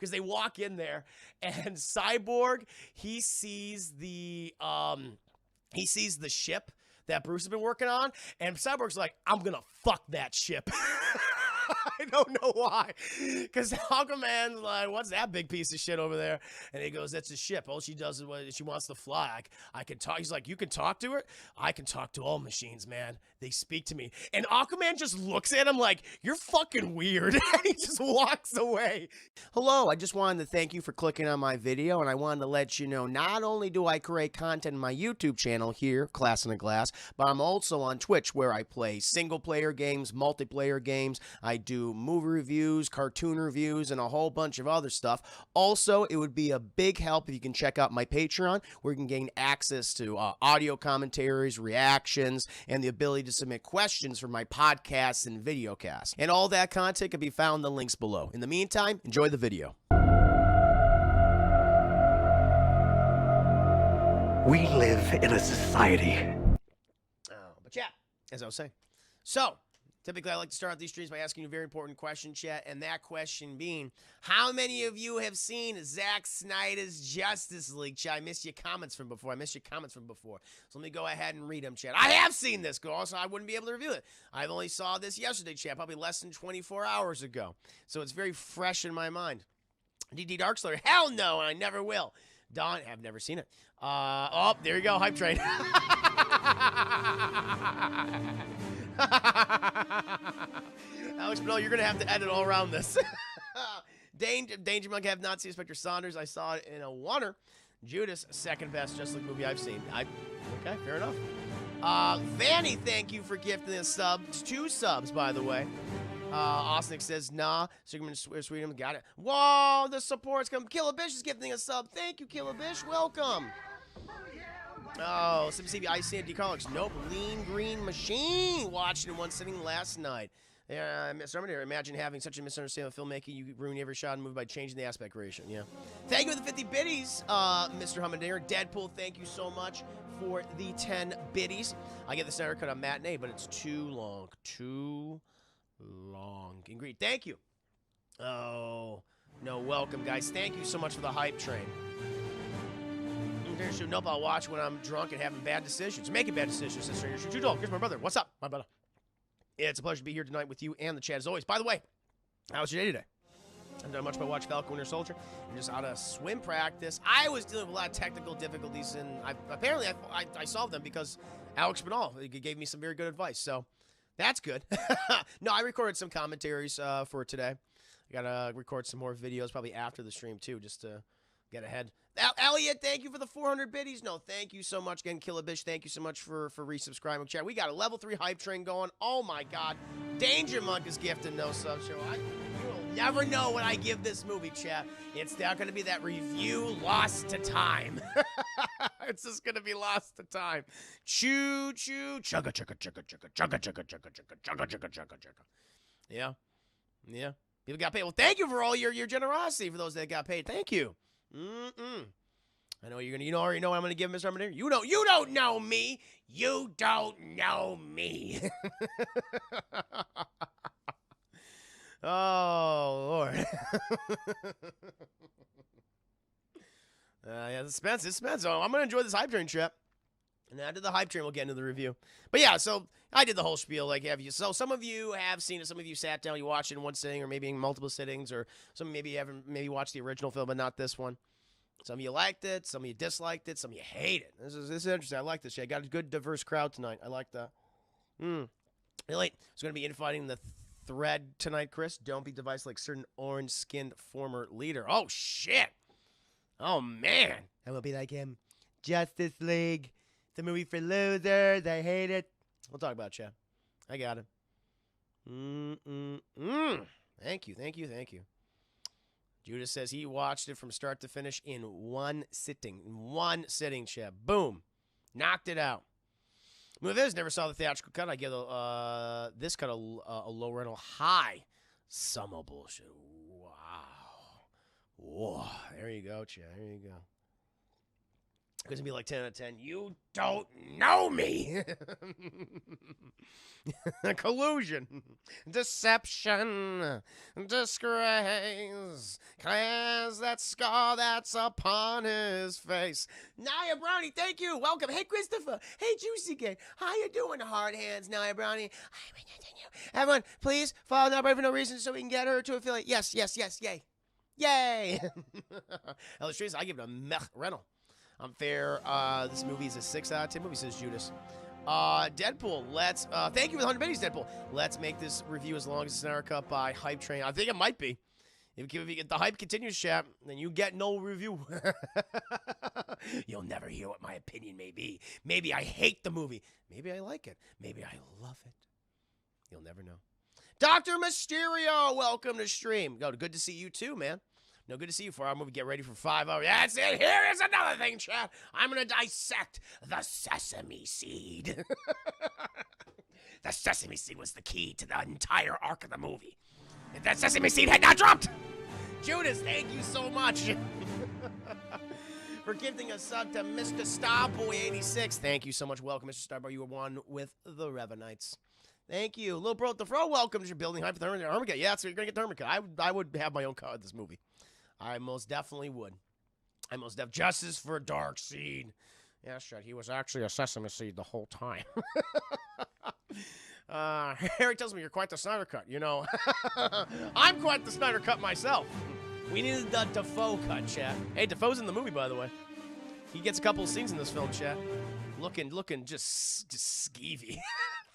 because they walk in there, and Cyborg, he sees the ship that Bruce has been working on, and Cyborg's like, I'm gonna fuck that ship. I don't know why. Because Aquaman's like, what's that big piece of shit over there? And he goes, that's a ship. All she does is she wants to fly. I can talk. He's like, you can talk to her? I can talk to all machines, man. They speak to me. And Aquaman just looks at him like, you're fucking weird. And he just walks away. Hello, I just wanted to thank you for clicking on my video. And I wanted to let you know, not only do I create content in my YouTube channel here, Class in a Glass, but I'm also on Twitch where I play single-player games, multiplayer games. I do movie reviews, cartoon reviews, and a whole bunch of other stuff. Also, it would be a big help if you can check out my Patreon, where you can gain access to audio commentaries, reactions, and the ability to submit questions for my podcasts and videocasts. And all that content can be found in the links below. In the meantime, enjoy the video. We live in a society. But yeah, as I was saying. So, typically, I like to start out these streams by asking you a very important question, chat, and that question being, how many of you have seen Zack Snyder's Justice League, chat? I missed your comments from before. So let me go ahead and read them, chat. I have seen this, girl, so I wouldn't be able to review it. I only saw this yesterday, chat, probably less than 24 hours ago. So it's very fresh in my mind. DD Darkslayer, hell no, and I never will. Don, I've never seen it. Oh, there you go, hype train. Alex Bell, you're gonna have to edit all around this. Danger Monk, I have not seen Inspector Saunders. I saw it in a oneer. Judas, second best Justice League movie I've seen. Okay, fair enough. Vanny, thank you for gifting us subs. 2 subs, by the way. Osnick says, nah. Sigmund Sweden, got it. Whoa, the support's come. Killabish is gifting a sub. Thank you, Killabish. Welcome. Oh, SimCB, ICD Comics. Nope. Lean Green Machine. Watched it in one sitting last night. Yeah, Mr. Armadair, imagine having such a misunderstanding of filmmaking, you ruin every shot and movie by changing the aspect ratio. Yeah. Thank you for the 50 biddies, Mr. Humadair. Deadpool, thank you so much for the 10 biddies. I get the Snyder Cut on matinee, but it's too long. Too long. Agreed. Thank you. Oh, no, welcome, guys. Thank you so much for the hype train. Nope, I'll watch when I'm drunk and having bad decisions. Making bad decisions, sister. You're too dull. Here's my brother. What's up, my brother? It's a pleasure to be here tonight with you and the chat as always. By the way, how was your day today? I haven't done much but watch Falcon Winter Soldier. I'm just out of swim practice. I was dealing with a lot of technical difficulties, and apparently I solved them because Alex Bernal gave me some very good advice. So that's good. No, I recorded some commentaries for today. I gotta record some more videos probably after the stream too, just to get ahead. Elliot, thank you for the 400 biddies. No, thank you so much again, Killabish. Thank you so much for resubscribing. Chat, we got a level 3 hype train going. Oh my God, Danger Monk is gifted no sub show. You will never know when I give this movie, chat. It's not going to be that review lost to time. It's just going to be lost to time. Choo choo, chugga chugga chugga chugga chugga chugga chugga chugga chugga chugga chugga chugga. Yeah, yeah. People got paid. Well, thank you for all your generosity for those that got paid. Thank you. I know you're gonna. You already know what I'm gonna give Mr. Armadair. You don't know me. You don't know me. Oh Lord. Yeah, suspense. Oh, I'm gonna enjoy this hype train trip. And after the hype train, we'll get into the review. But yeah, so I did the whole spiel. Like, so some of you have seen it. Some of you sat down, you watched it in one sitting, or maybe in multiple sittings, or some maybe you haven't watched the original film, but not this one. Some of you liked it, some of you disliked it, some of you hate it. This is interesting. I like this shit. I got a good, diverse crowd tonight. I like that. Really, it's going to be infighting the thread tonight, Chris. Don't be devised like certain orange-skinned former leader. Oh shit. Oh man. I will be like him. Justice League. It's a movie for losers. I hate it. We'll talk about it, chat. I got it. Thank you. Judas says he watched it from start to finish in one sitting. Chat. Boom. Knocked it out. Movie is never saw the theatrical cut. I give this cut a low rental high. Some bullshit. Wow. Whoa. There you go, chat. There you go. It's gonna be like 10 out of 10. You don't know me. Collusion, deception, disgrace, clan that scar that's upon his face. Nia Brownie, thank you. Welcome. Hey, Christopher. Hey, Juicy Gay. How you doing, hard hands, Nia Brownie? Everyone, please follow Nia Brownie for no reason so we can get her to affiliate. Yes, yes, yes, yay. Yay. Illustrations, I give it a mech rental. Unfair. This movie is a 6 out of 10 movie, says Judas. Deadpool, let's, thank you for the 100 pennies, Deadpool. Let's make this review as long as it's an hour cut by Hype Train. I think it might be. If you get the hype continues, chat, then you get no review. You'll never hear what my opinion may be. Maybe I hate the movie. Maybe I like it. Maybe I love it. You'll never know. Dr. Mysterio, welcome to stream. Good to see you too, man. No, good to see you. 4 hour movie. Get ready for 5 hours. That's it. Here is another thing, chat. I'm going to dissect the sesame seed. The sesame seed was the key to the entire arc of the movie. If that sesame seed had not dropped. Judas, thank you so much for gifting a sub to Mr. Starboy86. Thank you so much. Welcome, Mr. Starboy. You were one with the Revenites. Thank you. Little Bro at the Fro, welcome to your building hype for the Hermit. Yeah, so you're going to get the Hermit. I would have my own cut of this movie. I most definitely would. I most definitely. Justice for Darkseid. Yeah, shit. He was actually a sesame seed the whole time. Harry tells me you're quite the Snyder Cut, you know. I'm quite the Snyder Cut myself. We needed the Dafoe cut, chat. Hey, Dafoe's in the movie, by the way. He gets a couple of scenes in this film, chat. Looking just skeevy.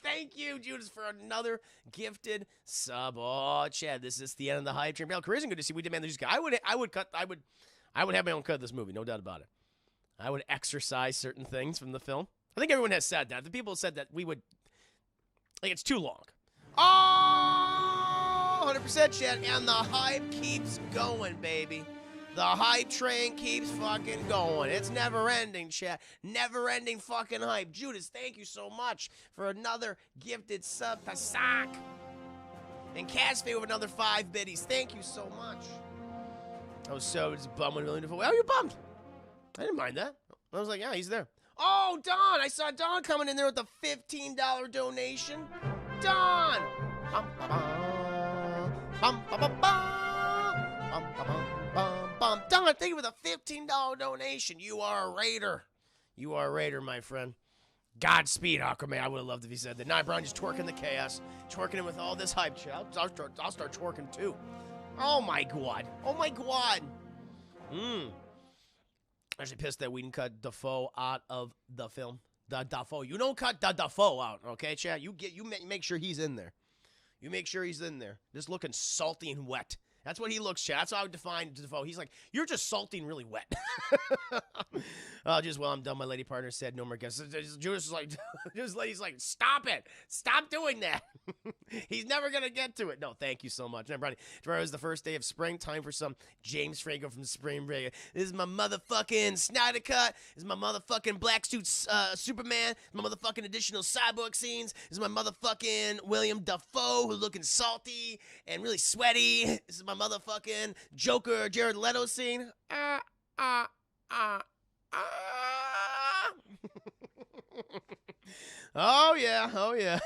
Thank you, Judas, for another gifted sub. Oh, Chad, this is the end of the hype train. Carissa, good to see. We demand this guy. I would have my own cut of this movie, no doubt about it. I would exercise certain things from the film. I think everyone has said that. The people have said that we would. Like, it's too long. Oh, 100% Chad, and the hype keeps going, baby. The hype train keeps fucking going. It's never ending, chat. Never ending fucking hype. Judas, thank you so much for another gifted sub to ZACK. And Casfe with another 5 biddies. Thank you so much. I was so bummed when William Dafoe. Oh, you're bummed. I didn't mind that. I was like, yeah, he's there. Oh, Don. I saw Don coming in there with a $15 donation. Don. Bum, ba, ba. Bum, ba, ba, ba. Bum, ba, ba. Don, thank you for the $15 donation. You are a Raider. You are a Raider, my friend. Godspeed, Aquaman. I would have loved if he said that. Nah, Brian, just twerking the chaos. Twerking him with all this hype. I'll start twerking, too. Oh, my God. Oh, my God. Actually pissed that we didn't cut Dafoe out of the film. The Dafoe. You don't cut the Dafoe out, okay, Chad? You make sure he's in there. You make sure he's in there. Just looking salty and wet. That's what he looks, Chad. That's how I would define Dafoe. He's like, you're just salty and really wet. Just, well, I'm done. My lady partner said no more guests. Judas is like, he's like, stop it. Stop doing that. He's never going to get to it. No, thank you so much. Tomorrow is the first day of spring. Time for some James Franco from Spring Break. This is my motherfucking Snyder Cut. This is my motherfucking Black Suit Superman. My motherfucking additional Cyborg scenes. This is my motherfucking William Dafoe, who's looking salty and really sweaty. This is my motherfucking Joker Jared Leto scene. Oh yeah, oh yeah.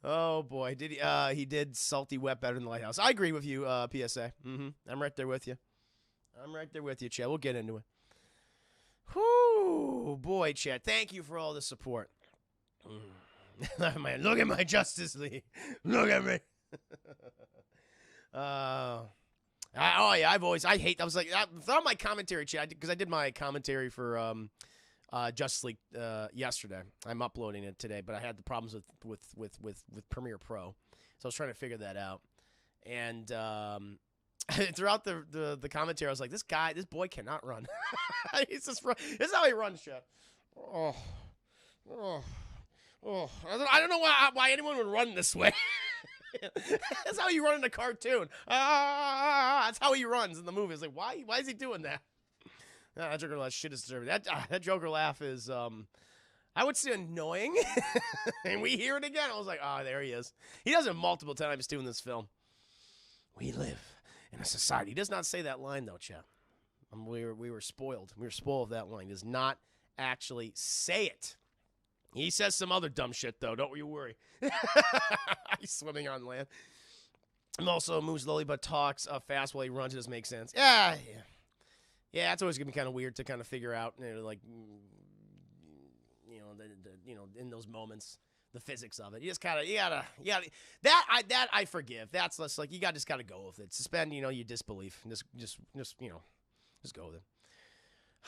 Oh boy, did he did salty wet better than the Lighthouse. I agree with you, PSA. I'm right there with you. I'm right there with you, Chad. We'll get into it. Whoo, boy, Chad. Thank you for all the support. Man, look at my Justice League. Look at me. I throughout my commentary, Chad, because I did my commentary for Justice League yesterday. I'm uploading it today, but I had the problems with Premiere Pro, so I was trying to figure that out. And throughout the commentary, I was like, this boy cannot run. He's just run. This is how he runs, Chad. I don't know why anyone would run this way. That's how you run in a cartoon. That's how he runs in the movie. It's like, why is he doing that? That Joker laugh shit is deserving. That Joker laugh is, I would say annoying. And we hear it again. I was like, there he is. He does it multiple times too in this film. We live in a society. He does not say that line though, Chad. We were spoiled. We were spoiled with that line. He does not actually say it. He says some other dumb shit, though. Don't you worry. He's swimming on land. I'm also moves slowly but talks fast while he runs. It doesn't make sense. Yeah. Yeah, it's always gonna be kind of weird to kind of figure out, like, in those moments, the physics of it. You just kind of, you gotta. That I forgive. That's less like you just gotta go with it. Suspend, your disbelief. And just go with it.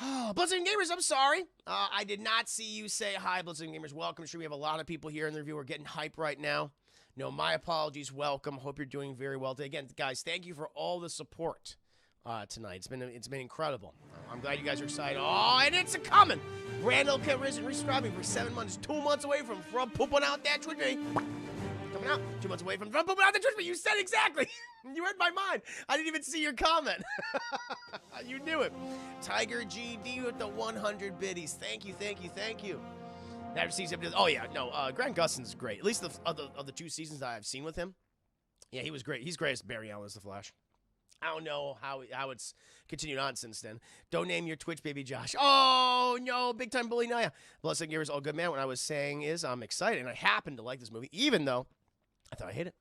Blitzing Gamers, I'm sorry. I did not see you say hi, Blitzing Gamers. Welcome. Sure, we have a lot of people here in the review. We're getting hype right now. No, my apologies. Welcome. Hope you're doing very well today. Again, guys, thank you for all the support tonight. It's been incredible. I'm glad you guys are excited. Oh, and it's coming. Randall Risen resubscribing for 7 months. 2 months away from pooping out that Twitch video. Coming out. 2 months away from pooping out the Twitch video. You said exactly. You read my mind. I didn't even see your comment. You knew it. Tiger GD with the 100 biddies. Thank you. Never sees him. Oh yeah, no. Grant Gustin's great. At least of the 2 seasons that I've seen with him. Yeah, he was great. He's great as Barry Allen as the Flash. I don't know how it's continued on since then. Don't name your Twitch baby Josh. Oh, no, big time bully Naya. Blessing Gears, all good, man. What I was saying is I'm excited, and I happen to like this movie, even though I thought I hated it.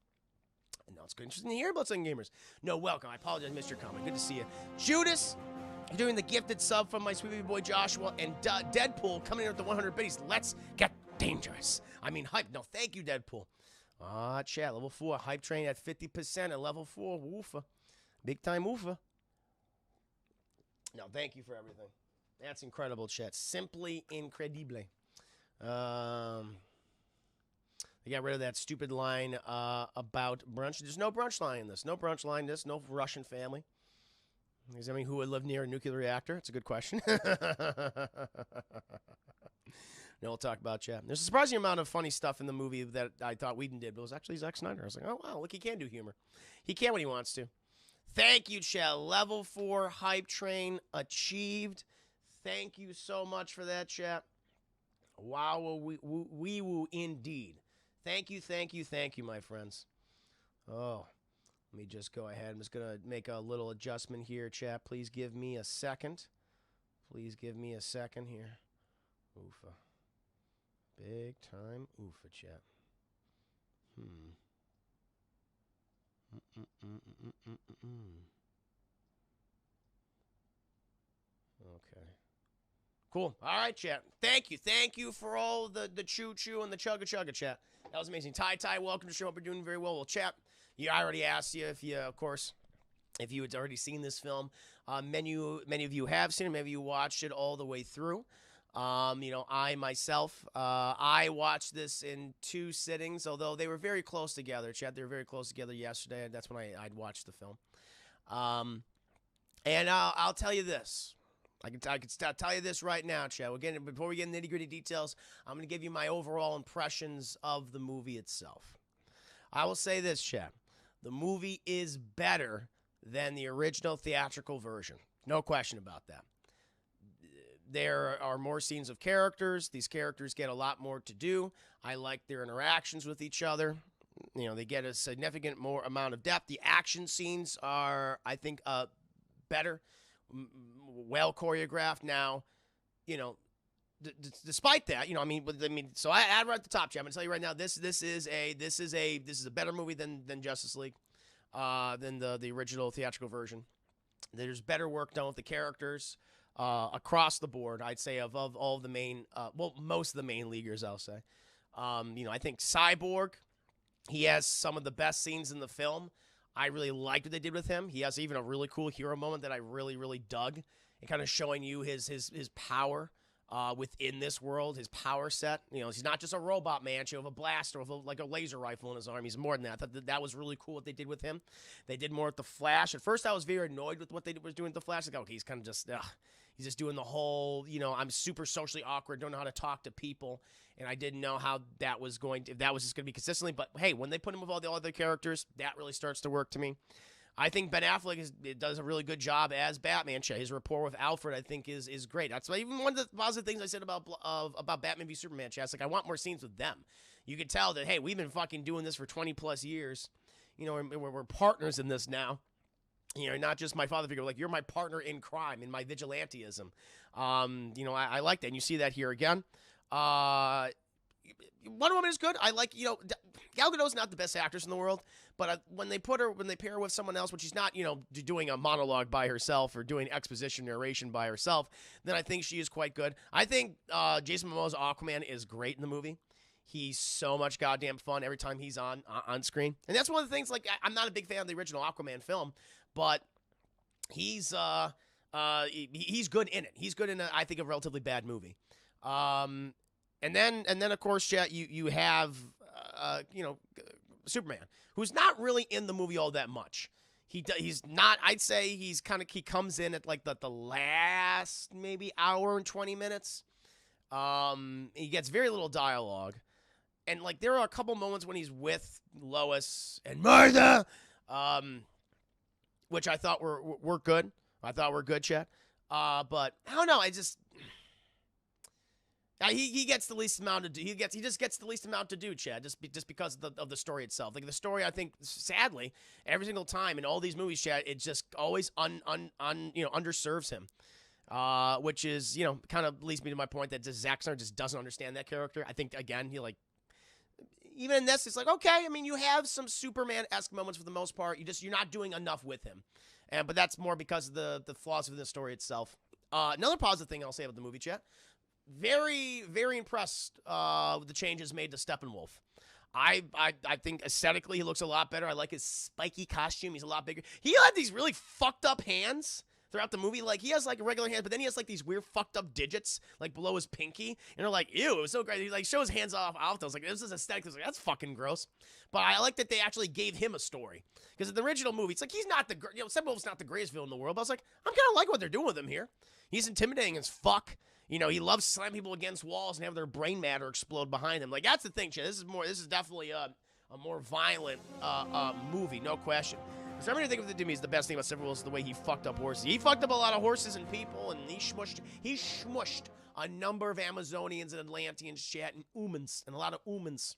And now it's good, interesting to hear about Bloodsucking Gamers. No, welcome. I apologize, I missed your comment. Good to see you. Judas, doing the gifted sub from my sweet baby boy Joshua, and Deadpool coming in with the 100 biddies. Let's get dangerous. I mean, hype. No, thank you, Deadpool. Chat, level 4. Hype train at 50% at level 4. Woofa. Big time woofa. No, thank you for everything. That's incredible, chat. Simply incredible. They got rid of that stupid line about brunch. There's no brunch line in this. No brunch line in this. No Russian family. Is anyone who would live near a nuclear reactor? It's a good question. No, we'll talk about chat. There's a surprising amount of funny stuff in the movie that I thought Whedon did, but it was actually Zack Snyder. I was like, oh, wow, look, he can do humor. He can when he wants to. Thank you, chat. Level 4 hype train achieved. Thank you so much for that, chat. Wow, we woo indeed. Thank you, my friends. Oh, let me just go ahead. I'm just going to make a little adjustment here, chat. Please give me a second. Please give me a second here. Oofa. Big time oofa, chat. Okay. Cool. All right, chat. Thank you for all the choo-choo and the chugga-chugga, chat. That was amazing. Ty, welcome to the show. Hope you're doing very well. Well, chat, I already asked you if you, of course, if you had already seen this film. Many of you have seen it. Many of you watched it all the way through. I myself, I watched this in 2 sittings, although they were very close together, chat. They were very close together yesterday, and that's when I'd watched the film. And I'll tell you this. I can tell you this right now, chat. Before we get into nitty-gritty details, I'm going to give you my overall impressions of the movie itself. I will say this, chat. The movie is better than the original theatrical version. No question about that. There are more scenes of characters. These characters get a lot more to do. I like their interactions with each other. They get a significant more amount of depth. The action scenes are, I think, better, well choreographed. Now, despite that, so I add right at the top, chat. I'm gonna tell you right now, this is a better movie than Justice League, than the original theatrical version. There's better work done with the characters. Across the board, I'd say of all of the main, most of the main leaguers, I'll say. I think Cyborg, he has some of the best scenes in the film. I really liked what they did with him. He has even a really cool hero moment that I really, really dug. And kind of showing you his power within this world, his power set. He's not just a robot man with a blaster, with like a laser rifle in his arm. He's more than that. I thought that was really cool what they did with him. They did more with the Flash. At first, I was very annoyed with what they was doing with the Flash. Like, okay, he's kind of just, he's just doing the whole, I'm super socially awkward, don't know how to talk to people, and I didn't know how that was if that was just going to be consistently. But hey, when they put him with all the other characters, that really starts to work to me. I think Ben Affleck does a really good job as Batman. His rapport with Alfred, I think, is great. That's even one of the positive things I said about Batman v Superman. It's like, I want more scenes with them. You can tell that, hey, we've been fucking doing this for 20 plus years. We're partners in this now. Not just my father figure. Like, you're my partner in crime, in my vigilantism. I like that, and you see that here again. Wonder Woman is good. I like, Gal Gadot's not the best actress in the world, but when they pair her with someone else, when she's not, doing a monologue by herself or doing exposition narration by herself, then I think she is quite good. I think Jason Momoa's Aquaman is great in the movie. He's so much goddamn fun every time he's on screen, and that's one of the things. Like, I'm not a big fan of the original Aquaman film, but he's good in it. He's good in I think a relatively bad movie. And then of course, yeah, you have Superman, who's not really in the movie all that much. He's not. I'd say he comes in at like the last maybe hour and 20 minutes. He gets very little dialogue, and like there are a couple moments when he's with Lois and Martha, which I thought were good. I thought were good, Chet. But I don't know. He gets the least amount to do. He just gets the least amount to do, Chad. Just because of the story itself. Like the story, I think, sadly, every single time in all these movies, Chad, it just always underserves him. Which is, kind of leads me to my point that Zack Snyder just doesn't understand that character. I think again, even in this, it's like, okay, I mean, you have some Superman-esque moments for the most part. You're not doing enough with him, but that's more because of the flaws of the story itself. Another positive thing I'll say about the movie, Chet. Very, very impressed with the changes made to Steppenwolf. I think aesthetically he looks a lot better. I like his spiky costume. He's a lot bigger. He had these really fucked up hands throughout the movie. Like, he has like a regular hand, but then he has like these weird fucked up digits like below his pinky, and they're like, ew, it was so great. He like shows hands off. I was like, this is aesthetic. I was like, that's fucking gross. But I like that they actually gave him a story, because in the original movie, it's like he's not Steppenwolf's not the greatest villain in the world. But I was like, I'm kind of like what they're doing with him here. He's intimidating as fuck. He loves slamming people against walls and have their brain matter explode behind him. Like, that's the thing, Chad. This is definitely a more violent movie, no question. So everything think of the is the best thing about Steppenwolf is the way he fucked up horses. He fucked up a lot of horses and people, and he smushed a number of Amazonians and Atlanteans, Chat, and humans, and a lot of humans.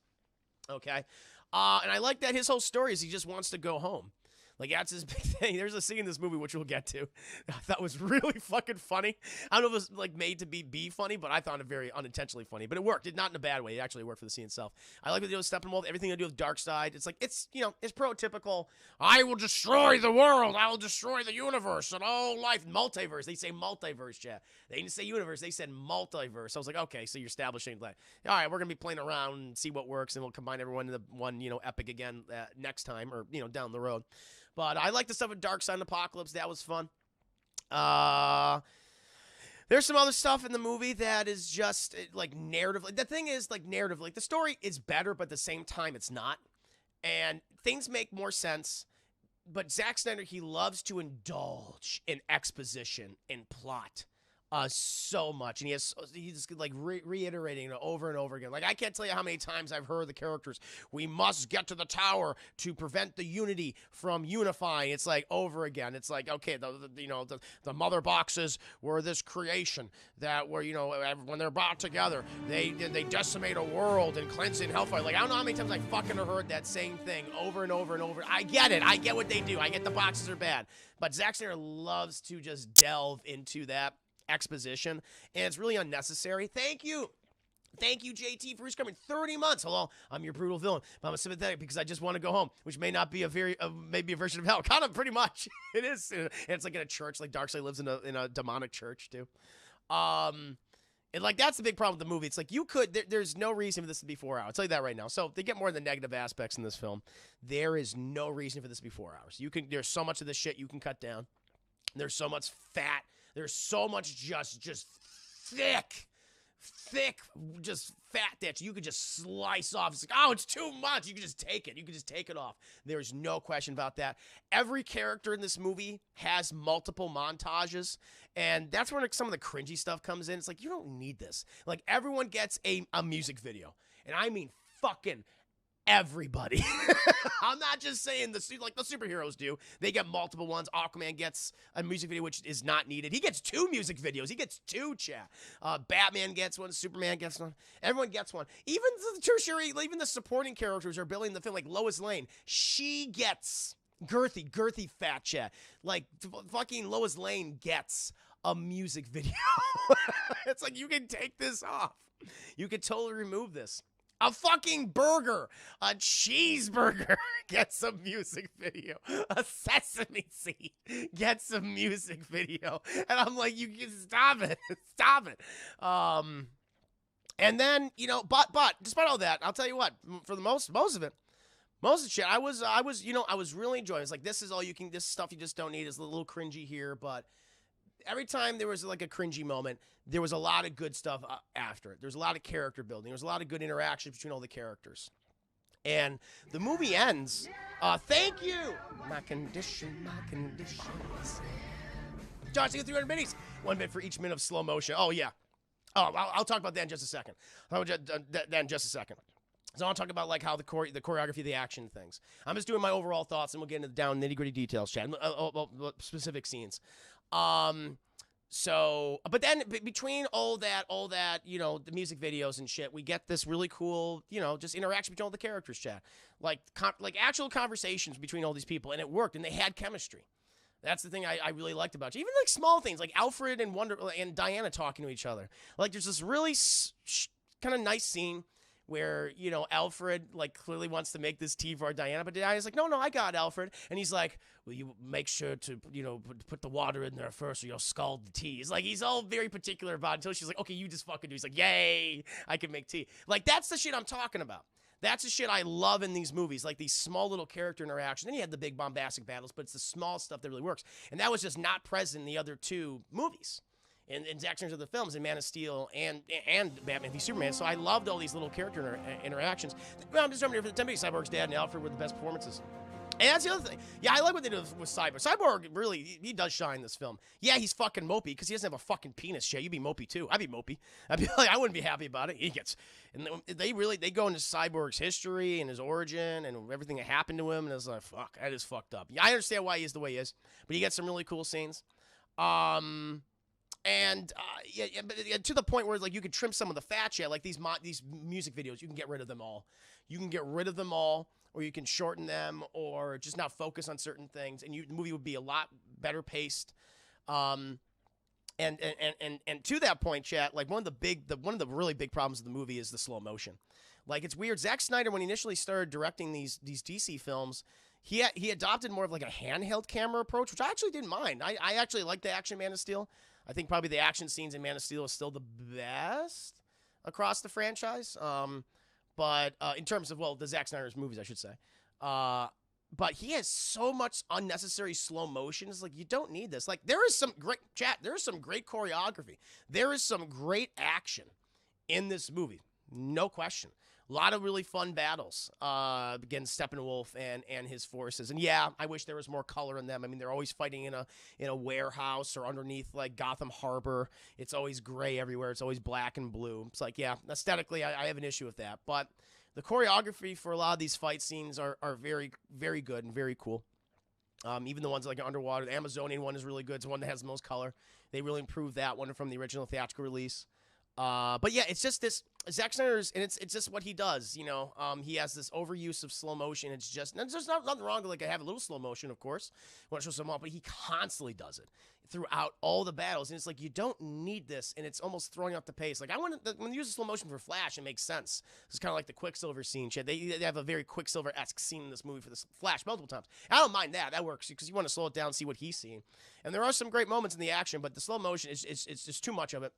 Okay? And I like that his whole story is he just wants to go home. Like, that's his big thing. There's a scene in this movie, which we'll get to, I thought was really fucking funny. I don't know if it was, like, made to be funny, but I found it very unintentionally funny. But it worked. Not in a bad way. It actually worked for the scene itself. I like what they do with Steppenwolf, everything they do with Darkseid. It's like, it's prototypical, I will destroy the world. I will destroy the universe and all life. Multiverse. They say multiverse, Chat. They didn't say universe. They said multiverse. I was like, okay, so you're establishing that. All right, we're going to be playing around and see what works, and we'll combine everyone into one, epic again next time or, down the road. But I like the stuff with Darkseid and Apocalypse. That was fun. There's some other stuff in the movie that is just, like, narrative. The thing is, like, narrative. Like, the story is better, but at the same time, it's not. And things make more sense. But Zack Snyder, he loves to indulge in exposition and plot so much. And he's just, like, reiterating it over and over again. Like, I can't tell you how many times I've heard the characters, we must get to the tower to prevent the unity from unifying. It's like over again. It's like, okay, the mother boxes were this creation that were, when they're brought together, they decimate a world and cleanse it in hellfire. Like, I don't know how many times I fucking heard that same thing over and over and over. I get it. I get what they do. I get the boxes are bad. But Zack Snyder loves to just delve into that exposition, and it's really unnecessary. Thank you, JT, for coming 30 months. Hello, I'm your brutal villain, but I'm a sympathetic because I just want to go home, which may not be maybe a version of hell. Kind of, pretty much. It is. And it's like in a church. Like Darkseid lives in a demonic church too. And like that's the big problem with the movie. It's like there's no reason for this to be 4 hours. I'll tell you that right now. So they get more of the negative aspects in this film. There is no reason for this to be 4 hours. There's so much of this shit you can cut down. There's so much fat. There's so much just thick, just fat that you could just slice off. It's like, oh, it's too much. You can just take it. You can just take it off. There's no question about that. Every character in this movie has multiple montages, and that's where some of the cringy stuff comes in. It's like, you don't need this. Like, everyone gets a music video, and I mean fucking everybody. I'm not just saying like the superheroes do. They get multiple ones. Aquaman gets a music video, which is not needed. He gets 2 music videos. He gets 2, chat. Batman gets one. Superman gets one. Everyone gets one. Even the tertiary, even the supporting characters are building the film, like Lois Lane. She gets girthy fat chat. Like fucking Lois Lane gets a music video. It's like, you can take this off. You could totally remove this. A fucking burger, a cheeseburger gets a music video. A sesame seed gets a music video. And I'm like, you can stop it. Stop it. And then, you know, but despite all that, I'll tell you what, for the most of it, most of the shit, I was really enjoying it. It's like, this is all you can, this stuff you just don't need. Is a little cringy here, but every time there was like a cringy moment, there was a lot of good stuff after it. There's a lot of character building. There's a lot of good interactions between all the characters. And the movie ends. Thank you. My condition is. Josh, you get 300 minis. 1 bit for each minute of slow motion. Oh, yeah. Oh, I'll talk about that in just a second. So I'll talk about like how the choreography, the action things. I'm just doing my overall thoughts, and we'll get into the down nitty-gritty details, Chad. Specific scenes. But then between all that, you know, the music videos and shit, we get this really cool, you know, just interaction between all the characters, Chad. Like actual conversations between all these people, and it worked, and they had chemistry. That's the thing I really liked about you. Even like small things, like Alfred and Diana talking to each other. Like there's this really kind of nice scene where, you know, Alfred, like, clearly wants to make this tea for Diana, but Diana's like, no, I got it, Alfred. And he's like, well, you make sure to, you know, put the water in there first or you'll scald the tea. He's all very particular about it until she's like, okay, you just fucking do. He's like, yay, I can make tea. Like, that's the shit I'm talking about. That's the shit I love in these movies, like these small little character interactions. Then you had the big bombastic battles, but it's the small stuff that really works. And that was just not present in the other two movies. In Zack Snyder's other films, in Man of Steel and Batman v Superman. So I loved all these little character interactions. I'm just jumping here for the 10 minutes. Cyborg's dad and Alfred were the best performances. And that's the other thing. Yeah, I like what they did with Cyborg. Cyborg, really, he does shine this film. Yeah, he's fucking mopey because he doesn't have a fucking penis. Shit, you'd be mopey too. I'd be mopey. I'd be like, I wouldn't be happy about it. And they go into Cyborg's history and his origin and everything that happened to him. And it's like, fuck, that is fucked up. Yeah, I understand why he is the way he is, but he gets some really cool scenes. And but to the point where like you could trim some of the fat, yeah, like these music videos, you can get rid of them all. You can get rid of them all, or you can shorten them, or just not focus on certain things, and the movie would be a lot better paced. And to that point, chat, like one of the really big problems of the movie is the slow motion. Like, it's weird. Zack Snyder, when he initially started directing these DC films, he adopted more of like a handheld camera approach, which I actually didn't mind. I actually like the action Man of Steel. I think probably the action scenes in Man of Steel is still the best across the franchise. But in terms of, well, the Zack Snyder's movies, I should say. But he has so much unnecessary slow motion. It's like, you don't need this. Like, there is some great choreography. There is some great action in this movie. No question. A lot of really fun battles against Steppenwolf and his forces. And yeah, I wish there was more color in them. I mean, they're always fighting in a warehouse or underneath like Gotham Harbor. It's always gray everywhere. It's always black and blue. It's like, yeah, aesthetically, I have an issue with that. But the choreography for a lot of these fight scenes are very, very good and very cool. Even the ones like underwater. The Amazonian one is really good. It's the one that has the most color. They really improved that one from the original theatrical release. But yeah, it's just this Zack Snyder's, and it's just what he does, you know. He has this overuse of slow motion. It's just, and there's nothing wrong with like I have a little slow motion, of course, want to show some off, but he constantly does it throughout all the battles, and it's like, you don't need this, and it's almost throwing up the pace. Like, when they use the slow motion for Flash, it makes sense. It's kind of like the Quicksilver scene. Shit, they have a very Quicksilver-esque scene in this movie for this Flash multiple times. I don't mind that. That works because you want to slow it down, see what he's seeing, and there are some great moments in the action, but the slow motion it's just too much of it.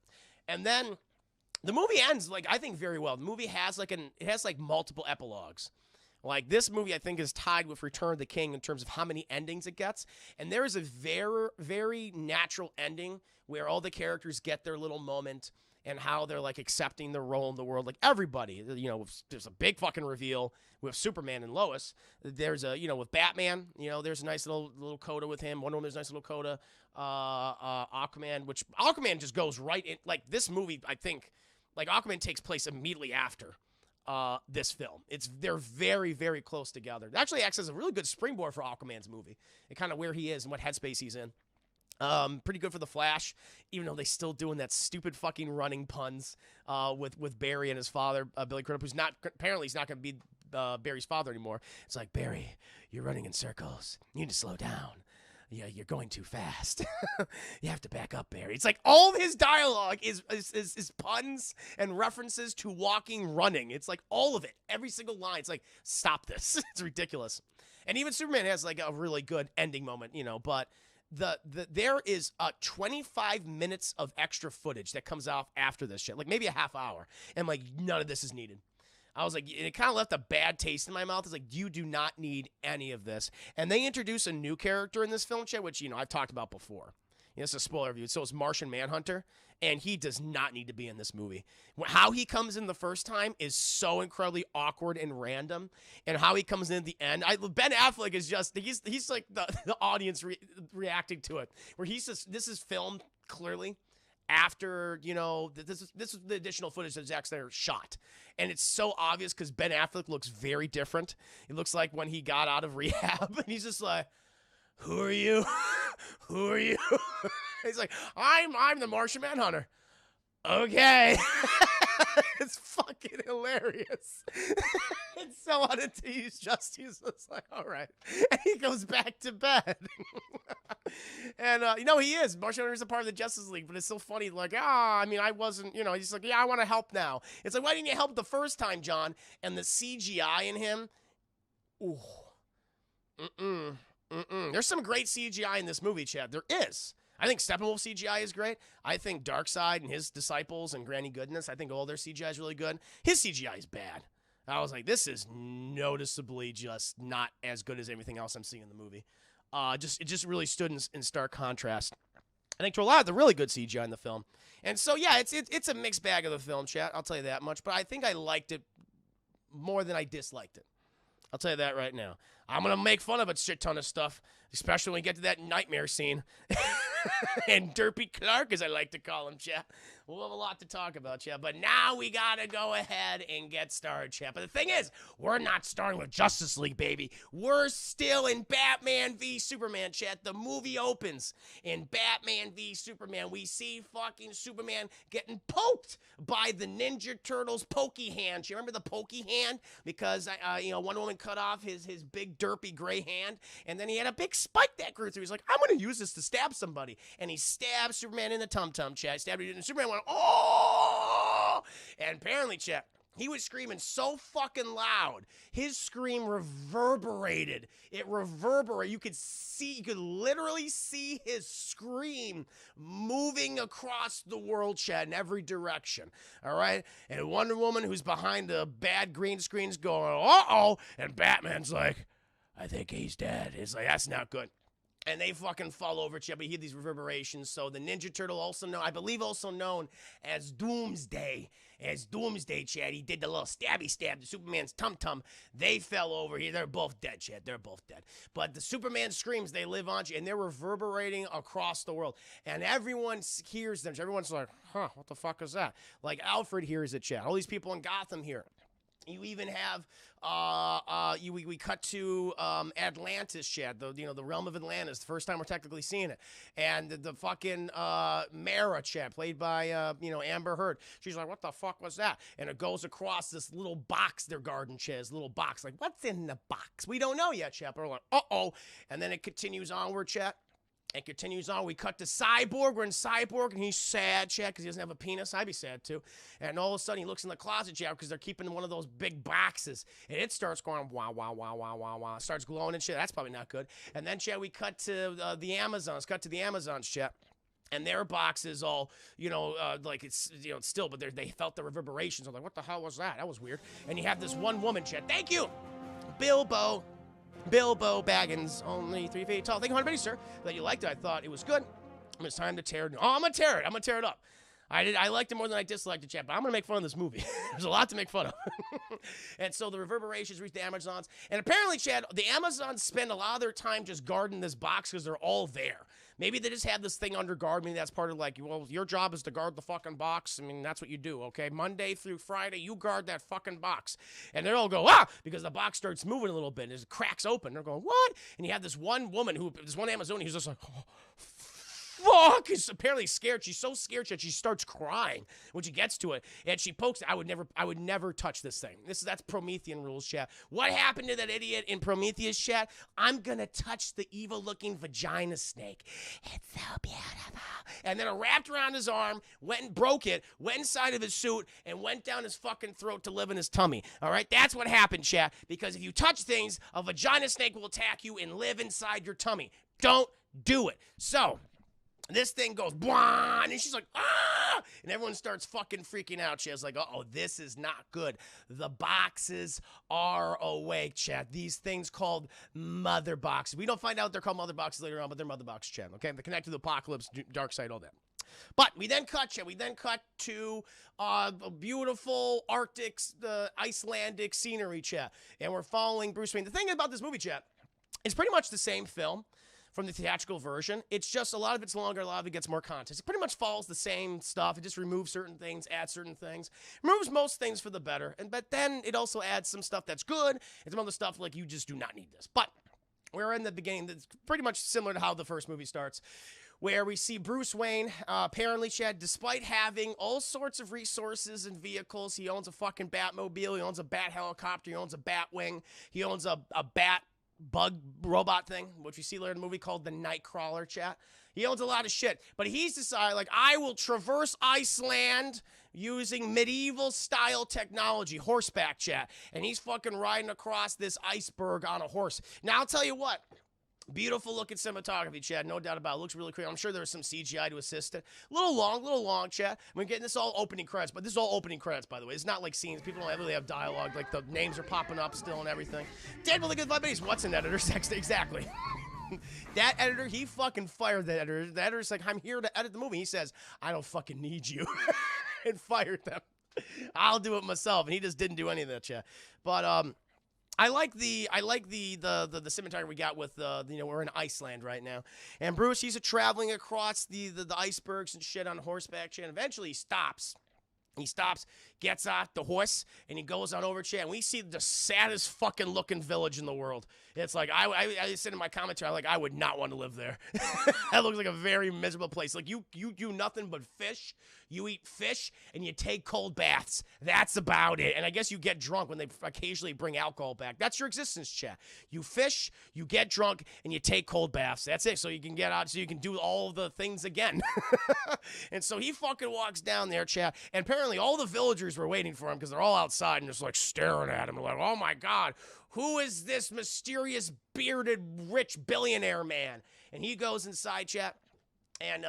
And then the movie ends, like, I think very well. The movie has like multiple epilogues. Like, this movie, I think, is tied with Return of the King in terms of how many endings it gets. And there is a very, very natural ending where all the characters get their little moment and how they're, like, accepting their role in the world. Like, everybody, you know, there's a big fucking reveal with Superman and Lois. There's a, you know, with Batman, you know, there's a nice little coda with him. Wonder Woman, there's a nice little coda. Aquaman, which Aquaman just goes right in. Like, this movie, I think, like, Aquaman takes place immediately after this film. They're very, very close together. It actually acts as a really good springboard for Aquaman's movie and kind of where he is and what headspace he's in. Pretty good for the Flash, even though they still doing that stupid fucking running puns with Barry and his father, Billy Crudup, who's not, apparently he's not going to be Barry's father anymore. It's like, Barry, you're running in circles. You need to slow down. yeah, you're going too fast. You have to back up, Barry. It's like all of his dialogue is puns and references to walking, running. It's like all of it, every single line. It's like, stop this. It's ridiculous. And even Superman has like a really good ending moment, you know, but there is 25 minutes of extra footage that comes off after this shit, like maybe a half hour, and like none of this is needed. I was like, it kind of left a bad taste in my mouth. It's like, you do not need any of this. And they introduce a new character in this film, chat, which, you know, I've talked about before. You know, it's a spoiler review. So it's Martian Manhunter, and he does not need to be in this movie. How he comes in the first time is so incredibly awkward and random, and how he comes in at the end. Ben Affleck is just, he's like the audience reacting to it, where he's just, this is filmed clearly after, you know, this is the additional footage that Zack Snyder shot. And it's so obvious because Ben Affleck looks very different. It looks like when he got out of rehab, and he's just like, who are you? Who are you? He's like, I'm the Martian Manhunter. Okay. It's fucking hilarious. It's so he's just like, all right. And he goes back to bed. And, you know, he is. Martian Manhunter is a part of the Justice League, but it's so funny. Like, I mean, I wasn't, you know, he's like, yeah, I want to help now. It's like, why didn't you help the first time, John? And the CGI in him, ooh. There's some great CGI in this movie, Chad. There is. I think Steppenwolf CGI is great. I think Darkseid and his disciples and Granny Goodness, I think all their CGI is really good. His CGI is bad. I was like, this is noticeably just not as good as everything else I'm seeing in the movie. It just really stood in stark contrast, I think, to a lot of the really good CGI in the film. And so, yeah, it's a mixed bag of the film, chat. I'll tell you that much. But I think I liked it more than I disliked it. I'll tell you that right now. I'm going to make fun of a shit ton of stuff, especially when we get to that nightmare scene. And Derpy Clark, as I like to call him, chat. We'll have a lot to talk about, chat. But now we got to go ahead and get started, chat. But the thing is, we're not starting with Justice League, baby. We're still in Batman v Superman, chat. The movie opens in Batman v Superman. We see fucking Superman getting poked by the Ninja Turtles' pokey hand. You remember the pokey hand? Because, you know, Wonder Woman cut off his big derpy gray hand, and then he had a big spike that grew through. He's like, I'm going to use this to stab somebody. And he stabbed Superman in the tum-tum, chat. Stabbed him, and Superman went, oh! And apparently, chat, he was screaming so fucking loud. His scream reverberated. It reverberated. You could literally see his scream moving across the world, chat, in every direction. All right? And Wonder Woman, who's behind the bad green screen's going, uh-oh. And Batman's like, I think he's dead. It's like, that's not good. And they fucking fall over, chat, but you hear these reverberations. So the Ninja Turtle, I believe also known as Doomsday, chat. He did the little stabby stab to Superman's tum-tum. They fell over here. They're both dead, chat. They're both dead. But the Superman screams, they live on, and they're reverberating across the world. And everyone hears them. Everyone's like, huh, what the fuck is that? Like Alfred hears it, chat. All these people in Gotham hear it. You even have, we cut to Atlantis, Chad, the realm of Atlantis, the first time we're technically seeing it. And the fucking Mara, Chad, played by, Amber Heard. She's like, what the fuck was that? And it goes across this little box their garden, Chad, this little box. Like, what's in the box? We don't know yet, Chad. But we're like, uh-oh. And then it continues onward, Chad. It continues on. We cut to Cyborg. We're in Cyborg, and he's sad, chat, because he doesn't have a penis. I'd be sad, too. And all of a sudden, he looks in the closet, chat, because they're keeping one of those big boxes. And it starts going, wow, wow, wow, wow, wow, wow. It starts glowing and shit. That's probably not good. And then, chat, we cut to the Amazons. Cut to the Amazons, chat. And their box is all, like it's, it's still, but they felt the reverberations. I'm like, what the hell was that? That was weird. And you have this one woman, chat. Thank you, Bilbo Baggins, only 3 feet tall. Thank you, Honey, sir, that you liked it. I thought it was good. It's time to tear it. Oh, I'm gonna tear it. I'm gonna tear it up. I liked it more than I disliked it, chat, but I'm gonna make fun of this movie. There's a lot to make fun of. And so the reverberations reach the Amazons. And apparently, Chad, the Amazons spend a lot of their time just guarding this box because they're all there. Maybe they just have this thing under guard. Maybe that's part of like, well, your job is to guard the fucking box. I mean, that's what you do, okay? Monday through Friday, you guard that fucking box. And they all go, ah! Because the box starts moving a little bit. And it cracks open. They're going, what? And you have this one woman, this one Amazonian who's just like, oh, fuck? Is apparently scared. She's so scared that she starts crying when she gets to it. And she pokes it. I would never touch this thing. That's Promethean rules, chat. What happened to that idiot in Prometheus, chat? I'm gonna touch the evil-looking vagina snake. It's so beautiful. And then it wrapped around his arm, went and broke it, went inside of his suit, and went down his fucking throat to live in his tummy. All right? That's what happened, chat. Because if you touch things, a vagina snake will attack you and live inside your tummy. Don't do it. So, this thing goes, blah, and she's like, ah! And everyone starts fucking freaking out. She's like, uh-oh, this is not good. The boxes are awake, chat. These things called mother boxes. We don't find out they're called mother boxes later on, but they're mother box, chat, okay? They're connected to the apocalypse, dark side, all that. But we then cut, chat. We then cut to a beautiful Arctic, Icelandic scenery, chat. And we're following Bruce Wayne. The thing about this movie, chat, it's pretty much the same film from the theatrical version. It's just a lot of it's longer, a lot of it gets more context. It pretty much follows the same stuff. It just removes certain things, adds certain things. Removes most things for the better. But then it also adds some stuff that's good and some other stuff like you just do not need this. But we're in the beginning. That's pretty much similar to how the first movie starts, where we see Bruce Wayne, apparently, Chad, despite having all sorts of resources and vehicles, he owns a fucking Batmobile, he owns a Bat helicopter, he owns a Batwing, he owns a Bat bug robot thing, which we see later in the movie called the Nightcrawler, chat. He owns a lot of shit, but he's decided, like, I will traverse Iceland using medieval style technology, horseback, chat, and he's fucking riding across this iceberg on a horse. Now, I'll tell you what, beautiful looking cinematography, Chad, no doubt about it. Looks really cool. I'm sure there's some CGI to assist it. A little long, Chad. We're getting this all opening credits, but this is all opening credits, by the way. It's not like scenes. People don't really have dialogue. Like, the names are popping up still and everything. Dead really good vibe. What's an editor? Exactly. That editor, he fucking fired that editor. The editor's like, I'm here to edit the movie. He says, I don't fucking need you. And fired them. I'll do it myself. And he just didn't do any of that, Chad. But, I like the cinematography we got with we're in Iceland right now, and Bruce, he's traveling across the icebergs and shit on horseback, and eventually he stops. He stops, gets off the horse, and he goes on over to and we see the saddest fucking looking village in the world. It's like, I said in my commentary, I would not want to live there. That looks like a very miserable place. Like, you do nothing but fish. You eat fish, and you take cold baths. That's about it. And I guess you get drunk when they occasionally bring alcohol back. That's your existence, chat. You fish, you get drunk, and you take cold baths. That's it. So you can get out, so you can do all the things again. And so he fucking walks down there, chat, and apparently all the villagers were waiting for him because they're all outside and just, like, staring at him. They're like, oh, my God, who is this mysterious, bearded, rich billionaire man? And he goes inside, chat. And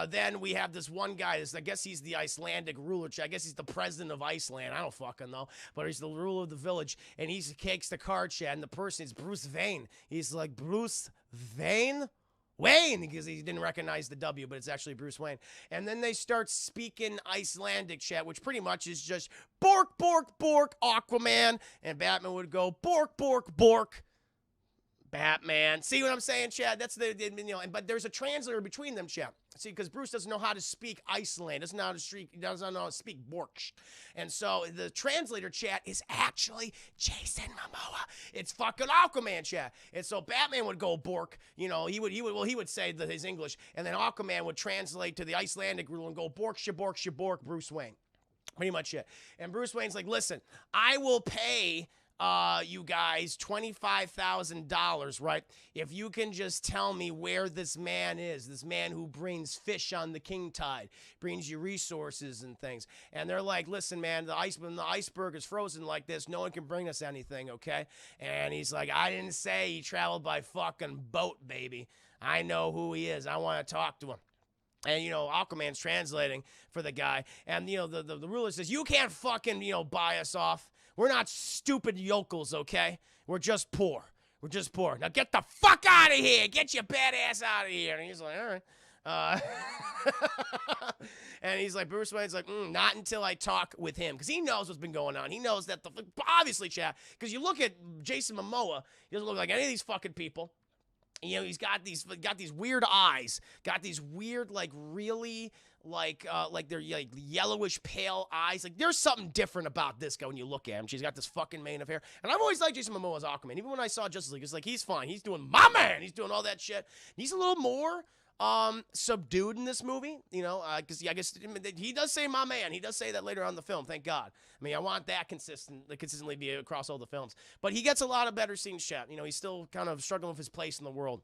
then we have this one guy. I guess he's the Icelandic ruler. I guess he's the president of Iceland. I don't fucking know. But he's the ruler of the village. And he takes the card, chat. And the person is Bruce Wayne. He's like, Bruce Wayne? Wayne, because he didn't recognize the W, but it's actually Bruce Wayne. And then they start speaking Icelandic, chat, which pretty much is just bork, bork, bork, Aquaman. And Batman would go bork, bork, bork, Batman. See what I'm saying, Chad? That's but there's a translator between them, Chad. See, because Bruce doesn't know how to speak Iceland, doesn't know how to speak Bork. And so the translator, Chad, is actually Jason Momoa. It's fucking Aquaman, Chad. And so Batman would go Bork, he would say his English, and then Aquaman would translate to the Icelandic rule and go Bork, shabork, shabork, Bruce Wayne. Pretty much it. And Bruce Wayne's like, listen, I will pay you guys $25,000, right? If you can just tell me where this man is, this man who brings fish on the king tide, brings you resources and things. And they're like, listen, man, the iceberg is frozen like this. No one can bring us anything, okay? And he's like, I didn't say he traveled by fucking boat, baby. I know who he is. I want to talk to him. And, Aquaman's translating for the guy. And, the ruler says, you can't fucking, buy us off. We're not stupid yokels, okay? We're just poor. We're just poor. Now get the fuck out of here. Get your badass out of here. And he's like, all right. And he's like, Bruce Wayne's like, not until I talk with him. Because he knows what's been going on. He knows that obviously, Chad, because you look at Jason Momoa, he doesn't look like any of these fucking people. He's got these weird eyes, got these weird, really, they're like yellowish pale eyes. Like, there's something different about this guy when you look at him. She's got this fucking mane of hair. And I've always liked Jason Momoa as Aquaman. Even when I saw Justice League, it's like, he's fine. He's doing my man. He's doing all that shit. He's a little more subdued in this movie, you know, because I guess he does say "my man." He does say that later on in the film. Thank God. I mean, I want that consistently be across all the films. But he gets a lot of better scenes, chat. You know, he's still kind of struggling with his place in the world.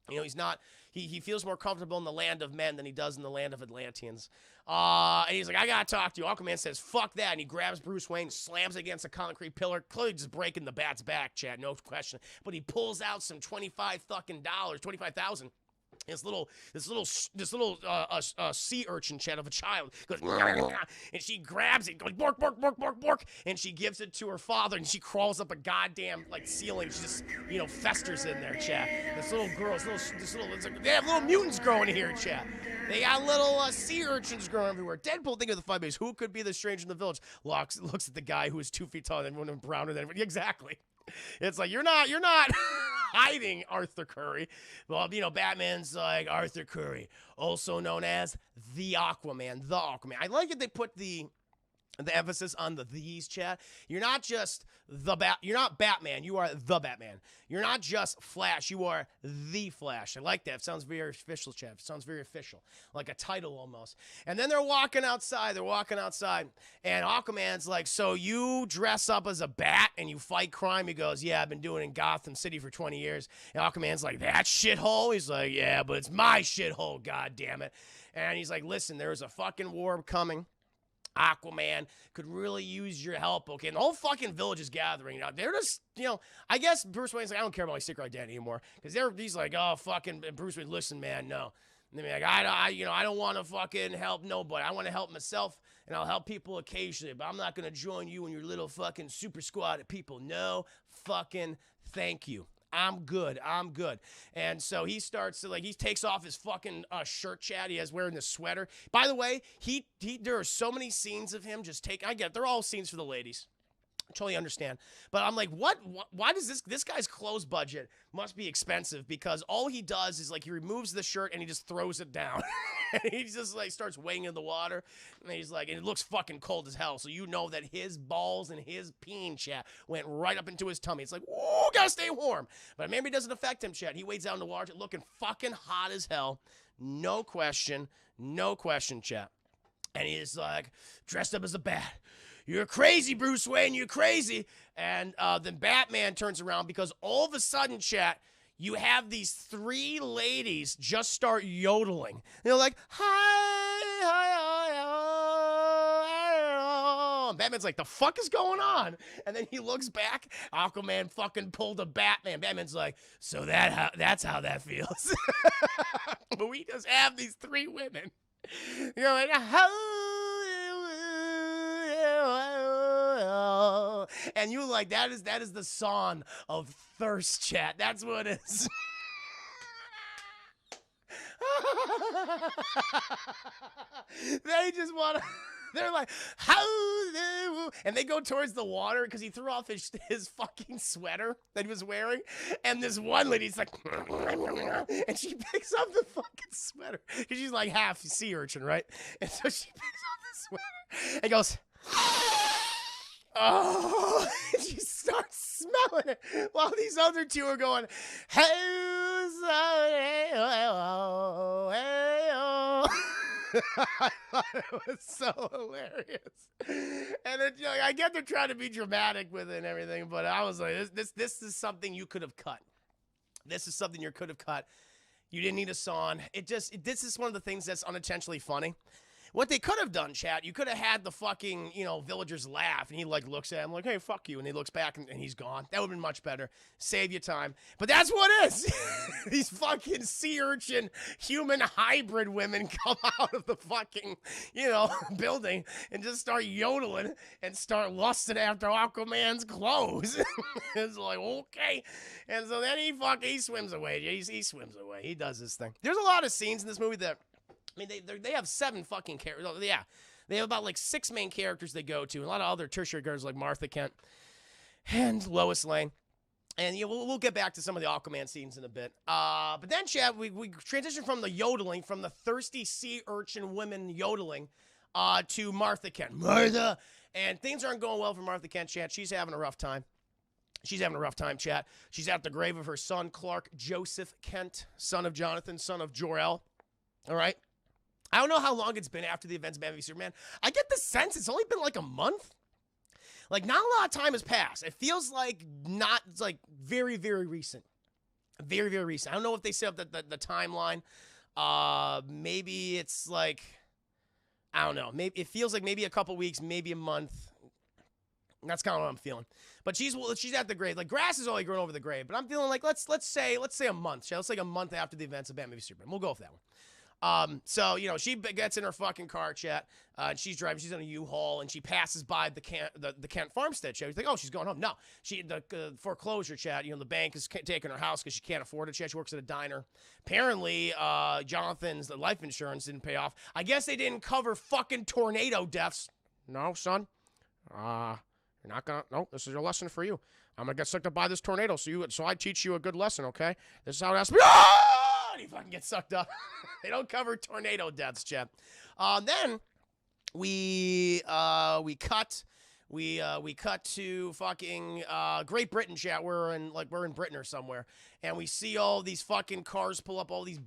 You know, he's not. He feels more comfortable in the land of men than he does in the land of Atlanteans. And he's like, I gotta talk to you. Aquaman says, fuck that. And he grabs Bruce Wayne, slams against a concrete pillar, clearly just breaking the Bat's back, Chad, no question. But he pulls out some $25,000. This little sea urchin, Chad, of a child goes, and she grabs it, goes bork, bork, bork, bork, bork, and she gives it to her father, and she crawls up a goddamn like ceiling. She just, you know, festers in there, Chad. This little girl, they have little mutants growing here, Chad. They got little sea urchins growing everywhere. Deadpool, think of the fun base. Who could be the stranger in the village? Looks at the guy who is 2 feet taller than everyone and browner than everyone. Exactly. It's like, you're not hiding Arthur Curry. Well, you know, Batman's like, Arthur Curry, also known as the Aquaman. The Aquaman. I like it they put the emphasis on the these, chat. You're not just you're not Batman, you are the Batman. You're not just Flash, you are the Flash. I like that. It sounds very official, chat. It sounds very official. Like a title almost. And then they're walking outside, and Aquaman's like, so you dress up as a bat and you fight crime? He goes, yeah, I've been doing it in Gotham City for 20 years. And Aquaman's like, that shithole? He's like, yeah, but it's my shithole, god damn it. And he's like, listen, there's a fucking war coming. Aquaman could really use your help, okay? And the whole fucking village is gathering. You know, they're just, you know, I guess Bruce Wayne's like, I don't care about my secret identity anymore. Because he's like, oh, fucking Bruce Wayne, listen, man, no. And they're like, I don't want to fucking help nobody. I want to help myself, and I'll help people occasionally, but I'm not going to join you and your little fucking super squad of people. No fucking thank you. I'm good. And so he starts to, like, he takes off his fucking shirt, Chad. He has wearing this sweater. By the way, there are so many scenes of him just I get it. They're all scenes for the ladies. I totally understand. But I'm like, why does this guy's clothes budget must be expensive, because all he does is, like, he removes the shirt and he just throws it down. And he just, like, starts weighing in the water. And he's like, and it looks fucking cold as hell. So you know that his balls and his peen, chat, went right up into his tummy. It's like, ooh, gotta stay warm. But maybe it doesn't affect him, chat. He wades down in the water looking fucking hot as hell. No question, chat. And he's like, dressed up as a bat. You're crazy, Bruce Wayne, you're crazy. And then Batman turns around, because all of a sudden, chat, you have these 3 ladies just start yodeling. They're like, hi, hi, hi, hi. And Batman's like, the fuck is going on? And then he looks back, Aquaman fucking pulled a Batman. Batman's like, so that's how that feels. But we just have these 3 women. You're like, and you like, that is the song of thirst, chat. That's what it is. They just want to, they're like, and they go towards the water because he threw off his fucking sweater that he was wearing. And this one lady's like, and she picks up the fucking sweater because she's like half sea urchin, right? And so she picks up the sweater and goes, oh, and she starts smelling it while these other 2 are going, hey, I thought it was so hilarious. And it, you know, I get they're trying to be dramatic with it and everything, but I was like, this is something you could have cut. This is something you could have cut. You didn't need a song. This is one of the things that's unintentionally funny. What they could have done, chat, you could have had the fucking, you know, villagers laugh, and he, like, looks at him like, hey, fuck you, and he looks back, and he's gone. That would have been much better. Save you time. But that's what it is. These fucking sea urchin human hybrid women come out of the fucking, you know, building and just start yodeling and start lusting after Aquaman's clothes. It's like, okay. And so then he swims away. He swims away. He does his thing. There's a lot of scenes in this movie that, I mean, they have 7 fucking characters. Yeah, they have about like 6 main characters they go to, and a lot of other tertiary girls like Martha Kent and Lois Lane. And you know, we'll get back to some of the Aquaman scenes in a bit. But then, Chad, we transition from the yodeling, from the thirsty sea urchin women yodeling, to Martha Kent. Martha! And things aren't going well for Martha Kent, Chad. She's having a rough time. Chat. She's at the grave of her son, Clark Joseph Kent, son of Jonathan, son of Jor-El. All right. I don't know how long it's been after the events of Batman v Superman. I get the sense it's only been like a month. Like, not a lot of time has passed. It feels like not, it's like very, very recent. Very, very recent. I don't know if they set up the timeline. Maybe it's like, I don't know. Maybe it feels like maybe a couple weeks, maybe a month. That's kind of what I'm feeling. But she's at the grave. Like, grass is only growing over the grave. But I'm feeling like let's say a month. Let's say a month after the events of Batman v Superman. We'll go with that one. So, you know, she gets in her fucking car, chat, and she's driving, she's in a U-Haul, and she passes by the Kent Farmstead, chat. You think, oh, she's going home. No, the foreclosure, chat, you know, the bank is taking her house because she can't afford it, chat. She works at a diner. Apparently, Jonathan's life insurance didn't pay off. I guess they didn't cover fucking tornado deaths. No, son. You're not gonna, no, this is your lesson for you. I'm gonna get sucked up by this tornado, so I teach you a good lesson, okay? This is how it has to be. And he fucking gets sucked up. They don't cover tornado deaths, chat. Then we cut to fucking Great Britain, chat. We're in Britain or somewhere, and we see all these fucking cars pull up, all these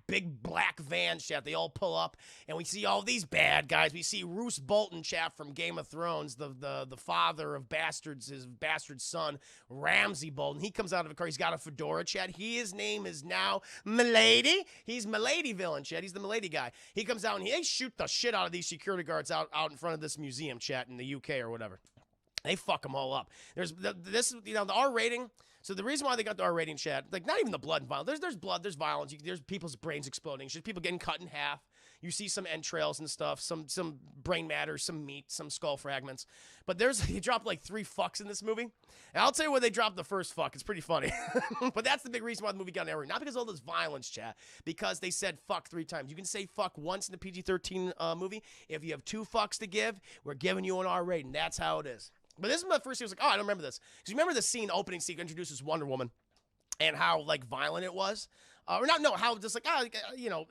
big black vans, chat. They all pull up, and we see all these bad guys. We see Roose Bolton, chat, from Game of Thrones, the father of bastards, his bastard son, Ramsay Bolton. He comes out of a car. He's got a fedora, chat. His name is now Milady. He's Milady villain, chat. He's the Milady guy. He comes out and they shoot the shit out of these security guards out in front of this museum, chat, in the UK or whatever. They fuck them all up. There's the R rating. So the reason why they got the R rating, chat, like, not even the blood and violence. There's blood, there's violence, there's people's brains exploding. There's people getting cut in half. You see some entrails and stuff, some brain matter, some meat, some skull fragments. But they dropped like 3 fucks in this movie. And I'll tell you where they dropped the first fuck. It's pretty funny. But that's the big reason why the movie got an R rating. Not because of all this violence, chat, because they said fuck 3 times. You can say fuck once in the PG-13 movie. If you have 2 fucks to give, we're giving you an R rating. That's how it is. But this is my first scene. I was like, oh, I don't remember this. Because you remember the scene, the opening scene, introduces Wonder Woman and how, like, violent it was? How just like, you know,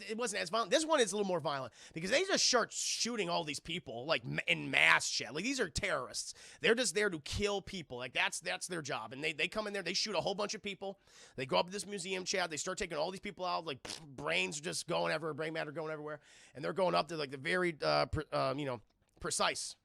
it wasn't as violent. This one is a little more violent because they just start shooting all these people, like, in mass, chat. Like, these are terrorists. They're just there to kill people. Like, that's their job. And they come in there, they shoot a whole bunch of people. They go up to this museum, chat. They start taking all these people out, like, brains just going everywhere, brain matter going everywhere. And they're going up to, like, the very, precise.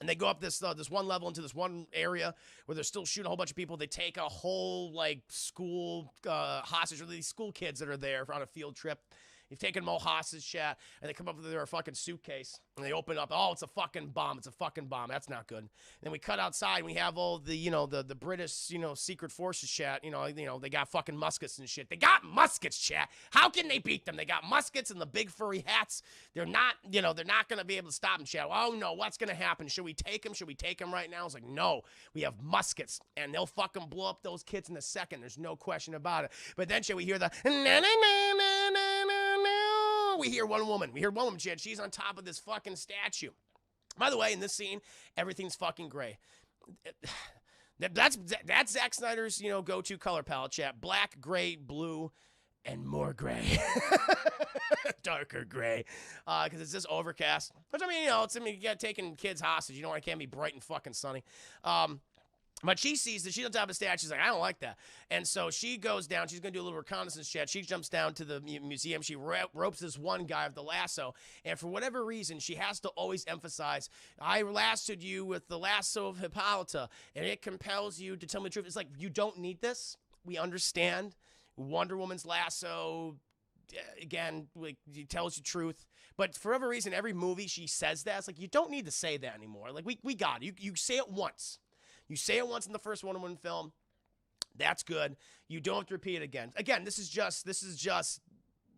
And they go up this one level into this one area where they're still shooting a whole bunch of people. They take a whole, like, school hostage, or these school kids that are there on a field trip. You've taken them all hostage, chat, and they come up with their fucking suitcase, and they open up. Oh, it's a fucking bomb. It's a fucking bomb. That's not good. And then we cut outside, and we have all the, you know, the British, you know, secret forces, chat. You know, they got fucking muskets and shit. They got muskets, chat. How can they beat them? They got muskets and the big furry hats. They're not going to be able to stop them, chat. Oh, no, what's going to happen? Should we take them? Should we take them right now? It's like, no, we have muskets, and they'll fucking blow up those kids in a second. There's no question about it. But then, chat, we hear the we hear one woman, chat. She's on top of this fucking statue. By the way, in this scene, everything's fucking gray. That's Zack Snyder's, you know, go-to color palette, chat. Black, gray, blue, and more gray. Darker gray. Because it's just overcast. Which, I mean, you know, you got taking kids hostage. You know, it can't be bright and fucking sunny. But she sees that she's on top of a statue. She's like, I don't like that. And so she goes down. She's going to do a little reconnaissance, chat. She jumps down to the museum. She ropes this one guy with the lasso. And for whatever reason, she has to always emphasize, I lassoed you with the lasso of Hippolyta. And it compels you to tell me the truth. It's like, you don't need this. We understand. Wonder Woman's lasso, again, like, he tells you truth. But for whatever reason, every movie she says that. It's like, you don't need to say that anymore. Like, we got it. You say it once. You say it once in the first Wonder Woman film. That's good. You don't have to repeat it again. Again, this is just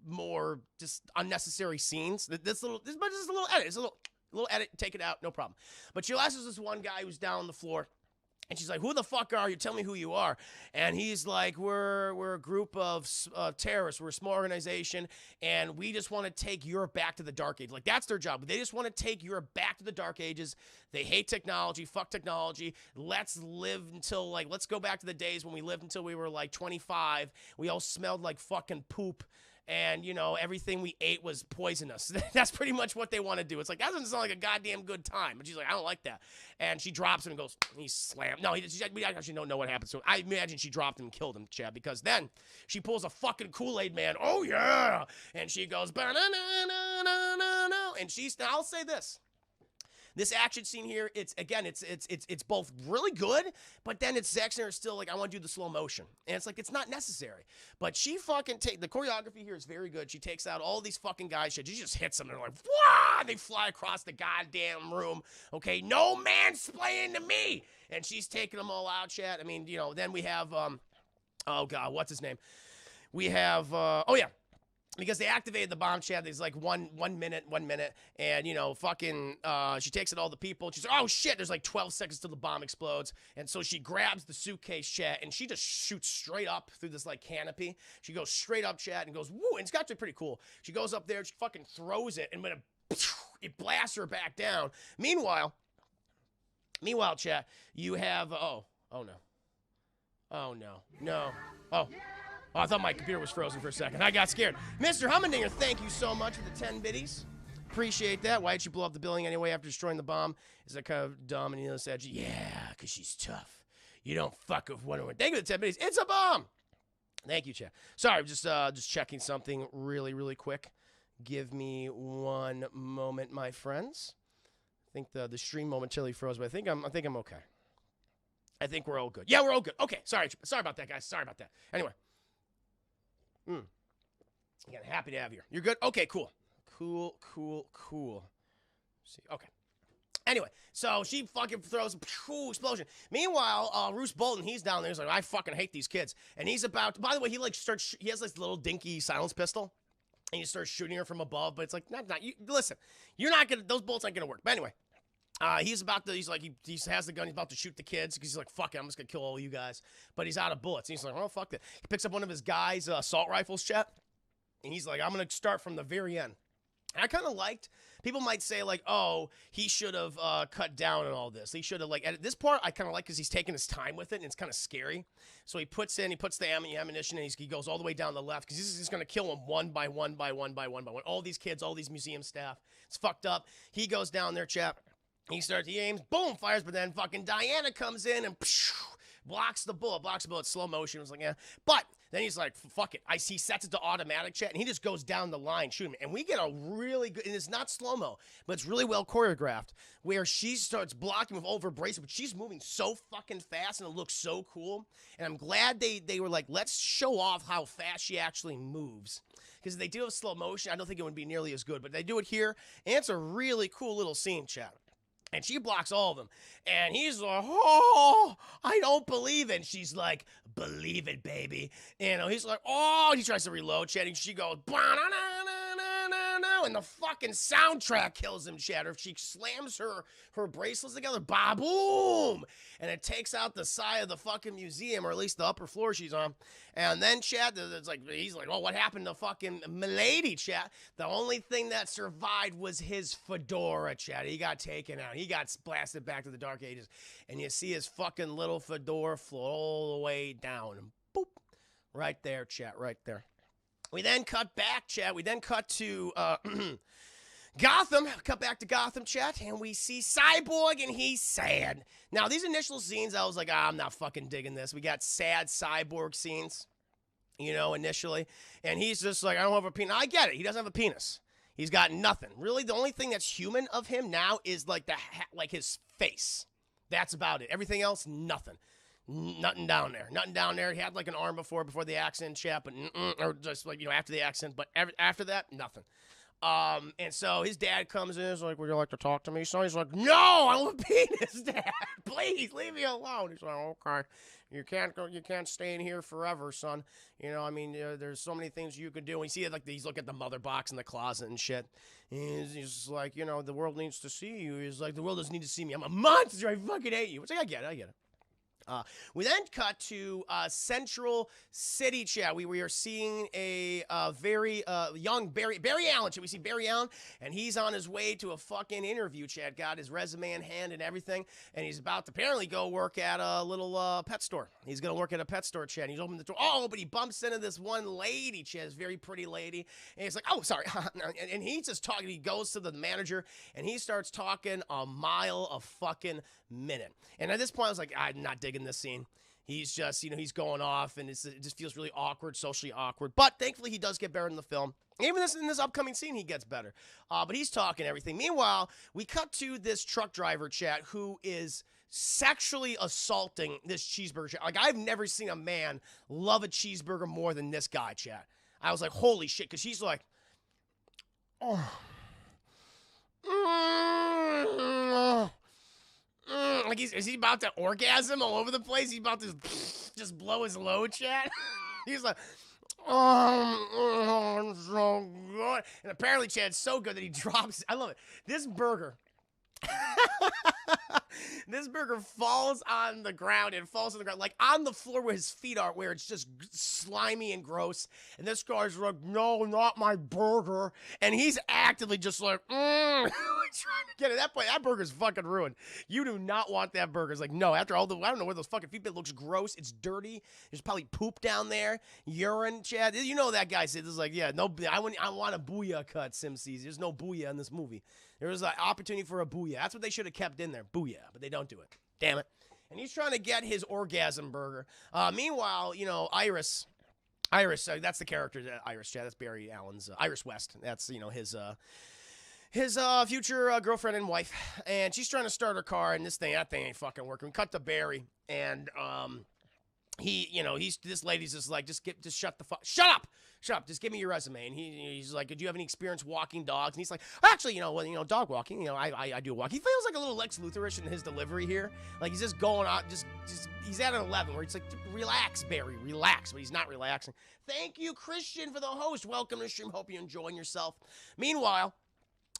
more just unnecessary scenes. This is a little edit. It's a little edit. Take it out. No problem. But she lashes this one guy who's down on the floor. And she's like, who the fuck are you? Tell me who you are. And he's like, we're a group of terrorists. We're a small organization, and we just want to take Europe back to the Dark Ages. Like, that's their job. They just want to take Europe back to the Dark Ages. They hate technology. Fuck technology. Let's go back to the days when we lived until we were, like, 25. We all smelled like fucking poop. and, you know, everything we ate was poisonous. That's pretty much what they want to do. It's like, that doesn't sound like a goddamn good time. But she's like, I don't like that. And she drops him and goes, he slammed. No, we actually don't know what happened. So I imagine she dropped him and killed him, Chad, because then she pulls a fucking Kool-Aid man. Oh, yeah. And she goes, and she's, now I'll say this. This action scene here, it's both really good, but then it's Zack Snyder still like, I want to do the slow motion. And it's like, it's not necessary. But she fucking the choreography here is very good. She takes out all these fucking guys. She just hits them. And they're like, wah! They fly across the goddamn room. Okay, no mansplaining to me. And she's taking them all out, chat. I mean, you know, then we have, oh God, what's his name? We have, oh yeah. Because they activated the bomb, Chad. There's like one minute, and you know, fucking, she takes out all the people. She's like, oh shit, there's like 12 seconds till the bomb explodes, and so she grabs the suitcase, Chad, and she just shoots straight up through this like canopy. She goes straight up, Chad, and goes woo, and it's actually pretty cool. She goes up there, she fucking throws it, and when it blasts her back down. Meanwhile, Chad, you have oh no, Oh, I thought my computer was frozen for a second. I got scared. Mr. Hummendinger, thank you so much for the 10 biddies. Appreciate that. Why did you blow up the building anyway after destroying the bomb? Is that kind of dumb? And he said, yeah, because she's tough. You don't fuck with Wonder Woman. Thank you for the 10 biddies. It's a bomb. Thank you, Chad. Sorry, just checking something really quick. Give me one moment, my friends. I think the stream momentarily froze, but I think I'm okay. I think we're all good. Yeah, we're all good. Okay, sorry about that, guys. Sorry about that. Anyway. Again, happy to have you. You're good? Okay, cool. See, okay. Anyway, so she fucking throws a explosion. Meanwhile, Roose Bolton, he's down there. He's like, I fucking hate these kids. And he's about to, by the way, he has this little dinky silence pistol. And he starts shooting her from above, but it's like, listen, you're not gonna, those bullets aren't gonna work. But anyway. He has the gun, he's about to shoot the kids, because he's like, fuck it, I'm just gonna kill all you guys. But he's out of bullets. And he's like, oh, fuck that. He picks up one of his guys' assault rifles, chat, and he's like, I'm gonna start from the very end. And I kind of liked, people might say, like, oh, he should have cut down on all this. He should have, like, at this part, I kind of like, because he's taking his time with it, and it's kind of scary. So he puts the ammunition, and he goes all the way down the left, because he's just going to kill them one by one. All these kids, all these museum staff. It's fucked up. He goes down there, chap. He aims, boom, fires, but then fucking Diana comes in and blocks the bullet, slow motion. It was like, yeah. But then he's like, fuck it. He sets it to automatic, chat, and he just goes down the line shooting. And we get a really good, and it's not slow-mo, but it's really well choreographed, where she starts blocking with over bracelet, but she's moving so fucking fast, and it looks so cool. And I'm glad they were like, let's show off how fast she actually moves. Because if they do have slow motion, I don't think it would be nearly as good. But they do it here, and it's a really cool little scene, chat. And she blocks all of them. And he's like, oh, I don't believe it. And she's like, believe it, baby. You know, he's like, oh, he tries to reload, Chad. And she goes, and the fucking soundtrack kills him, Chad. She slams her bracelets together, boom. And it takes out the side of the fucking museum, or at least the upper floor she's on. And then, Chad, he's like, oh, what happened to fucking Milady, Chad? The only thing that survived was his fedora, Chad. He got taken out. He got blasted back to the Dark Ages. And you see his fucking little fedora float all the way down. And boop. Right there, Chad, right there. We then cut back, chat. We then cut to Gotham. Cut back to Gotham, chat. And we see Cyborg, and he's sad. Now, these initial scenes, I was like, I'm not fucking digging this. We got sad Cyborg scenes, you know, initially. And he's just like, I don't have a penis. I get it. He doesn't have a penis. He's got nothing. Really, the only thing that's human of him now is like his face. That's about it. Everything else, nothing. Nothing down there. Nothing down there. He had like an arm before the accident, chat, but or just like, you know, after the accident, but after that, nothing. And so his dad comes in, he's like, would you like to talk to me, son? He's like, no, I don't have a penis, Dad. Please, leave me alone. He's like, okay. You can't stay in here forever, son. You know, I mean, there's so many things you could do. And you see, like, he's looking at the mother box in the closet and shit. And he's like, you know, the world needs to see you. He's like, the world doesn't need to see me. I'm a monster. I fucking hate you. It's like, I get it. We then cut to Central City, chat. We are seeing a very young Barry Allen. We see Barry Allen, and he's on his way to a fucking interview, chat. Got his resume in hand and everything, and he's about to apparently go work at a little pet store. He's going to work at a pet store, chat. He's opening the door. Oh, but he bumps into this one lady, chat, this very pretty lady, and he's like, oh, sorry. and he's just talking. He goes to the manager, and he starts talking a mile a fucking minute. And at this point, I was like, I'm not digging this scene. He's just, he's going off, and it just feels really awkward, socially awkward. But thankfully, he does get better in the film. Even in this upcoming scene, he gets better. But he's talking everything. Meanwhile, we cut to this truck driver, chat, who is sexually assaulting this cheeseburger, chat. Like, I've never seen a man love a cheeseburger more than this guy, chat. I was like, holy shit, because she's like, oh. Like, is he about to orgasm all over the place? He's about to just blow his load, chat. He's like, oh, so good. And apparently, Chad's so good that he drops. I love it. This burger. This burger falls on the ground and falls on the ground, like on the floor where his feet are, where it's just slimy and gross. And this guy's like, no, not my burger. And he's actively just like, trying to get it. At that point, that burger's fucking ruined. You do not want that burger. It's like, no, after all the, I don't know where those fucking feet, it looks gross. It's dirty. There's probably poop down there. Urine, Chad. You know that guy said, this is like, yeah, no, I want a booyah cut, Simsies. There's no booyah in this movie. There was an opportunity for a booyah. That's what they should have kept in there. Booyah. But they don't do it. Damn it. And he's trying to get his orgasm burger. Meanwhile, Iris, that's the character, Iris, Chad. That's Barry Allen's, Iris West. That's, his future girlfriend and wife. And she's trying to start her car, and that thing ain't fucking working. We cut to Barry, and, this lady's just like, just shut up! Shut up, just give me your resume. And he's like, do you have any experience walking dogs? And he's like, actually, dog walking, I do walk. He feels like a little Lex Luthor-ish in his delivery here. Like, he's just going out, he's at an 11 where it's like, relax, Barry, relax. But he's not relaxing. Thank you, Christian, for the host. Welcome to the stream. Hope you're enjoying yourself. Meanwhile,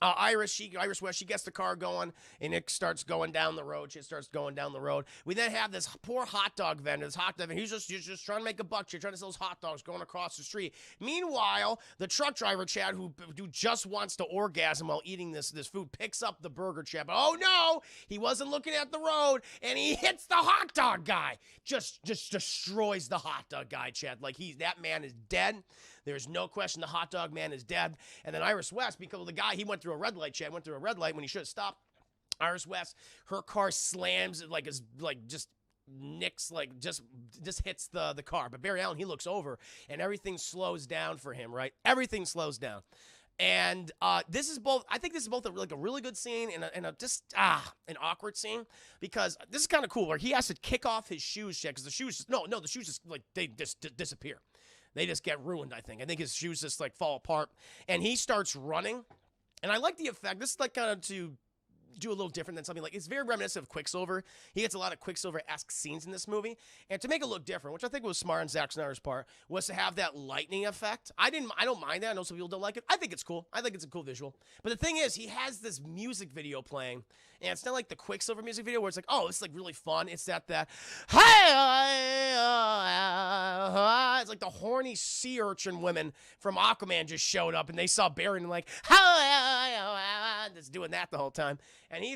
Iris West, she gets the car going, and it starts going down the road. She starts going down the road. We then have this poor hot dog vendor. He's just trying to make a buck. She's trying to sell his hot dogs going across the street. Meanwhile, the truck driver, Chad, who just wants to orgasm while eating this food, picks up the burger, Chad. But oh no, he wasn't looking at the road, and he hits the hot dog guy. Just destroys the hot dog guy, Chad. Like, that man is dead. There's no question the hot dog man is dead. And then Iris West, because of the guy, he went through a red light, Chad, went through a red light when he should have stopped. Iris West, her car slams, just hits the car. But Barry Allen, he looks over, and everything slows down for him, right? Everything slows down. And I think this is both a really good scene and an awkward scene, because this is kind of cool where he has to kick off his shoes, Chad, because the shoes just like, they just disappear. They just get ruined, I think. I think his shoes just, like, fall apart. And he starts running. And I like the effect. This is, like, kind of to do a little different than something like, it's very reminiscent of Quicksilver. He gets a lot of Quicksilver-esque scenes in this movie. And to make it look different, which I think was smart on Zack Snyder's part, was to have that lightning effect. I don't mind that. I know some people don't like it. I think it's cool. I think it's a cool visual. But the thing is, he has this music video playing, and it's not like the Quicksilver music video where it's like, oh, it's like really fun. It's that it's like the horny sea urchin women from Aquaman just showed up, and they saw Barry and like, just doing that the whole time. And he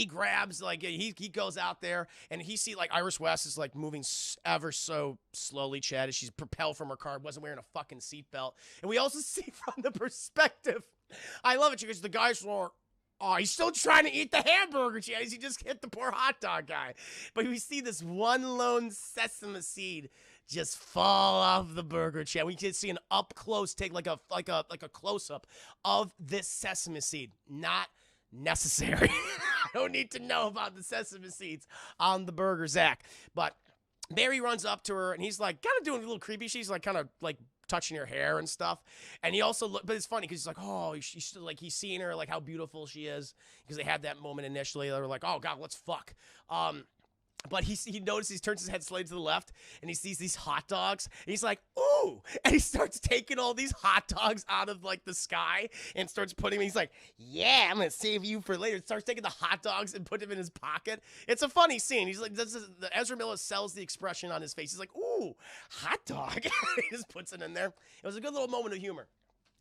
grabs, like, he goes out there, and he see, like, Iris West is, like, moving ever so slowly, Chad, as she's propelled from her car, wasn't wearing a fucking seatbelt. And we also see from the perspective, I love it, because the guy's like, oh, he's still trying to eat the hamburger, Chad, as he just hit the poor hot dog guy. But we see this one lone sesame seed just fall off the burger, Chad. We can see an up close take, like a close up of this sesame seed. Not necessary. I don't need to know about the sesame seeds on the burger, Zach. But Barry runs up to her, and he's like kind of doing a little creepy. She's like kind of like touching her hair and stuff. And he also but it's funny because he's like, oh, she's like, he's seeing her, like how beautiful she is, because they had that moment initially. They were like, oh god, let's fuck. But he notices, he turns his head slightly to the left, and he sees these hot dogs, and he's like, ooh, and he starts taking all these hot dogs out of, like, the sky, and starts putting them, he's like, yeah, I'm gonna save you for later, starts taking the hot dogs and put them in his pocket. It's a funny scene. He's like, Ezra Miller sells the expression on his face. He's like, ooh, hot dog. He just puts it in there. It was a good little moment of humor.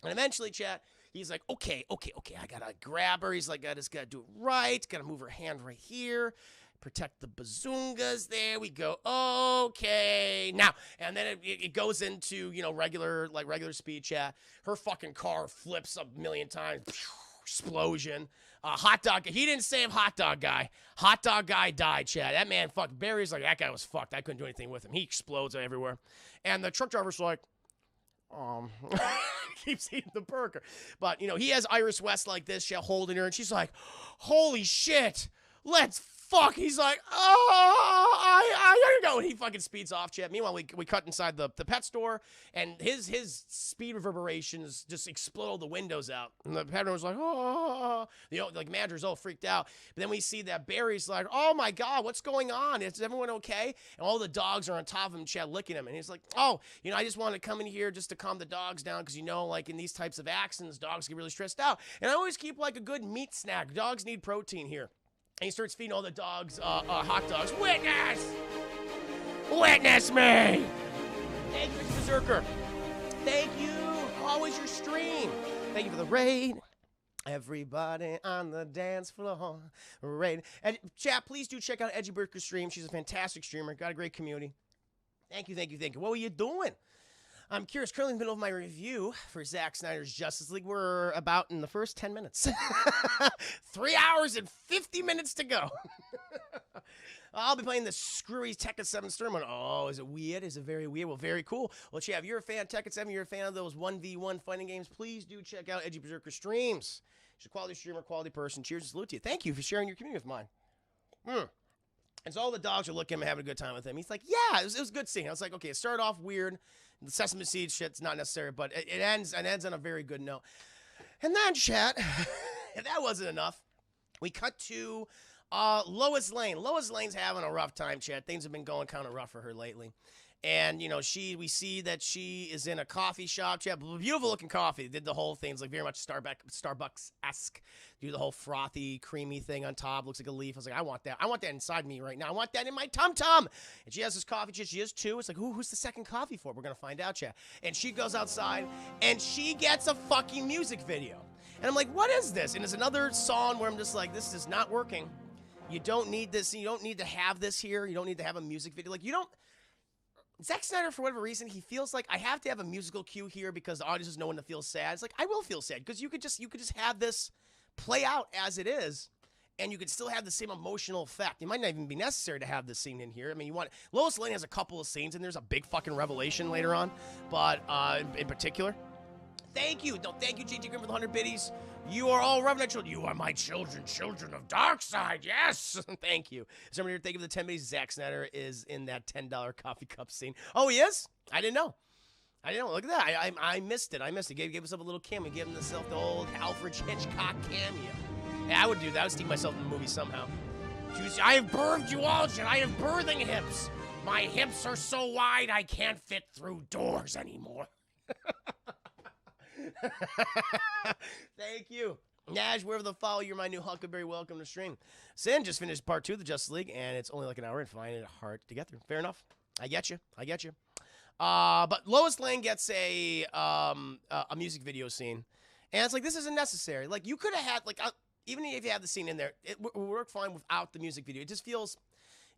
And eventually, chat, he's like, okay, I gotta grab her. He's like, I just gotta do it right, gotta move her hand right here. Protect the bazungas. There we go. Okay. Now, and then it goes into, you know, regular speed chat. Her fucking car flips a million times. Explosion. Hot dog. He didn't save hot dog guy. Hot dog guy died, chat. That man fucked. Barry's like, that guy was fucked. I couldn't do anything with him. He explodes everywhere. And the truck driver's like, keeps eating the burger. But, you know, he has Iris West like this, holding her, and she's like, holy shit. Let's fuck. He's like, oh, I gotta go. And he fucking speeds off, chat. Meanwhile, we cut inside the pet store, and his speed reverberations just explode the windows out. And the pet owner's like, oh, like manager's all freaked out. But then we see that Barry's like, oh my God, what's going on? Is everyone okay? And all the dogs are on top of him, chat, licking him. And he's like, oh, you know, I just wanted to come in here just to calm the dogs down, because, you know, like in these types of accidents, dogs get really stressed out. And I always keep like a good meat snack. Dogs need protein here. And he starts feeding all the dogs hot dogs. Witness! Witness me! Thank you, Berserker. Thank you. Always your stream. Thank you for the raid. Everybody on the dance floor. Raid. And chat, please do check out Edgy Berserker's stream. She's a fantastic streamer. Got a great community. Thank you. What were you doing? I'm curious, currently in the middle of my review for Zack Snyder's Justice League. We're about in the first 10 minutes. 3 hours and 50 minutes to go. I'll be playing the screwy Tekken 7 Storm one. Oh, is it weird? Is it very weird? Well, very cool. Well, Chav, you're a fan of Tekken 7, you're a fan of those 1v1 fighting games, please do check out Edgy Berserker streams. She's a quality streamer, quality person. Cheers and salute to you. Thank you for sharing your community with mine. And so all the dogs are looking at him, having a good time with him. He's like, yeah, it was a good scene. I was like, okay, it started off weird. The Sesame Seeds shit's not necessary, but it ends on a very good note. And then, chat, if that wasn't enough, we cut to Lois Lane. Lois Lane's having a rough time, chat. Things have been going kind of rough for her lately. And, you know, we see that she is in a coffee shop. She had beautiful looking coffee. Did the whole thing. It's like very much Starbucks-esque. Do the whole frothy, creamy thing on top. Looks like a leaf. I was like, I want that. I want that inside me right now. I want that in my tum-tum. And she has this coffee. She has two. It's like, who's the second coffee for? We're going to find out, chat. And she goes outside, and she gets a fucking music video. And I'm like, what is this? And it's another song where I'm just like, this is not working. You don't need this. You don't need to have this here. You don't need to have a music video. Like, you don't... Zack Snyder, for whatever reason, he feels like I have to have a musical cue here because the audience doesn't know when to feel sad. It's like, I will feel sad because you could just have this play out as it is, and you could still have the same emotional effect. It might not even be necessary to have this scene in here. I mean, Lois Lane has a couple of scenes, and there's a big fucking revelation later on, but in particular, thank you, JT Grimm for the 100 biddies. You are all Revenant children. You are my children of Darkseid. Yes. Thank you. Somebody here, thank you for the 10 biddies. Zack Snyder is in that $10 coffee cup scene. Oh, he is? I didn't know. Look at that. I missed it. Gave himself a little cameo. Gave himself the old Alfred Hitchcock cameo. Yeah, I would do that. I would stick myself in the movie somehow. I have birthed you all, shit. I have birthing hips. My hips are so wide I can't fit through doors anymore. Thank you. Nash, wherever the follow, you're my new Huckleberry. Welcome to stream. Sin just finished part 2 of the Justice League, and it's only like an hour and finding it hard to get through. Fair enough. I get you. But Lois Lane gets a music video scene, and it's like, this isn't necessary. Like, you could have had, like, even if you had the scene in there, it would work fine without the music video. It just feels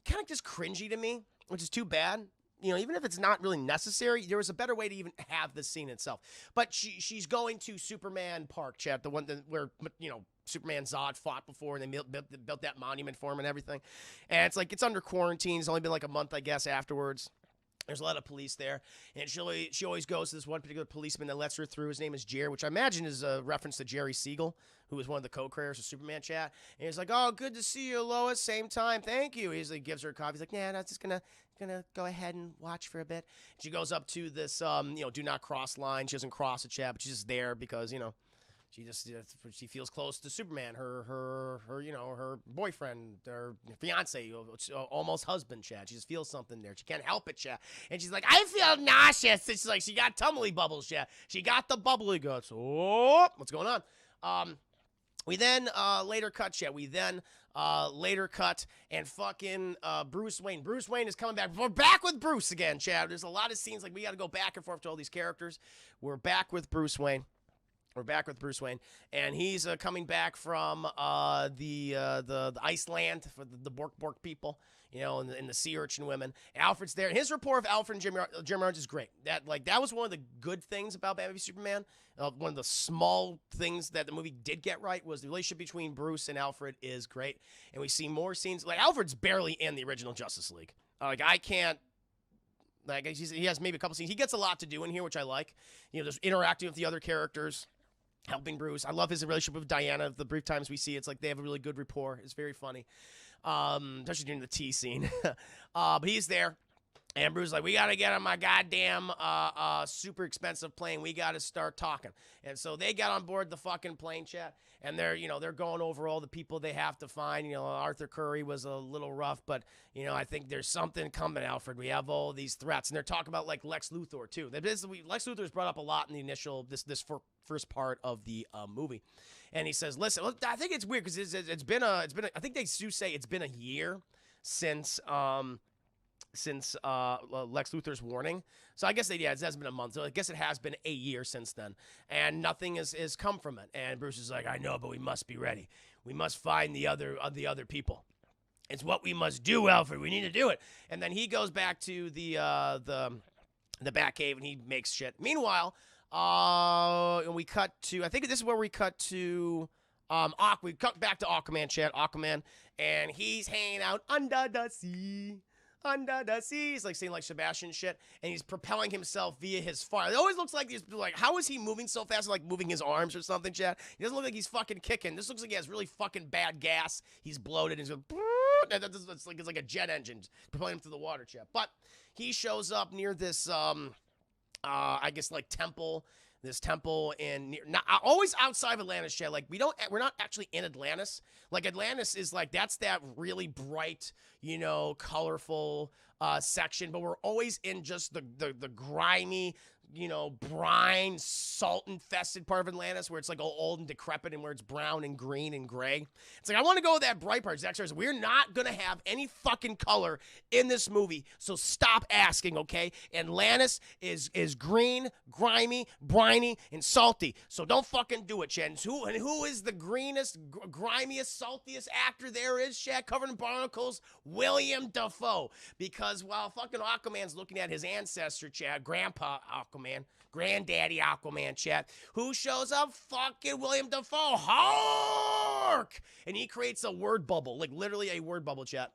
kind of just cringy to me, which is too bad. You know, even if it's not really necessary, there was a better way to even have the scene itself. But she's going to Superman Park, chat, the one where, you know, Superman Zod fought before, and they built that monument for him and everything. And it's like, it's under quarantine. It's only been like a month, I guess, afterwards. There's a lot of police there, and she always goes to this one particular policeman that lets her through. His name is Jerry, which I imagine is a reference to Jerry Siegel, who was one of the co-creators of Superman chat. And he's like, "Oh, good to see you, Lois. Same time, thank you." He gives her a coffee. He's like, "Yeah, I'm just gonna go ahead and watch for a bit." She goes up to this, you know, do not cross line. She doesn't cross the chat, but she's just there because, you know, She feels close to Superman, her her boyfriend, her fiance, almost husband, Chad. She just feels something there. She can't help it, Chad. And she's like, I feel nauseous. It's like she got tumbly bubbles, Chad. She got the bubbly guts. Oh, what's going on? We then later cut, Chad. We then later cut and fucking Bruce Wayne. Bruce Wayne is coming back. We're back with Bruce again, Chad. There's a lot of scenes like we got to go back and forth to all these characters. We're back with Bruce Wayne. And he's coming back from the Iceland for the Bork people, you know, and the sea urchin women. Alfred's there. And his rapport of Alfred and Jim Martin is great. That was one of the good things about Batman v Superman. One of the small things that the movie did get right was the relationship between Bruce and Alfred is great. And we see more scenes. Like, Alfred's barely in the original Justice League. I can't. Like, he has maybe a couple scenes. He gets a lot to do in here, which I like. You know, just interacting with the other characters, helping Bruce. I love his relationship with Diana. The brief times we see, it's like they have a really good rapport. It's very funny, especially during the tea scene. But he's there, and Bruce is like, we got to get on my goddamn super expensive plane. We got to start talking. And so they got on board the fucking plane, chat, and they're going over all the people they have to find. You know, Arthur Curry was a little rough, but, you know, I think there's something coming, Alfred. We have all these threats, and they're talking about, like, Lex Luthor, too. Lex Luthor is brought up a lot in the initial, this first part of the movie. And he says, listen, I think it's weird because it's been I think they do say it's been a year since Lex Luthor's warning. So I guess it hasn't been a month. So I guess it has been a year since then. And nothing has come from it. And Bruce is like, I know, but we must be ready. We must find the other people. It's what we must do, Alfred. We need to do it. And then he goes back to the Batcave and he makes shit. Meanwhile, and we cut to, I think this is where we cut to, we cut back to Aquaman, chat. Aquaman, and he's hanging out under the sea. Under the sea. He's like saying like Sebastian shit, and he's propelling himself via his fire. It always looks like he's like, how is he moving so fast? Like moving his arms or something, chat. He doesn't look like he's fucking kicking. This looks like he has really fucking bad gas. He's bloated. And he's going, it's like a jet engine propelling him through the water, chat. But he shows up near this, I guess like temple. This temple in always outside of Atlantis, chat. Like we're not actually in Atlantis. Like Atlantis is like that's that really bright, you know, colorful section, but we're always in just the grimy, you know, brine, salt infested part of Atlantis where it's like all old and decrepit and where it's brown and green and gray. It's like I want to go with that bright part. Zack Snyder, we're not gonna have any fucking color in this movie, so stop asking, okay? Atlantis is green, grimy, briny, and salty. So don't fucking do it, Chad. And who is the greenest, grimiest, saltiest actor there is, Chad, covered in barnacles? William Dafoe. Because while fucking Aquaman's looking at his ancestor, Chad, Grandpa Aquaman, Granddaddy Aquaman, chat. Who shows up? Fucking William Dafoe. Hark! And he creates a word bubble, like literally a word bubble, chat.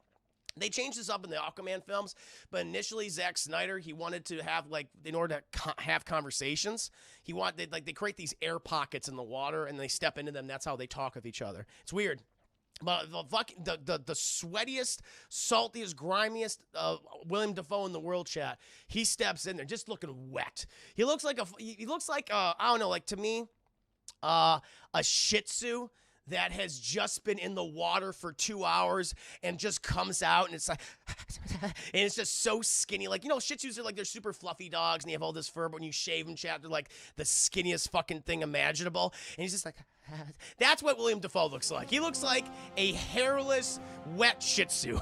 They changed this up in the Aquaman films, but initially Zack Snyder, he wanted to have like, in order to have conversations, they create these air pockets in the water and they step into them. That's how they talk with each other. It's weird. But the sweatiest, saltiest, grimiest William Dafoe in the world, chat. He steps in there, just looking wet. He looks like I don't know, like to me, a Shih Tzu that has just been in the water for 2 hours and just comes out and it's like, and it's just so skinny. Like, you know, Shih Tzus are like, they're super fluffy dogs and they have all this fur, but when you shave them, chat, they're like the skinniest fucking thing imaginable. And he's just like, that's what William Dafoe looks like. He looks like a hairless, wet Shih Tzu.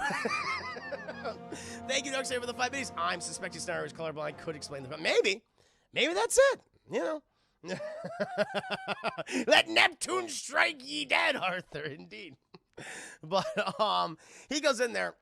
Thank you, Darksaber, for the 5 minutes. I'm suspecting Snyder is colorblind. Could explain the maybe that's it. You know. Let Neptune strike ye dead, Arthur. Indeed. But he goes in there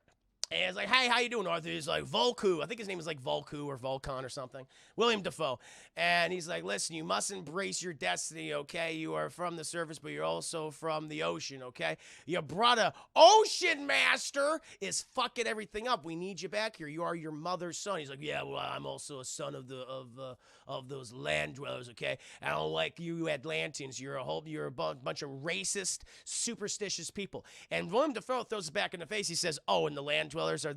and he's like, hey, how you doing, Arthur? He's like, Volku. I think his name is like Volku or Volcon or something. William Dafoe. And he's like, listen, you must embrace your destiny, okay? You are from the surface, but you're also from the ocean, okay? Your brother, Ocean Master, is fucking everything up. We need you back here. You are your mother's son. He's like, yeah, well, I'm also a son of those land dwellers, okay? I don't like you Atlanteans. You're a bunch of racist, superstitious people. And William Dafoe throws it back in the face. He says, oh, and the land dwellers, are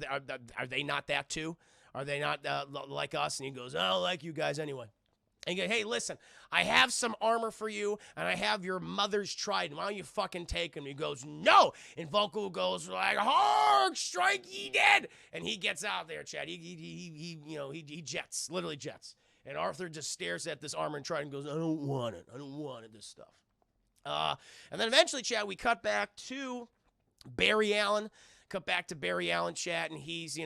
they not that too? Are they not like us? And he goes, I don't like you guys anyway. And you go, hey, listen, I have some armor for you, and I have your mother's trident. Why don't you fucking take him? He goes, no. And Vulcan goes like, hark, strike ye dead. And he gets out there, Chad. He jets, literally jets. And Arthur just stares at this armor and trident and goes, I don't want it. I don't want it, this stuff. And then eventually, Chad, we cut back to Barry Allen. Cut back to Barry Allen, Chad, and he's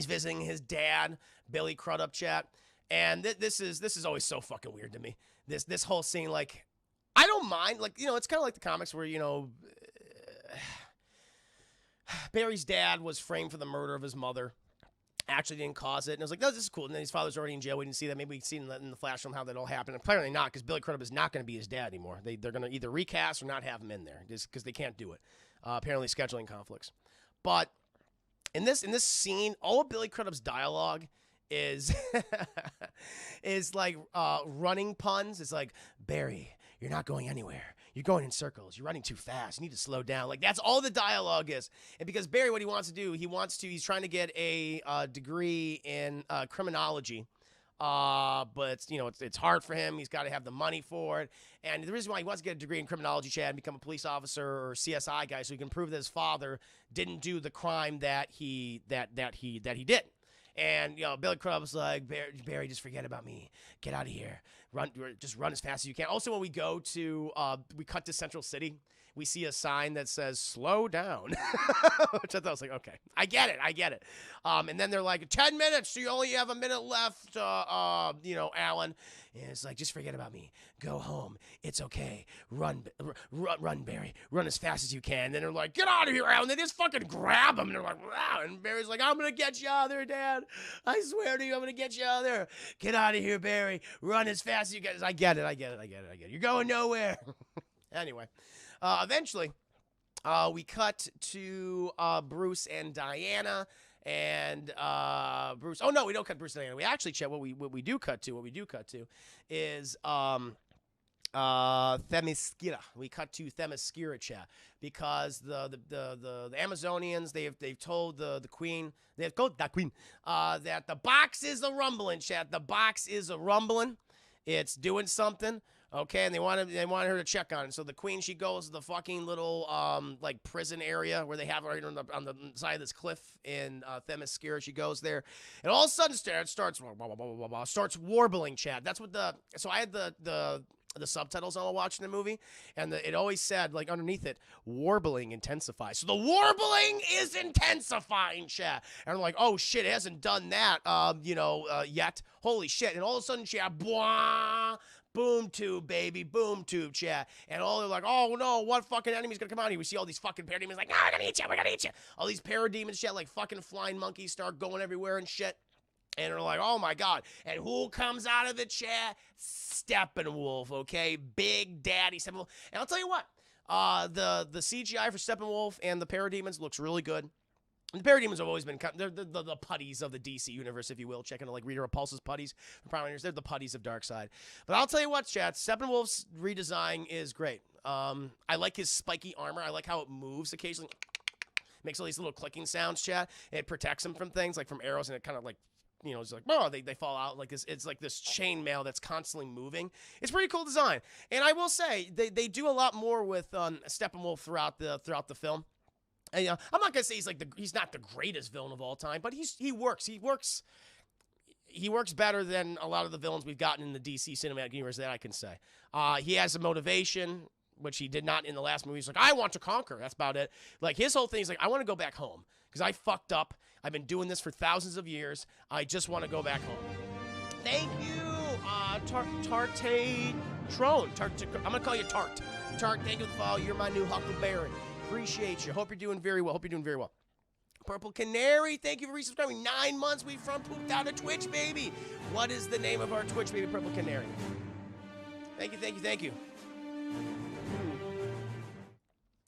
visiting his dad, Billy Crudup, Chad. And this is always so fucking weird to me. This whole scene, like, I don't mind. Like, it's kind of like the comics where, Barry's dad was framed for the murder of his mother. Actually didn't cause it. And I was like, no, this is cool. And then his father's already in jail. We didn't see that. Maybe we've seen in the flash film how that all happened. Apparently not, because Billy Crudup is not going to be his dad anymore. They're going to either recast or not have him in there, just because they can't do it. Apparently scheduling conflicts. But in this scene, all of Billy Crudup's dialogue is like running puns. It's like, Barry, you're not going anywhere. You're going in circles. You're running too fast. You need to slow down. Like, that's all the dialogue is. And because Barry, what he wants to do, he's trying to get a degree in criminology. But it's hard for him. He's got to have the money for it. And the reason why he wants to get a degree in criminology, Chad, and become a police officer or CSI guy, so he can prove that his father didn't do the crime that he did. And Billy Crudup's like, Barry, just forget about me. Get out of here. Just run as fast as you can. Also, when we go to, we cut to Central City, we see a sign that says "slow down," which I thought was like, okay, I get it. And then they're like, 10 minutes, so you only have a minute left, Alan. And it's like, just forget about me. Go home. It's okay. Run, Barry. Run as fast as you can. And then they're like, get out of here, Alan. They just fucking grab him. And they're like, wow. And Barry's like, I'm going to get you out of there, Dad. I swear to you, I'm going to get you out of there. Get out of here, Barry. Run as fast as you can. I get it. You're going nowhere. Anyway, eventually, we cut to Bruce and Diana. And Bruce. Oh no, we don't cut Bruce and Diana. We actually check what we do cut to is Themyscira. We cut to Themyscira, chat, because the Amazonians they've told the queen that the box is a rumbling, chat. The box is a rumbling. It's doing something. Okay, and they wanted her to check on it. So the queen, she goes to the fucking little like prison area where they have her right on the side of this cliff in Themyscira. She goes there, and all of a sudden it starts warbling, Chad. That's what so I had the subtitles while watching the movie, and it always said, like, underneath it, warbling intensifies. So the warbling is intensifying, Chad. And I'm like, oh shit, it hasn't done that yet. Holy shit. And all of a sudden, Chad, blah, boom tube, baby, boom tube, chat. And all they're like, oh no, what fucking enemy's gonna come out here? We see all these fucking parademons like, we're gonna eat you. All these parademons, shit, like fucking flying monkeys start going everywhere and shit. And they're like, oh my God. And who comes out of the chat? Steppenwolf, okay? Big Daddy Steppenwolf. And I'll tell you what, the CGI for Steppenwolf and the parademons looks really good. And the parademons have always been they're the putties of the DC universe, if you will. Checking like Rita Repulsa's putties for Prime. They're the putties of Darkseid. But I'll tell you what, chat, Steppenwolf's redesign is great. I like his spiky armor. I like how it moves occasionally. Makes all these little clicking sounds, chat. It protects him from things like from arrows, and it kind of like, it's like, oh, they fall out like this. It's like this chainmail that's constantly moving. It's pretty cool design. And I will say, they do a lot more with Steppenwolf throughout the film. And, I'm not gonna say he's not the greatest villain of all time, but he works better than a lot of the villains we've gotten in the DC cinematic universe, that I can say. He has a motivation, which he did not in the last movie. He's like, I want to conquer. That's about it. Like, his whole thing is like, I want to go back home because I fucked up. I've been doing this for thousands of years. I just want to go back home. Thank you, Tartatron. I'm gonna call you Tart. Tart, thank you for the follow. You're my new Huckleberry. Appreciate you. Hope you're doing very well. Purple Canary, thank you for resubscribing. 9 months we from pooped out of Twitch, baby. What is the name of our Twitch, baby? Purple Canary. Thank you.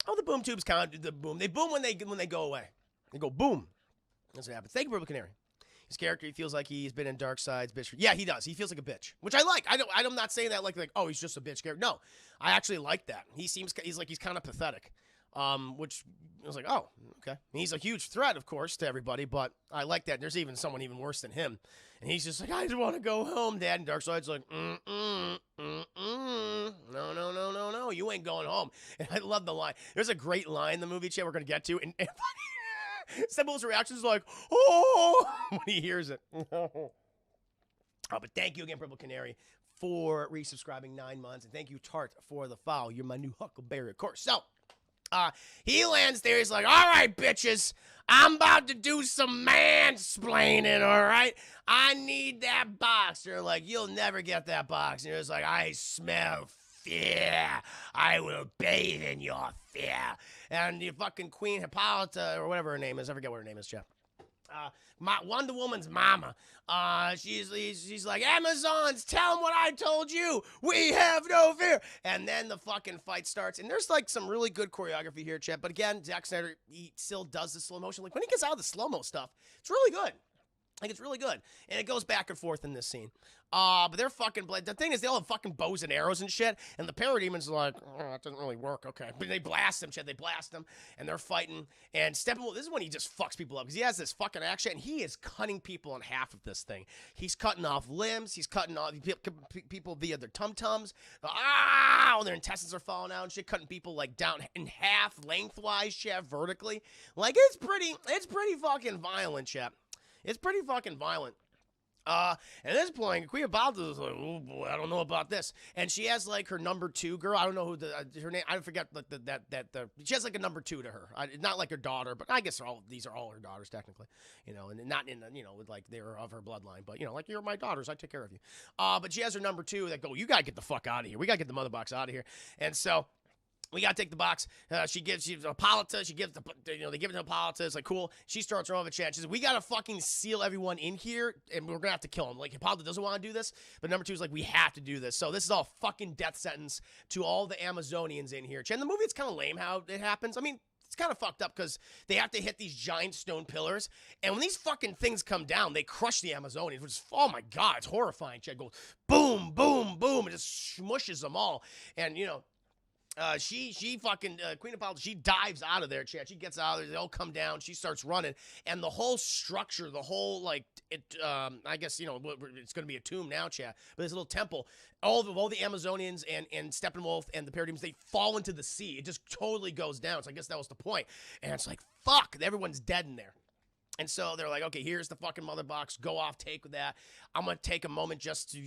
Oh, the boom tubes count. The boom. They boom when they go away. They go boom. That's what happens. Thank you, Purple Canary. His character, he feels like he's been in Darkseid's bitch. Yeah, he does. He feels like a bitch, which I like. I'm not saying that like oh, he's just a bitch character. No, I actually like that. He's kind of pathetic. which I was like, oh, okay. And he's a huge threat, of course, to everybody, but I like that. There's even someone even worse than him. And he's just like, I just want to go home, Dad. And Darkseid's like, no, no, you ain't going home. And I love the line. There's a great line in the movie, Chad, we're going to get to. And Steppenwolf's reaction is like, oh, when he hears it. Oh, but thank you again, Purple Canary, for resubscribing 9 months. And thank you, Tart, for the follow. You're my new Huckleberry, of course. So, he lands there. He's like, all right, bitches, I'm about to do some mansplaining, all right? I need that box. They're like, you'll never get that box. And he's like, I smell fear. I will bathe in your fear. And the fucking Queen Hippolyta, or whatever her name is, I forget what her name is, Jeff. Wonder Woman's mama. She's like, Amazons, tell them what I told you. We have no fear. And then the fucking fight starts. And there's like some really good choreography here, Chet. But again, Zack Snyder, he still does the slow motion. Like when he gets out of the slow-mo stuff, it's really good. Like, it's really good. And it goes back and forth in this scene. But they're fucking... The thing is, they all have fucking bows and arrows and shit. And the parademons are like, oh, that doesn't really work. Okay. But they blast them, shit. They blast them. And they're fighting. And Steppenwolf... This is when he just fucks people up. Because he has this fucking action. And he is cutting people in half with this thing. He's cutting off limbs. He's cutting off people via their tum-tums. Their intestines are falling out and shit. Cutting people, like, down in half, lengthwise, shit, vertically. Like, it's pretty fucking violent, shit. It's pretty fucking violent. At this point, Queen Hippolyta is like, oh boy, I don't know about this. And she has like her number 2 girl. I don't know who her name. I forget like she has like a number 2 to her. Not like her daughter, but I guess these are all her daughters technically. You know, and not in the, you know, with like they're of her bloodline. But you know, like you're my daughters, I take care of you. But she has her number 2 that go, you gotta get the fuck out of here. We gotta get the mother box out of here. And so. We gotta take the box. She gives Hippolyta. She gives they give it to Hippolyta. It's like cool. She starts her own chat. She says, "We gotta fucking seal everyone in here, and we're gonna have to kill him." Like Hippolyta doesn't want to do this, but number 2 is like, "We have to do this." So this is all fucking death sentence to all the Amazonians in here. In the movie, it's kind of lame how it happens. I mean, it's kind of fucked up because they have to hit these giant stone pillars, and when these fucking things come down, they crush the Amazonians. Which is, oh my god, it's horrifying. Chad goes boom, boom, boom, and just smushes them all, and you know. She fucking, Queen Hippolyta, she dives out of there, Chad. She gets out of there, they all come down, she starts running, and the whole structure, the whole, like, I guess, you know, it's gonna be a tomb now, Chad, but this little temple, all the Amazonians and Steppenwolf and the parademons, they fall into the sea. It just totally goes down, so I guess that was the point. And it's like, fuck, everyone's dead in there. And so they're like, okay, here's the fucking mother box, go off, take with that. I'm gonna take a moment just to,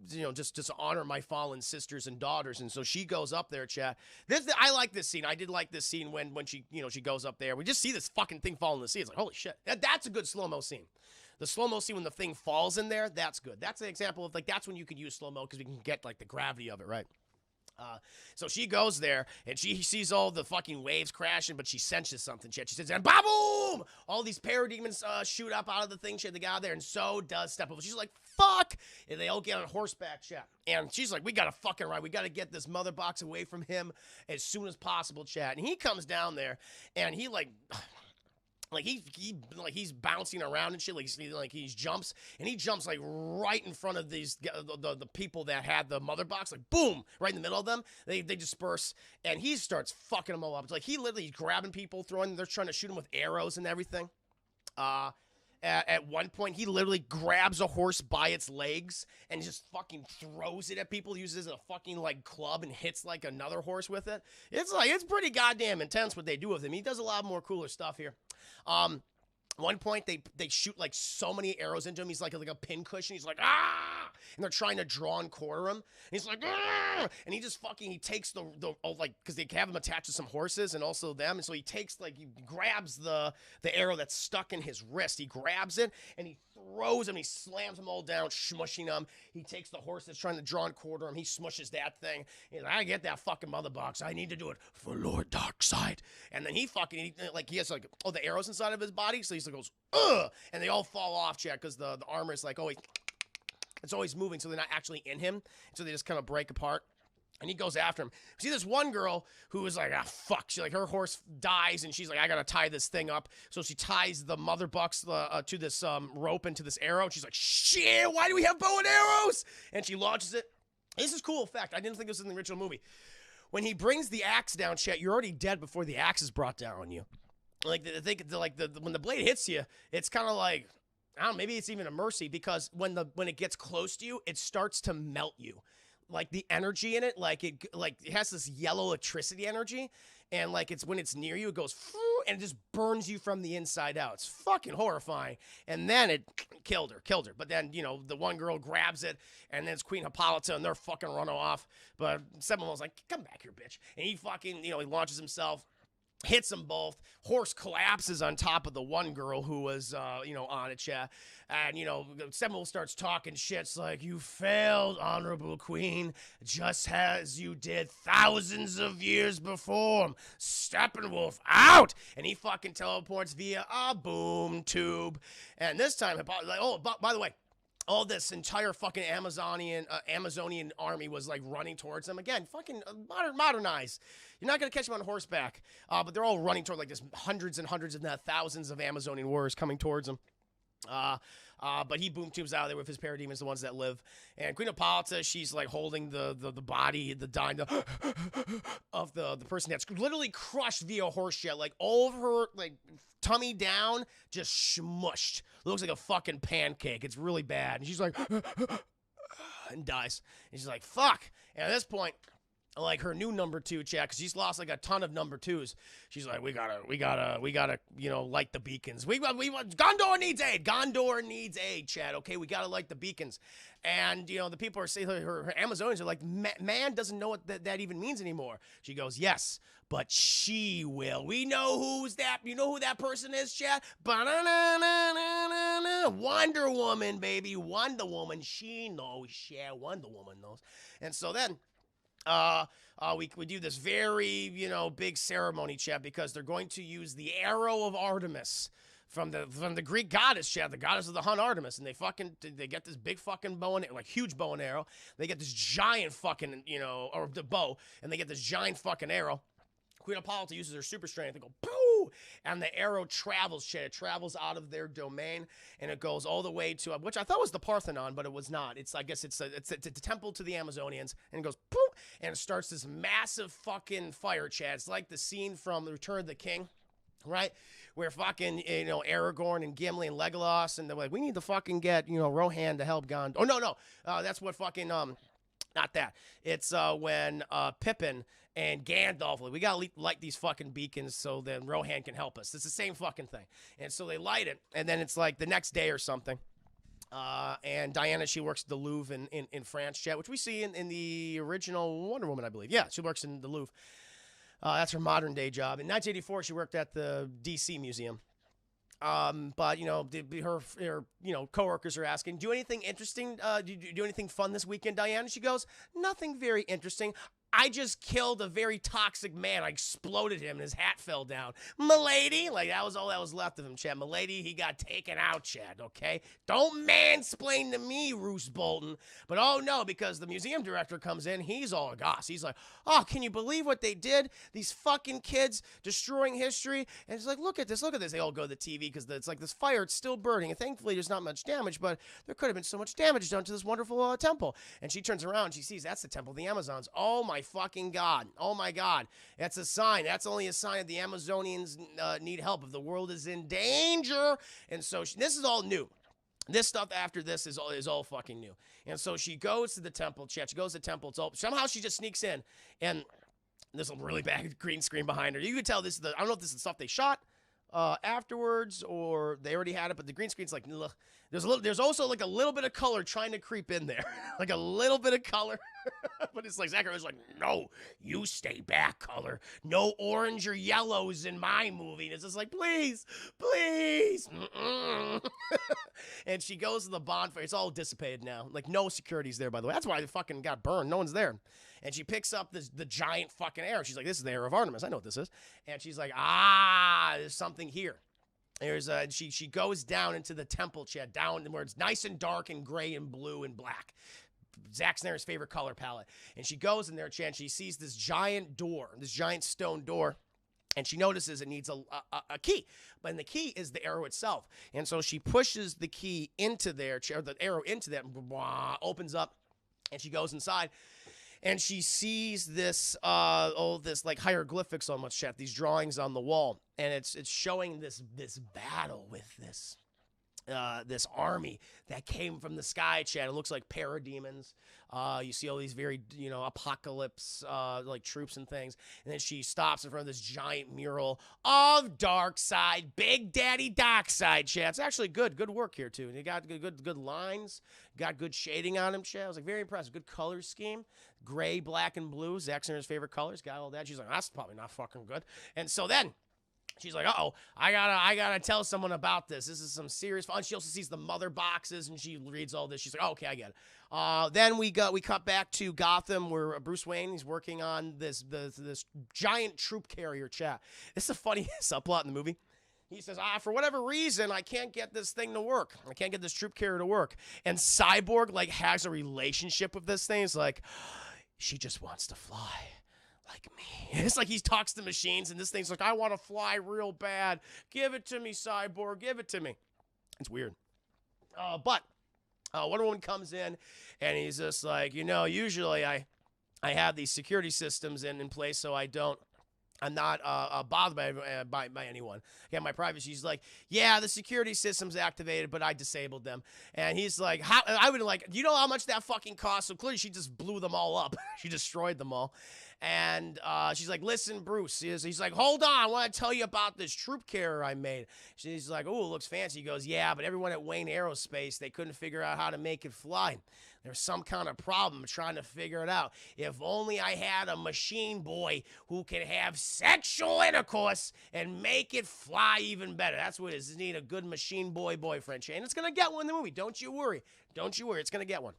just honor my fallen sisters and daughters. And so she goes up there, chat. I like this scene. I did like this scene when she, she goes up there. We just see this fucking thing fall in the sea. It's like, holy shit. That's a good slow-mo scene. The slow-mo scene when the thing falls in there, that's good. That's an example of, like, that's when you could use slow-mo because we can get, like, the gravity of it, right? So she goes there, and she sees all the fucking waves crashing, but she senses something, shit. She says, and ba-boom! All these parademons shoot up out of the thing, shit. They got out there, and so does Steppenwolf. She's like, fuck! And they all get on horseback, shit. And she's like, we gotta fucking ride. We gotta get this mother box away from him as soon as possible, chat. And he comes down there, and he, he's bouncing around and shit, like he jumps, and he jumps like right in front of these the people that had the mother box, like boom, right in the middle of them. They disperse, and he starts fucking them all up. It's like he literally grabbing people, they're trying to shoot him with arrows and everything. At one point, he literally grabs a horse by its legs and just fucking throws it at people, uses it as a fucking, like, club and hits, like, another horse with it. It's pretty goddamn intense what they do with him. He does a lot more cooler stuff here. One point, they shoot, like, so many arrows into him. He's like a pincushion. He's like, ah! And they're trying to draw and quarter him. And he's like, ah! And he just fucking, he takes because they have him attached to some horses and also them. And so he grabs the arrow that's stuck in his wrist. He grabs it, and he throws him. He slams them all down, smushing them. He takes the horse that's trying to draw and quarter him. He smushes that thing. He's like, I get that fucking mother box. I need to do it for Lord Darkseid. And then he has, like, all the arrows inside of his body. So he goes, ugh! And they all fall off, chat, because the armor is like, it's always moving, so they're not actually in him. So they just kind of break apart. And he goes after him. See this one girl who was like, fuck. She, like, her horse dies, and she's like, I gotta tie this thing up. So she ties the mother bucks to this rope and to this arrow. And she's like, shit, why do we have bow and arrows? And she launches it. This is cool effect. I didn't think this was in the original movie. when he brings the axe down, chat, you're already dead before the axe is brought down on you. Like when the blade hits you, it's kind of like, I don't know, maybe it's even a mercy, because when it gets close to you, it starts to melt you. Like the energy in it, like it has this yellow electricity energy, and like when it's near you, it goes and it just burns you from the inside out. It's fucking horrifying. And then it killed her. But then, you know, the one girl grabs it, and then it's Queen Hippolyta, and they're fucking running off. But Steppenwolf's like, come back here, bitch. And he fucking, you know, he launches himself, hits them both. Horse collapses on top of the one girl who was, you know, on it, chat. And, you know, Steppenwolf starts talking shit. It's like, you failed, honorable queen, just as you did thousands of years before. Steppenwolf, out! And he fucking teleports via a boom tube. And this time, like, oh, by the way, all this entire fucking Amazonian army was like running towards them. Again, fucking modernize. You're not going to catch them on horseback. But they're all running toward like this hundreds and hundreds, if not thousands of Amazonian warriors coming towards them. But he boom tubes out of there with his parademons, the ones that live. And Queen Hippolyta, she's like holding the body, the dying of the person that's literally crushed via horse shit, like all of her like tummy down, just smushed. Looks like a fucking pancake. It's really bad. And she's like, and dies. And she's like, fuck. And at this point, like her new number 2, chat, because she's lost like a ton of number 2s. She's like, we gotta, you know, light the beacons. We want, Gondor needs aid. Gondor needs aid, chat. Okay, we gotta light the beacons. And, you know, the people are saying, her Amazonians are like, man doesn't know what that even means anymore. She goes, yes, but she will. We know who's that. You know who that person is, chat? Wonder Woman, baby. Wonder Woman. She knows. Yeah, Wonder Woman knows. And so then, we do this very, you know, big ceremony, chat, because they're going to use the arrow of Artemis from the Greek goddess, chat, the goddess of the hunt, Artemis, and they get this big fucking bow and like huge bow and arrow. They get this giant fucking, you know, or the bow, and they get this giant fucking arrow. Queen Hippolyta uses her super strength. They go, pooh! And the arrow travels, shit. It travels out of their domain, and it goes all the way to, which I thought was the Parthenon, but it was not. I guess it's a temple to the Amazonians, and it goes, pooh! And it starts this massive fucking fire, chat. It's like the scene from The Return of the King, right? Where fucking, you know, Aragorn and Gimli and Legolas, and they're like, we need to fucking get, you know, Rohan to help Gondor. Oh, no. That's what fucking, not that. It's when Pippin and Gandalf, like, we gotta light these fucking beacons so then Rohan can help us. It's the same fucking thing. And so they light it, and then it's like the next day or something. And Diana, she works at the Louvre in France, chat, which we see in the original Wonder Woman, I believe. Yeah, she works in the Louvre. That's her modern day job. In 1984, she worked at the DC Museum. But, you know, her you know, coworkers are asking, do anything interesting, do anything fun this weekend, Diana? She goes, nothing very interesting. I just killed a very toxic man. I exploded him and his hat fell down. Milady, like that was all that was left of him, Chad. Milady, he got taken out, Chad, okay? Don't mansplain to me, Roose Bolton. But oh no, because the museum director comes in, he's all aghast. He's like, oh, can you believe what they did? These fucking kids destroying history. And it's like, look at this, look at this. They all go to the TV because it's like this fire, it's still burning. And thankfully there's not much damage, but there could have been so much damage done to this wonderful temple. And she turns around and she sees that's the temple of the Amazons. Oh my fucking God. Oh my God. That's a sign. That's only a sign that the Amazonians need help, if the world is in danger. And so this is all new. This stuff after this is all fucking new. And so she goes to the temple, chat. She goes to the temple. It's all, somehow she just sneaks in, and there's a really bad green screen behind her. You can tell this is I don't know if this is stuff they shot afterwards or they already had it, but the green screen's like, ugh. There's also like a little bit of color trying to creep in there. Like a little bit of color. But it's like, Zachary was like, no, you stay back, color. No orange or yellows in my movie. And it's just like, please, please. And she goes to the bonfire. It's all dissipated now. Like, no security's there, by the way. That's why they fucking got burned. No one's there. And she picks up the giant fucking arrow. She's like, this is the arrow of Artemis. I know what this is. And she's like, there's something here. There's she goes down into the temple, chat, down where it's nice and dark and gray and blue and black. Zack Snyder's favorite color palette. And she goes in there, chat, and she sees this giant door, this giant stone door. And she notices it needs a key. But the key is the arrow itself. And so she pushes the key into there, or the arrow into that, and opens up. And she goes inside. and she sees this this like hieroglyphics almost, chat, these drawings on the wall, and it's showing this battle with this army that came from the sky, chat. It looks like parademons. You see all these very, apocalypse like troops and things. And then she stops in front of this giant mural of Darkseid, Big Daddy Darkseid, chat. It's actually good work here too. And you got good lines, got good shading on him, chat. I was like very impressed. Good color scheme, gray, black, and blue. Zack Snyder's favorite colors. Got all that. She's like, that's probably not fucking good. And so then she's like, uh-oh, I gotta tell someone about this. This is some serious fun. She also sees the mother boxes, and she reads all this. She's like, oh, okay, I get it. Then we cut back to Gotham, where Bruce Wayne, he's working on this giant troop carrier, chat. This is a funny subplot in the movie. He says, for whatever reason, I can't get this thing to work. I can't get this troop carrier to work. And Cyborg, like, has a relationship with this thing. It's like, she just wants to fly. Like me. It's like he talks to machines, and this thing's like, I want to fly real bad. Give it to me, Cyborg. Give it to me. It's weird. But Wonder Woman comes in, and he's just like, usually I have these security systems in place so I'm not bothered by anyone. Again, my privacy. She's like, yeah, the security system's activated, but I disabled them. And he's like, I would like, you know how much that fucking cost? So clearly she just blew them all up. She destroyed them all. And she's like, listen, Bruce. He's like, hold on, I want to tell you about this troop carrier I made. She's like, oh, it looks fancy. He goes, yeah, but everyone at Wayne Aerospace, they couldn't figure out how to make it fly. There's some kind of problem trying to figure it out. If only I had a machine boy who can have sexual intercourse and make it fly even better. That's what it is. You need a good machine boy boyfriend. And it's going to get one in the movie. Don't you worry. Don't you worry. It's going to get one.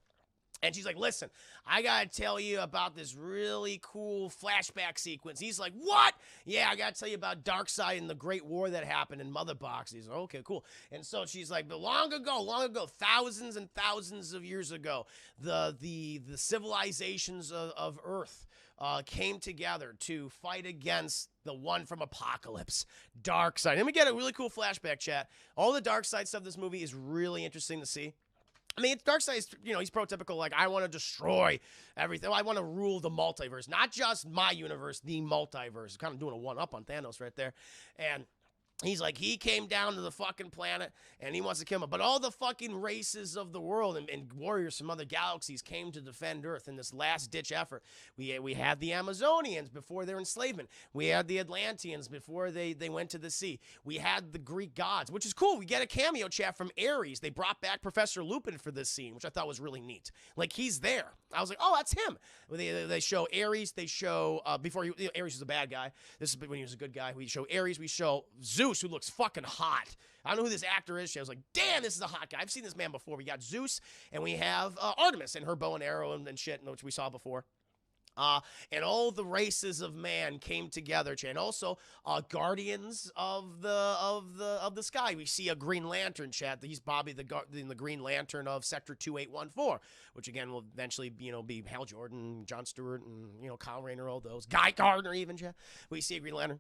And she's like, listen, I got to tell you about this really cool flashback sequence. He's like, what? Yeah, I got to tell you about Darkseid and the Great War that happened in Mother Box. He's like, okay, cool. And so she's like, but long ago, thousands and thousands of years ago, the civilizations of Earth came together to fight against the one from Apocalypse, Darkseid. And we get a really cool flashback, chat. All the Darkseid stuff in this movie is really interesting to see. I mean, Darkseid's, he's prototypical, like, I want to destroy everything. I want to rule the multiverse. Not just my universe, the multiverse. Kind of doing a one-up on Thanos right there. And he's like, he came down to the fucking planet, and he wants to kill him. But all the fucking races of the world and warriors from other galaxies came to defend Earth in this last-ditch effort. We had the Amazonians before their enslavement. We had the Atlanteans before they went to the sea. We had the Greek gods, which is cool. We get a cameo chat from Ares. They brought back Professor Lupin for this scene, which I thought was really neat. Like, he's there. I was like, oh, that's him. They show Ares. They show, Ares was a bad guy. This is when he was a good guy. We show Ares. We show Zeus, who looks fucking hot. I don't know who this actor is. I was like, damn, this is a hot guy. I've seen this man before. We got Zeus, and we have Artemis and her bow and arrow and shit, which we saw before. And all the races of man came together, and also guardians of the sky. We see a Green Lantern, chat. He's Bobby the Green Lantern of Sector 2814, which again will eventually be Hal Jordan, Jon Stewart, and Kyle Rayner, all those. Guy Gardner, even, chat. We see a Green Lantern.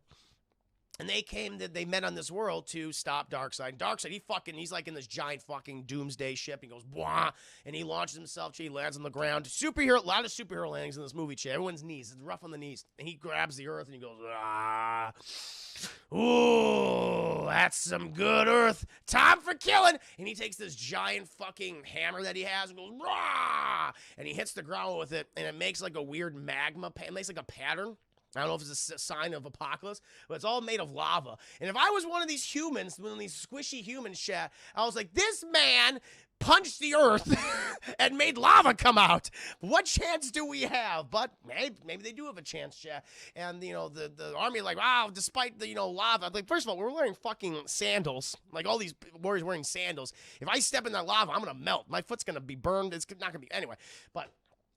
And they met on this world to stop Darkseid. Darkseid, he's like in this giant fucking doomsday ship. He goes, blah, and he launches himself. He lands on the ground. A lot of superhero landings in this movie, chat. Everyone's knees. It's rough on the knees. And he grabs the earth and he goes, ah. Ooh, that's some good earth. Time for killing. And he takes this giant fucking hammer that he has and goes, rah, and he hits the ground with it, and it makes like a weird magma, it makes like a pattern. I don't know if it's a sign of apocalypse, but it's all made of lava. And if I was one of these humans, one of these squishy humans, chat, I was like, this man punched the earth and made lava come out. What chance do we have? But maybe they do have a chance, chat. And, the army, like, wow, despite the, lava. Like, first of all, we're wearing fucking sandals. Like, all these warriors wearing sandals. If I step in that lava, I'm going to melt. My foot's going to be burned. It's not going to be, anyway. But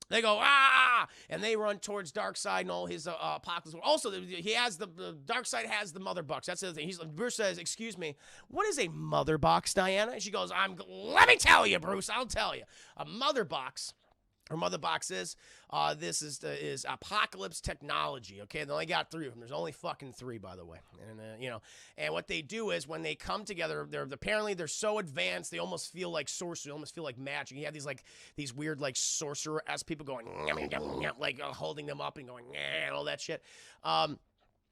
they go, ah, and they run towards Darkseid and all his apocalypse. Also, Darkseid has the mother box. That's the other thing. Bruce says, excuse me, what is a mother box, Diana? And she goes, let me tell you, Bruce, I'll tell you. A mother box Her mother box is this is Apocalypse Technology. Okay, they only got 3 of them. There's only fucking 3, by the way. And you know, and what they do is when they come together, they're so advanced they almost feel like sorcery, almost feel like magic. You have these weird like sorcerer-esque people going like holding them up and going and all that shit.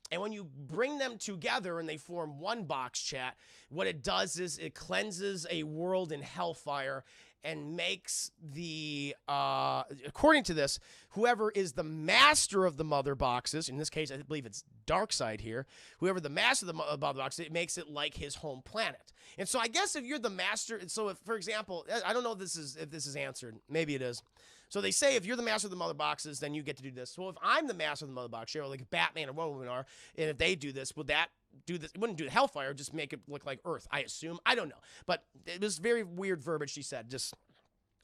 And when you bring them together and they form one box, chat, what it does is it cleanses a world in hellfire and makes the, according to this, whoever is the master of the mother boxes, in this case, I believe it's Darkseid here, whoever the master of the mother boxes, it makes it like his home planet. And so I guess if you're the master, so if, for example, I don't know if this is answered, maybe it is. So they say if you're the master of the mother boxes, then you get to do this. So if I'm the master of the mother box, like if Batman or Wonder Woman are, and if they do this, would that do this? It wouldn't do the Hellfire, just make it look like Earth, I assume. I don't know. But it was very weird verbiage she said. Just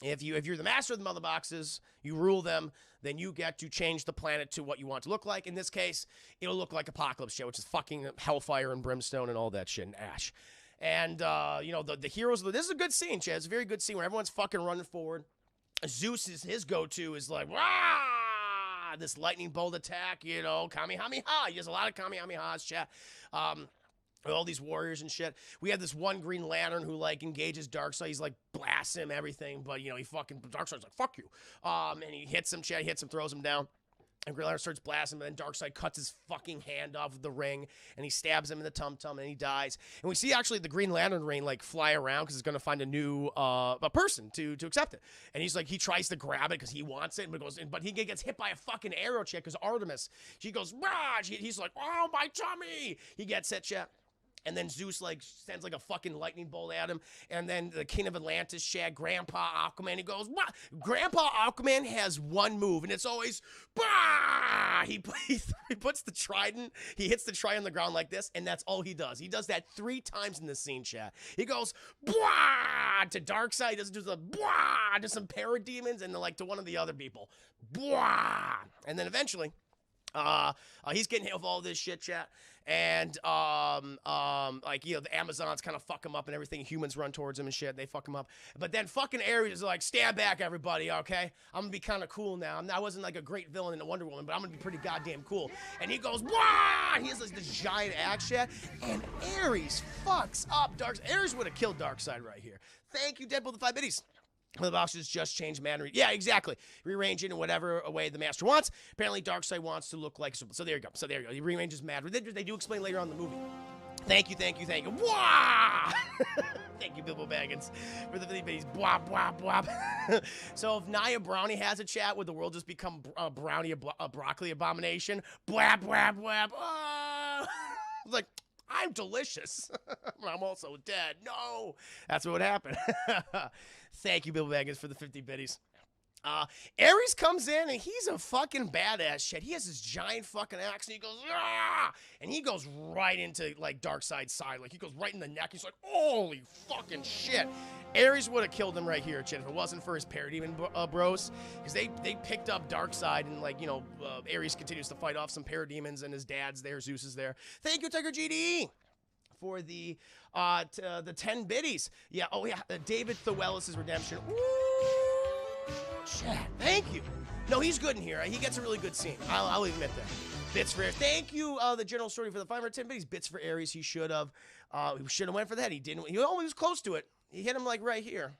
if you're the master of the mother boxes, you rule them, then you get to change the planet to what you want to look like. In this case, it'll look like Apocalypse shit, which is fucking hellfire and brimstone and all that shit and ash. And you know, the heroes, this is a good scene, Chad. It's a very good scene where everyone's fucking running forward. Zeus is his go-to is like, rah! This lightning bolt attack, you know, Kamehameha. He has a lot of Kamehamehas, chat. All these warriors and shit. We have this one Green Lantern who like engages Darkseid. He's like blasts him, everything, but you know, Darkseid's like, fuck you. And he hits him, chat, throws him down. And Green Lantern starts blasting him, and then Darkseid cuts his fucking hand off with the ring, and he stabs him in the tum-tum, and he dies. And we see actually the Green Lantern ring, like, fly around, because it's going to find a new a person to accept it. And he's like, he tries to grab it, because he wants it, but he gets hit by a fucking arrow, chick, because Artemis, she goes, rah! He's like, oh, my tummy! He gets hit, chat. And then Zeus, like, sends, like, a fucking lightning bolt at him. And then the King of Atlantis, Shad, Grandpa Aquaman, he goes, bah! Grandpa Aquaman has one move, and it's always, bah! He puts the trident, he hits the trident on the ground like this, and that's all he does. He does that 3 times in this scene, chat. He goes, bah! To Darkseid, he doesn't do the, bah! To some parademons, and then, like, to one of the other people. Bah! And then eventually, he's getting hit with all this shit, chat. And, like, you know, the Amazons kind of fuck him up and everything. Humans run towards him and shit. They fuck him up. But then fucking Ares is like, stand back, everybody, okay? I'm gonna be kind of cool now. I wasn't like a great villain in the Wonder Woman, but I'm gonna be pretty goddamn cool. And he goes, wah! He has like, this giant axe, chat. And Ares fucks up Darkseid. Ares would have killed Darkseid right here. Thank you, Deadpool the 5 Biddies. The boxes just change matter. Yeah, exactly. Rearrange it in whatever way the master wants. Apparently, Darkseid wants to look like... So there you go. So there you go. He rearranges matter. They do explain later on in the movie. Thank you. Wah! Thank you, Bilbo Baggins, for the babies. Bwah, bwah, bwah. So if Nia Brownie has a chat, would the world just become a broccoli abomination? Bwah, bwah, bwah. Like... I'm delicious. I'm also dead. No. That's what would happen. Thank you, Bill Baggins, for the 50 biddies. Ares comes in, and he's a fucking badass shit. He has this giant fucking axe, and he goes, ah! And he goes right into, like, Darkseid's side. Like, he goes right in the neck. He's like, holy fucking shit. Ares would have killed him right here, chat, if it wasn't for his parademon bros. Because they picked up Darkseid, and, like, you know, Ares continues to fight off some parademons, and his dad's there, Zeus is there. Thank you, Tiger GD, for the 10 biddies. Yeah, oh yeah, David Thewellis' redemption. Ooh. Chat, thank you. No, he's good in here. He gets a really good scene. I'll admit that. Bits for Ares. Thank you, the General Story, for the 510 biddies. Bits for Ares. He should have went for that. He didn't. He almost was close to it. He hit him like right here,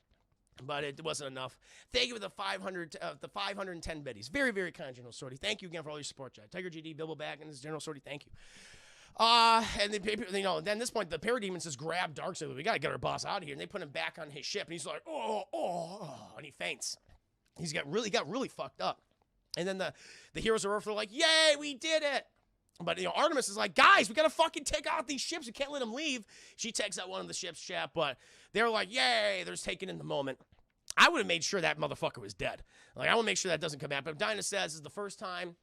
but it wasn't enough. Thank you for the 510 biddies. Very, very kind, General Story. Thank you again for all your support, chat. Tiger GD, Bilbo Baggins, General Story. Thank you. And then, you know, then at this point, the parademons just grab Darkseid. We gotta get our boss out of here, and they put him back on his ship, and he's like, oh, and he faints. He got really fucked up. And then the heroes of Earth are like, yay, we did it. But, you know, Artemis is like, guys, we gotta fucking take out these ships. We can't let them leave. She takes out one of the ships, chat, but they're like, yay, they're taken in the moment. I would have made sure that motherfucker was dead. Like, I want to make sure that doesn't come out. But Dinah says this is the first time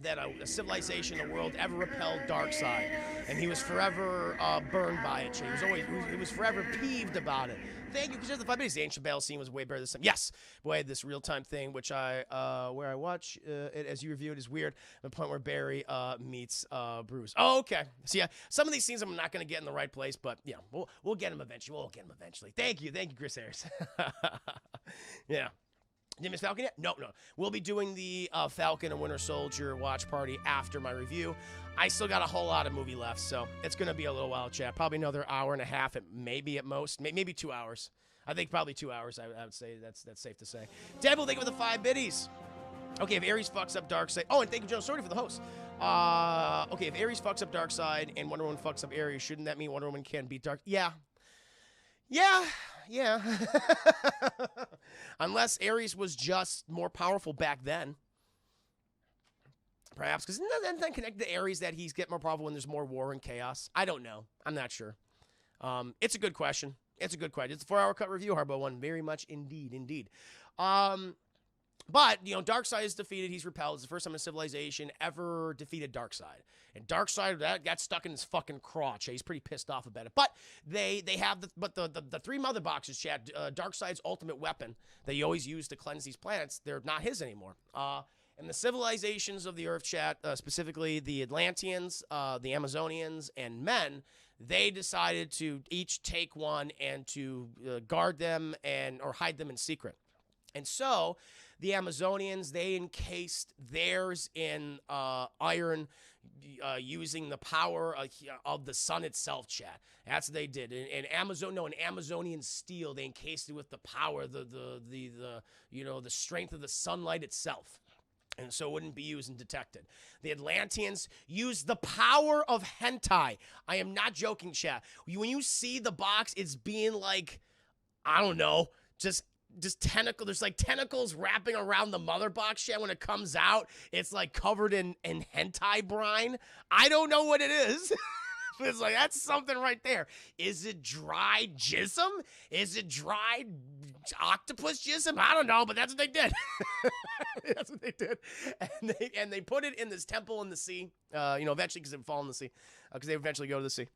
that a civilization in the world ever repelled Darkseid, and he was forever burned by it. He was forever peeved about it. Thank you, because the 5 minutes. The ancient battle scene was way better this time. Yes, boy, this real-time thing, which where I watch it as you review it is weird. The point where Barry meets Bruce. Oh, okay. So yeah, some of these scenes I'm not gonna get in the right place, but yeah, we'll get them eventually. Thank you, Chris Harris. Yeah. Did Miss Falcon yet? No. We'll be doing the Falcon and Winter Soldier watch party after my review. I still got a whole lot of movie left, so it's going to be a little while, chat. Probably another hour and a half, maybe at most. Maybe 2 hours. I think probably 2 hours, I would say. That's safe to say. Deadpool, thank you for the 5 biddies. Okay, if Ares fucks up Darkseid... Oh, and thank you, Joe Sorty, for the host. Okay, if Ares fucks up Darkseid and Wonder Woman fucks up Ares, shouldn't that mean Wonder Woman can beat Dark... Yeah. Unless Ares was just more powerful back then. Perhaps, because doesn't that connect to Ares that he's get more powerful when there's more war and chaos? I don't know. I'm not sure. It's a good question. It's a 4-hour cut review, Harbo one. Very much indeed. But, Darkseid is defeated. He's repelled. It's the first time a civilization ever defeated Darkseid. And Darkseid, that got stuck in his fucking crotch. He's pretty pissed off about it. But they have the 3 mother boxes, Chad. Darkseid's ultimate weapon that he always used to cleanse these planets, they're not his anymore. And the civilizations of the Earth, Chat, specifically the Atlanteans, the Amazonians, and men, they decided to each take one and to guard them or hide them in secret. And so the Amazonians, they encased theirs in iron using the power of the sun itself, chat. That's what they did. And Amazonian steel, they encased it with the power, the strength of the sunlight itself. And so it wouldn't be used and detected. The Atlanteans used the power of hentai. I am not joking, chat. When you see the box, it's being like, I don't know, just tentacle. There's like tentacles wrapping around the mother box, chat. When it comes out, it's like covered in hentai brine. I don't know what it is. It's like, that's something right there. Is it dried jism? Is it dried octopus jism? I don't know, but that's what they did. That's what they did. And they put it in this temple in the sea, eventually, because it would fall in the sea, because they eventually go to the sea.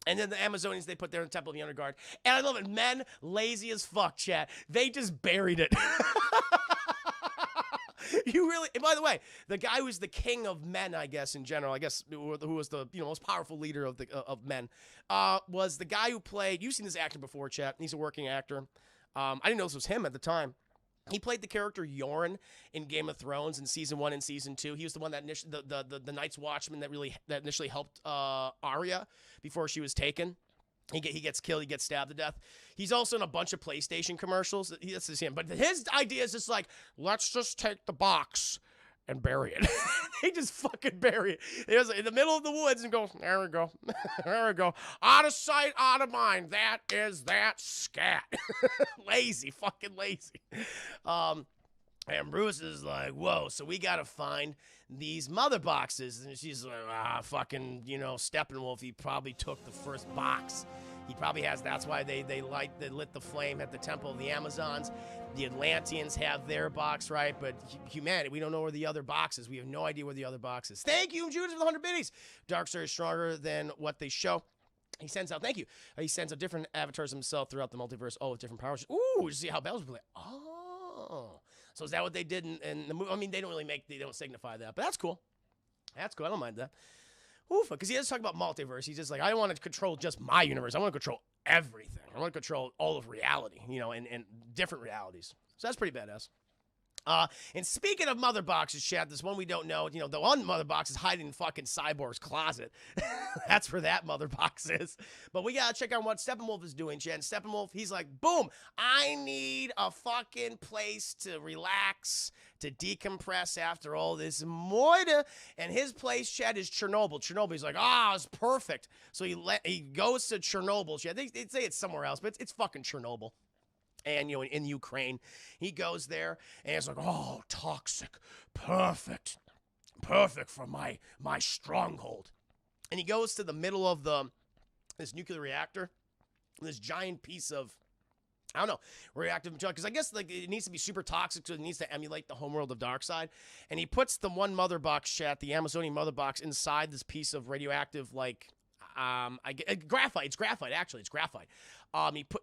And then the Amazonians, they put their Temple of the Underguard. And I love it. Men, lazy as fuck, chat. They just buried it. And by the way, the guy who's the king of men, I guess, in general, who was the most powerful leader of men, was the guy who played, you've seen this actor before, chat. He's a working actor. I didn't know this was him at the time. He played the character Yorn in Game of Thrones in season 1 and season 2. He was the one that the Night's Watchman that initially helped Arya before she was taken. He gets killed. He gets stabbed to death. He's also in a bunch of PlayStation commercials. This is him. But his idea is just like, let's just take the box and bury it. They just fucking bury it. It was in the middle of the woods and go, there we go. There we go. Out of sight, out of mind. That is that scat. Lazy, fucking lazy. And Bruce is like, whoa, so we got to find these mother boxes. And she's like, fucking, Steppenwolf, he probably took the first box. He probably has. That's why they lit the flame at the Temple of the Amazons. The Atlanteans have their box, right? But humanity, we don't know where the other box is. We have no idea where the other box is. Thank you, Judas, for the 100 biddies. Darkseid is stronger than what they show. He sends out, thank you. He sends out different avatars himself throughout the multiverse, all with different powers. Ooh, you see how Bells play. Oh. So is that what they did in the movie? I mean, they don't signify that, but that's cool. That's cool. I don't mind that. Oof, because he does talk about multiverse. He's just like, I don't want to control just my universe. I want to control everything. I want to control all of reality, and different realities. So that's pretty badass. And speaking of mother boxes, chat, this one we don't know, the one mother box is hiding in fucking Cyborg's closet. That's where that mother box is. But we gotta check out what Steppenwolf is doing, chat. And Steppenwolf, he's like, boom, I need a fucking place to relax, to decompress after all this moida. And his place, chat, is Chernobyl. Chernobyl, he's like, it's perfect. So he goes to Chernobyl, chat. They say it's somewhere else, but it's fucking Chernobyl. And, in Ukraine, he goes there, and it's like, oh, toxic, perfect for my stronghold. And he goes to the middle of this nuclear reactor, this giant piece of, I don't know, reactive material, because I guess it needs to be super toxic, so it needs to emulate the homeworld of Darkseid. And he puts the one mother box, chat, the Amazonian mother box, inside this piece of radioactive, graphite. It's graphite, actually. It's graphite.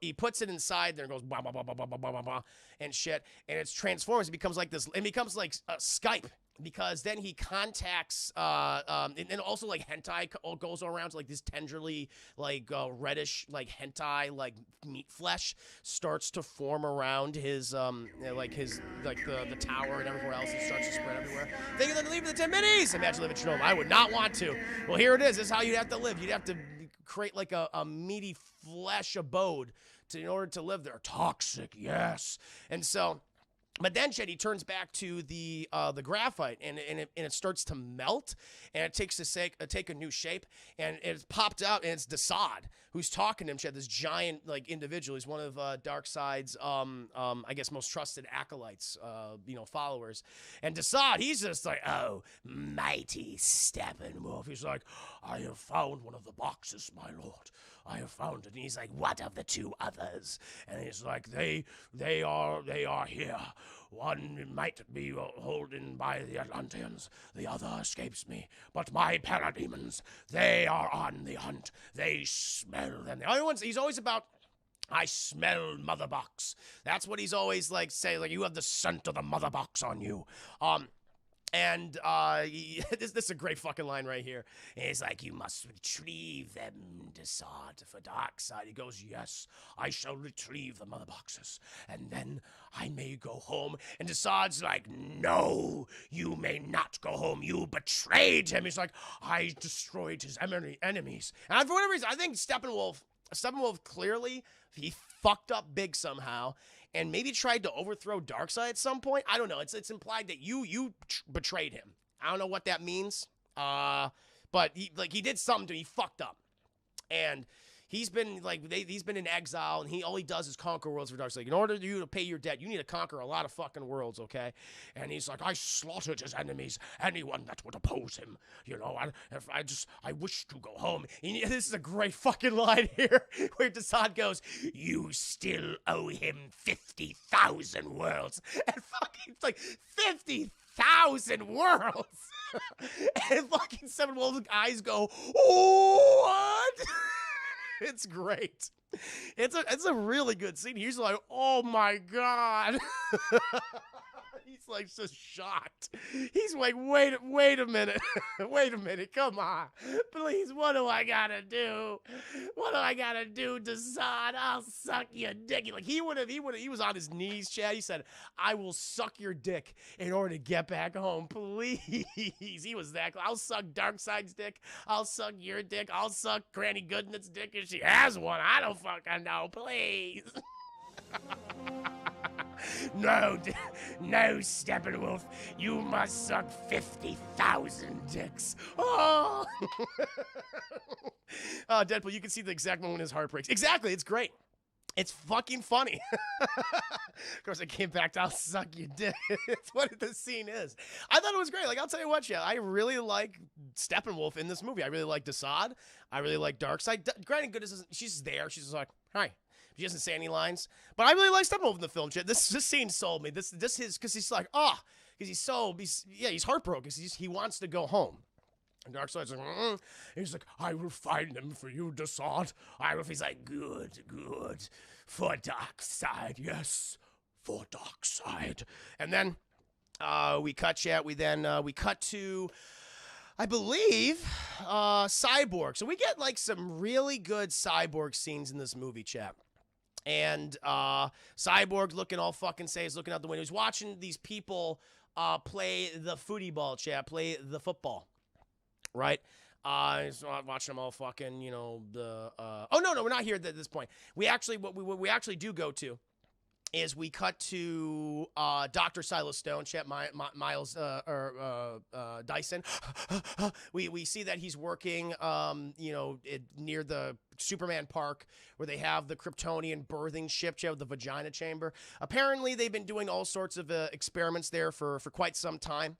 He puts it inside there and goes blah, blah, blah, blah, blah, blah, blah, blah, and shit. And it's transforms. It becomes like this. It becomes like Skype because then he contacts and also like hentai goes around to like this tenderly like reddish like hentai like meat flesh starts to form around his like his like the tower and everywhere else. It starts to spread everywhere. Thank you for leaving the 10 minis. Imagine living in Chernobyl. I would not want to. Well, here it is. This is how you'd have to live. You'd have to create like a meaty flesh abode in order to live there. Toxic, yes. And so, but then he turns back to the graphite, and it starts to melt, and it takes take a new shape, and it's popped out, and it's Desaad who's talking to him. This giant like individual. He's one of Darkseid's I guess most trusted acolytes, followers. And Desaad, he's just like, oh, mighty Steppenwolf. He's like, I have found one of the boxes, my lord. I have found it. And he's like, what of the two others? And he's like, they are here. One might be holden by the Atlanteans. The other escapes me. But my parademons, they are on the hunt. They smell them. The other ones, he's always about, I smell mother box. That's what he's always like saying. Like, you have the scent of the mother box on you. And this is a great fucking line right here. And he's like, you must retrieve them, Desaad, for Darkseid. He goes, yes, I shall retrieve the mother boxes, and then I may go home. And Desaad's like, no, you may not go home. You betrayed him. He's like, I destroyed his enemies. And for whatever reason, I think Steppenwolf clearly, he fucked up big somehow. And maybe tried to overthrow Darkseid at some point. I don't know. It's implied that you betrayed him. I don't know what that means. But he did something to him. He fucked up. And he's been he's been in exile, and all he does is conquer worlds for Darkseid. In order for you to pay your debt, you need to conquer a lot of fucking worlds, okay? And he's like, I slaughtered his enemies, anyone that would oppose him. I wish to go home. And this is a great fucking line here, where Desaad goes, you still owe him 50,000 worlds. And fucking, like, 50,000 worlds. And fucking Steppenwolf's eyes go, what? It's great. It's a really good scene. He's like, oh my god. He's like just shocked. He's like, wait a minute. Wait a minute. Come on. Please, what do I gotta do? What do I gotta do, Desaad? I'll suck your dick. He was on his knees, Chad. He said, I will suck your dick in order to get back home. Please. He was that close. I'll suck Darkseid's dick. I'll suck your dick. I'll suck Granny Goodness' dick if she has one. I don't fucking know. Please. No, Steppenwolf, you must suck 50,000 dicks. Oh! Deadpool, you can see the exact moment his heart breaks. Exactly, it's great. It's fucking funny. Of course, I came back to I'll suck your dick. It's what the scene is. I thought it was great. Like, I'll tell you what, yeah, I really like Steppenwolf in this movie. I really like Desaad. I really like Darkseid. Granny Goodness, she's there. She's just like, hi. She doesn't say any lines, but I really like Steppenwolf in the film. This scene sold me. This is because he's like, because he's heartbroken. Because he wants to go home. And Darkseid's like, he's like, I will find them for you, Desaad. He's like, good, for Darkseid, yes, for Darkseid. And then we cut chat. We cut to, I believe, Cyborg. So we get like some really good Cyborg scenes in this movie, chat. And Cyborg looking all fucking say, he's looking out the window. He's watching these people play the footy ball, chat, play the football, right? He's watching them all fucking, oh no, we're not here at this point. What we actually do go to is we cut to Dr. Silas Stone, chat, Miles Dyson. we see that he's working, near the Superman Park, where they have the Kryptonian birthing ship, chat, with the vagina chamber. Apparently, they've been doing all sorts of experiments there for quite some time.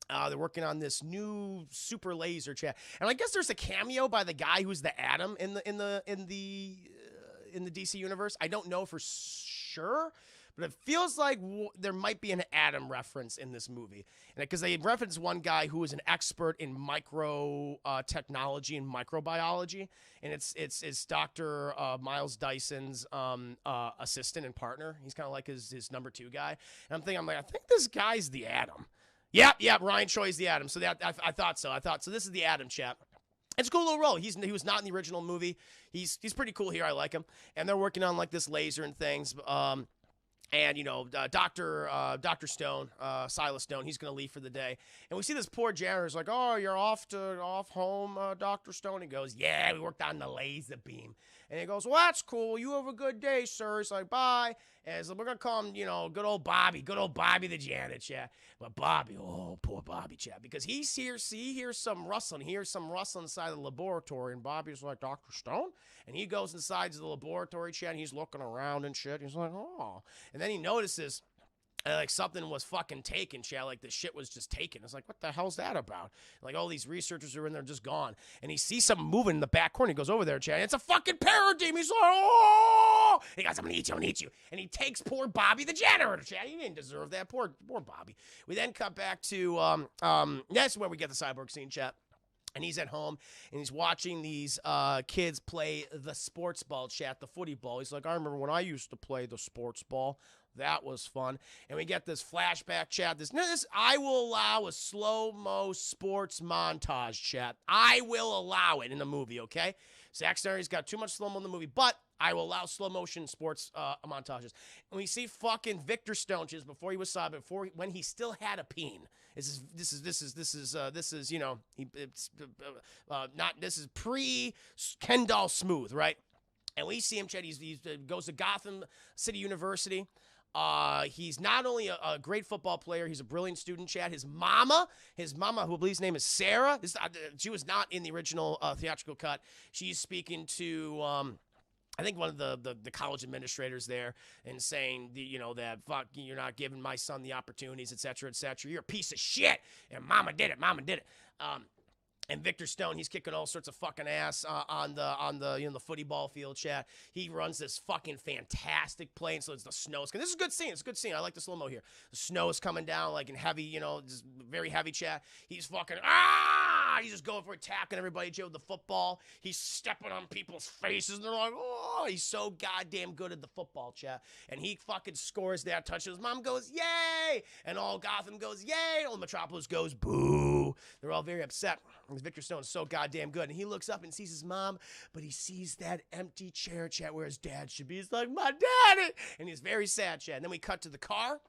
They're working on this new super laser, chat, and I guess there's a cameo by the guy who's the Atom in the DC universe. I don't know for sure, but it feels like there might be an Atom reference in this movie, and because they reference one guy who is an expert in micro technology and microbiology, and it's Dr. Miles Dyson's assistant and partner. He's kind of like his number two guy, and I'm like, I think this guy's the Atom. Yep. Ryan Choi's the Atom. So that I thought so. So this is the Atom, chat. It's a cool little role. He was not in the original movie. He's pretty cool here. I like him. And they're working on like this laser and things. And, you know, Dr. Stone, Silas Stone, he's going to leave for the day. And we see this poor janitor's like, oh, you're off home, Dr. Stone. He goes, yeah, we worked on the laser beam. And he goes, well, that's cool. You have a good day, sir. He's like, bye. And he's like, we're going to call him, you know, good old Bobby the janitor, chat. But Bobby, oh, poor Bobby, chat. Because he hears some rustling inside the laboratory. And Bobby's like, Dr. Stone? And he goes inside to the laboratory, chat, and he's looking around and shit. He's like, oh. And then he notices like something was fucking taken, chat. Like the shit was just taken. It's like, what the hell's that about? Like all these researchers are in there just gone. And he sees something moving in the back corner. He goes over there, chat. It's a fucking paradigm. He's like, oh! He goes, I'm gonna eat you. And he takes poor Bobby the janitor, chat. He didn't deserve that. Poor Bobby. We then cut back to that's where we get the Cyborg scene, chat. And he's at home, and he's watching these kids play the sports ball, chat, the footy ball. He's like, I remember when I used to play the sports ball. That was fun. And we get this flashback, chat. This I will allow a slow-mo sports montage, chat. I will allow it in the movie, okay? Zack Snyder's got too much slow-mo in the movie, but I will allow slow-motion sports montages. And we see fucking Victor Stone, just before he was Cyborg, when he still had a peen. This is you know, this is pre-Ken Doll Smooth, right? And we see him, chat. He goes to Gotham City University. He's not only a great football player, he's a brilliant student, chat. His mama, who I believe his name is Sarah. She was not in the original theatrical cut. She's speaking to I think one of the college administrators there and saying, that fuck, you're not giving my son the opportunities, et cetera, et cetera. You're a piece of shit. And mama did it. And Victor Stone, he's kicking all sorts of fucking ass on the footy ball field, chat. He runs this fucking fantastic play, and so it's the snow. This is a good scene. It's a good scene. I like the slow-mo here. The snow is coming down like in heavy, just very heavy, chat. He's fucking, he's just going for attacking everybody, chat, with the football. He's stepping on people's faces, and they're like, oh, he's so goddamn good at the football, chat. And he fucking scores that touchdown. His mom goes, yay! And all Gotham goes, yay! All Metropolis goes, boo! They're all very upset. Victor Stone is so goddamn good. And he looks up and sees his mom, but he sees that empty chair, chat, where his dad should be. He's like, my daddy! And he's very sad, chat. And then we cut to the car.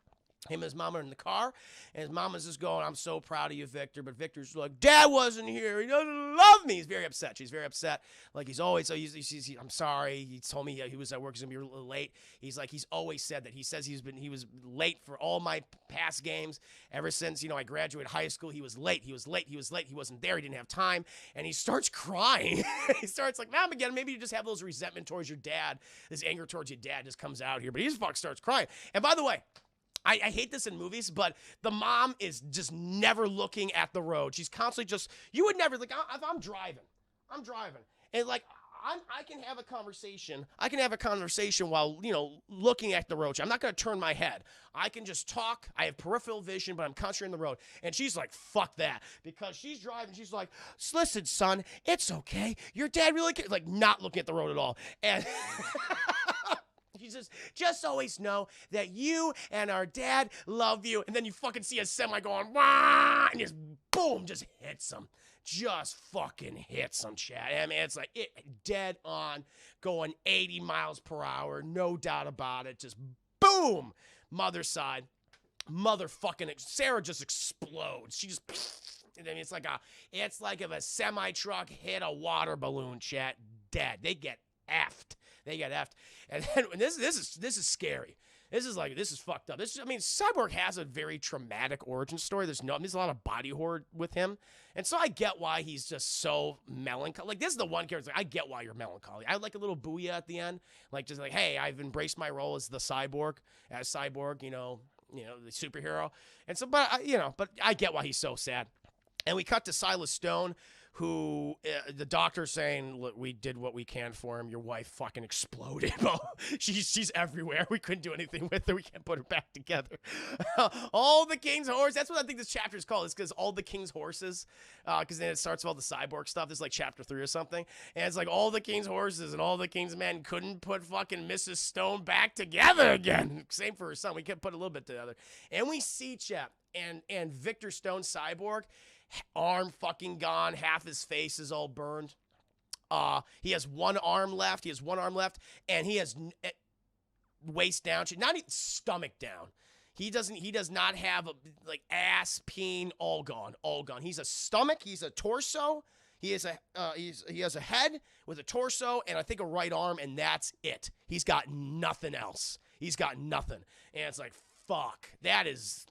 Him and his mom are in the car, and his mama's just going, I'm so proud of you, Victor. But Victor's like, Dad wasn't here. He doesn't love me. He's very upset. She's very upset. Like, he's always, I'm sorry. He told me he was at work. He's going to be a little late. He's like, he's always said that. He says he was late for all my past games. Ever since, I graduated high school, he was late. He wasn't there. He didn't have time. And he starts crying. He starts like, Mom, again, maybe you just have those resentment towards your dad. This anger towards your dad just comes out here. But he just starts crying. And by the way, I hate this in movies, but the mom is just never looking at the road. She's constantly you would never, like, if I'm driving, and like, I can have a conversation while, looking at the road. I'm not going to turn my head. I can just talk. I have peripheral vision, but I'm concentrating on the road. And she's like, fuck that. Because she's driving. She's like, listen, son, it's okay. Your dad really cares. Like, not looking at the road at all. And he says, just always know that you and our dad love you. And then you fucking see a semi going, wah, and just boom, just hits him. Just fucking hits him, chat. I mean, it's like dead on, going 80 miles per hour, no doubt about it. Just boom, mother's side. Motherfucking, Sarah just explodes. She just, I mean, it's like if a semi-truck hit a water balloon, chat, dead. They get effed. And then this is scary. This is fucked up. Cyborg has a very traumatic origin story. There's a lot of body horror with him. And so I get why he's just so melancholy. Like, this is the one character, I get why you're melancholy. I like a little booyah at the end. Like, just like, hey, I've embraced my role as the Cyborg, the superhero. And so, but I get why he's so sad. And we cut to Silas Stone, who the doctor's saying, look, we did what we can for him. Your wife fucking exploded. she's everywhere. We couldn't do anything with her. We can't put her back together. All the king's horses. That's what I think this chapter is called. It's because all the king's horses, because then it starts with all the cyborg stuff. There's like chapter 3 or something. And it's like all the king's horses and all the king's men couldn't put fucking Mrs. Stone back together again. Same for her son. We kept put a little bit together. And we see, chap, and Victor Stone, Cyborg, arm fucking gone. Half his face is all burned. He has one arm left. And he has waist down, not even stomach down. He does not have like ass, peen, all gone. He's a stomach. He's a torso. He has a head with a torso and I think a right arm, and that's it. He's got nothing else. He's got nothing. And it's like, fuck, that's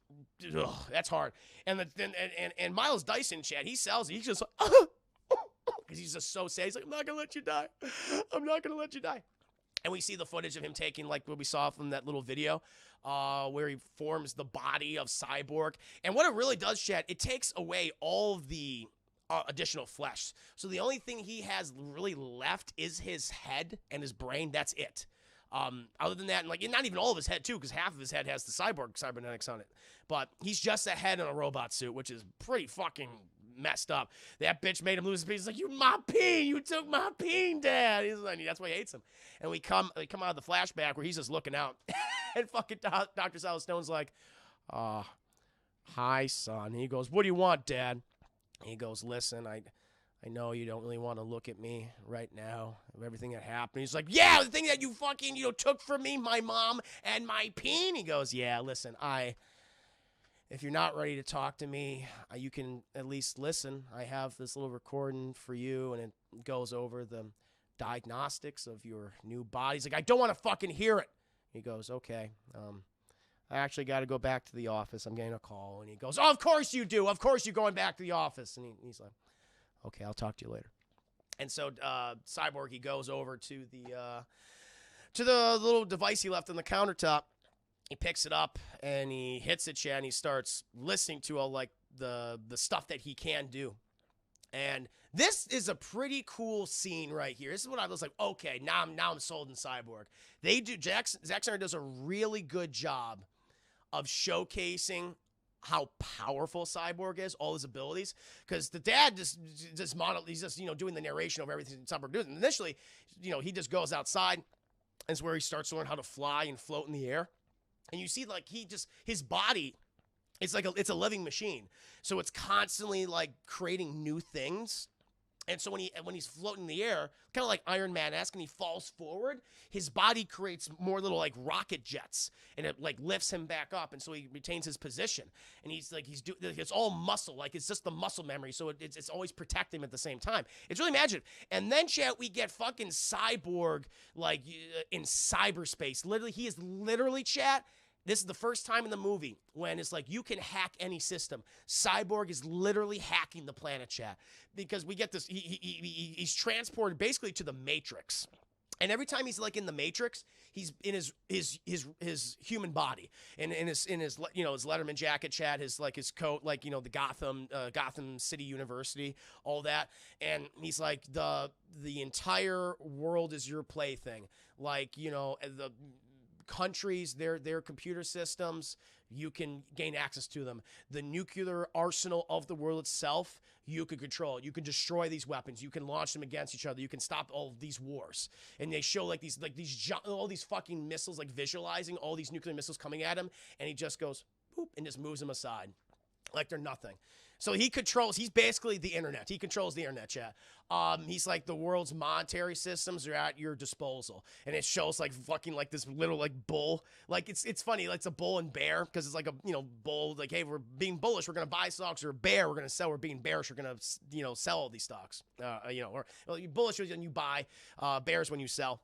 hard. And Miles Dyson, Chad, he sells it. He's just because he's just so sad. He's like, I'm not gonna let you die. I'm not gonna let you die. And we see the footage of him taking, like what we saw from that little video, where he forms the body of Cyborg. And what it really does, Chad, it takes away all of the additional flesh. So the only thing he has really left is his head and his brain. That's it. Other than that, and like not even all of his head too, because half of his head has the cybernetics on it. But he's just a head in a robot suit, which is pretty fucking messed up. That bitch made him lose his penis. He's like, you my peen, you took my peen, Dad. He's like, that's why he hates him. And we come out of the flashback where he's just looking out, and fucking Dr. Silas Stone's like, hi, son. And he goes, what do you want, Dad? And he goes, listen, I know you don't really want to look at me right now of everything that happened. He's like, yeah, the thing that you fucking, took from me, my mom and my peen. He goes, yeah, listen, if you're not ready to talk to me, you can at least listen. I have this little recording for you, and it goes over the diagnostics of your new body. He's like, I don't want to fucking hear it. He goes, okay, I actually got to go back to the office. I'm getting a call. And he goes, oh, of course you do. Of course you're going back to the office. And he's like, okay, I'll talk to you later. And so Cyborg, he goes over to the little device he left on the countertop. He picks it up and he hits it, and he starts listening to all like the stuff that he can do. And this is a pretty cool scene right here. This is what I was like, okay, now I'm sold in Cyborg. Zack Snyder does a really good job of showcasing how powerful Cyborg is, all his abilities, because the dad he's just doing the narration of everything Cyborg does. And initially, he just goes outside, and it's where he starts to learn how to fly and float in the air. And you see, like, his body, it's a living machine, so it's constantly like creating new things. And so when he's floating in the air, kind of like Iron Man-esque, and he falls forward, his body creates more little like rocket jets, and it like lifts him back up, and so he retains his position. And it's all muscle, like it's just the muscle memory, so it's always protecting him at the same time. It's really magic. And then, chat, we get fucking Cyborg like in cyberspace. Literally, he is literally, chat. This is the first time in the movie when it's like you can hack any system. Cyborg is literally hacking the planet, chat, because we get this. He's transported basically to the Matrix, and every time he's like in the Matrix, he's in his human body, and in his his Letterman jacket, chat, his coat, the Gotham City University, all that, and he's like the entire world is your plaything, the countries, their computer systems, you can gain access to them. The nuclear arsenal of the world itself, you can control. You can destroy these weapons. You can launch them against each other. You can stop all of these wars. And they show all these fucking missiles, like visualizing all these nuclear missiles coming at him, and he just goes boop and just moves them aside like they're nothing. So he's basically the internet. He controls the internet, chat. He's like the world's monetary systems are at your disposal. And it shows like fucking like this little like bull. Like it's funny, like it's a bull and bear, because it's like a bull, like, hey, we're being bullish, we're gonna buy stocks, or a bear, we're gonna sell, we're being bearish, we're gonna sell all these stocks. Or bullish when you buy, bears when you sell.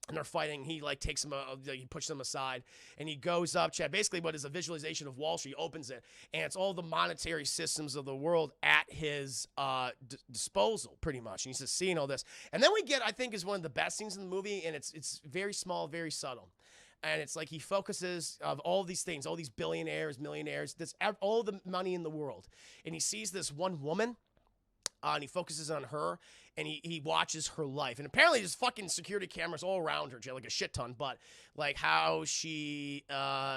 And they're fighting. He like takes him, he pushes them aside, and he goes up, chat. Basically, what is a visualization of Wall Street? He opens it, and it's all the monetary systems of the world at his disposal, pretty much. And he's just seeing all this, and then we get, I think, is one of the best scenes in the movie, and it's very small, very subtle, and it's like he focuses of all these things, all these billionaires, millionaires, all the money in the world, and he sees this one woman. and he focuses on her, and he watches her life. And apparently there's fucking security cameras all around her, like a shit ton, but like how she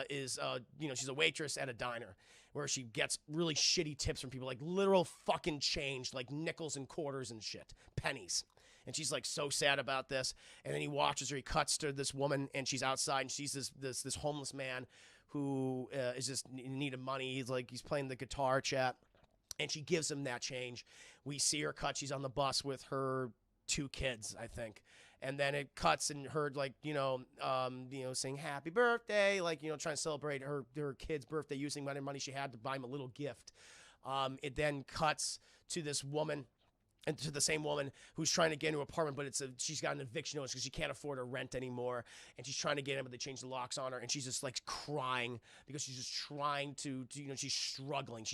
is, you know, she's a waitress at a diner where she gets really shitty tips from people, like literal fucking change, like nickels and quarters and shit, pennies. And she's like so sad about this. And then he watches her, he cuts to this woman, and she's outside, and she's this homeless man who is just in need of money. He's playing the guitar, chat. And she gives him that change. We see her cut. She's on the bus with her 2 kids, I think. And then it cuts and her, like, saying happy birthday, like, trying to celebrate her kid's birthday using whatever money she had to buy him a little gift. It then cuts to this woman, and to the same woman who's trying to get into an apartment, but she's got an eviction notice because she can't afford her rent anymore, and she's trying to get in, but they change the locks on her, and she's just like crying because she's just trying to she's struggling,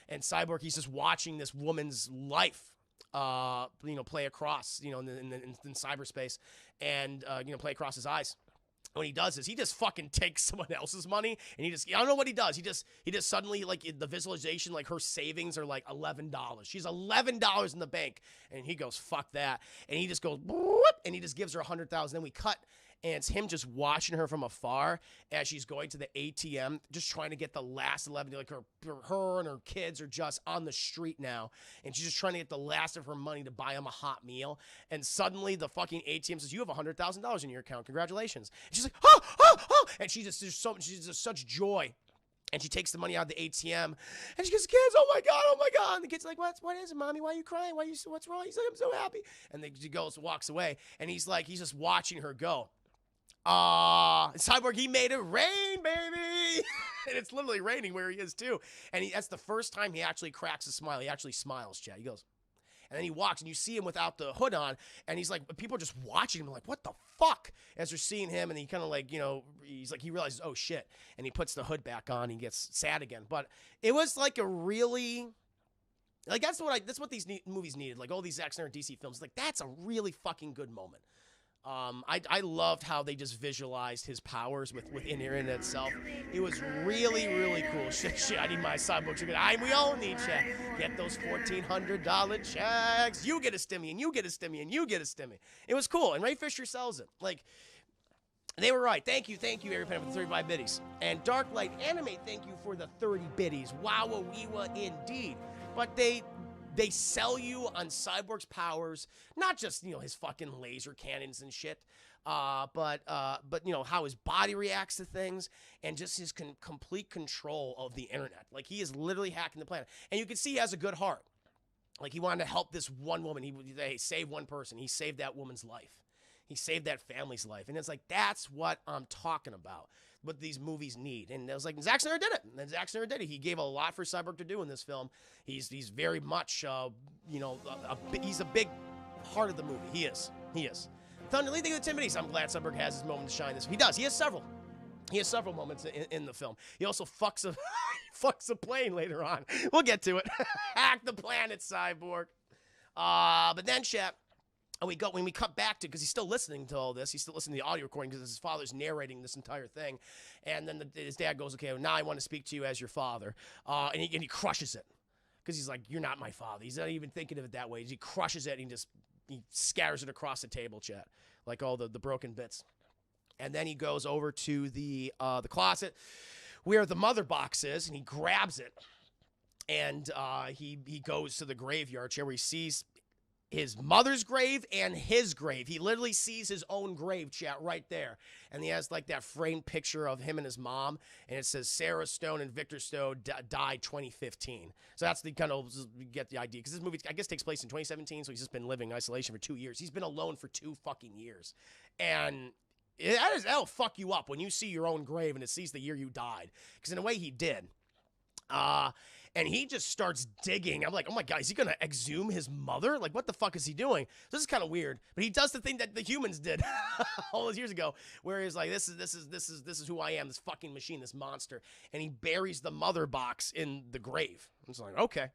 and Cyborg, he's just watching this woman's life, play across, in cyberspace, and play across his eyes. What he does is he just fucking takes someone else's money, and I don't know what he does. He just suddenly, like, the visualization, like, her savings are like $11. She's $11 in the bank, and he goes, fuck that. And he just goes, whoop, and he just gives her $100,000. Then we cut, and it's him just watching her from afar as she's going to the ATM, just trying to get the last 11. Like, her and her kids are just on the street now, and she's just trying to get the last of her money to buy them a hot meal. And suddenly the fucking ATM says, you have $100,000 in your account. Congratulations. And she's like, oh, oh, oh. And she's just such joy. And she takes the money out of the ATM, and she goes, kids, oh my God. And the kid's like, what is it, mommy? Why are you crying? What's wrong? He's like, I'm so happy. And then she walks away, and he's just watching her go. Cyborg, he made it rain, baby. And it's literally raining where he is too. And that's the first time he actually cracks a smile. He actually smiles, Chad. He goes, and then he walks, and you see him without the hood on, and he's like, people are just watching him like, what the fuck? As they're seeing him, and he kind of like, he's like, he realizes, oh shit. And he puts the hood back on, and he gets sad again. But it was like a really, like, that's what these movies needed. Like all these Zack Snyder DC films, like that's a really fucking good moment. I loved how they just visualized his powers within here in itself. It was really, really cool. Shit, I need my Cyborg to get. We all need check. Get those $1,400 checks. You get a stimmy, and you get a stimmy, and you get a stimmy. It was cool, and Ray Fisher sells it. Like, they were right. Thank you, Avery Penn, for the 35 biddies. And Darklight Anime, thank you for the 30 biddies. Wow-a-wee-wa indeed. But they sell you on Cyborg's powers, not just, his fucking laser cannons and shit, but how his body reacts to things, and just his complete control of the internet. Like, he is literally hacking the planet. And you can see he has a good heart. Like, he wanted to help this one woman. He saved one person. He saved that woman's life. He saved that family's life. And it's like, that's what I'm talking about. What these movies need. And it was like, Zack Snyder did it. And Zack Snyder did it. He gave a lot for Cyborg to do in this film. He's very much, he's a big part of the movie. He is. Thunder, leading the Timothy's. I'm glad Cyborg has his moment to shine. He does. He has several moments in the film. He also fucks a plane later on. We'll get to it. Hack the planet, Cyborg. But then, chat. And when we cut back to, because he's still listening to all this, he's still listening to the audio recording because his father's narrating this entire thing. And then his dad goes, okay, well, now I want to speak to you as your father. And he crushes it. Because he's like, you're not my father. He's not even thinking of it that way. He crushes it, and he scatters it across the table, chat. Like all the broken bits. And then he goes over to the closet where the mother box is, and he grabs it. And he goes to the graveyard chair where he sees his mother's grave and his grave. He literally sees his own grave, chat, right there. And he has like that framed picture of him and his mom, and it says Sarah Stone and Victor Stone died 2015. So that's the kind of, you get the idea. Because this movie, I guess, takes place in 2017, so he's just been living in isolation for 2 years. He's been alone for 2 fucking years. And that'll fuck you up when you see your own grave and it sees the year you died. Because in a way, he did. And he just starts digging. I'm like, oh my God, is he gonna exhume his mother? Like, what the fuck is he doing? This is kind of weird. But he does the thing that the humans did all those years ago, where he's like, this is who I am, this fucking machine, this monster. And he buries the mother box in the grave. It's like, okay.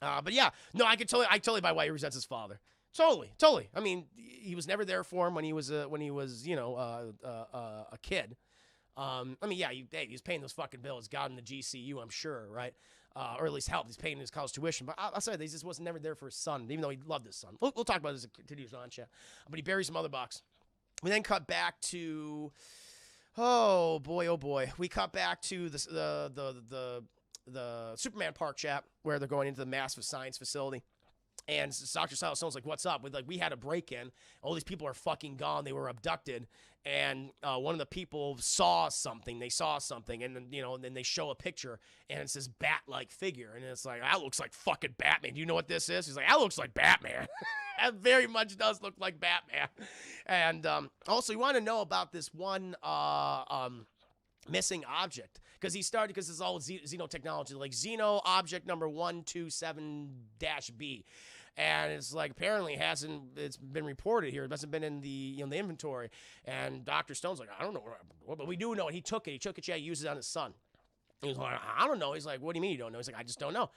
But yeah, no, I totally buy why he resents his father. Totally. I mean, he was never there for him when he was a kid. I mean, yeah, he was paying those fucking bills, got in the GCU, I'm sure, right? or at least help. He's paying his college tuition. But I'll say he just wasn't never there for his son, even though he loved his son. We'll talk about it as it continues on, chat. But he buries the mother box. We then cut back to, oh boy. We cut back to the Superman Park, chat, where they're going into the massive science facility. And Dr. Silas Stone's like, what's up? We had a break-in. All these people are fucking gone. They were abducted. And one of the people saw something. They saw something. And then, and then they show a picture. And it's this bat-like figure. And it's like, that looks like fucking Batman. Do you know what this is? He's like, that looks like Batman. That very much does look like Batman. And also, you want to know about this one missing object. Because because it's all xenotechnology. Like Xeno object number 127-B. And it's like, apparently it's been reported here. It hasn't been in the the inventory. And Dr. Stone's like, I don't know where, but we do know he took it. He took it, yeah, he used it on his son. He's like, I don't know. He's like, what do you mean you don't know? He's like, I just don't know.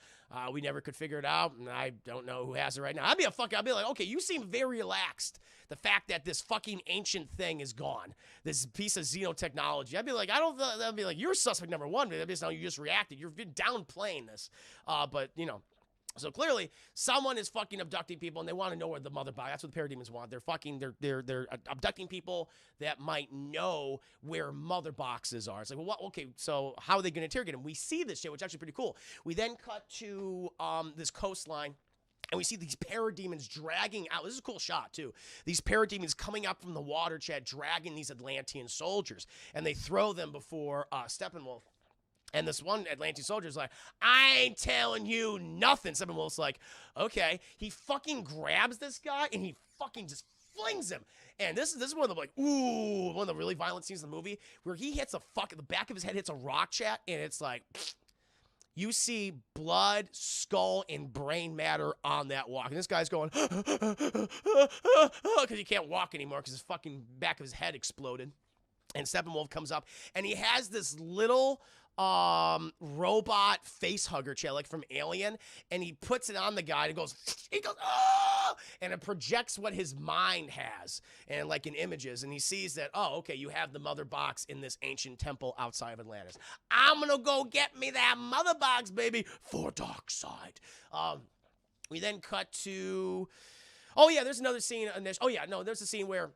We never could figure it out, and I don't know who has it right now. I'd be like, okay, you seem very relaxed. The fact that this fucking ancient thing is gone, this piece of xenotechnology. I'd be like, that'd be like, you're suspect number one. That'd be how you just reacted. You're downplaying this. But so clearly, someone is fucking abducting people, and they want to know where the mother box. That's what the parademons want. They're abducting people that might know where mother boxes are. It's like, well, what? Okay, so how are they going to interrogate them? We see this shit, which is actually pretty cool. We then cut to this coastline. And we see these parademons dragging out. This is a cool shot, too. These parademons coming up from the water, Chad, dragging these Atlantean soldiers. And they throw them before Steppenwolf. And this one Atlantean soldier is like, I ain't telling you nothing. Steppenwolf's like, okay. He fucking grabs this guy, and he fucking just flings him. And this is one of the, one of the really violent scenes in the movie, where he hits the back of his head hits a rock, chat, and it's like, you see blood, skull, and brain matter on that walk. And this guy's going, because he can't walk anymore because his fucking back of his head exploded. And Steppenwolf comes up, and he has this little robot face hugger chair, like from Alien, and he puts it on the guy, and he goes, oh! And it projects what his mind has, and like in images, and he sees that, oh, okay, you have the mother box in this ancient temple outside of Atlantis. I'm gonna go get me that mother box, baby, for Darkseid. We then cut to, oh yeah, there's another scene. There's a scene where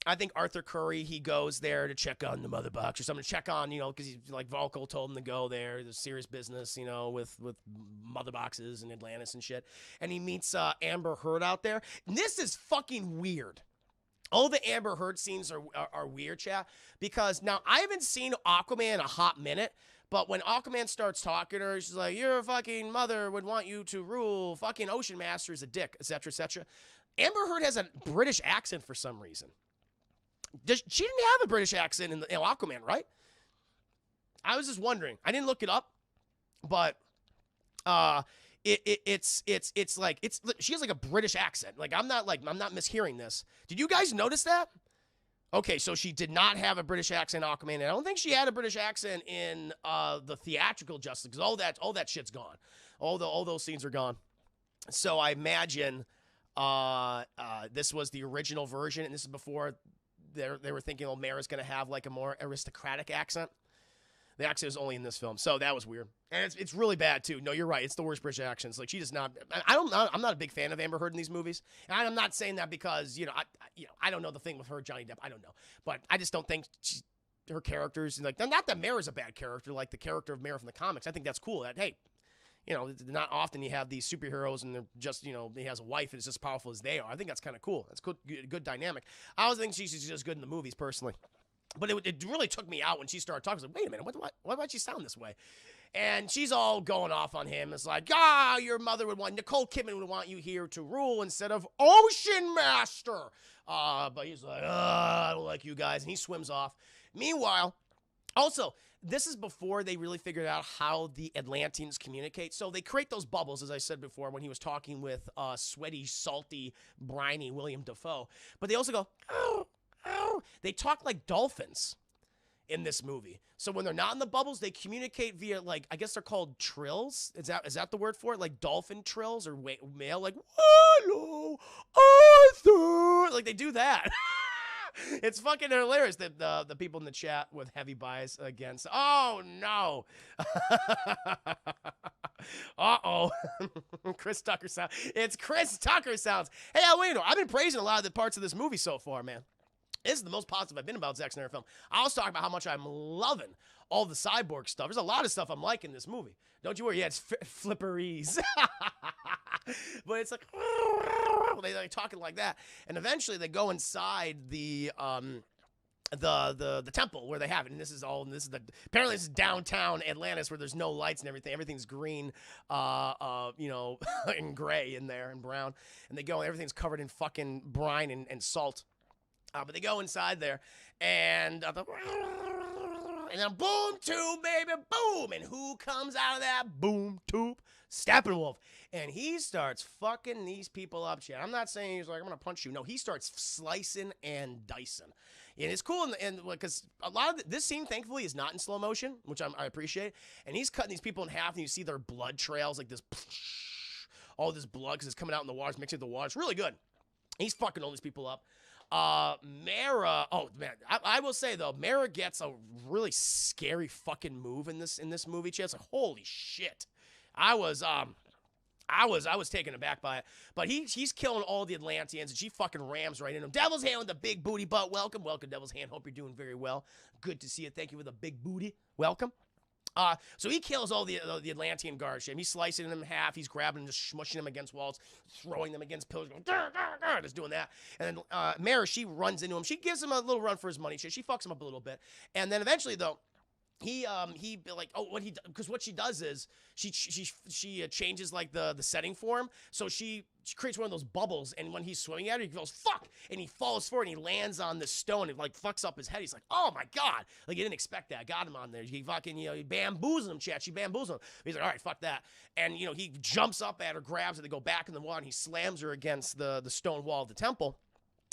I think Arthur Curry, he goes there to check on the mother box or something, to check on, because he's like Volko told him to go there. There's serious business, with mother boxes and Atlantis and shit. And he meets Amber Heard out there. And this is fucking weird. All the Amber Heard scenes are weird, chat, because now I haven't seen Aquaman in a hot minute. But when Aquaman starts talking to her, she's like, your fucking mother would want you to rule. Fucking Ocean Master is a dick, etc., etc. Amber Heard has a British accent for some reason. She didn't have a British accent in Aquaman, right? I was just wondering. I didn't look it up, but it's like she has like a British accent. Like I'm not mishearing this. Did you guys notice that? Okay, so she did not have a British accent in Aquaman, and I don't think she had a British accent in the theatrical Justice, because all that shit's gone. All those scenes are gone. So I imagine this was the original version, and this is before they were thinking, Mara's going to have like a more aristocratic accent. The accent is only in this film, so that was weird, and it's really bad too. No, you're right; it's the worst British accents. Like she does not. I'm not a big fan of Amber Heard in these movies, and I'm not saying that because I don't know the thing with her, Johnny Depp. I don't know, but I just don't think her characters, like, not that Mara's a bad character, like the character of Mara from the comics. I think that's cool. That hey, not often you have these superheroes and they're just, he has a wife and it's just as powerful as they are. I think that's kind of cool. That's good dynamic. I always think she's just good in the movies, personally. But it really took me out when she started talking. I was like, wait a minute, why might she sound this way? And she's all going off on him. It's like, your mother Nicole Kidman would want you here to rule instead of Ocean Master. But he's like, I don't like you guys. And he swims off. Meanwhile, also, this is before they really figured out how the Atlanteans communicate. So they create those bubbles, as I said before, when he was talking with sweaty, salty, briny William Dafoe. But they also go, ow, ow. They talk like dolphins in this movie. So when they're not in the bubbles, they communicate via, like, I guess they're called trills. Is that the word for it? Like dolphin trills or male, like, hello, Arthur. Like they do that. It's fucking hilarious that the people in the chat with heavy bias against. Oh no. Uh-oh. Chris Tucker sounds. It's Chris Tucker sounds. Hey, Alwino, I've been praising a lot of the parts of this movie so far, man. This is the most positive I've been about Zack Snyder film. I was talking about how much I'm loving all the Cyborg stuff. There's a lot of stuff I'm liking in this movie. Don't you worry. Yeah, it's flipperies. But it's like they like talking like that, and eventually they go inside the temple where they have it, and this is apparently this is downtown Atlantis where there's no lights and everything. Everything's green, you know, and gray in there and brown, and they go and everything's covered in fucking brine and salt. But they go inside there, and then boom tube, baby, boom, and who comes out of that boom tube? Steppenwolf. And he starts fucking these people up, Chad. I'm not saying he's like, I'm gonna punch you. No, he starts slicing and dicing. And it's cool, and because a lot of this scene, thankfully, is not in slow motion, which I appreciate. And he's cutting these people in half, and you see their blood trails, like this, all this blood, because it's coming out in the water, mixing with the water. It's really good. He's fucking all these people up. Mara, oh man, I will say though, Mara gets a really scary fucking move in this movie, Chad. It's like, holy shit. I was taken aback by it, but he's killing all the Atlanteans, and she fucking rams right in him. Devil's Hand with the big booty butt. Welcome, Devil's Hand. Hope you're doing very well. Good to see you. Thank you for the big booty. Welcome. So he kills all the Atlantean guards. He's slicing them in half. He's grabbing them, just smushing them against walls, throwing them against pillars, going, just doing that. And then Mara, she runs into him. She gives him a little run for his money. She fucks him up a little bit, and then eventually though. He like, oh, because what she does is she changes like the setting for him, so she creates one of those bubbles, and when he's swimming at her, he goes fuck, and he falls forward and he lands on the stone and like fucks up his head. He's like, oh my god, like he didn't expect that. Got him on there. He fucking, you know, he bamboozled him, chat. She bamboozled him. He's like, all right, fuck that, and you know he jumps up at her, grabs her, they go back in the water, and he slams her against the stone wall of the temple.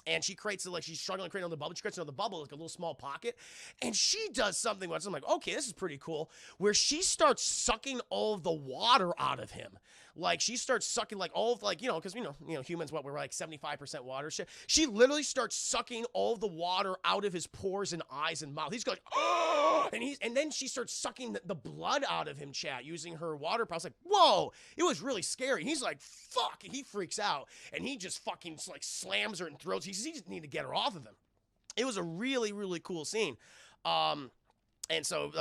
And she creates, like, she's struggling to create another bubble. She creates another bubble, like a little small pocket. And she does something where I'm like, okay, this is pretty cool. Where she starts sucking all of the water out of him. Like, she starts sucking, like, all of, like, you know, because, you know, humans, we're like 75% water. She literally starts sucking all of the water out of his pores and eyes and mouth. He's going, oh! And then she starts sucking the blood out of him, chat, using her water power. I was like, whoa! It was really scary. He's like, fuck! And he freaks out. And he just fucking, like, slams her and throws. He just need to get her off of him. It was a really, really cool scene. And so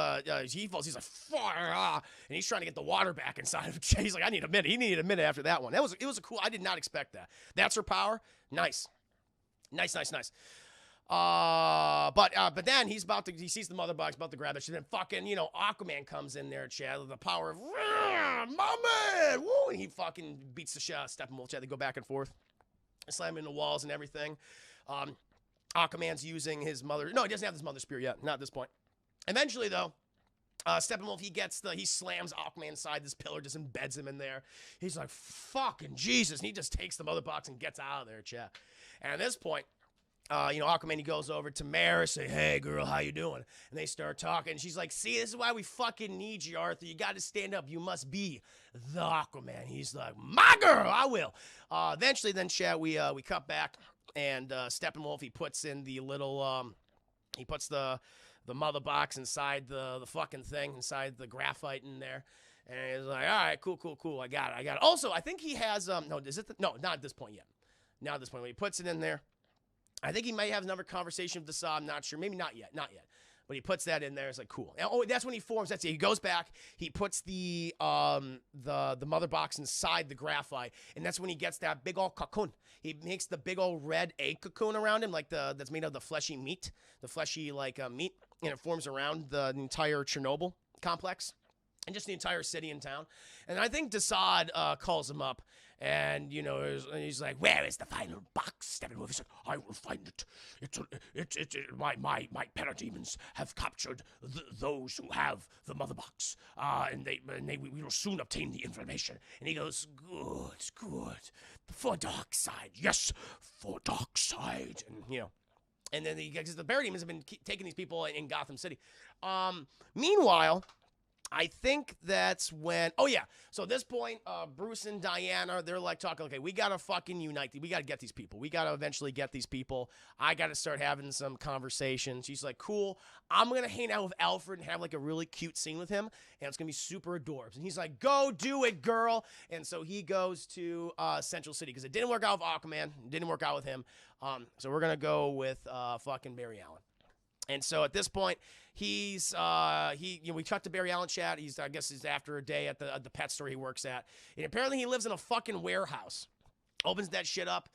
he falls. He's like, and he's trying to get the water back inside of him. He's like, I need a minute. He needed a minute after that one. It was a cool. I did not expect that. That's her power. Nice. But then he sees the mother box, about to grab it. And then fucking, you know, Aquaman comes in there, Chad, with the power of, my man, woo, and he fucking beats the shit out of Steppenwolf. Chad, they go back and forth, slam him in the walls and everything. Aquaman's using his mother. No, he doesn't have his mother spear yet. Not at this point. Eventually, though, Steppenwolf, he slams Aquaman inside this pillar, just embeds him in there. He's like, fucking Jesus. And he just takes the mother box and gets out of there, Chad. And at this point, you know, Aquaman, he goes over to Mara, say, hey, girl, how you doing? And they start talking. She's like, see, this is why we fucking need you, Arthur. You got to stand up. You must be the Aquaman. He's like, my girl, I will. Eventually, then, Chad, we cut back, and Steppenwolf, he puts in the little, he puts the mother box inside the fucking thing, inside the graphite in there. And he's like, all right, cool. I got it. Also, I think he has, no, not at this point yet. Not at this point. When he puts it in there, I think he might have another conversation with the Saw. I'm not sure. Maybe not yet. But he puts that in there. It's like, cool. And, oh, that's when he forms. That's it. He goes back. He puts the mother box inside the graphite, and that's when he gets that big old cocoon. He makes the big old red egg cocoon around him, like that's made of the fleshy meat, meat, and it forms around the entire Chernobyl complex, and just the entire city and town. And I think Desaad calls him up. And, you know, he's like, where is the final box? Steppenwolf is like, I will find it. My parademons have captured those who have the mother box. And we will soon obtain the information. And he goes, good. For Darkseid. Yes, for Darkseid. And, you know. And then the parademons have been taking these people in Gotham City. Meanwhile, I think that's when, oh yeah, so at this point, Bruce and Diana, they're like talking, okay, we gotta fucking unite, we gotta get these people, we gotta eventually get these people, I gotta start having some conversations. She's like, cool, I'm gonna hang out with Alfred and have like a really cute scene with him, and it's gonna be super adorbs. And he's like, go do it, girl. And so he goes to Central City, because it didn't work out with Aquaman, it didn't work out with him, so we're gonna go with fucking Barry Allen. And so at this point, he's we talked to Barry Allen chat. I guess he's after a day at the pet store he works at, and apparently he lives in a fucking warehouse. Opens that shit up,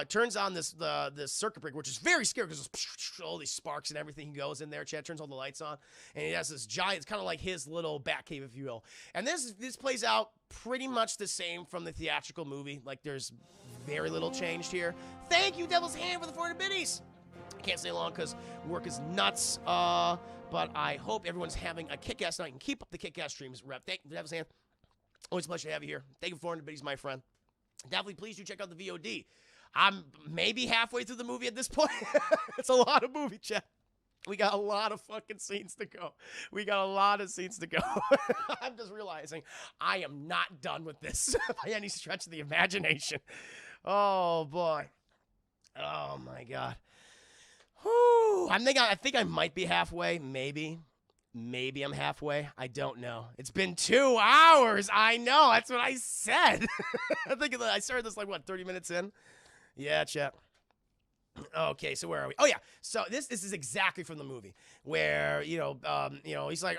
turns on this circuit breaker, which is very scary because all these sparks and everything. He goes in there, chat, turns all the lights on, and he has this giant. It's kind of like his little bat cave, if you will. And this plays out pretty much the same from the theatrical movie. Like there's very little changed here. Thank you, Devil's Hand, for the 400 biddies. Can't stay long because work is nuts, but I hope everyone's having a kick-ass night and keep up the kick-ass streams. Rep, thank you for having us. Always a pleasure to have you here. Thank you for 400 biddies, my friend. Definitely please do check out the VOD. I'm maybe halfway through the movie at this point. It's a lot of movie, chat. We got a lot of fucking scenes to go. We got a lot of scenes to go. I'm just realizing I am not done with this by any stretch of the imagination. Oh, boy. Oh, my God. Whew. I think I might be halfway. Maybe I'm halfway. I don't know. It's been 2 hours. I know. That's what I said. I think I started this like, what, 30 minutes in? Yeah, chat. Okay, so where are we? Oh, yeah. So this is exactly from the movie where, he's like,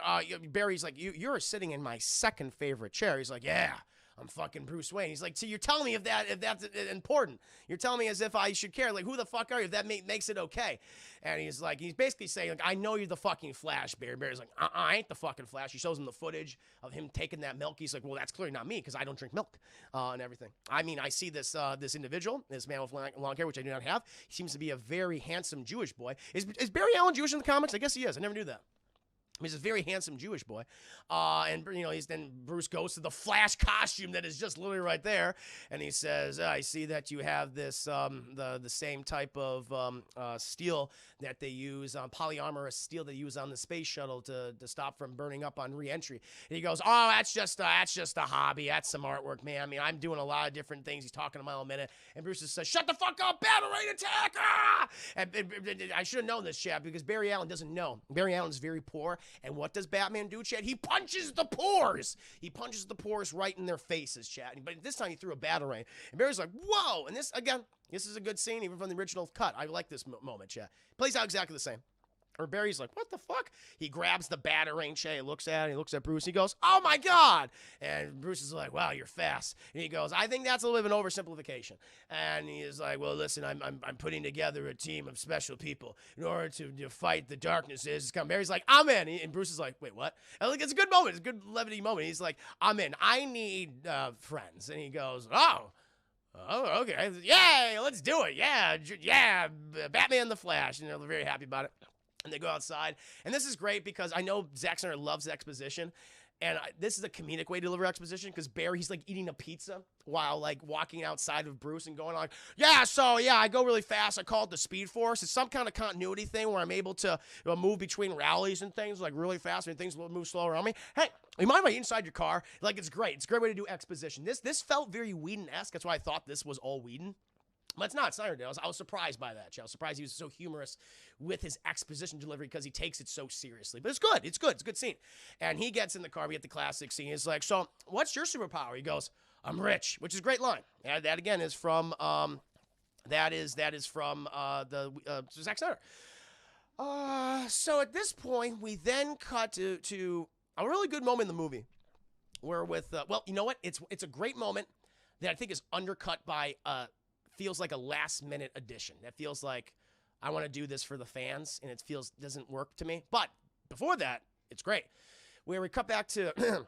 Barry's like, you're sitting in my second favorite chair. He's like, yeah. I'm fucking Bruce Wayne. He's like, so you're telling me if that's important. You're telling me as if I should care. Like, who the fuck are you? If that makes it okay. And he's basically saying, like, I know you're the fucking Flash, Barry. Barry's like, I ain't the fucking Flash. He shows him the footage of him taking that milk. He's like, well, that's clearly not me because I don't drink milk and everything. I mean, I see this individual, this man with long hair, which I do not have. He seems to be a very handsome Jewish boy. Is Barry Allen Jewish in the comics? I guess he is. I never knew that. He's a very handsome Jewish boy, and then Bruce goes to the Flash costume that is just literally right there, and he says, "I see that you have this the same type of steel that they use on polyamorous steel they use on the space shuttle to stop from burning up on re-entry." And he goes, "Oh, that's just a hobby. That's some artwork, man. I mean, I'm doing a lot of different things." He's talking a mile a minute, and Bruce says, "Shut the fuck up, battle rate attack!" Ah! And I should have known this, Chad, because Barry Allen doesn't know. Barry Allen's very poor. And what does Batman do, Chad? He punches the pores. He punches the pores right in their faces, Chad. But this time he threw a batarang. And Barry's like, whoa. And this is a good scene, even from the original cut. I like this moment, Chad. Plays out exactly the same. Or Barry's like, what the fuck? He grabs the batarang, Chad. He looks at it. He looks at Bruce. He goes, oh, my God. And Bruce is like, wow, you're fast. And he goes, I think that's a little bit of an oversimplification. And he is like, well, listen, I'm putting together a team of special people in order to fight the darkness. Barry's like, I'm in. And Bruce is like, wait, what? And like, it's a good moment. It's a good levity moment. He's like, I'm in. I need friends. And he goes, oh, okay. Yay, let's do it. Yeah, Batman the Flash. And they're very happy about it. And they go outside. And this is great because I know Zack Snyder loves exposition. And this is a comedic way to deliver exposition because Barry, he's like eating a pizza while like walking outside of Bruce and going on, I go really fast. I call it the Speed Force. It's some kind of continuity thing where I'm able to move between rallies and things like really fast and things will move slow around me. Hey, you mind if I eat inside your car? Like, it's great. It's a great way to do exposition. This felt very Whedon-esque. That's why I thought this was all Whedon. But it's not Snyder. I was surprised by that. I was surprised he was so humorous with his exposition delivery because he takes it so seriously. But it's good. It's good. It's a good scene. And he gets in the car. We get the classic scene. He's like, so what's your superpower? He goes, I'm rich, which is a great line. And that, again, is from that is from Zack Snyder. So at this point, we then cut to a really good moment in the movie where with, well, you know what? It's a great moment that I think is undercut by feels like a last-minute addition. That feels like I want to do this for the fans, and it doesn't work to me. But before that, it's great. Where we cut back to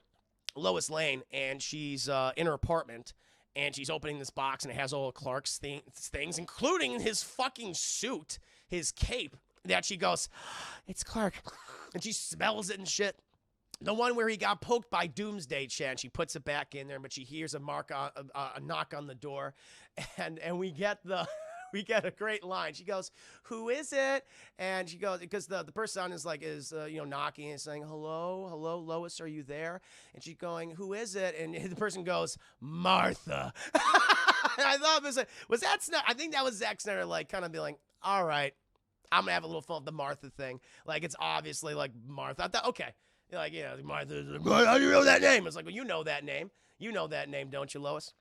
Lois Lane, and she's in her apartment, and she's opening this box, and it has all of Clark's things, including his fucking suit, his cape, that she goes, it's Clark. And she smells it and shit. The one where he got poked by Doomsday, Chan. She puts it back in there, but she hears a knock on the door, and we get the we get a great line. She goes, "Who is it?" And she goes, because the person is like, knocking and saying, "Hello, hello, Lois, are you there?" And she's going, "Who is it?" And the person goes, "Martha." I thought was that Snyder? I think that was Zack Snyder, like, kind of be like, "All right, I'm gonna have a little fun with the Martha thing." Like, it's obviously like Martha. I thought, okay, like, Martha. How do you know that name? It's like, well, you know that name. You know that name, don't you, Lois?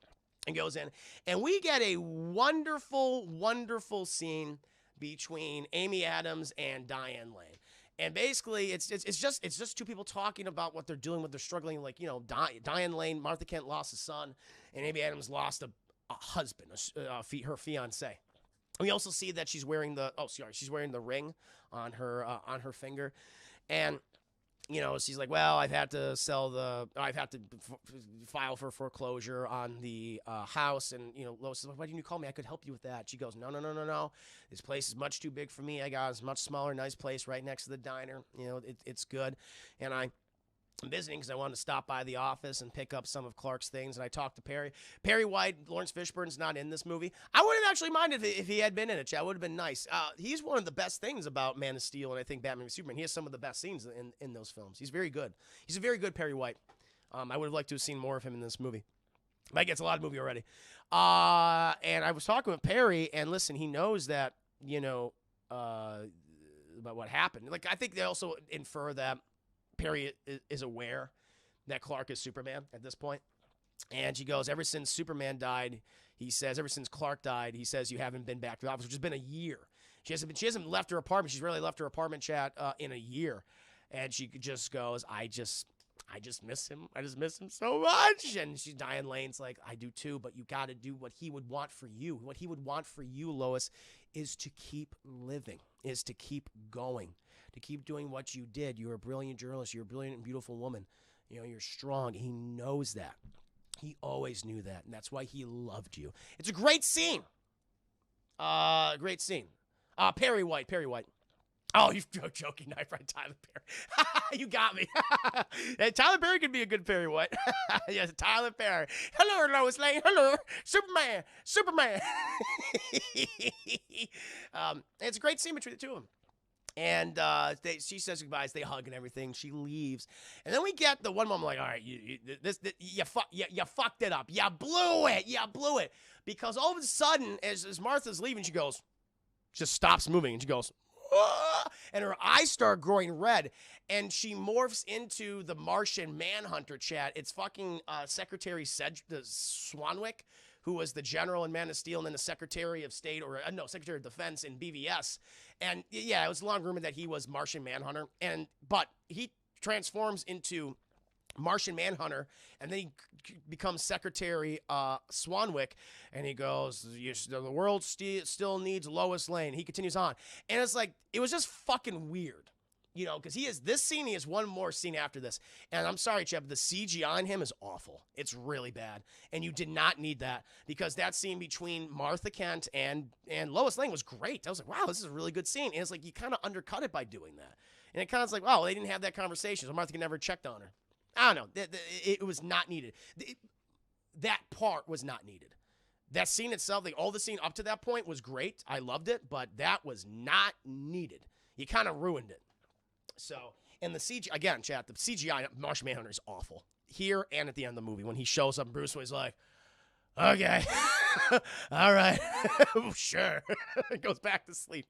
And goes in, and we get a wonderful, wonderful scene between Amy Adams and Diane Lane. And basically, it's just two people talking about what they're doing, what they're struggling. Like, Diane Lane, Martha Kent lost a son, and Amy Adams lost a husband, her fiance. We also see that she's wearing she's wearing the ring on her finger, and she's like, well, I've had to file for foreclosure on the house. And, Lois says, why didn't you call me? I could help you with that. She goes, no. This place is much too big for me. I got a much smaller, nice place right next to the diner. It's good. And I'm visiting because I wanted to stop by the office and pick up some of Clark's things. And I talked to Perry. Perry White, Lawrence Fishburne's not in this movie. I wouldn't have actually minded if he had been in it. That would have been nice. He's one of the best things about Man of Steel and I think Batman v Superman. He has some of the best scenes in those films. He's very good. He's a very good Perry White. I would have liked to have seen more of him in this movie. But he gets a lot of movie already. And I was talking with Perry, and listen, he knows that, about what happened. Like, I think they also infer that Perry is aware that Clark is Superman at this point. And she goes, ever since Superman died, he says, ever since Clark died, he says, you haven't been back to the office, which has been a year. She hasn't left her apartment. She's rarely left her apartment, chat, in a year. And she just goes, I just miss him. I just miss him so much. And Diane Lane's like, I do too, but you got to do what he would want for you. What he would want for you, Lois, is to keep living, is to keep going, to keep doing what you did. You're a brilliant journalist. You're a brilliant and beautiful woman. You're strong. He knows that. He always knew that, and that's why he loved you. It's a great scene. Great scene. Perry White. Oh, you're joking, knife right, Tyler Perry. You got me. Hey, Tyler Perry could be a good Perry White. Yes, Tyler Perry. Hello, Lois Lane. Hello, Superman. It's a great scene between the two of them. And she says goodbyes. They hug and everything. She leaves, and then we get the one moment like, all right, you fucked it up. You blew it. Because all of a sudden, as Martha's leaving, she just stops moving, and she goes, ah! And her eyes start growing red, and she morphs into the Martian Manhunter, chat. It's fucking Secretary Swanwick, who was the general in Man of Steel and then the Secretary of State, Secretary of Defense in BVS. And yeah, it was long rumored that he was Martian Manhunter. But he transforms into Martian Manhunter, and then he becomes Secretary Swanwick, and he goes, the world still needs Lois Lane. He continues on. And it's like, it was just fucking weird. Because he has one more scene after this. And I'm sorry, Chad, but the CGI on him is awful. It's really bad. And you did not need that, because that scene between Martha Kent and Lois Lane was great. I was like, wow, this is a really good scene. And it's like, you kind of undercut it by doing that. And it kind of like, wow, they didn't have that conversation, so Martha never checked on her. I don't know. It was not needed. That part was not needed. That scene itself, all the scene up to that point was great. I loved it, but that was not needed. You kind of ruined it. So, and the CGI, again, chat, the CGI Martian Manhunter is awful. Here and at the end of the movie, when he shows up, Bruce Wayne's like, okay, all right, sure. Goes back to sleep.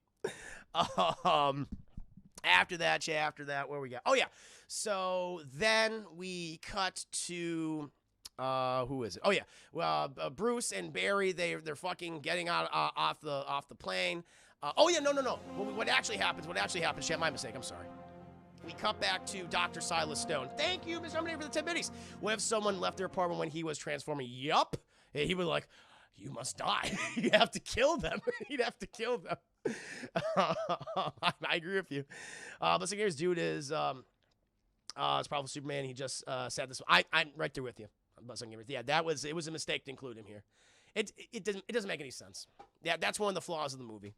After that, where we got? Oh, yeah. So then we cut to, who is it? Oh, yeah. Well, Bruce and Barry, they're fucking getting out off the plane. Oh, yeah, no. What actually happens, chat, my mistake, I'm sorry. We cut back to Dr. Silas Stone. Thank you, Mr. Nominator, for the 10 bitties. What if someone left their apartment when he was transforming? Yup. He was like, you must die. You have to kill them. You'd have to kill them. I agree with you. But so here's dude is it's probably Superman. He just said this. I'm right there with you. Yeah, it was a mistake to include him here. It doesn't make any sense. Yeah, that's one of the flaws of the movie.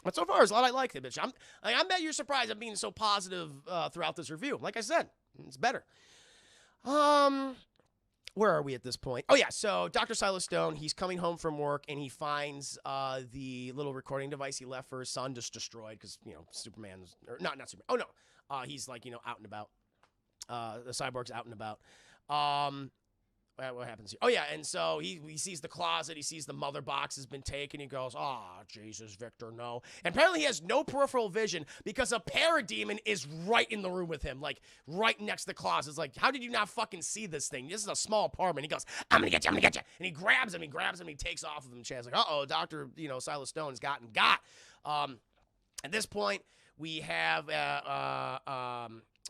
But so far, there's a lot I like, bitch. I bet you're surprised I'm being so positive throughout this review. Like I said, it's better. What where are we at this point? Oh, yeah. So Dr. Silas Stone, he's coming home from work, and he finds the little recording device he left for his son just destroyed because, you know, Superman's... Or not Superman. Oh, no. He's, like, you know, out and about. The Cyborg's out and about. What happens here? Oh, yeah, and so he sees the closet. He sees the mother box has been taken. He goes, oh, Jesus, Victor, no. And apparently he has no peripheral vision because a parademon is right in the room with him, like right next to the closet. It's like, how did you not fucking see this thing? This is a small apartment. He goes, I'm going to get you, I'm going to get you. And he grabs him, he takes off of him. Chad's like, uh-oh, Dr. Silas Stone's got. At this point, we have...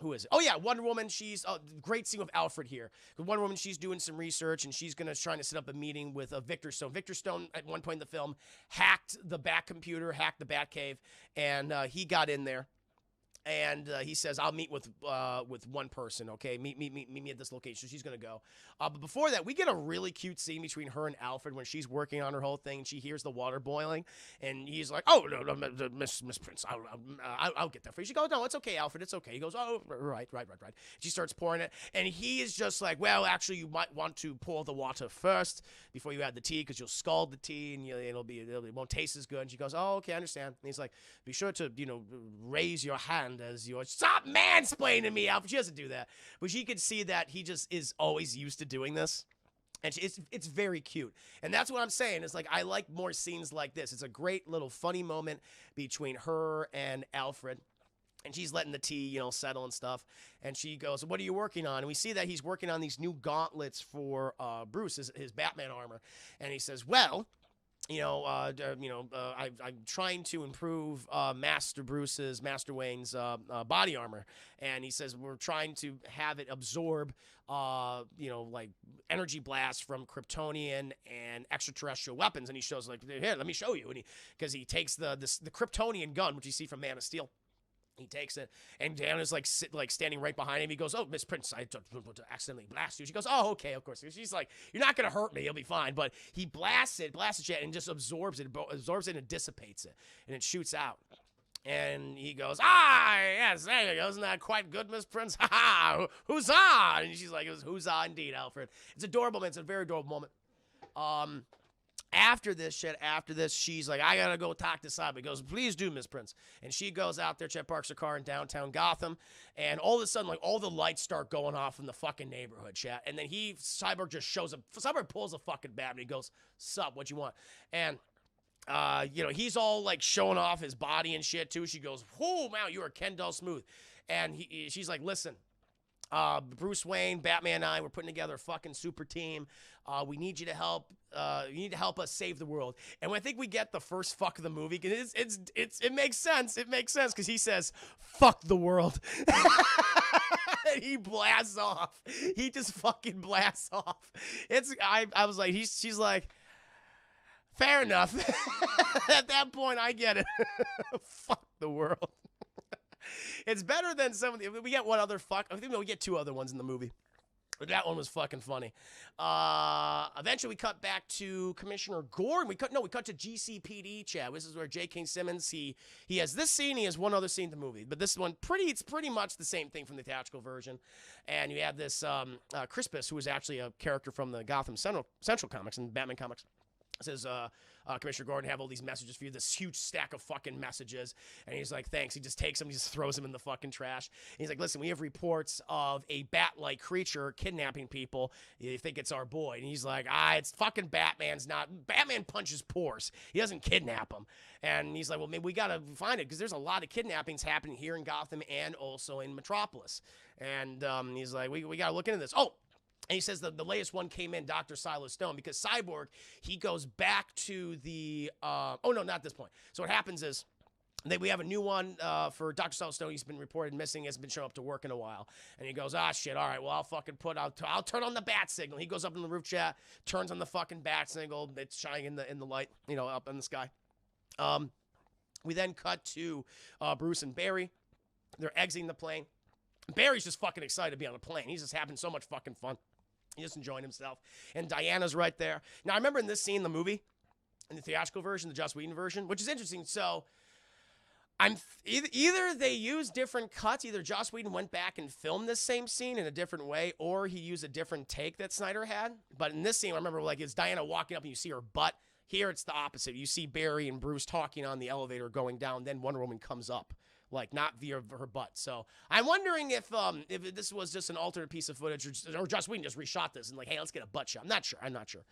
who is it? Oh, yeah, Wonder Woman. She's a great scene with Alfred here. Wonder Woman, she's doing some research, and she's trying to set up a meeting with Victor Stone. Victor Stone, at one point in the film, hacked the Bat computer, hacked the Bat cave, and he got in there. And he says, I'll meet with one person, okay? Meet me at this location. So she's going to go. But before that, we get a really cute scene between her and Alfred when she's working on her whole thing. And she hears the water boiling. And he's like, oh, no, Miss Prince, I'll get that for you. She goes, no, it's okay, Alfred, it's okay. He goes, oh, right. She starts pouring it. And he is just like, well, actually, you might want to pour the water first before you add the tea because you'll scald the tea and it won't taste as good. And she goes, oh, okay, I understand. And he's like, be sure to, raise your hand as your... Stop mansplaining me, Alfred. She doesn't do that. But she can see that he just is always used to doing this. And it's very cute. And that's what I'm saying. It's like, I like more scenes like this. It's a great little funny moment between her and Alfred. And she's letting the tea, settle and stuff. And she goes, what are you working on? And we see that he's working on these new gauntlets for Bruce, his Batman armor. And he says, well... I'm trying to improve Master Wayne's body armor. And he says, we're trying to have it absorb, like energy blasts from Kryptonian and extraterrestrial weapons. And he shows, like, here, let me show you. And because he takes the Kryptonian gun, which you see from Man of Steel. He takes it, and Dan is like standing right behind him. He goes, oh, Miss Prince, I accidentally blast you. She goes, oh, okay, of course. She's like, you're not going to hurt me. You'll be fine. But he blasts it, and just absorbs it and dissipates it, and it shoots out. And he goes, yes, there you go. Isn't that quite good, Miss Prince? Ha ha, huzzah. And she's like, it was huzzah indeed, Alfred. It's adorable, man. It's a very adorable moment. After this, she's like, I gotta go talk to Cyborg. He goes, please do, Miss Prince. And she goes out there. Chet parks her car in downtown Gotham. And all of a sudden, like, all the lights start going off in the fucking neighborhood, Chet. And then Cyborg just shows up. Cyborg pulls a fucking bat, and he goes, sup, what you want? And, he's all, like, showing off his body and shit, too. She goes, whoo, man, you are Kendall Smooth. And she's like, listen. Bruce Wayne, Batman, and I, we're putting together a fucking super team. We need you to help. You need to help us save the world. And I think we get the first fuck of the movie, because it makes sense. It makes sense because he says, "Fuck the world." And he blasts off. He just fucking blasts off. I was like, she's like, fair enough. At that point, I get it. Fuck the world. It's better than some of the... We get one other fuck... I think we get two other ones in the movie. But that one was fucking funny. Eventually, we cut back to Commissioner Gordon. We cut to GCPD, Chad. This is where J. King Simmons, he has this scene. He has one other scene in the movie. But this one, it's pretty much the same thing from the theatrical version. And you have this Crispus, who is actually a character from the Gotham Central comics and Batman comics. It says, Commissioner Gordon, have all these messages for you, this huge stack of fucking messages. And he's like, thanks. He just takes them, he just throws them in the fucking trash. And he's like, listen, we have reports of a bat-like creature kidnapping people. You think it's our boy. And he's like, it's fucking Batman's not. Batman punches pores. He doesn't kidnap them. And he's like, well, maybe we got to find it, because there's a lot of kidnappings happening here in Gotham and also in Metropolis. And he's like, we got to look into this. Oh! And he says the latest one came in, Dr. Silas Stone, because Cyborg, he goes back to the, oh no, not this point. So what happens is, we have a new one for Dr. Silas Stone. He's been reported missing, hasn't been showing up to work in a while. And he goes, shit, all right, well, I'll turn on the bat signal. He goes up in the roof chat, turns on the fucking bat signal. It's shining in the light, up in the sky. We then cut to Bruce and Barry. They're exiting the plane. Barry's just fucking excited to be on a plane. He's just having so much fucking fun. He's just enjoying himself. And Diana's right there. Now, I remember in this scene in the movie, in the theatrical version, the Joss Whedon version, which is interesting. So, Either they use different cuts. Either Joss Whedon went back and filmed this same scene in a different way, or he used a different take that Snyder had. But in this scene, I remember like it's Diana walking up and you see her butt. Here it's the opposite. You see Barry and Bruce talking on the elevator going down. Then Wonder Woman comes up, like not via her butt. So I'm wondering if this was just an alternate piece of footage, or Joss Whedon just reshot this and like, hey, let's get a butt shot. I'm not sure.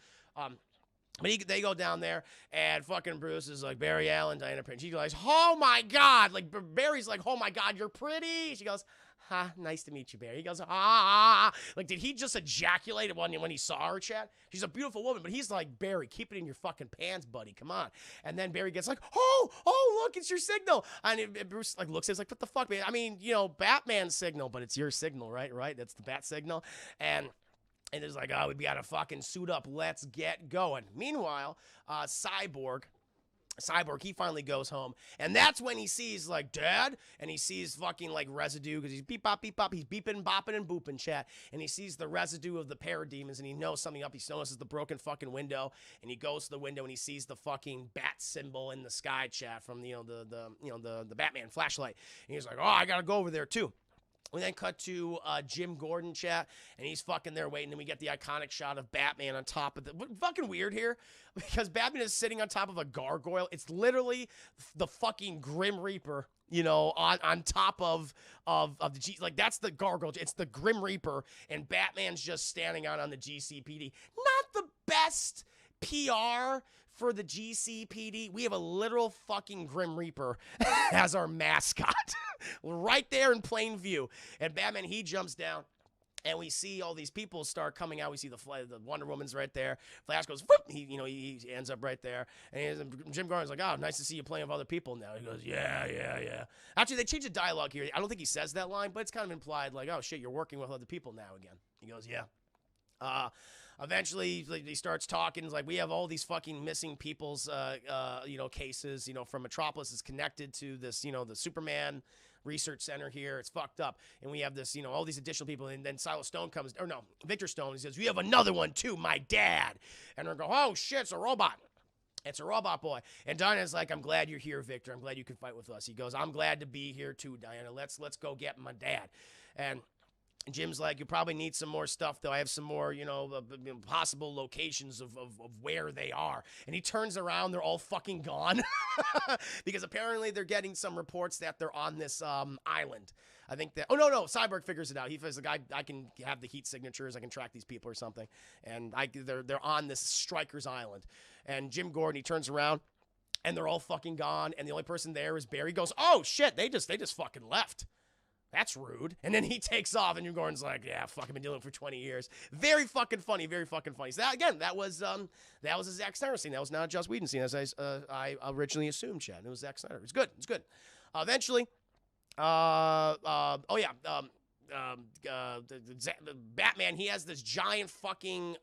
But they go down there, and fucking Bruce is like, Barry Allen, Diana Prince. She goes, oh my God. Like, Barry's like, oh my God, you're pretty. She goes, ha, nice to meet you, Barry. He goes, ah. Like, did he just ejaculate when he saw her, chat? She's a beautiful woman, but he's like, Barry, keep it in your fucking pants, buddy. Come on. And then Barry gets like, oh, look, it's your signal. And Bruce like looks at it, like, what the fuck, man? I mean, you know, Batman's signal, but it's your signal, right? Right? That's the bat signal. And it's like, oh, we gotta fucking suit up. Let's get going. Meanwhile, Cyborg, he finally goes home. And that's when he sees, like, Dad. And he sees fucking, like, residue. Because he's beep, bop, beep, bop. He's beeping, bopping, and booping, chat. And he sees the residue of the parademons. And he knows something up. He notices the broken fucking window. And he goes to the window and he sees the fucking bat symbol in the sky, chat. From, the Batman flashlight. And he's like, oh, I gotta go over there, too. We then cut to Jim Gordon, chat, and he's fucking there waiting, and we get the iconic shot of Batman on top of the... Fucking weird here, because Batman is sitting on top of a gargoyle. It's literally the fucking Grim Reaper, you know, on top of the G... Like, that's the gargoyle. It's the Grim Reaper, and Batman's just standing out on the GCPD. Not the best PR for the GCPD. We have a literal fucking Grim Reaper as our mascot. Right there in plain view. And Batman, he jumps down. And we see all these people start coming out. We see the Wonder Woman's right there. Flash goes, whoop! He ends up right there. And Jim Gordon's like, oh, nice to see you playing with other people now. He goes, yeah. Actually, they changed the dialogue here. I don't think he says that line, but it's kind of implied, like, oh, shit, you're working with other people now again. He goes, yeah. Eventually, he starts talking. It's like, we have all these fucking missing people's, cases, from Metropolis is connected to this, the Superman research center here. It's fucked up. And we have this, all these additional people. And then Silas Stone comes, or no, Victor Stone. He says, we have another one too, my dad. And they go, oh shit, it's a robot. It's a robot boy. And Diana's like, I'm glad you're here, Victor. I'm glad you can fight with us. He goes, I'm glad to be here too, Diana. Let's go get my dad. And Jim's like, you probably need some more stuff, though. I have some more, possible locations of where they are. And he turns around. They're all fucking gone. Because apparently they're getting some reports that they're on this island. I think that... Oh, no. Cyborg figures it out. He says, like, I can have the heat signatures. I can track these people or something. And they're on this Stryker's Island. And Jim Gordon, he turns around. And they're all fucking gone. And the only person there is Barry. He goes, oh, shit. They just fucking left. That's rude. And then he takes off, and Gordon's like, yeah, fuck, I've been dealing for 20 years. Very fucking funny, very fucking funny. So that was a Zack Snyder scene. That was not a Joss Whedon scene, as I originally assumed, Chad. It was Zack Snyder. It's good. Eventually, the Batman, he has this giant fucking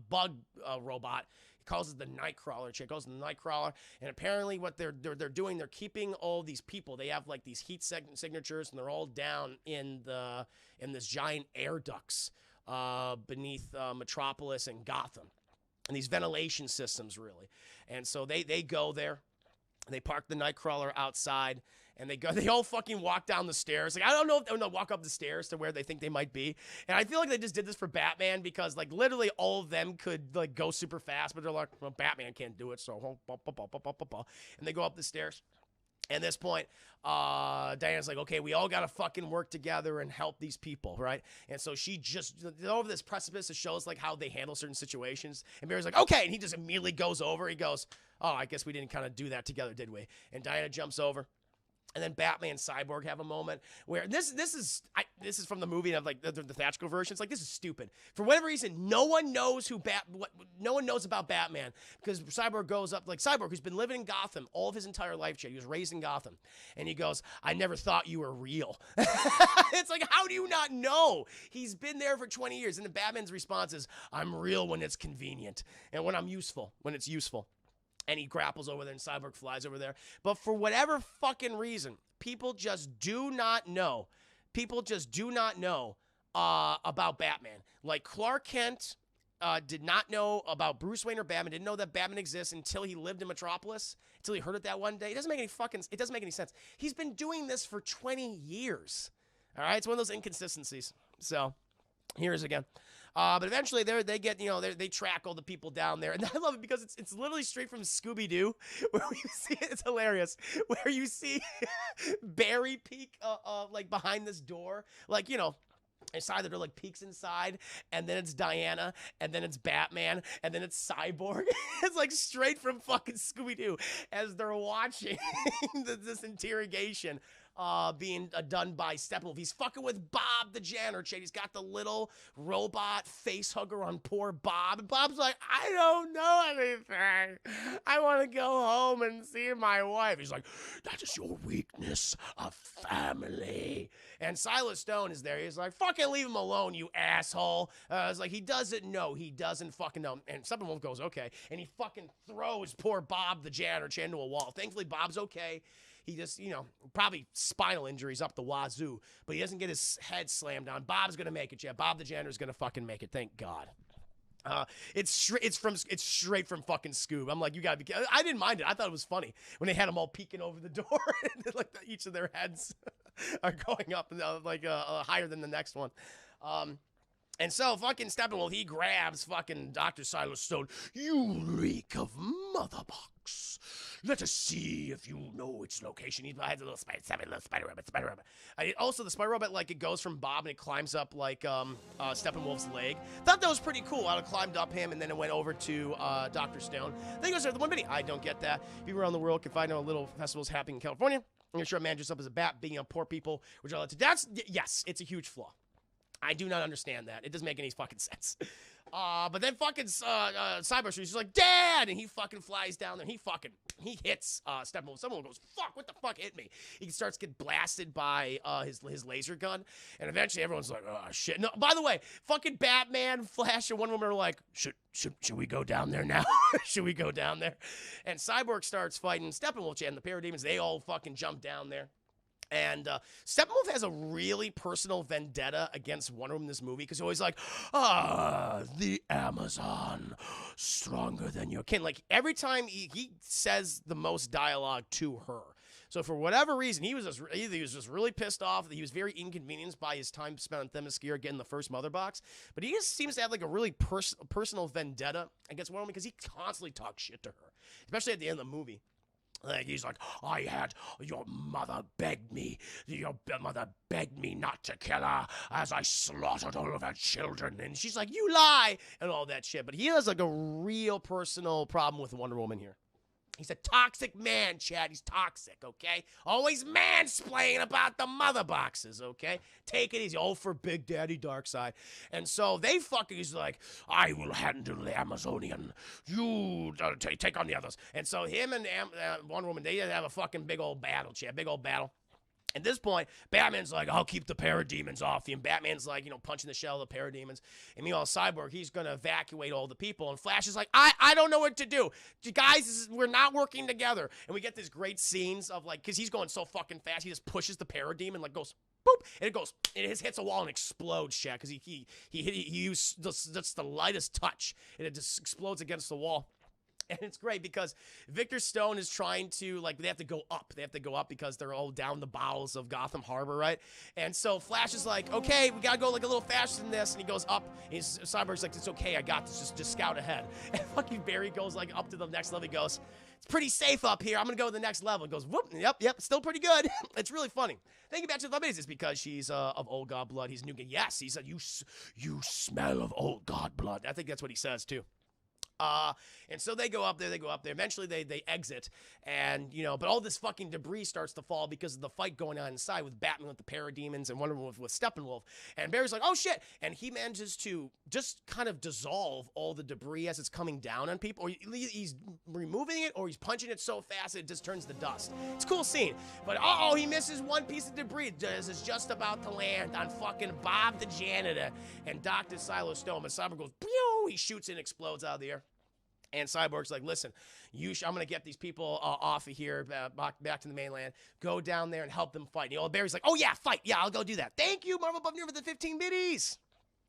bug robot. Calls it the Nightcrawler. Chick goes to the Nightcrawler, and apparently what they're doing, they're keeping all these people. They have like these heat signatures, and they're all down in this giant air ducts beneath Metropolis and Gotham, and these ventilation systems really. And so they go there, they park the Nightcrawler outside. And they all fucking walk down the stairs. Like, I don't know if they'll walk up the stairs to where they think they might be. And I feel like they just did this for Batman because, like, literally all of them could, like, go super fast. But they're like, well, Batman can't do it. So, and they go up the stairs. At this point, Diana's like, okay, we all got to fucking work together and help these people, right? And so she just, over this precipice, it shows, like, how they handle certain situations. And Barry's like, okay. And he just immediately goes over. He goes, oh, I guess we didn't kind of do that together, did we? And Diana jumps over. And then Batman and Cyborg have a moment where this is from the movie of like the theatrical version. It's like, this is stupid. For whatever reason, no one knows no one knows about Batman because Cyborg goes up, like Cyborg, who's been living in Gotham all of his entire life. He was raised in Gotham, and he goes, "I never thought you were real." It's like, how do you not know? He's been there for 20 years, and the Batman's response is, "I'm real when it's convenient, and when it's useful." And he grapples over there, and Cyborg flies over there. But for whatever fucking reason, people just do not know. About Batman. Like Clark Kent, did not know about Bruce Wayne or Batman, didn't know that Batman exists until he lived in Metropolis, until he heard it that one day. It doesn't make any sense. He's been doing this for 20 years. All right, it's one of those inconsistencies. So here's again. But eventually they get, they track all the people down there. And I love it because it's literally straight from Scooby-Doo, where you see, it's hilarious, where you see Barry peek, like behind this door, like, inside the door, like peeks inside, and then it's Diana, and then it's Batman, and then it's Cyborg. It's like straight from fucking Scooby-Doo as they're watching this interrogation being done by Steppenwolf. He's fucking with Bob the janitor. He's got the little robot face hugger on poor Bob. And Bob's like, I don't know anything. I want to go home and see my wife. He's like, that is your weakness, a family. And Silas Stone is there. He's like, fucking leave him alone, you asshole. It's like, he doesn't know. He doesn't fucking know. And Steppenwolf goes, okay. And he fucking throws poor Bob the janitor into a wall. Thankfully, Bob's okay. He just, probably spinal injuries up the wazoo, but he doesn't get his head slammed on. Bob's gonna make it, yeah. Bob the janitor's gonna fucking make it. Thank God. It's straight from fucking Scoob. I'm like, you gotta be. I didn't mind it. I thought it was funny when they had them all peeking over the door, and like each of their heads are going up and higher than the next one. And so fucking Steppenwolf, he grabs fucking Dr. Silas Stone. You reek of mother box. Let us see if you know its location. He has a little spider rabbit. Also, the spider rabbit, like, it goes from Bob and it climbs up, like, Steppenwolf's leg. Thought that was pretty cool. I climbed up him and then it went over to Dr. Stone. Then he goes there the one video. I don't get that. People around the world can find out little festivals happening in California. I'm sure it manages up as a bat, beating up poor people, which are allowed to. Yes, it's a huge flaw. I do not understand that. It doesn't make any fucking sense. But then fucking Cyborg, he's like, Dad! And he fucking flies down there. He hits Steppenwolf. Someone goes, fuck, what the fuck hit me? He starts to get blasted by his laser gun. And eventually everyone's like, oh, shit. No, by the way, fucking Batman, Flash, and Wonder Woman are like, should we go down there now? Should we go down there? And Cyborg starts fighting Steppenwolf and the Parademons. They all fucking jump down there. And Steppenwolf has a really personal vendetta against Wonder Woman in this movie because he's always like, the Amazon, stronger than your kin. Like, every time he says the most dialogue to her. So for whatever reason, he was just really pissed off. He was very inconvenienced by his time spent on Themyscira getting the first mother box. But he just seems to have like a really personal vendetta against Wonder Woman because he constantly talks shit to her, especially at the end of the movie. Like, he's like, your mother begged me not to kill her as I slaughtered all of her children. And she's like, you lie, and all that shit. But he has like a real personal problem with Wonder Woman here. He's a toxic man, Chad. He's toxic, okay? Always mansplaining about the mother boxes, okay? Take it easy. Oh, for Big Daddy Darkseid. And so he's like, I will handle the Amazonian. You take on the others. And so him and Wonder Woman, they have a fucking big old battle, Chad. Big old battle. At this point, Batman's like, I'll keep the parademons off you. And Batman's like, punching the shell of the parademons. And meanwhile, Cyborg, he's going to evacuate all the people. And Flash is like, I don't know what to do. Guys, we're not working together. And we get these great scenes of like, because he's going so fucking fast, he just pushes the parademon, like goes, boop, and it hits a wall and explodes, Shaq, because he used just the lightest touch, and it just explodes against the wall. And it's great because Victor Stone is trying to, like, they have to go up. They have to go up because they're all down the bowels of Gotham Harbor, right? And so Flash is like, okay, we gotta go like a little faster than this. And he goes up. And Cyborg's like, it's okay, I got this. Just scout ahead. And fucking Barry goes like up to the next level. He goes, it's pretty safe up here. I'm gonna go to the next level. He goes, whoop, yep, still pretty good. It's really funny. Thinking back to the is because she's of old god blood. He's new. Yes, he said, you smell of old god blood. I think that's what he says too. And so they go up there. Eventually they exit, and but all this fucking debris starts to fall because of the fight going on inside with Batman with the parademons and Wonder Woman with Steppenwolf. And Barry's like, oh shit, and he manages to just kind of dissolve all the debris as it's coming down on people, or he's removing it, or he's punching it so fast it just turns to dust. It's a cool scene, but he misses one piece of debris. This is just about to land on fucking Bob the janitor and Dr. Silas Stone. And Cyborg goes, pew! He shoots and explodes out of the air. And Cyborg's like, listen, I'm going to get these people off of here, back to the mainland. Go down there and help them fight. And Barry's like, oh, yeah, fight. Yeah, I'll go do that. Thank you, Marvel Buff Nerd, for the 15 biddies.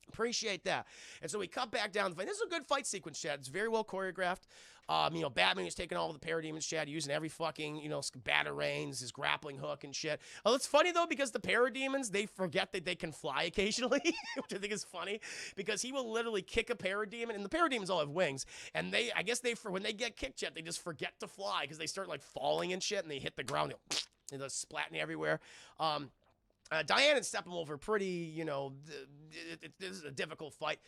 Appreciate that. And so we cut back down the fight. This is a good fight sequence, Chad. It's very well choreographed. Batman is taking all of the parademons, Chad, using every fucking, batarangs, his grappling hook and shit. Oh, it's funny, though, because the parademons, they forget that they can fly occasionally, which I think is funny, because he will literally kick a parademon, and the parademons all have wings, and when they get kicked, Chad, they just forget to fly, because they start, falling and shit, and they hit the ground, and they're splatting everywhere. Diane and Steppenwolf are pretty, this is a difficult fight.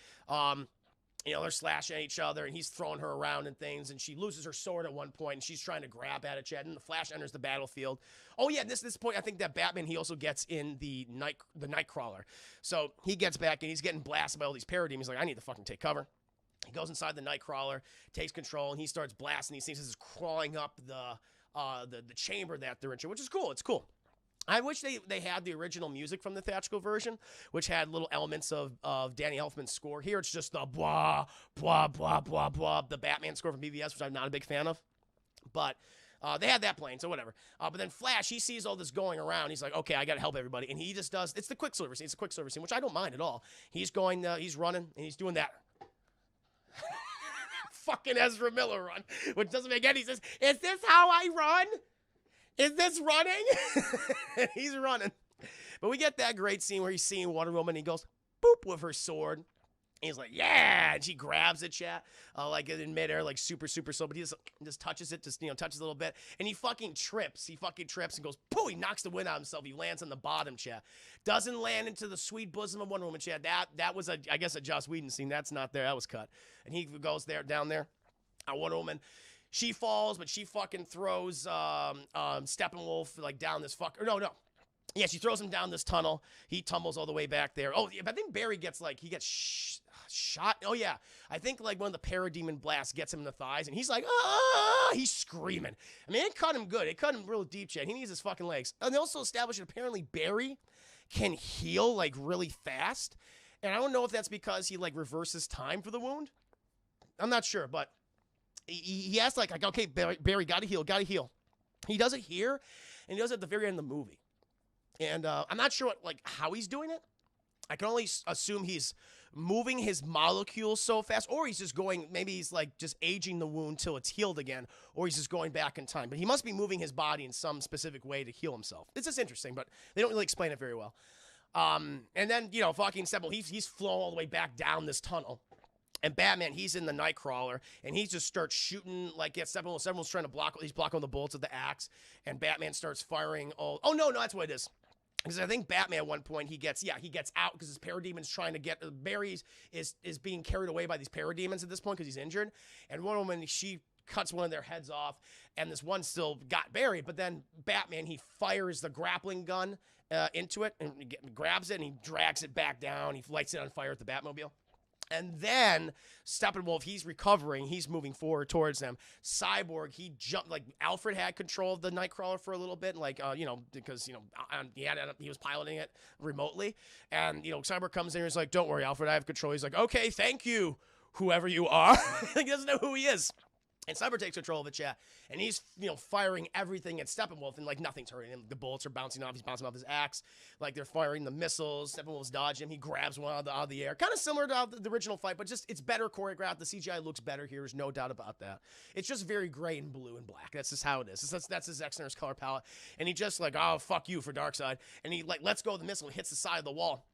They're slashing at each other, and he's throwing her around and things, and she loses her sword at one point, and she's trying to grab at it, Chad, and the Flash enters the battlefield. Oh, yeah, this point, I think that Batman, he also gets in the Nightcrawler. So he gets back, and he's getting blasted by all these parademons. He's like, I need to fucking take cover. He goes inside the Nightcrawler, takes control, and he starts blasting these things. This is crawling up the chamber that they're in, which is cool. It's cool. I wish they had the original music from the theatrical version, which had little elements of Danny Elfman's score. Here, it's just the blah, blah, blah, blah, blah, the Batman score from BVS, which I'm not a big fan of. But they had that playing, so whatever. But then Flash, he sees all this going around. He's like, okay, I got to help everybody. And he just does, it's the Quicksilver scene. It's a Quicksilver scene, which I don't mind at all. He's running, and he's doing that. Fucking Ezra Miller run, which doesn't make any sense. Is this how I run? Is this running? He's running. But we get that great scene where he's seeing Wonder Woman, and he goes, boop, with her sword. And he's like, yeah, and she grabs it, chat, in midair, super slow, but he just touches it, touches a little bit, and he fucking trips. He trips and goes, pooh, he knocks the wind out of himself. He lands on the bottom, chat. Doesn't land into the sweet bosom of Wonder Woman, chat. That was, I guess, a Joss Whedon scene. That's not there. That was cut. And he goes down there. Wonder Woman, she falls, but she fucking throws Steppenwolf down this no. Yeah, she throws him down this tunnel. He tumbles all the way back there. Oh, yeah, but I think Barry gets shot. Oh yeah, I think one of the parademon blasts gets him in the thighs, and he's like, ah! He's screaming. I mean, it cut him good. It cut him real deep, Chad. He needs his fucking legs. And they also established that apparently Barry can heal really fast, and I don't know if that's because he reverses time for the wound. I'm not sure, but. He has okay, Barry, gotta heal. He does it here, and he does it at the very end of the movie. And I'm not sure how he's doing it. I can only assume he's moving his molecules so fast, or he's just maybe he's just aging the wound till it's healed again, or he's just going back in time. But he must be moving his body in some specific way to heal himself. It's just interesting, but they don't really explain it very well. And then, fucking Steppenwolf, he's flown all the way back down this tunnel. And Batman, he's in the Nightcrawler, and he just starts shooting Steppenwolf's trying to he's blocking the bullets of the axe, and Batman starts firing oh no, that's what it is. Because I think Batman at one point, he gets out because his parademon's trying to get, Barry is being carried away by these parademons at this point because he's injured, and Wonder Woman, she cuts one of their heads off, and this one still got buried, but then Batman, he fires the grappling gun into it, and grabs it, and he drags it back down, he lights it on fire at the Batmobile. And then Steppenwolf, he's recovering. He's moving forward towards them. Cyborg, he jumped, Alfred had control of the Nightcrawler for a little bit, because, he was piloting it remotely. And, Cyborg comes in and he's like, don't worry, Alfred, I have control. He's like, okay, thank you, whoever you are. He doesn't know who he is. And Cyborg takes control of it, chat, and he's, firing everything at Steppenwolf, and, nothing's hurting him. The bullets are bouncing off. He's bouncing off his axe. They're firing the missiles. Steppenwolf's dodging him. He grabs one out of the air. Kind of similar to the original fight, but it's better choreographed. The CGI looks better here. There's no doubt about that. It's just very gray and blue and black. That's just how it is. That's his ZACK SNYDER'S color palette. And he just oh, fuck you for Darkseid. And he, lets go of the missile and hits the side of the wall.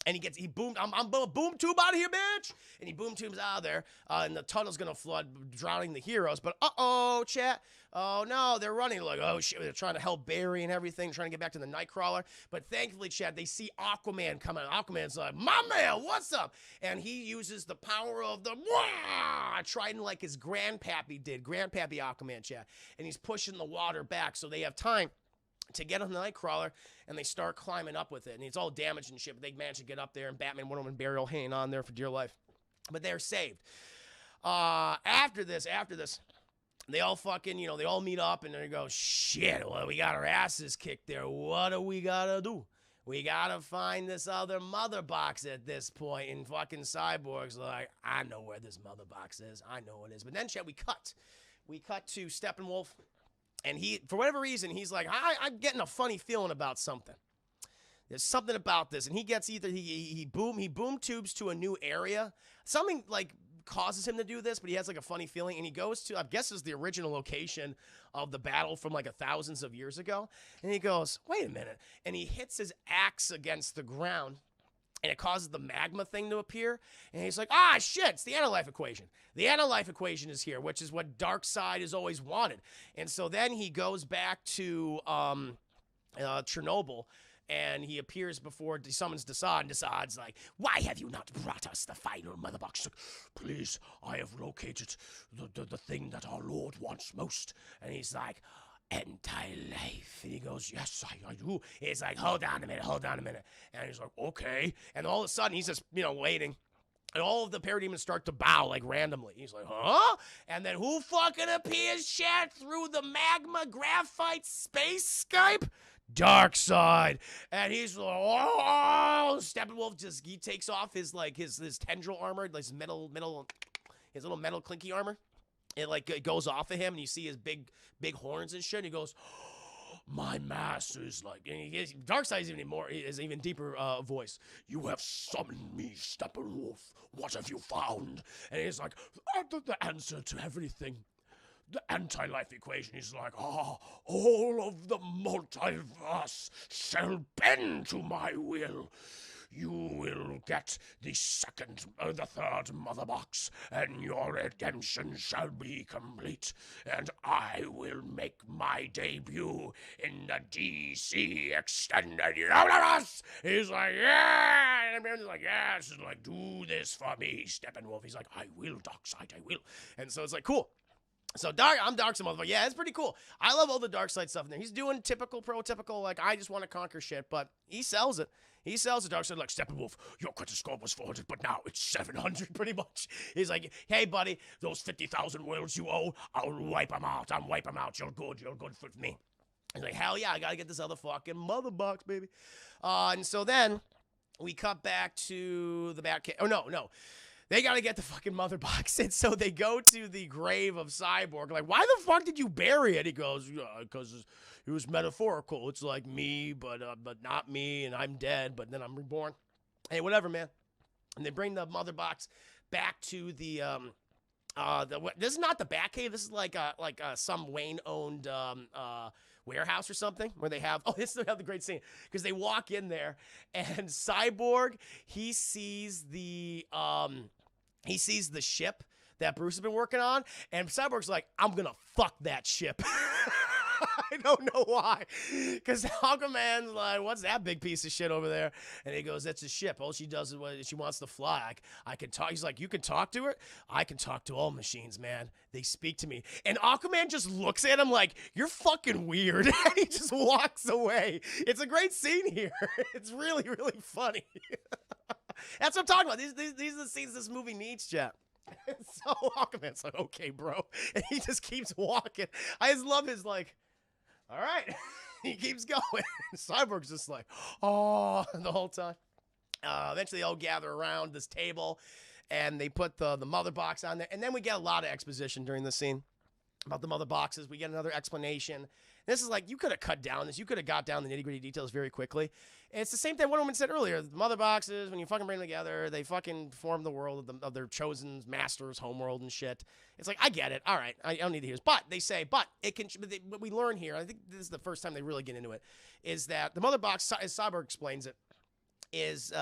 And he boomed, I'm boom tube out of here, bitch! And he boom tubes out of there, and the tunnel's gonna flood, drowning the heroes. But uh-oh, chat. Oh no, they're running oh shit, they're trying to help Barry and everything, trying to get back to the Nightcrawler. But thankfully, chat, they see Aquaman coming. Aquaman's like, my man, what's up? And he uses the power of the trident like his grandpappy did, Grandpappy Aquaman, chat. And he's pushing the water back so they have time to get on the Nightcrawler, and they start climbing up with it, and it's all damaged and shit, but they manage to get up there, and Batman, Wonder Woman, Barry all hanging on there for dear life. But they're saved. After this, they all fucking, they all meet up, and they go, shit, well, we got our asses kicked there. What do we gotta do? We gotta find this other mother box at this point, and fucking Cyborg's like, I know where this mother box is. I know it is. But then, chat, we cut to Steppenwolf. And he, for whatever reason, he's like, I'm getting a funny feeling about something. There's something about this, and he gets either he boom tubes to a new area. Something like causes him to do this, but he has like a funny feeling, and he goes to, I guess, is the original location of the battle from like thousands of years ago. And he goes, wait a minute, and he hits his axe against the ground. And it causes the magma thing to appear. And he's like, ah, shit, it's the anti-life equation. The anti-life equation is here, which is what Darkseid has always wanted. And so then he goes back to Chernobyl, and he appears before, he summons Desaad, and Desaad's like, why have you not brought us the final mother box? Like, please, I have located the thing that our Lord wants most. And he's like, anti-life. And he goes, yes, I do. He's like, hold on a minute. And he's like, okay. And all of a sudden, he's just, waiting. And all of the parademons start to bow, like, randomly. He's like, huh? And then who fucking appears, chat, through the magma graphite space Skype? Darkseid. And he's like, oh, Steppenwolf just, he takes off his tendril armor, like his his little metal clinky armor. It goes off of him, and you see his big horns and shit. And he goes, "My master's like." And Darkseid's is even deeper voice. "You have summoned me, Steppenwolf. What have you found?" And he's like, "The answer to everything. The anti-life equation." He's like, "Ah, all of the multiverse shall bend to my will. You will get the third mother box, and your redemption shall be complete. And I will make my debut in the DC Extended Universe." He's like, yeah. And everyone's like, yes. He's like, do this for me, Steppenwolf. He's like, I will, Darkseid, I will. And so it's like, cool. So I'm Darkseid, motherfucker. Yeah, it's pretty cool. I love all the Darkseid stuff in there. He's doing typical, prototypical, like, I just want to conquer shit, but he sells it. He sells the Darkseid like, Steppenwolf, your credit score was 400, but now it's 700, pretty much. He's like, hey, buddy, those 50,000 worlds you owe, I'll wipe them out. I'll wipe them out. You're good for me. He's like, hell yeah, I gotta get this other fucking mother box, baby. And so then we cut back to the Batcave. Oh, no. They gotta get the fucking mother box. And so they go to the grave of Cyborg. Like, why the fuck did you bury it? He goes, yeah, because it was metaphorical. It's like me, but not me, and I'm dead, but then I'm reborn. Hey, whatever, man. And they bring the mother box back to the this is not the Batcave. This is like some Wayne-owned warehouse or something where they have, this is the great scene, because they walk in there, and Cyborg, he sees the ship that Bruce has been working on, and Cyborg's like, I'm gonna fuck that ship. I don't know why. Because Aquaman's like, what's that big piece of shit over there? And he goes, that's a ship. All she does is she wants to fly. I can talk. He's like, you can talk to her? I can talk to all machines, man. They speak to me. And Aquaman just looks at him like, you're fucking weird. And he just walks away. It's a great scene here. It's really, really funny. That's what I'm talking about. These are the scenes this movie needs, Jeff. So Aquaman's like, okay, bro. And he just keeps walking. I just love his, like, all right. He keeps going. Cyborg's just like, oh, the whole time. Eventually they all gather around this table, and they put the mother box on there. And then we get a lot of exposition during the scene about the mother boxes. We get another explanation. This is like, you could have cut down this. You could have got down the nitty-gritty details very quickly. And it's the same thing Wonder Woman said earlier. The mother boxes, when you fucking bring them together, they fucking form the world of their chosen master's homeworld and shit. It's like, I get it. All right. I don't need to hear this. But they say, what we learn here, I think this is the first time they really get into it, is that the mother box, as Cyborg explains it, is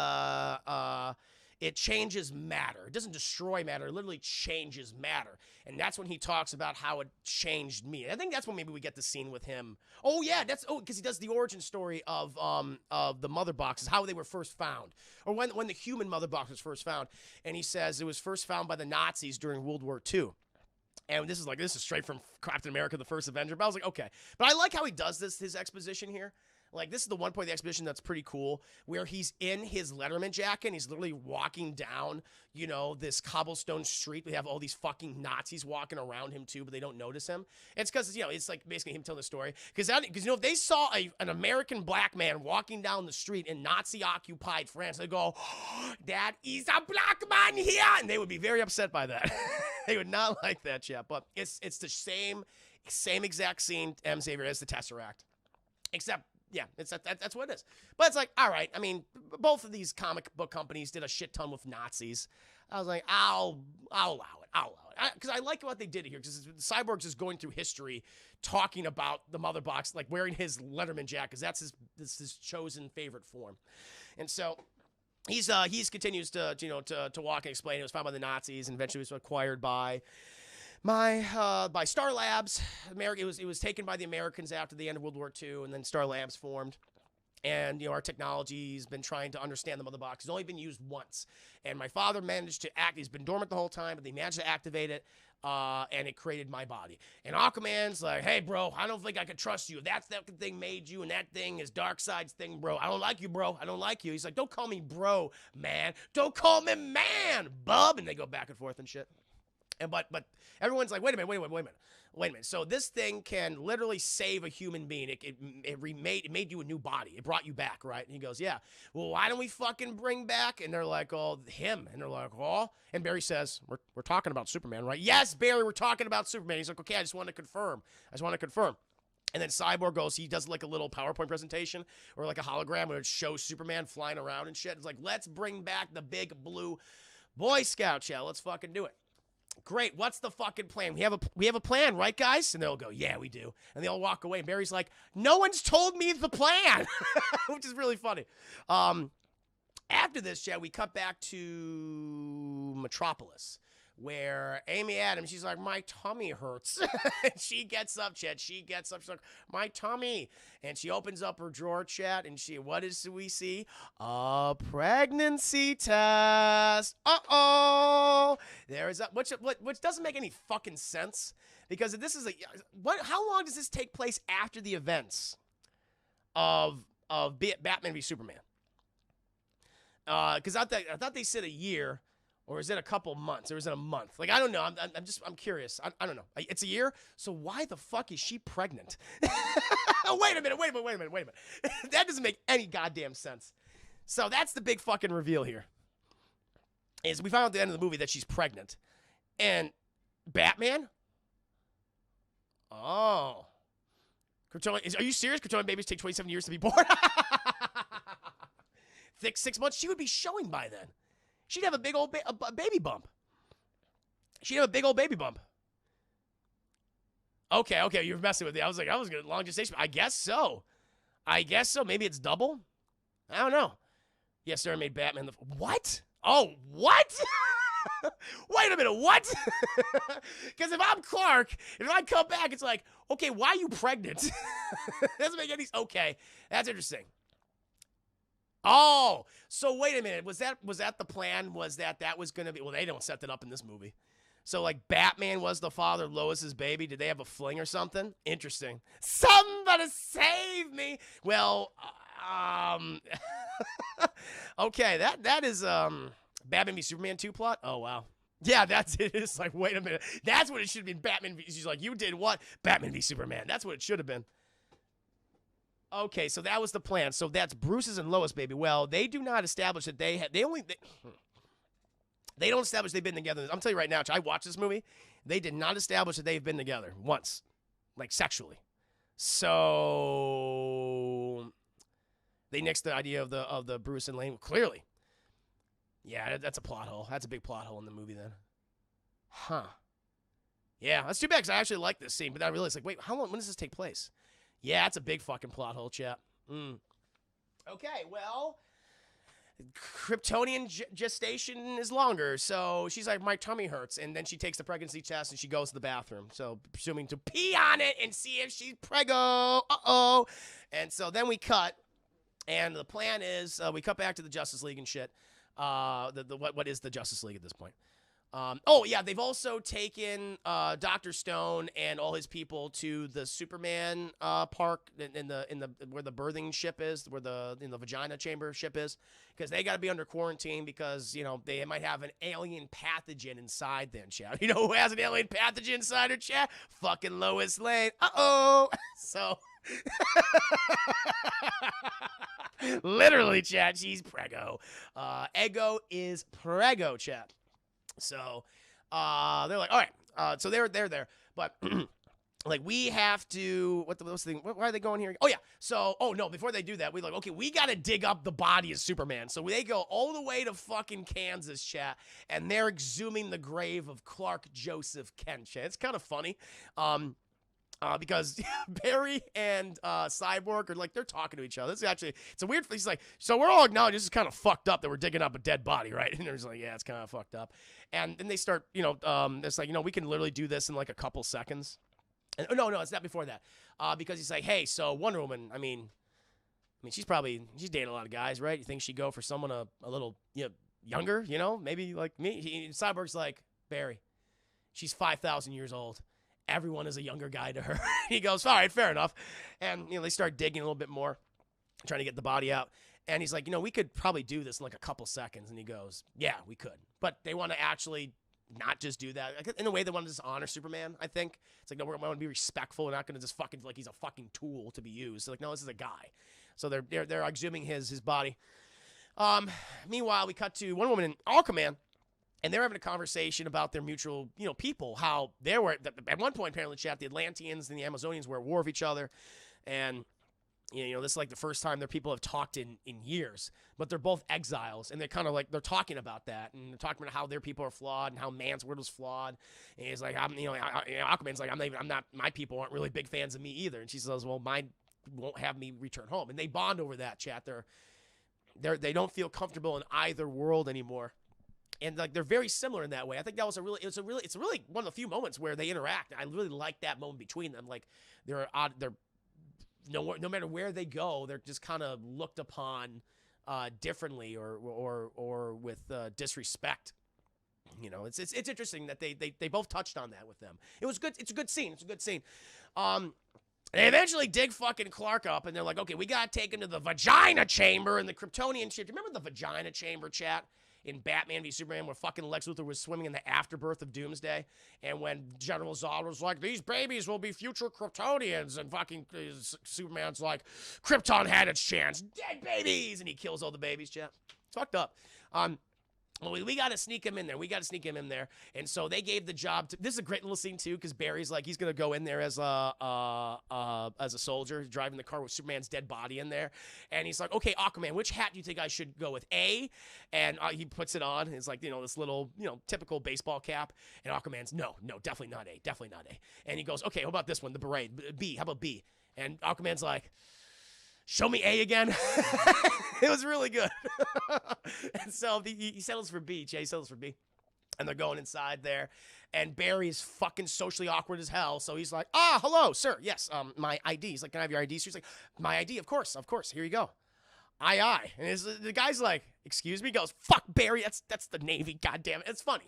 it changes matter. It doesn't destroy matter. It literally changes matter. And that's when he talks about how it changed me. I think that's when maybe we get the scene with him. Oh, yeah, because he does the origin story of the mother boxes, how they were first found. Or when the human mother box was first found. And he says it was first found by the Nazis during World War II. And this is straight from Captain America, the First Avenger. But I was like, okay. But I like how he does his exposition here. Like, this is the one point of the exposition that's pretty cool, where he's in his Letterman jacket, and he's literally walking down, this cobblestone street. We have all these fucking Nazis walking around him, too, but they don't notice him. It's because, it's like basically him telling the story. Because, if they saw an American black man walking down the street in Nazi-occupied France, they'd go, oh, that is a black man here! And they would be very upset by that. They would not like that, chap. But it's the same exact scene, M. Xavier, as the Tesseract. Except Yeah, that's what it is. But it's like, all right. I mean, both of these comic book companies did a shit ton with Nazis. I was like, I'll allow it. Because I like what they did here. Because Cyborg's just going through history, talking about the mother box, like wearing his Letterman jacket, because that's his chosen favorite form. And so he's continues to walk and explain. It was found by the Nazis and eventually was acquired by Star Labs. It was taken by the Americans after the end of World War II, and then Star Labs formed. And, our technology's been trying to understand the mother box. It's only been used once. And my father managed to he's been dormant the whole time, but they managed to activate it, and it created my body. And Aquaman's like, hey, bro, I don't think I can trust you. That thing made you, and that thing is Darkseid's thing, bro. I don't like you, bro. I don't like you. He's like, don't call me bro, man. Don't call me man, bub. And they go back and forth and shit. And but everyone's like, wait a minute. So this thing can literally save a human being. It made you a new body. It brought you back, right? And he goes, yeah. Well, why don't we fucking bring back? And they're like, oh, him. And they're like, oh. And Barry says, we're talking about Superman, right? Yes, Barry, we're talking about Superman. He's like, okay, I just want to confirm. And then Cyborg goes, he does like a little PowerPoint presentation or like a hologram where it shows Superman flying around and shit. It's like, let's bring back the big blue Boy Scout shell. Let's fucking do it. Great, what's the fucking plan? We have a plan, right, guys? And they'll go, yeah, we do. And they all walk away. And Barry's like, no one's told me the plan, which is really funny. After this, Chad, we cut back to Metropolis, where Amy Adams, she's like, my tummy hurts. And she gets up, Chad. She's like, my tummy. And she opens up her drawer, Chad, and what do we see? A pregnancy test. Uh-oh. There is which doesn't make any fucking sense, because this is how long does this take place after the events of Batman v Superman? Because I thought they said a year. Or is it a couple months? Or is it a month? Like, I don't know. I'm curious. I don't know. It's a year? So why the fuck is she pregnant? Wait a minute. That doesn't make any goddamn sense. So that's the big fucking reveal here. Is we found out at the end of the movie that she's pregnant. And Batman? Oh. Are you serious? Kryptonian babies take 27 years to be born? Thick 6 months? She would be showing by then. She'd have a big old baby bump. Okay, you're messing with me. I was going to long gestation. I guess so. Maybe it's double. I don't know. Yes, sir, made Batman what? Oh, what? Wait a minute, what? Because if I'm Clark, if I come back, it's like, okay, why are you pregnant? Doesn't make any sense. Okay, that's interesting. Oh, so wait a minute. Was that the plan? Was that was going to be... Well, they don't set that up in this movie. So, like, Batman was the father of Lois's baby. Did they have a fling or something? Interesting. Somebody save me. Well, okay, that is Batman v Superman 2 plot. Oh, wow. Yeah, that's it. It's like, wait a minute. That's what it should have been. Batman v... She's like, you did what? Batman v Superman. That's what it should have been. Okay, so that was the plan. So that's Bruce's and Lois baby. Well, they do not establish that they don't establish they've been together. I'm telling you right now, I watched this movie. They did not establish that they've been together once, like sexually. So they nixed the idea of the Bruce and Lane clearly. Yeah, that's a plot hole. That's a big plot hole in the movie then. Huh. Yeah, that's too bad because I actually like this scene, but I realized, like, wait, when does this take place? Yeah, that's a big fucking plot hole, chap. Okay, well, Kryptonian gestation is longer, so she's like, my tummy hurts, and then she takes the pregnancy test and she goes to the bathroom, so presuming to pee on it and see if she's preggo. Uh-oh. And so then we cut, and the plan is we cut back to the Justice League and shit. What is the Justice League at this point? Oh yeah, they've also taken Dr. Stone and all his people to the Superman park in the where the birthing ship is, where the vagina chamber ship is, because they got to be under quarantine because they might have an alien pathogen inside them, chat. You know who has an alien pathogen inside her, chat? Fucking Lois Lane. Uh-oh. So literally, chat, she's preggo. Ego is preggo, chat. So, they're like, all right. So they're there. But like, we have to, what's the thing? Why are they going here? Oh, yeah. So, oh, no, before they do that, we like, okay, we got to dig up the body of Superman. So they go all the way to fucking Kansas, chat, and they're exhuming the grave of Clark Joseph Kent, chat. It's kind of funny. Because Barry and Cyborg are like, they're talking to each other. This is actually, it's a weird, he's like, so we're all acknowledging this is kind of fucked up that we're digging up a dead body, right? And they're just like, yeah, it's kind of fucked up. And then they start, you know, it's like, you know, we can literally do this in like a couple seconds. And, oh, no, it's not before that. Because he's like, hey, so Wonder Woman, I mean, she's dating a lot of guys, right? You think she'd go for someone a little, you know, younger, you know, maybe like me? Cyborg's like, Barry, she's 5,000 years old. Everyone is a younger guy to her. He goes, all right, fair enough. And, you know, they start digging a little bit more, trying to get the body out. And he's like, you know, we could probably do this in like a couple seconds. And he goes, yeah, we could. But they want to actually not just do that. In a way, they want to just honor Superman, I think. It's like, no, we want to be respectful. We're not going to just fucking, like, he's a fucking tool to be used. So like, no, this is a guy. So they're exhuming his body. Meanwhile, we cut to Wonder Woman and Aquaman. And they're having a conversation about their mutual, you know, people, how they were, at one point, apparently, chat, the Atlanteans and the Amazonians were at war with each other. And, you know, this is like the first time their people have talked in years. But they're both exiles, and they're kind of like, they're talking about that. And they're talking about how their people are flawed and how man's word was flawed. And he's like, Aquaman's like, I'm not, my people aren't really big fans of me either. And she says, well, mine won't have me return home. And they bond over that, chat. They don't feel comfortable in either world anymore. And like they're very similar in that way. I think that was it's a really one of the few moments where they interact. I really like that moment between them. Like they're no matter where they go, they're just kind of looked upon differently or with disrespect. You know, it's interesting that they both touched on that with them. It was good. It's a good scene. They eventually dig fucking Clark up, and they're like, okay, we gotta take him to the vagina chamber and the Kryptonian shit. Remember the vagina chamber, chat? In Batman v Superman, where fucking Lex Luthor was swimming in the afterbirth of Doomsday, and when General Zod was like, these babies will be future Kryptonians, and fucking Superman's like, Krypton had its chance, dead babies, and he kills all the babies, chat. It's fucked up. Well, we got to sneak him in there. And so they gave the job to, this is a great little scene too, because Barry's like, he's going to go in there as a soldier, driving the car with Superman's dead body in there. And he's like, okay, Aquaman, which hat do you think I should go with? A? And he puts it on. It's like, you know, this little, you know, typical baseball cap. And Aquaman's, no, definitely not A. And he goes, okay, how about this one, the beret? B, how about B? And Aquaman's like, show me A again. It was really good. And so he settles for B. Jay settles for B. And they're going inside there. And Barry is fucking socially awkward as hell. So he's like, hello, sir. Yes, my ID. He's like, can I have your ID? So he's like, my ID, of course. Here you go. Aye. And the guy's like, excuse me? He goes, fuck, Barry. That's the Navy. Goddamn it. It's funny.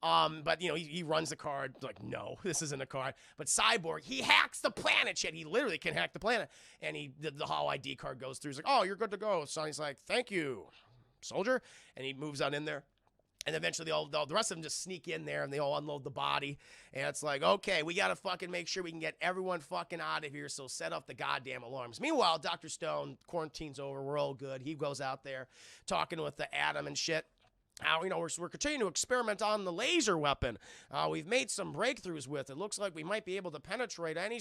But, you know, he runs the card, like, no, this isn't a card. But Cyborg, he hacks the planet, shit. He literally can hack the planet. And the whole ID card goes through. He's like, oh, you're good to go. So he's like, thank you, soldier. And he moves on in there. And eventually the rest of them just sneak in there, and they all unload the body. And it's like, okay, we got to fucking make sure we can get everyone fucking out of here, so set off the goddamn alarms. Meanwhile, Dr. Stone, quarantine's over. We're all good. He goes out there talking with the Atom and shit. How, you know, we're continuing to experiment on the laser weapon. We've made some breakthroughs with it. Looks like we might be able to penetrate any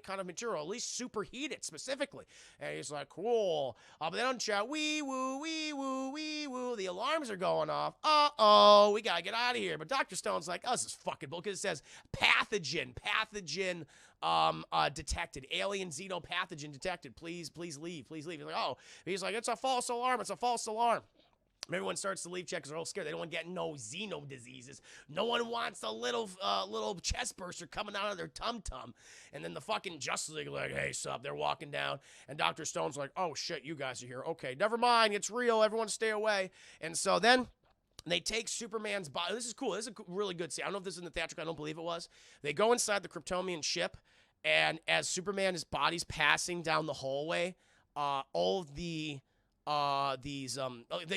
kind of material, at least superheat it specifically. And he's like, cool. But they don't shout, wee woo, wee woo, wee woo. The alarms are going off. Uh-oh, we gotta get out of here. But Dr. Stone's like, oh, this is fucking bull, because it says pathogen detected. Alien xenopathogen detected. Please leave. He's like, oh. He's like, it's a false alarm. Everyone starts to leave, check, because they're all scared. They don't want to get no xeno diseases. No one wants a little chest burster coming out of their tum-tum. And then the fucking Justice League are like, hey, sup? They're walking down. And Dr. Stone's like, oh, shit, you guys are here. Okay, never mind. It's real. Everyone stay away. And so then they take Superman's body. This is cool. This is a really good scene. I don't know if this is in the theatrical. I don't believe it was. They go inside the Kryptonian ship. And as Superman's body's passing down the hallway, all of they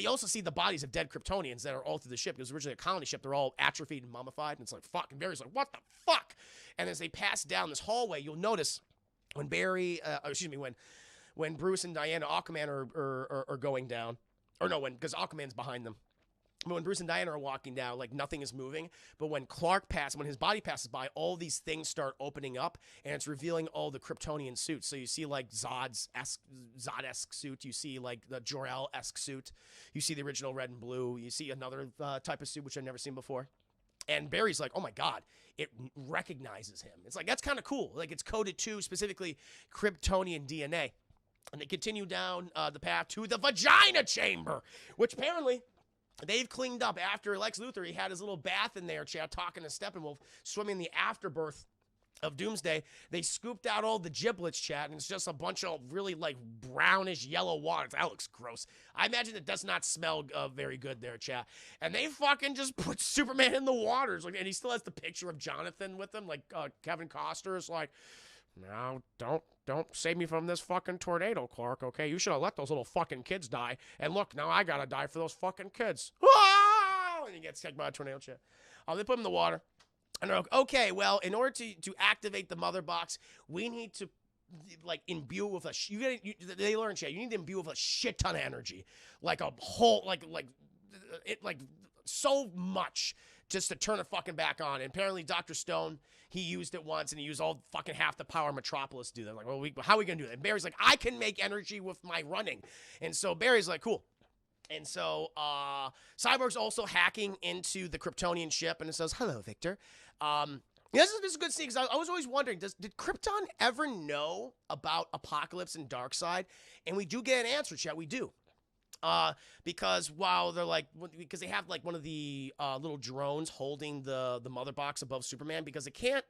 also see the bodies of dead Kryptonians that are all through the ship. It was originally a colony ship. They're all atrophied and mummified. And it's like, fuck. And Barry's like, what the fuck? And as they pass down this hallway, you'll notice when when Bruce and Diana, Aquaman are going down, or no, because Aquaman's behind them. But when Bruce and Diana are walking down, like nothing is moving. But when when his body passes by, all these things start opening up, and it's revealing all the Kryptonian suits. So you see like Zod-esque suit. You see like the Jor-El-esque suit. You see the original red and blue. You see another type of suit which I've never seen before. And Barry's like, oh my God, it recognizes him. It's like, that's kind of cool. Like it's coded to specifically Kryptonian DNA. And they continue down the path to the vagina chamber, which apparently they've cleaned up after Lex Luthor. He had his little bath in there, chat, talking to Steppenwolf, swimming in the afterbirth of Doomsday. They scooped out all the giblets, chat, and it's just a bunch of really like brownish yellow water. That looks gross. I imagine it does not smell very good there, chat. And they fucking just put Superman in the waters, like, and he still has the picture of Jonathan with him, like Kevin Costner is like, no, don't save me from this fucking tornado, Clark, okay? You should have let those little fucking kids die. And look, now I gotta die for those fucking kids. And he gets kicked by a tornado, chat. They put him in the water. And they're like, okay, well, in order to activate the mother box, we need to like imbue with they learn, chat, you need to imbue with a shit ton of energy, like a whole like so much just to turn it fucking back on. And apparently Dr. Stone, he used it once, and he used all fucking half the power of Metropolis to do that. Like, well, how are we gonna do that? And Barry's like, I can make energy with my running. And so Barry's like, cool. And so Cyborg's also hacking into the Kryptonian ship, and it says, hello, Victor. This is a good scene, because I was always wondering, did Krypton ever know about Apocalypse and Darkseid? And we do get an answer, chat. We do. Because while they're like, because they have like one of the little drones holding the mother box above Superman, because it can't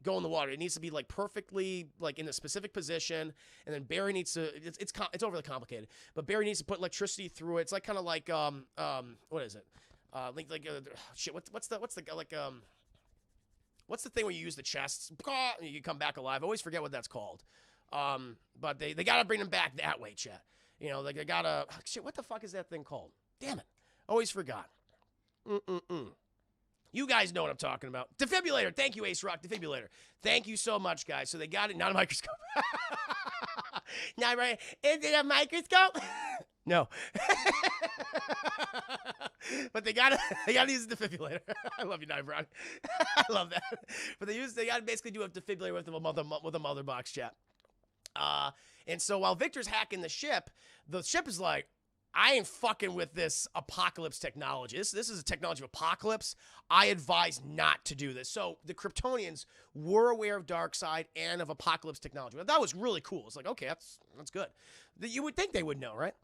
go in the water. It needs to be like perfectly like in a specific position, and then Barry needs to. It's overly complicated, but Barry needs to put electricity through it. It's like kind of like what is it? Shit. What's the thing where you use the chests and you come back alive? I always forget what that's called. But they gotta bring them back that way, chat. You know, like they gotta. Shit. What the fuck is that thing called? Damn it. Always forgot. You guys know what I'm talking about. Defibrillator. Thank you, Ace Rock. Defibrillator. Thank you so much, guys. So they got it. Not a microscope. Not right. Is it a microscope? No. But they gotta use a defibrillator. I love you, Nibron. I love that. But they gotta basically do a defibrillator with a mother box, chat. And so while Victor's hacking the ship is like, I ain't fucking with this Apocalypse technology. This is a technology of Apocalypse. I advise not to do this. So the Kryptonians were aware of Darkseid and of Apocalypse technology. That was really cool. It's like, okay, that's good. You would think they would know, right?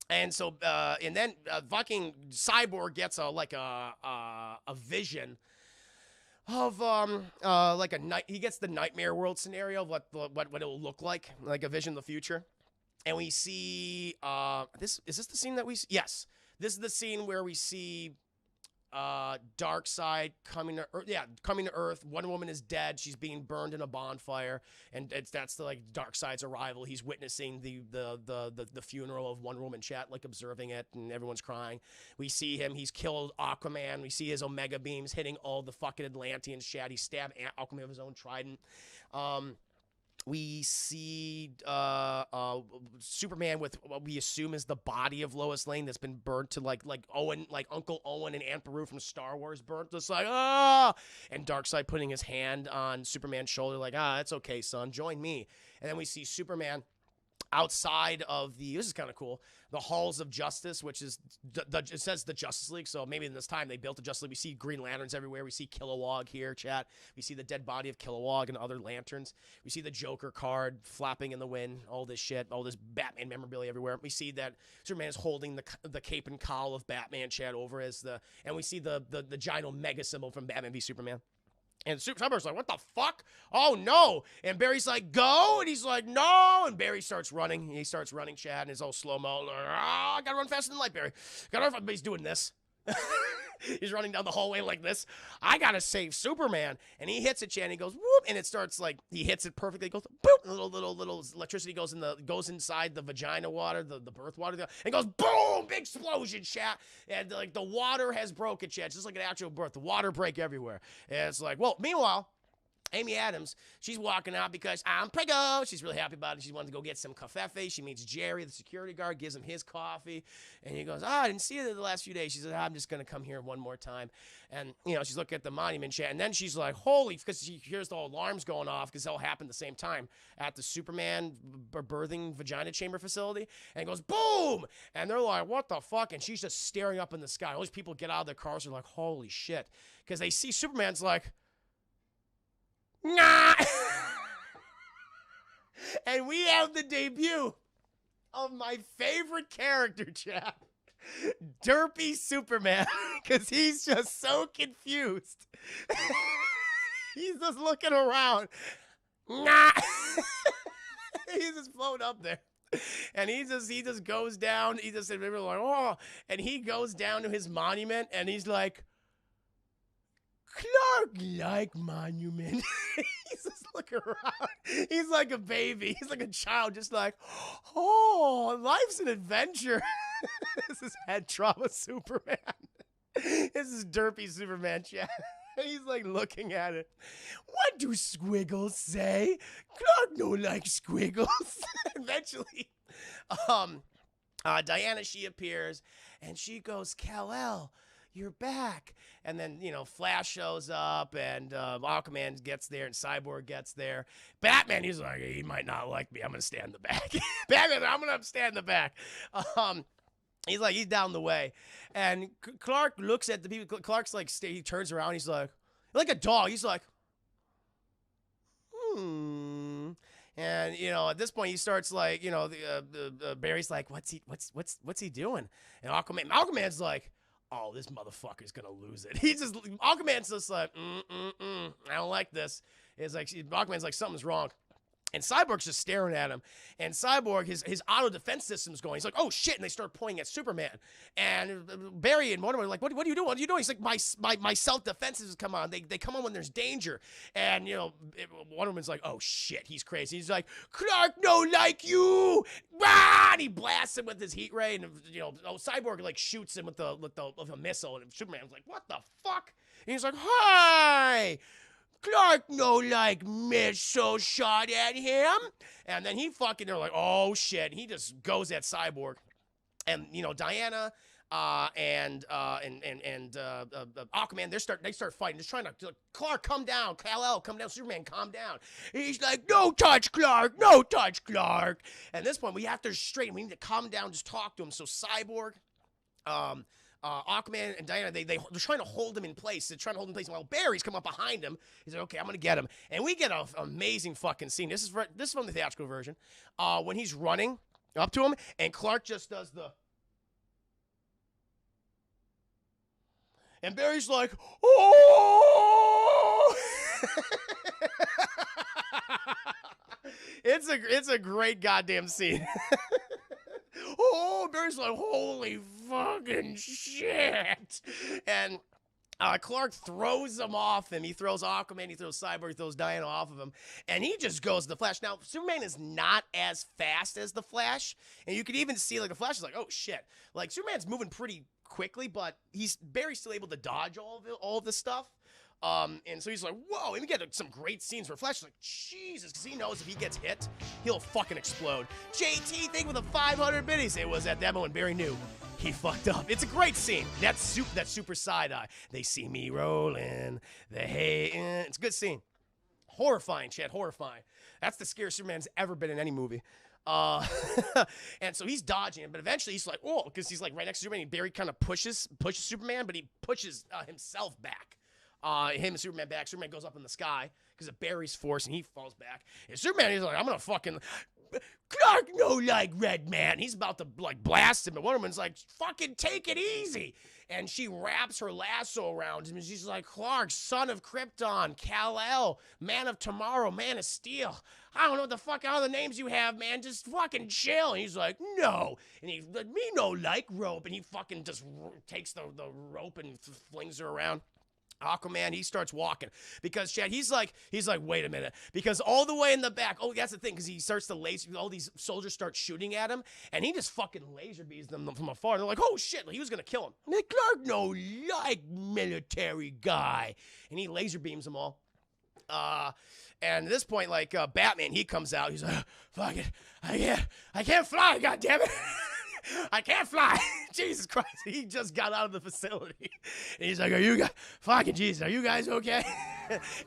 And so, and then fucking Cyborg gets a vision of like he gets the nightmare world scenario of what it will look like a vision of the future. And we see is this the scene that we see? Yes, this is the scene where we see Darkseid coming to Earth. Yeah, coming to Earth. Wonder Woman is dead. She's being burned in a bonfire, and that's the like Darkseid's arrival. He's witnessing the funeral of Wonder Woman, chat, like observing it, and everyone's crying. We see him. He's killed Aquaman. We see his Omega beams hitting all the fucking Atlanteans, chat. He stabbed Aquaman with his own trident. We see Superman with what we assume is the body of Lois Lane that's been burnt to like Owen, like Uncle Owen and Aunt Beru from Star Wars burnt. Just like, and Darkseid putting his hand on Superman's shoulder like, it's okay, son, join me. And then we see Superman outside of this is kind of cool, the Halls of Justice, which is, it says the Justice League, so maybe in this time they built the Justice League. We see Green Lanterns everywhere. We see Kilowog here, chat. We see the dead body of Kilowog and other lanterns. We see the Joker card flapping in the wind, all this shit, all this Batman memorabilia everywhere. We see that Superman is holding the cape and cowl of Batman, chat, over and we see the giant Omega symbol from Batman v Superman. And Cyborg's like, what the fuck? Oh, no. And Barry's like, go. And he's like, no. And Barry starts running. He starts running, Chad, and it's all slow-mo. I gotta run faster than light, Barry. Gotta run. But he's doing this. He's running down the hallway like this. I gotta save Superman. And he hits it, Chad, and he goes, whoop. And it starts like, he hits it perfectly. It goes, boop. Little electricity goes inside the vagina water, the birth water. And goes, boom. Big explosion, Chad. And like the water has broken, Chad. Just like an actual birth. The water break everywhere. And it's like, well, meanwhile, Amy Adams, she's walking out because I'm preggo. She's really happy about it. She wanted to go get some cafefe. She meets Jerry, the security guard, gives him his coffee. And he goes, I didn't see you the last few days. She says, I'm just going to come here one more time. And, you know, she's looking at the monument chat. And then she's like, holy, because she hears the alarms going off because it all happened at the same time at the Superman birthing vagina chamber facility. And it goes, boom! And they're like, what the fuck? And she's just staring up in the sky. All these people get out of their cars and are like, holy shit. Because they see Superman's like, nah. And we have the debut of my favorite character, chap. Derpy Superman. Because he's just so confused. He's just looking around. Nah. He's just floating up there. And he just goes down. He just, they were like, oh. And he goes down to his monument and he's like, Clark-like monument. He's just looking around. He's like a baby. He's like a child, just like, oh, life's an adventure. This is head trauma Superman. This is derpy Superman chat. He's like looking at it. What do squiggles say? Clark no like squiggles. Eventually, Diana, she appears and she goes, Kal-El, you're back. And then, you know, Flash shows up and Aquaman gets there and Cyborg gets there. Batman, he's like, he might not like me. I'm going to stand in the back. Batman, I'm going to stand in the back. He's like, he's down the way. And Clark looks at the people. Clark's like, he turns around. He's like a dog. He's like, And, you know, at this point, he starts like, you know, Barry's like, what's he doing? And Aquaman's like, oh, this motherfucker's gonna lose it. Aquaman's just like, I don't like this. It's like, Aquaman's like, something's wrong. And Cyborg's just staring at him. And Cyborg, his auto defense system's going. He's like, oh shit! And they start pointing at Superman. And Barry and Wonder Woman are like, what are you doing? What are you doing? He's like, my self defenses come on. They come on when there's danger. And you know, Wonder Woman's like, oh shit, he's crazy. He's like, Clark no like you. Rah! And he blasts him with his heat ray. And you know, Cyborg like shoots him with a missile. And Superman's like, what the fuck? And he's like, hi. Clark no like missile shot at him. And then they're like, oh shit. And he just goes at Cyborg. And, you know, Diana and Aquaman, they start fighting. Just trying to, Clark, come down. Kal-El, come down. Superman, calm down. He's like, no touch, Clark. No touch, Clark. And at this point, we have to straighten. We need to calm down, just talk to him. So Cyborg, Aquaman and Diana, they're trying to hold him in place. They're trying to hold him in place. While Barry's come up behind him. He's like, okay, I'm going to get him. And we get an amazing fucking scene. This is from the theatrical version. When he's running up to him, and Clark just does the... And Barry's like, oh! It's a great goddamn scene. Oh, Barry's like, holy fucking shit. And Clark throws him off him. He throws Aquaman, he throws Cyborg, he throws Diana off of him. And he just goes to the Flash. Now, Superman is not as fast as the Flash. And you could even see, like, the Flash is like, oh, shit. Like, Superman's moving pretty quickly, but Barry's still able to dodge all of this stuff. And so he's like, whoa, and we get some great scenes where Flash is like, Jesus, because he knows if he gets hit, he'll fucking explode. JT, think with a 500 biddies. It was at that moment Barry knew he fucked up. It's a great scene. That super side eye. They see me rolling. It's a good scene. Horrifying, Chad, horrifying. That's the scariest Superman's ever been in any movie. And so he's dodging him, but eventually he's like, oh, because he's like right next to Superman. And Barry kind of pushes Superman, but he pushes himself back. Him and Superman back. Superman goes up in the sky because of Barry's force, and he falls back. And Superman, he's like, I'm gonna fucking... Clark no like Red Man. He's about to like blast him, and Wonder Woman's like, fucking take it easy. And she wraps her lasso around him, and she's like, Clark, son of Krypton, Kal-El, Man of Tomorrow, Man of Steel. I don't know what the fuck all the names you have, man. Just fucking chill. And he's like, no. And he, me no like rope. And he fucking just takes the rope and flings her around. Aquaman, he starts walking because Chad, he's like, wait a minute, because all the way in the back, oh, that's the thing, because he starts to laser, all these soldiers start shooting at him, and he just fucking laser beams them from afar. They're like, oh shit, he was gonna kill him. And like, Clark no like military guy, and he laser beams them all. And at this point, like, Batman, he comes out. He's like, fuck it. I can't fly, goddammit. I can't fly. Jesus Christ. He just got out of the facility. And he's like, fucking Jesus, are you guys okay?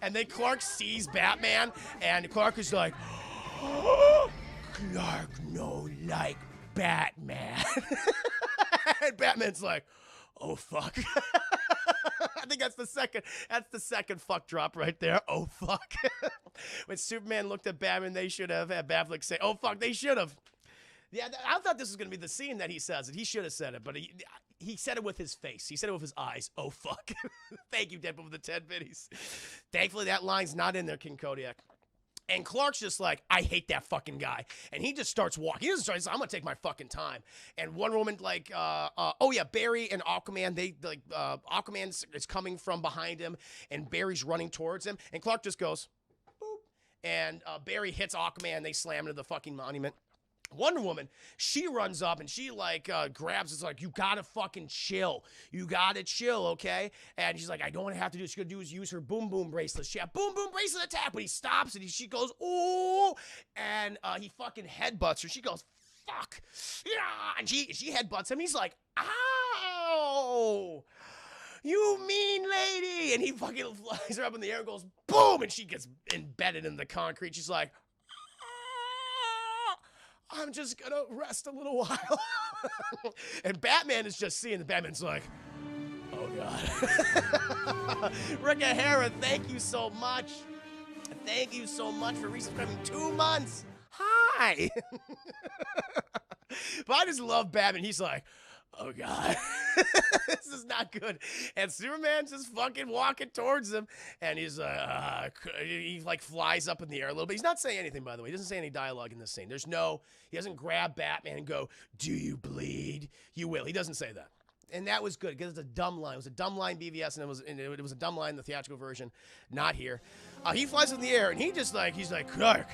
And then Clark sees Batman, and Clark is like, Clark no like Batman. And Batman's like, oh, fuck. I think that's the second fuck drop right there. Oh, fuck. When Superman looked at Batman, they should have had Batfleck say, oh, fuck, they should have. Yeah, I thought this was going to be the scene that he says it. He should have said it, but he said it with his face. He said it with his eyes. Oh, fuck. Thank you, Deadpool, for the 10 biddies. Thankfully, that line's not in there, King Kodiak. And Clark's just like, I hate that fucking guy. And he just starts walking. He doesn't start, he's like, I'm going to take my fucking time. And Wonder Woman, like, oh yeah, Barry and Aquaman, Aquaman is coming from behind him, and Barry's running towards him. And Clark just goes, boop. And Barry hits Aquaman, they slam into the fucking monument. Wonder Woman, she runs up and she like grabs, it's like, you gotta fucking chill. You gotta chill, okay? And she's like, I don't want to have to do what she's gonna do is use her boom boom bracelet. She had boom boom bracelet attack, but he stops and she goes, oh, and he fucking headbutts her. She goes, fuck. Yeah, and she headbutts him. He's like, ow. You mean lady. And he fucking flies her up in the air and goes, boom, and she gets embedded in the concrete. She's like, I'm just gonna rest a little while. And Batman is just seeing the Batman's like, oh God. Rick O'Hara, thank you so much. Thank you so much for resubscribing 2 months. Hi. But I just love Batman. He's like, oh God, this is not good. And Superman's just fucking walking towards him, and he's he like flies up in the air a little bit. He's not saying anything, by the way. He doesn't say any dialogue in this scene. He doesn't grab Batman and go, do you bleed? You will. He doesn't say that. And that was good, because it's a dumb line. It was a dumb line BVS, and it was a dumb line in the theatrical version, not here. He flies in the air, and he's like, Clark,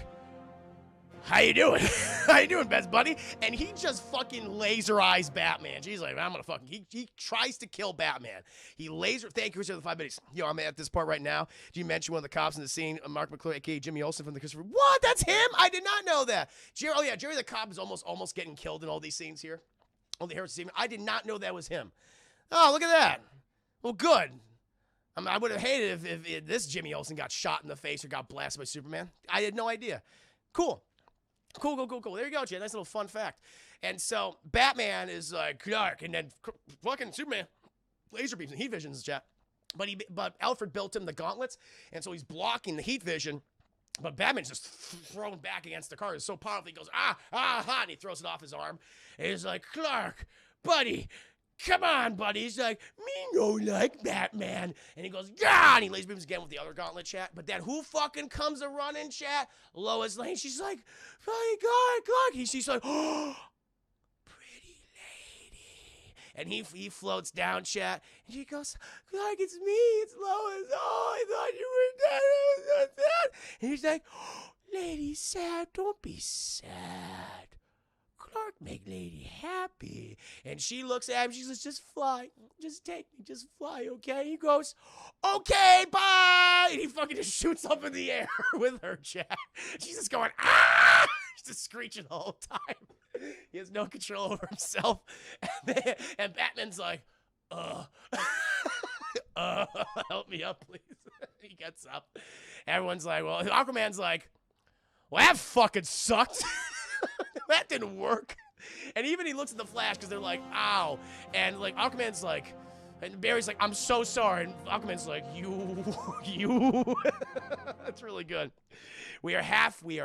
how you doing? How you doing, best buddy? And he just fucking laser eyes Batman. She's like, I'm gonna fucking, he tries to kill Batman. He thank you for the 5 minutes. Yo, I'm at this part right now. Did you mention one of the cops in the scene, Mark McClure, aka Jimmy Olsen from the Christopher? What? That's him? I did not know that. Jerry the cop is almost getting killed in all these scenes here. All the heroes scene. I did not know that was him. Oh, look at that. Well, good. I would have hated if this Jimmy Olsen got shot in the face or got blasted by Superman. I had no idea. Cool. Cool. There you go, Jay. Nice little fun fact. And so Batman is like, Clark, and then fucking Superman laser beams and heat visions, chat. But Alfred built him the gauntlets, and so he's blocking the heat vision. But Batman's just thrown back against the car. It's so powerful. He goes, and he throws it off his arm. And he's like, Clark, buddy, come on, buddy. He's like, me no like Batman. And he goes, yeah, and he laser beams again with the other gauntlet, chat. But then who fucking comes a running, chat? Lois Lane. She's like, my God, Clark. She's like, oh, pretty lady. And he floats down, chat. And she goes, Clark, it's me. It's Lois. Oh, I thought you were dead. I was so sad. And he's like, oh, lady sad. Don't be sad. Clark make lady happy. And she looks at him. She says, just fly. Just take me. Just fly, okay? He goes, okay, bye. And he fucking just shoots up in the air with her, chat. She's just going, ah! She's just screeching the whole time. He has no control over himself. And Batman's like, help me up, please. He gets up. Everyone's like, well, Aquaman's like, well, that fucking sucked. That didn't work. And even he looks at the Flash because they're like, ow. And like Aquaman's like, and Barry's like, I'm so sorry. And Aquaman's like, you. That's really good. We are halfway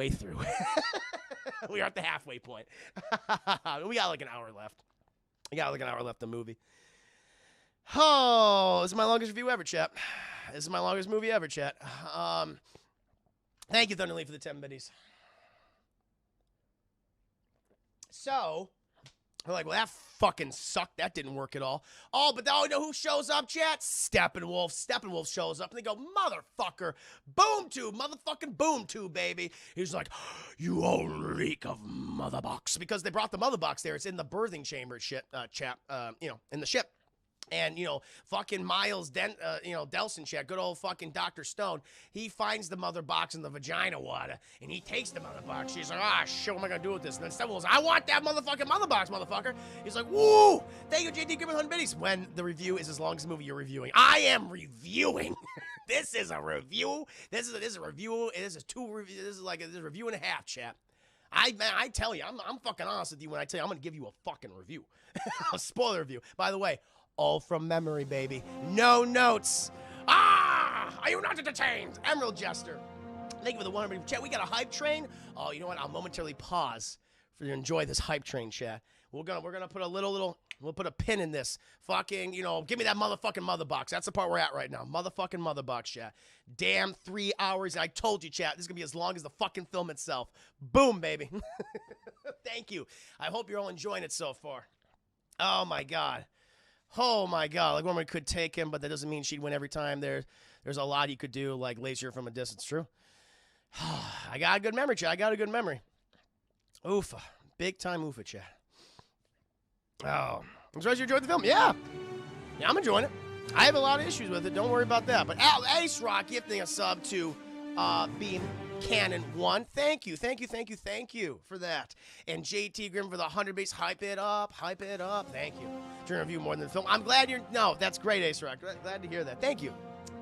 through. We are at the halfway point. We got like an hour left. In the movie. Oh, this is my longest review ever, chat. This is my longest movie ever, chat. Thank you, Thunderleaf, for the 10 biddies. So, we're like, well, that fucking sucked. That didn't work at all. Oh, but now you know who shows up, chat? Steppenwolf. Steppenwolf shows up, and they go, motherfucker, boom tube, motherfucking boom tube, baby. He's like, you old reek of mother box. Because they brought the mother box there. It's in the birthing chamber, in the ship. And, you know, fucking Miles, Delson chat, good old fucking Dr. Stone, he finds the mother box in the vagina water, and he takes the mother box. She's like, ah, shit, what am I gonna do with this? And then Steppenwolf's like, I want that motherfucking mother box, motherfucker. He's like, woo! Thank you, JT, give me 100 biddies. When the review is as long as the movie you're reviewing. I am reviewing. This is a review. This is a review. This is a review and a half, chat. I tell you, I'm fucking honest with you when I tell you I'm gonna give you a fucking review. A spoiler review. By the way, all from memory, baby. No notes. Ah! Are you not entertained? Emerald Jester. Thank you for the 100 chat. We got a hype train. Oh, you know what? I'll momentarily pause for you to enjoy this hype train, chat. We're gonna put we'll put a pin in this. Fucking, you know, give me that motherfucking mother box. That's the part we're at right now. Motherfucking mother box, chat. Damn 3 hours. I told you, chat. This is gonna be as long as the fucking film itself. Boom, baby. Thank you. I hope you're all enjoying it so far. Oh my god. Oh my god, like woman could take him, but that doesn't mean she'd win every time. There's a lot you could do, like laser from a distance. True. I got a good memory, chat. I got a good memory. Oofa. Big time oofa, chat. Oh. I'm surprised you enjoyed the film. Yeah. Yeah, I'm enjoying it. I have a lot of issues with it. Don't worry about that. But Ace Rock gifting a sub to Beam Cannon 1. Thank you for that. And JT Grimm for the 100 base. Hype it up. Thank you. During review more than the film. I'm glad you're. No, that's great, Ace Rock. Glad to hear that. Thank you.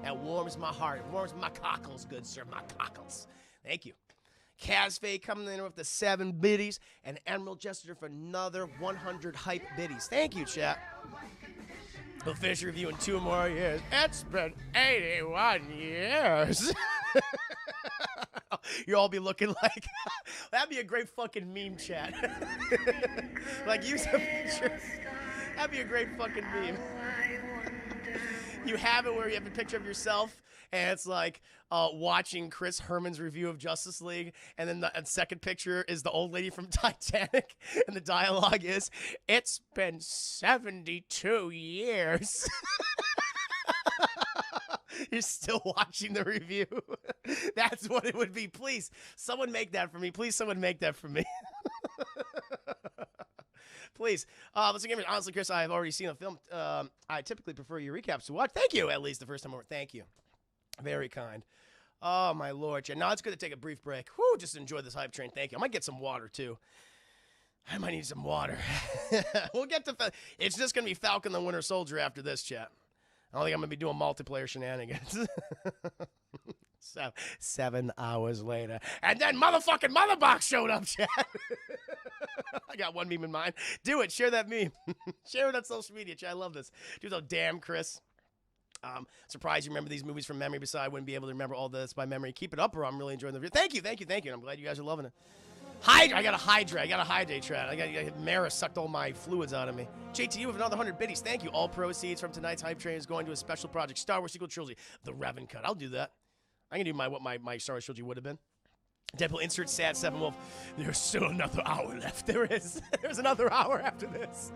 That warms my heart. It warms my cockles, good sir. My cockles. Thank you. Casfay coming in with the 7 biddies. And Emerald Jester for another 100 hype biddies. Thank you, chat. We'll finish review in 2 more years. It's been 81 years. You'll all be looking like, that'd be a great fucking meme, chat. Like, use a picture. That'd be a great fucking meme. You have it where you have a picture of yourself, and it's like watching Chris Herman's review of Justice League, and then the second picture is the old lady from Titanic, and the dialogue is, it's been 72 years. You're still watching the review. That's what it would be. Please, someone make that for me. Please, someone make that for me. Please. Listen, honestly, Chris, I have already seen a film. I typically prefer your recaps to watch. Thank you, at least the first time over. Thank you. Very kind. Oh, my Lord. No, it's good to take a brief break. Whew, just enjoy this hype train. Thank you. I might get some water, too. I might need some water. We'll get to... It's just going to be Falcon the Winter Soldier after this, chat. I don't think I'm going to be doing multiplayer shenanigans. 7 hours later. And then motherfucking Motherbox showed up, chat. I got one meme in mind. Do it. Share that meme. Share it on social media, chat. I love this. Dude, though, damn, Chris. Surprised you remember these movies from memory. Besides, I wouldn't be able to remember all this by memory. Keep it up, or I'm really enjoying the video. Thank you. And I'm glad you guys are loving it. I got a hydrate, Trad. I got Mara sucked all my fluids out of me. JT, you have another 100 biddies. Thank you. All proceeds from tonight's hype train is going to a special project, Star Wars sequel trilogy, The Revan Cut. I'll do that. I can do what my Star Wars trilogy would have been. Deadpool insert sad Steppenwolf. There's still another hour left. There is. There's another hour after this.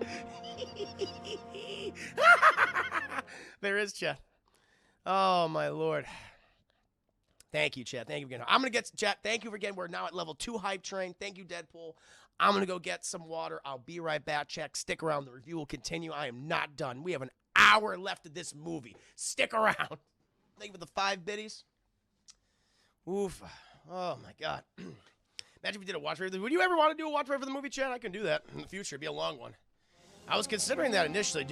There is, chat. Oh my Lord. Thank you, chat. Thank you again. I'm going to get chat. Thank you again. We're now at level 2 hype train. Thank you, Deadpool. I'm going to go get some water. I'll be right back. Check. Stick around. The review will continue. I am not done. We have an hour left of this movie. Stick around. Thank you for the 5 biddies. Oof. Oh, my God. Imagine if we did a watch review. Would you ever want to do a watch review for the movie, chat? I can do that in the future. It'd be a long one. I was considering that initially.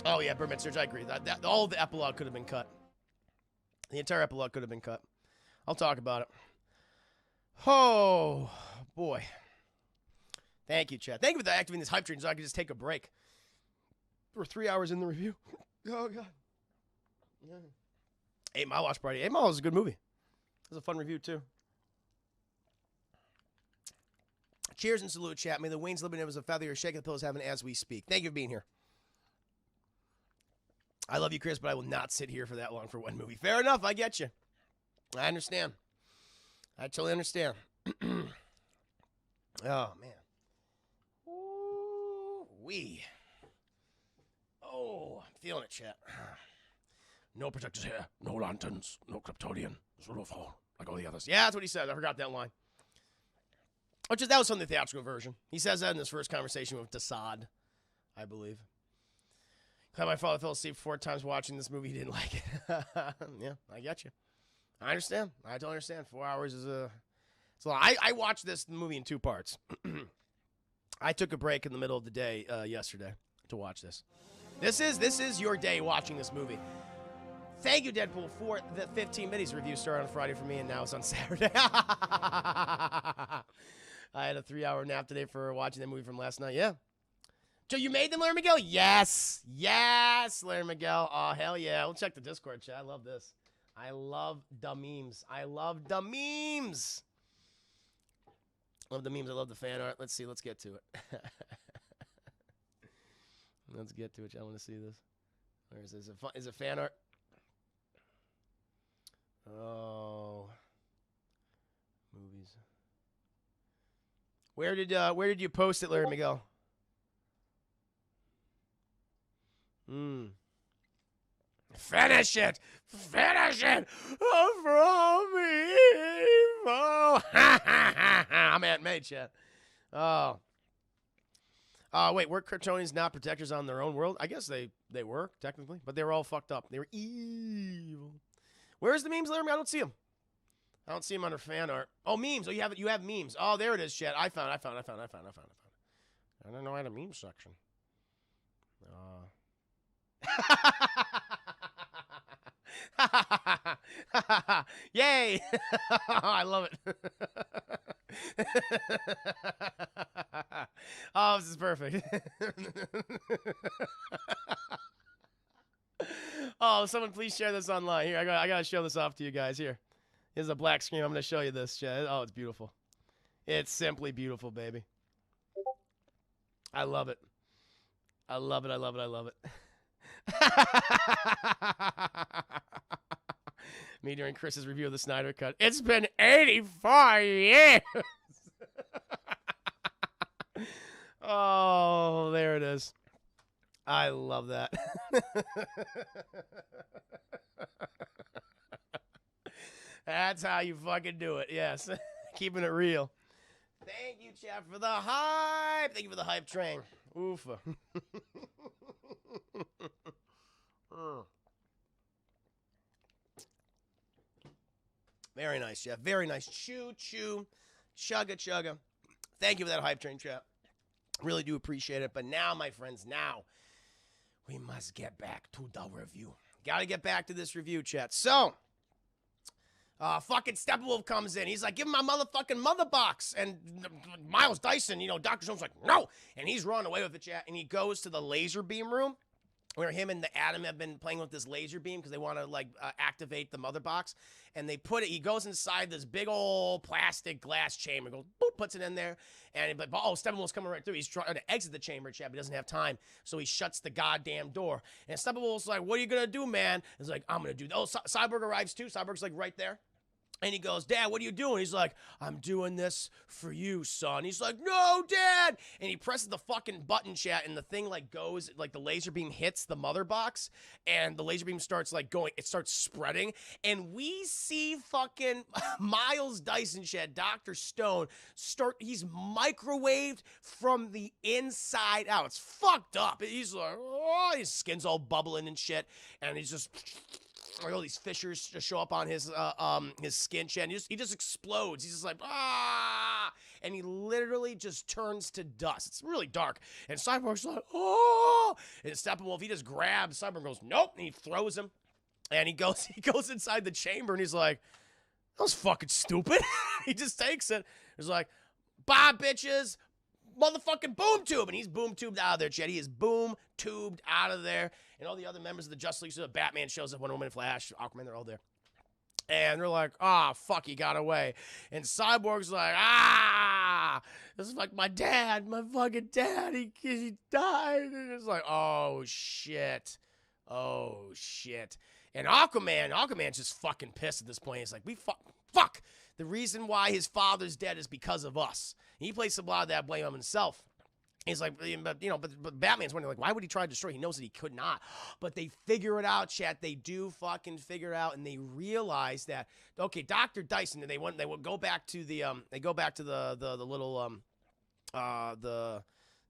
Oh, yeah, Birdman Search, I agree. All the epilogue could have been cut. The entire epilogue could have been cut. I'll talk about it. Oh, boy. Thank you, chat. Thank you for activating this hype train so I can just take a break. We're 3 hours in the review. Oh, God. Yeah. 8 Mile Watch Party. 8 Mile was a good movie. It was a fun review, too. Cheers and salute, chat. May the Wayne's living as a feather or shaking the pillows heaven as we speak. Thank you for being here. I love you, Chris, but I will not sit here for that long for one movie. Fair enough. I get you. I understand. I totally understand. Oh, man. Ooh-wee. Oh, I'm feeling it, chat. No protectors here. No lanterns. No Kryptonian. Zero fall like all the others. Yeah, that's what he said. I forgot that line. That was from the theatrical version. He says that in his first conversation with Desaad, I believe. My father fell asleep 4 times watching this movie. He didn't like it. Yeah, I get you. I understand. I totally understand. 4 hours is a lot. I watched this movie in 2 parts. I took a break in the middle of the day yesterday to watch this. This is your day watching this movie. Thank you, Deadpool, for the 15 Middies review. Started on Friday for me, and now it's on Saturday. I had a 3-hour nap today for watching that movie from last night. Yeah. So you made them, Larry Miguel? Yes. Yes, Larry Miguel. Oh, hell yeah. We'll check the Discord chat. I love this. I love the memes. I love the memes. Love the memes. I love the fan art. Let's see. Let's get to it. Let's get to it. I want to see this. Where is this? Is it fan art? Oh. Movies. Where did you post it, Larry Miguel? Finish it! Finish it! From evil! I'm Aunt May, chat. Oh. Wait, were Kryptonians not protectors on their own world? I guess they were, technically. But they were all fucked up. They were evil. Where's the memes, Larry? I don't see them. I don't see them under fan art. Oh, memes. Oh, you have memes. Oh, there it is, chat. I found it. I didn't know I had a meme section. Yay! I love it. Oh, this is perfect. Oh, someone please share this online. Here, I gotta show this off to you guys. Here. Here's a black screen. I'm gonna show you this, chat. Oh, it's beautiful. It's simply beautiful, baby. I love it. I love it. I love it. I love it. Me during Chris's review of the Snyder Cut. It's been 84 years. Oh, there it is. I love that. That's how you fucking do it. Yes. Keeping it real. Thank you, chat, for the hype. Thank you for the hype train. Oofa. Very nice, Jeff. Very nice. Choo, choo. Chugga, chugga. Thank you for that hype train, chat. Really do appreciate it. But now, my friends, now we must get back to the review. Got to get back to this review, chat. So, fucking Steppenwolf comes in. He's like, give him my motherfucking mother box. And Miles Dyson, Dr. Stone's like, no. And he's running away with the chat. And he goes to the laser beam room where him and the Atom have been playing with this laser beam because they want to, activate the mother box. And they put it, he goes inside this big old plastic glass chamber, goes, boop, puts it in there. And, Steppenwolf's coming right through. He's trying to exit the chamber, chat, but he doesn't have time. So he shuts the goddamn door. And Steppenwolf's like, what are you going to do, man? He's like, I'm going to do that. Oh, Cyborg arrives too. Cyborg's right there. And he goes, Dad, what are you doing? He's like, I'm doing this for you, son. He's like, no, Dad. And he presses the fucking button, chat, and the thing goes, the laser beam hits the mother box, and the laser beam starts going, it starts spreading, and we see fucking Miles Dyson, chat, Dr. Stone, he's microwaved from the inside out. It's fucked up. He's like, oh, his skin's all bubbling and shit, and he's just... all these fissures just show up on his skin, and he just explodes. He's just like, ah! And he literally just turns to dust. It's really dark. And Cyborg's like, oh! And Steppenwolf, he just grabs Cyborg and goes, nope! And he throws him. And he goes inside the chamber, and he's like, that was fucking stupid. He just takes it. He's like, bye, bitches! Motherfucking boom tube, and he's boom tubed out of there, chat. He is boom tubed out of there, and all the other members of the Justice League, so Batman shows up, Wonder Woman, Flash, Aquaman, they're all there, and they're like, ah, fuck, he got away, and Cyborg's like, this is like my dad, my fucking dad, he died, and it's like, oh shit, and Aquaman's just fucking pissed at this point. He's like, fuck. The reason why his father's dead is because of us. And he placed a lot of that blame on himself. He's like, but Batman's wondering, like, why would he try to destroy? He knows that he could not. But they figure it out, chat. They do fucking figure it out, and they realize that, okay, Dr. Dyson, they would go back to the little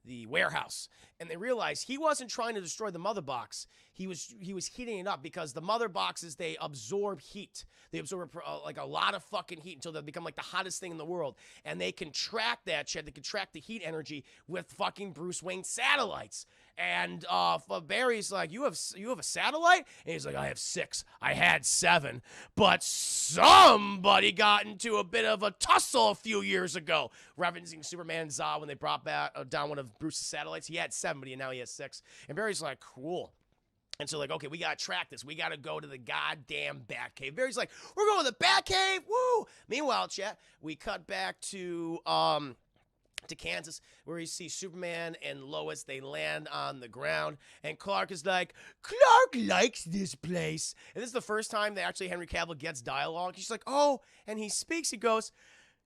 the warehouse, and they realized he wasn't trying to destroy the mother box. He was heating it up, because the mother boxes, they absorb heat. They absorb like a lot of fucking heat until they become like the hottest thing in the world, and they can track that shit. They can track the heat energy with fucking Bruce Wayne satellites. And Barry's like, you have a satellite? And he's like, I have 6. I had 7, but somebody got into a bit of a tussle a few years ago, referencing Superman Zod when they brought back down one of Bruce's satellites. He had 7, but now he has 6. And Barry's like, cool. And so, like, okay, we gotta track this. We gotta go to the goddamn Batcave. Barry's like, we're going to the Batcave, woo! Meanwhile, chat, we cut back to Kansas, where you see Superman and Lois. They land on the ground, and Clark is like, Clark likes this place. And this is the first time that actually Henry Cavill gets dialogue. He's like, oh, and he speaks. He goes,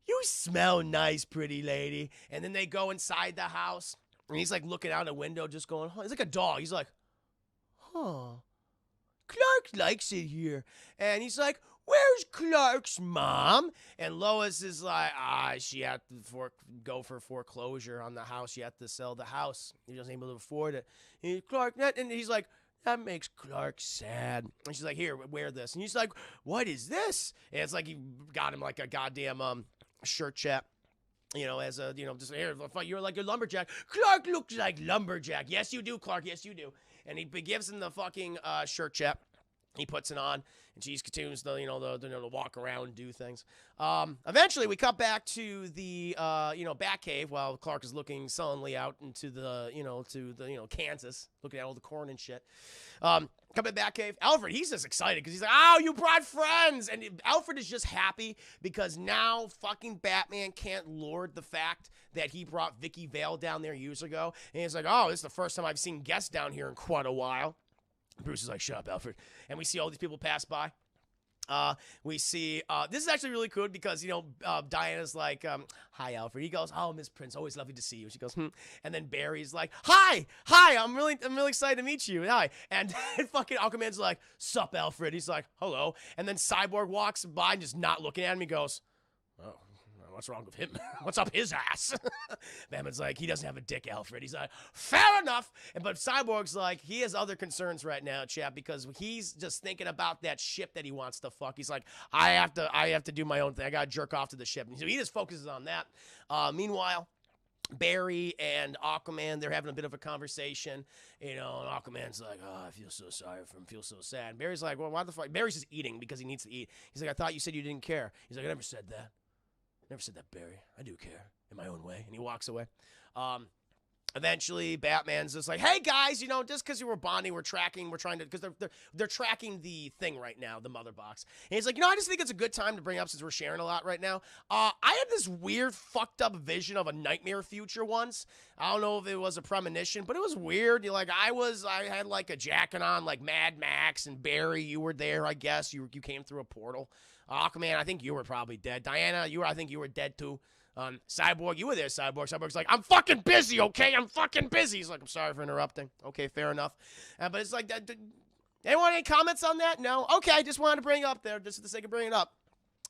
you smell nice, pretty lady. And then they go inside the house, and he's like looking out a window, just going, huh. He's like a dog. He's like, huh, Clark likes it here. And he's like, where's Clark's mom? And Lois is like, she had to go for foreclosure on the house. She had to sell the house. He wasn't able to afford it. And he's like, that makes Clark sad. And she's like, here, wear this. And he's like, what is this? And it's like he got him like a goddamn shirt, chat. As a, just here, you're like a lumberjack. Clark looks like lumberjack. Yes, you do, Clark. Yes, you do. And he gives him the fucking shirt, chat. He puts it on, and she continues to walk around and do things. Eventually, we cut back to the Batcave while Clark is looking sullenly out into the Kansas, looking at all the corn and shit. Come to Batcave. Alfred, he's just excited because he's like, oh, you brought friends, and Alfred is just happy because now fucking Batman can't lord the fact that he brought Vicky Vale down there years ago, and he's like, oh, this is the first time I've seen guests down here in quite a while. Bruce is like, shut up, Alfred. And we see all these people pass by. We see, this is actually really cool because, Diana's like, hi, Alfred. He goes, oh, Miss Prince, always lovely to see you. She goes, And then Barry's like, hi, I'm really excited to meet you. Hi. And fucking Aquaman's like, sup, Alfred. He's like, hello. And then Cyborg walks by and just not looking at him. He goes, oh. What's wrong with him? What's up his ass? Batman's like, he doesn't have a dick, Alfred. He's like, fair enough. But Cyborg's like, he has other concerns right now, chap, because he's just thinking about that ship that he wants to fuck. He's like, I have to do my own thing. I gotta jerk off to the ship. And so he just focuses on that. Meanwhile, Barry and Aquaman, they're having a bit of a conversation, and Aquaman's like, oh, I feel so sorry for him, feel so sad. And Barry's like, well, why the fuck? Barry's just eating because he needs to eat. He's like, I thought you said you didn't care. He's like, I never said that. Never said that, Barry. I do care in my own way. And he walks away. Eventually, Batman's just like, hey, guys, just because you were bonding, we're trying to, because they're tracking the thing right now, the mother box. And he's like, I just think it's a good time to bring up since we're sharing a lot right now. I had this weird, fucked up vision of a nightmare future once. I don't know if it was a premonition, but it was weird. I had like a jacket on, like Mad Max, and Barry, you were there, I guess. You came through a portal. Aquaman, I think you were probably dead. Diana, I think you were dead too. Cyborg, you were there, Cyborg. Cyborg's like, I'm fucking busy, okay? I'm fucking busy. He's like, I'm sorry for interrupting. Okay, fair enough. But it's like, anyone any comments on that? No? Okay, I just wanted to bring it up there, just for the sake of bringing it up.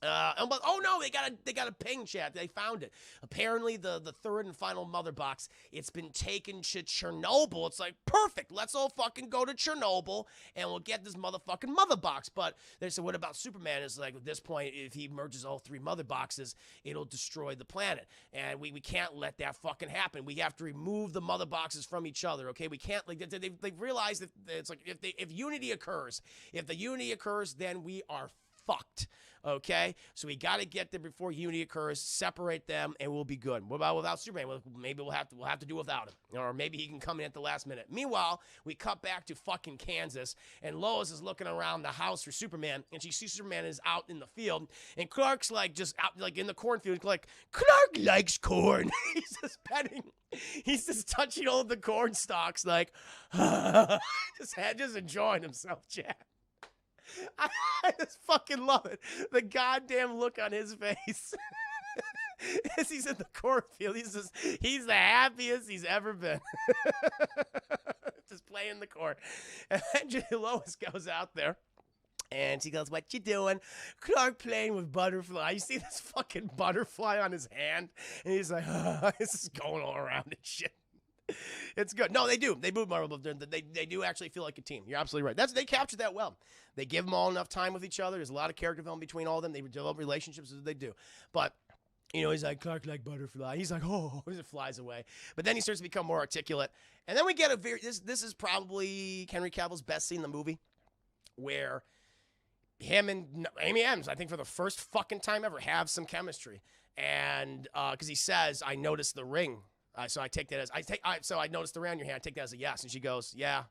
But, oh no, they got a ping, chat. They found it. Apparently, the third and final mother box, it's been taken to Chernobyl. It's like, perfect. Let's all fucking go to Chernobyl, and we'll get this motherfucking mother box. But they said, what about Superman? It's like, at this point, if he merges all 3 mother boxes, it'll destroy the planet. And we can't let that fucking happen. We have to remove the mother boxes from each other, okay? We can't, like, they've realized that it's like, if unity occurs, then we are fucked, okay? So we got to get there before unity occurs, separate them, and we'll be good. What about without Superman? Well, maybe we'll have to do without him, or maybe he can come in at the last minute. Meanwhile, we cut back to fucking Kansas, and Lois is looking around the house for Superman, and she sees Superman is out in the field, and Clark's like just out like in the cornfield, like, Clark likes corn. He's just petting. He's just touching all of the corn stalks, like, just enjoying himself, Chad. I just fucking love it. The goddamn look on his face. as he's in the cornfield, he's the happiest he's ever been. Just playing the corn. And then Lois goes out there. And she goes, "What you doing?" Clark playing with butterfly. You see this fucking butterfly on his hand? And he's like, this is going all around and shit. It's good. No, they do. They do Marvel. They do actually feel like a team. You're absolutely right. They captured that well. They give them all enough time with each other. There's a lot of character development between all of them. They develop relationships as they do. But, you know, he's like, Clark like butterfly. He's like, oh, it flies away. But then he starts to become more articulate. And then we get this is probably Henry Cavill's best scene in the movie, where him and Amy Adams, I think for the first fucking time ever, have some chemistry. And because he says, "I noticed the ring." So I take that as, so I noticed the ring on your hand. I take that as a yes. And she goes, "Yeah,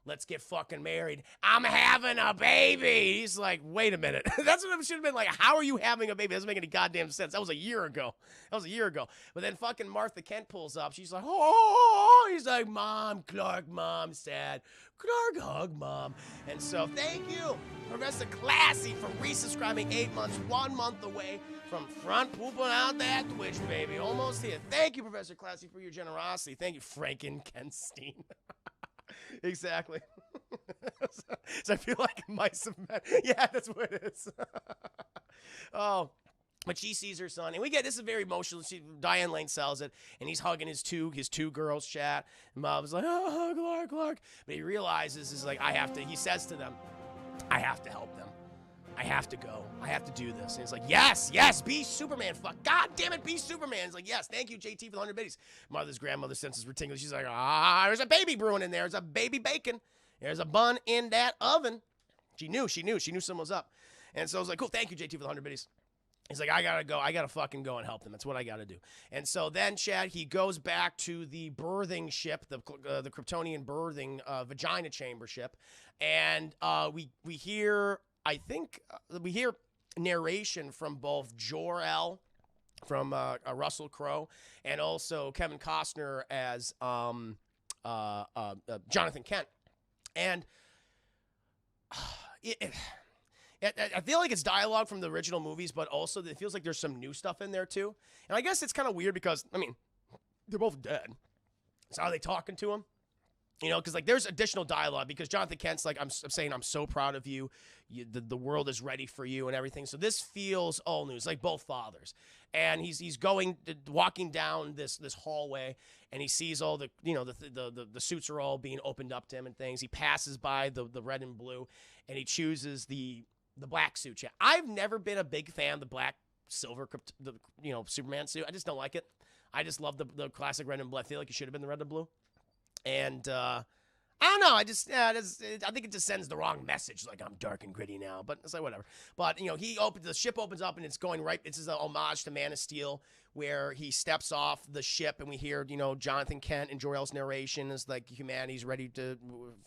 let's get fucking married. I'm having a baby." He's like, wait a minute. That's what it should have been like. How are you having a baby? That doesn't make any goddamn sense. That was a year ago. But then fucking Martha Kent pulls up. She's like, oh, he's like, "Mom, Clark, Mom's sad. Clark, hug Mom." And so thank you, Professor Classy, for resubscribing 8 months, 1 month away from front pooping out that Twitch, baby. Almost here. Thank you, Professor Classy, for your generosity. Thank you, Frankenkenstein. Exactly. So I feel like mice have met. Yeah, that's what it is. Oh, but she sees her son, and we get, this is very emotional. Diane Lane sells it, and he's hugging his two girls, chat. And Mom's like, "Oh, Clark." But he realizes, is like, he says to them, "I have to help them. I have to go. I have to do this." And he's like, yes, be Superman. Fuck, God damn it, be Superman. He's like, yes, thank you, JT, for the 100 biddies. Mother's grandmother's senses were tingling. She's like, there's a baby brewing in there. There's a baby bacon. There's a bun in that oven. She knew someone was up. And so I was like, cool, thank you, JT, for the 100 biddies. He's like, I gotta go. I gotta fucking go and help them. That's what I gotta do. And so then, Chad, he goes back to the birthing ship, the Kryptonian birthing vagina chamber ship, and we hear, I think, we hear narration from both Jor-El, from Russell Crowe, and also Kevin Costner as Jonathan Kent, and I feel like it's dialogue from the original movies, but also it feels like there's some new stuff in there too. And I guess it's kind of weird because, I mean, they're both dead. So are they talking to him? You know, because like there's additional dialogue because Jonathan Kent's like, I'm saying, "I'm so proud of you. The world is ready for you," and everything. So this feels all news, like both fathers. And he's walking down this hallway, and he sees all the, you know, the suits are all being opened up to him and things. He passes by the red and blue, and he chooses the black suit. Yeah, I've never been a big fan of the black silver, Superman suit. I just don't like it. I just love the classic red and blue. I feel like it should have been the red and blue. And I don't know. I think it just sends the wrong message. Like, I'm dark and gritty now, but it's like whatever. But you know, the ship opens up and it's going right. This is an homage to Man of Steel, where he steps off the ship and we hear, you know, Jonathan Kent and Jor-El's narration is like, humanity's ready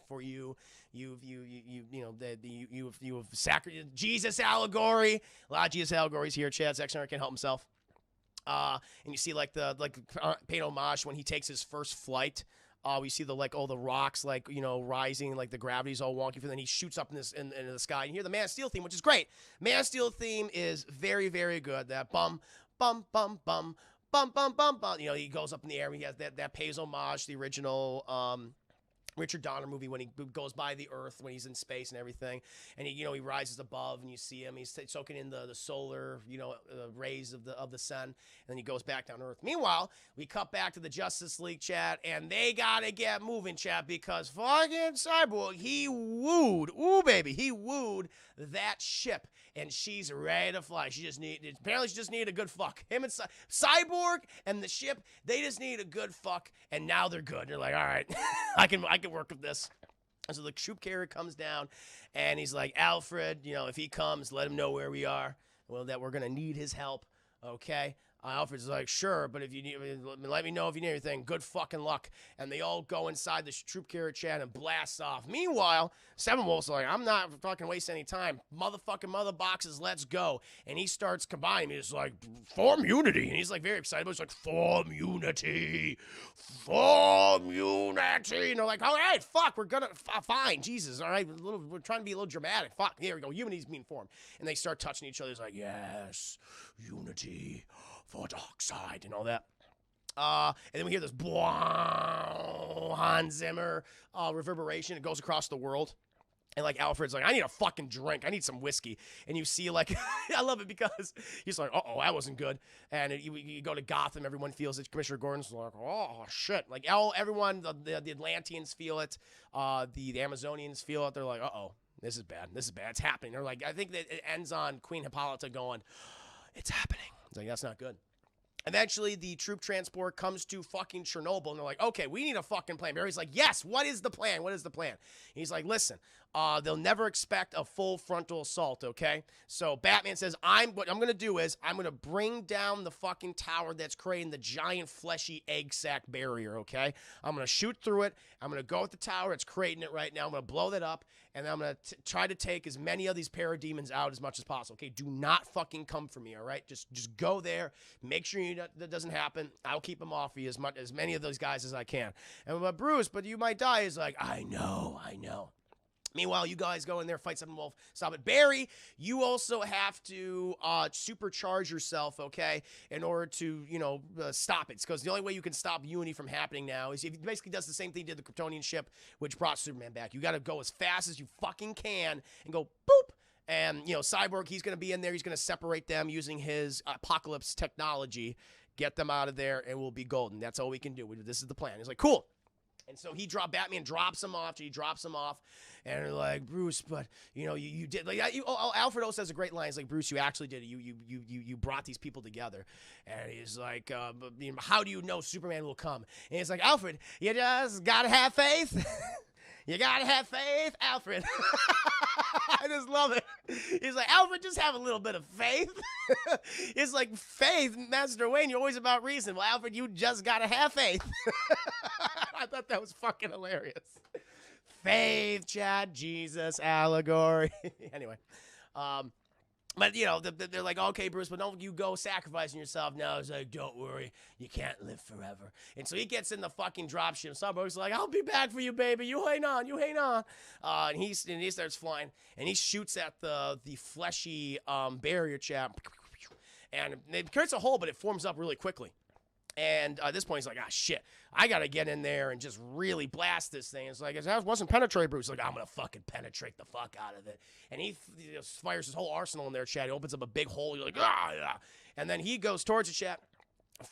for you. You've sacrificed Jesus allegory. A lot of Jesus allegories here. Chad ZACK SNYDER can't help himself. And you see paint homage when he takes his first flight. We see the rocks rising, like the gravity's all wonky. Then he shoots up in the sky. And you hear the Man of Steel theme, which is great. Man of Steel theme is very, very good. That bum bum bum bum bum bum bum bum. You know, he goes up in the air. And he has that pays homage to the original Richard Donner movie when he goes by the Earth when he's in space and everything, and he rises above and you see him. He's soaking in the solar rays of the sun, and then he goes back down to Earth. Meanwhile, we cut back to the Justice League, chat, and they gotta get moving, chat, because fucking Cyborg, he wooed that ship, and she's ready to fly. She just needed a good fuck. Him and Cyborg and the ship, they just need a good fuck, and now they're good. They're like, all right, I can work with this. And so the troop carrier comes down, and he's like, Alfred, if he comes, let him know where we are. Well, that we're gonna need his help. Okay. Alfred's like, sure, but if you need, let me know if you need anything. Good fucking luck. And they all go inside this troop carrier chat and blast off. Meanwhile, Steppenwolf's like, I'm not fucking wasting any time. Motherfucking mother boxes, let's go. And he starts combining. He's like, form unity. And he's like very excited. But he's like, form unity. Form unity. And they're like, all right, fuck, we're gonna, fine, Jesus, all right, we're trying to be a little dramatic. Fuck, here we go. Unity's being formed. And they start touching each other. He's like, yes, unity. for dark side and all that. And then we hear this Hans Zimmer reverberation. It goes across the world. And, like, Alfred's like, I need a fucking drink. I need some whiskey. And you see, like, I love it because he's like, uh-oh, that wasn't good. And you go to Gotham. Everyone feels it. Commissioner Gordon's like, oh, shit. Like, everyone, the Atlanteans feel it. The Amazonians feel it. They're like, uh-oh, this is bad. This is bad. It's happening. They're like, I think that it ends on Queen Hippolyta going, it's happening. It's like, that's not good. Eventually, the troop transport comes to fucking Chernobyl, and they're like, okay, we need a fucking plan. Barry's like, yes, what is the plan? What is the plan? And he's like, listen, they'll never expect a full frontal assault, okay? So Batman says, what I'm going to do is I'm going to bring down the fucking tower that's creating the giant fleshy egg sac barrier, okay? I'm going to shoot through it. I'm going to go at the tower. It's creating it right now. I'm going to blow that up, and I'm going to try to take as many of these parademons out as much as possible, okay? Do not fucking come for me, all right? Just go there. Make sure that doesn't happen. I'll keep them off you as many of those guys as I can. And Bruce, but you might die. He's like, I know. Meanwhile, you guys go in there, fight Steppenwolf, stop it. Barry, you also have to supercharge yourself, okay, in order to, stop it. Because the only way you can stop Unity from happening now is if he basically does the same thing he did to the Kryptonian ship, which brought Superman back. You got to go as fast as you fucking can and go boop. And, Cyborg, he's going to be in there. He's going to separate them using his apocalypse technology, get them out of there, and we'll be golden. That's all we can do. This is the plan. He's like, cool. And so Batman drops him off. He drops him off, and they're like, Bruce, but you did. Like, Alfred O says a great line. He's like, Bruce, you actually did it. You brought these people together. And he's like, how do you know Superman will come? And he's like, Alfred, you just gotta have faith. You gotta have faith, Alfred. I just love it. He's like, Alfred, just have a little bit of faith. It's like, faith, Master Wayne, you're always about reason. Well, Alfred, you just gotta have faith. I thought that was fucking hilarious. Faith, Chad, Jesus, allegory. Anyway, but, they're like, okay, Bruce, but don't you go sacrificing yourself. No, he's like, don't worry. You can't live forever. And so he gets in the fucking dropship. Cyborg's like, I'll be back for you, baby. You hang on. And he starts flying, and he shoots at the fleshy barrier chap. And it creates a hole, but it forms up really quickly. And at this point, he's like, shit, I got to get in there and just really blast this thing. It's like, it wasn't penetrate, Bruce. He's like, I'm going to fucking penetrate the fuck out of it. And he fires his whole arsenal in there, Chad. He opens up a big hole. You're like, yeah. And then he goes towards it, Chad.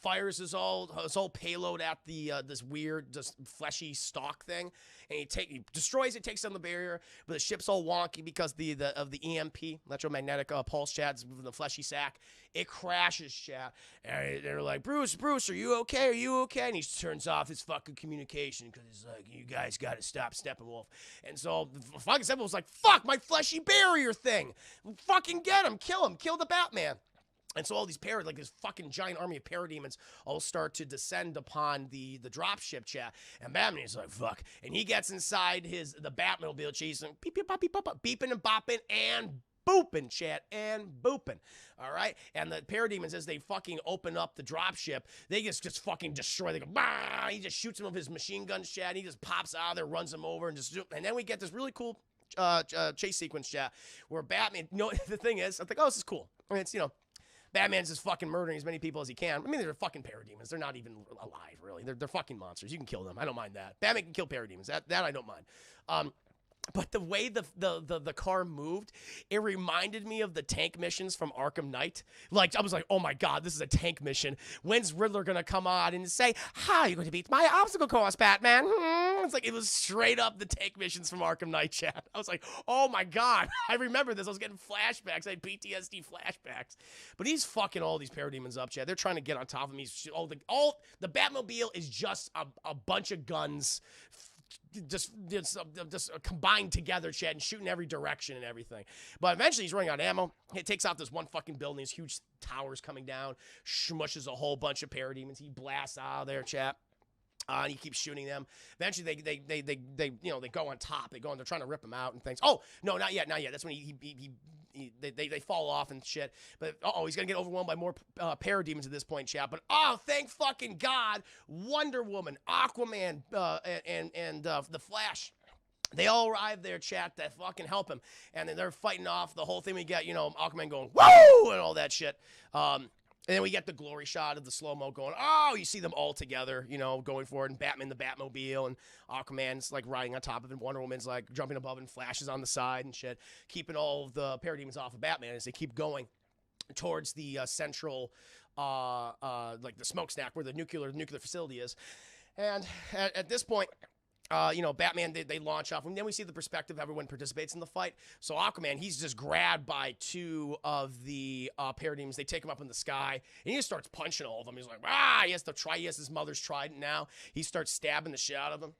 Fires his whole payload at this weird, just fleshy stalk thing, and he destroys it, takes down the barrier, but the ship's all wonky because of the EMP, electromagnetic pulse, Chad's moving the fleshy sack. It crashes, Chad, and they're like, Bruce, are you okay? Are you okay? And he turns off his fucking communication because he's like, you guys got to stop Steppenwolf. And so fucking Steppenwolf's like, fuck my fleshy barrier thing, fucking get him, kill the Batman. And so all these this fucking giant army of parademons all start to descend upon the dropship, chat. And Batman is like, fuck. And he gets inside the Batmobile, chasing, beeping and bopping and booping, chat, and booping. All right? And the parademons, as they fucking open up the dropship, they just fucking destroy. They go, bah! He just shoots him with his machine gun, chat. And he just pops out of there, runs him over, and then we get this really cool chase sequence, chat, where Batman, the thing is, I'm like, oh, this is cool. I mean, it's, Batman's just fucking murdering as many people as he can. I mean, they're fucking parademons. They're not even alive, really. They're fucking monsters. You can kill them. I don't mind that. Batman can kill parademons. That I don't mind. But the way the car moved, it reminded me of the tank missions from Arkham Knight. Like, I was like, oh my God, this is a tank mission. When's Riddler going to come on and say, how are you going to beat my obstacle course, Batman? It's like, it was straight up the tank missions from Arkham Knight, chat. I was like, oh my God, I remember this. I was getting flashbacks. I had PTSD flashbacks. But he's fucking all these parademons up, chat. They're trying to get on top of him. The Batmobile is just a bunch of guns just combined together, Chad, and shooting every direction and everything. But eventually he's running out of ammo. He takes out this one fucking building, these huge towers coming down, smushes a whole bunch of parademons. He blasts out of there, Chad. And he keeps shooting them. Eventually, they go on top. They're trying to rip him out and things. Oh no, not yet. That's when they fall off and shit. But he's gonna get overwhelmed by more parademons at this point, chat. But thank fucking God, Wonder Woman, Aquaman, and the Flash. They all arrive there, chat, to fucking help him. And then they're fighting off the whole thing. We got, Aquaman going, woo! And all that shit. And then we get the glory shot of the slow-mo going, oh, you see them all together, you know, going forward, and Batman the Batmobile, and Aquaman's, like, riding on top of it, and Wonder Woman's, like, jumping above and flashes on the side and shit, keeping all of the parademons off of Batman as they keep going towards the central, like, the smokestack where the nuclear facility is. And at this point, you know, Batman, they launch off, and then we see the perspective everyone participates in the fight. So Aquaman, he's just grabbed by two of the parademons. They take him up in the sky, and he just starts punching all of them. He's like, he has his mother's trident now. He starts stabbing the shit out of them.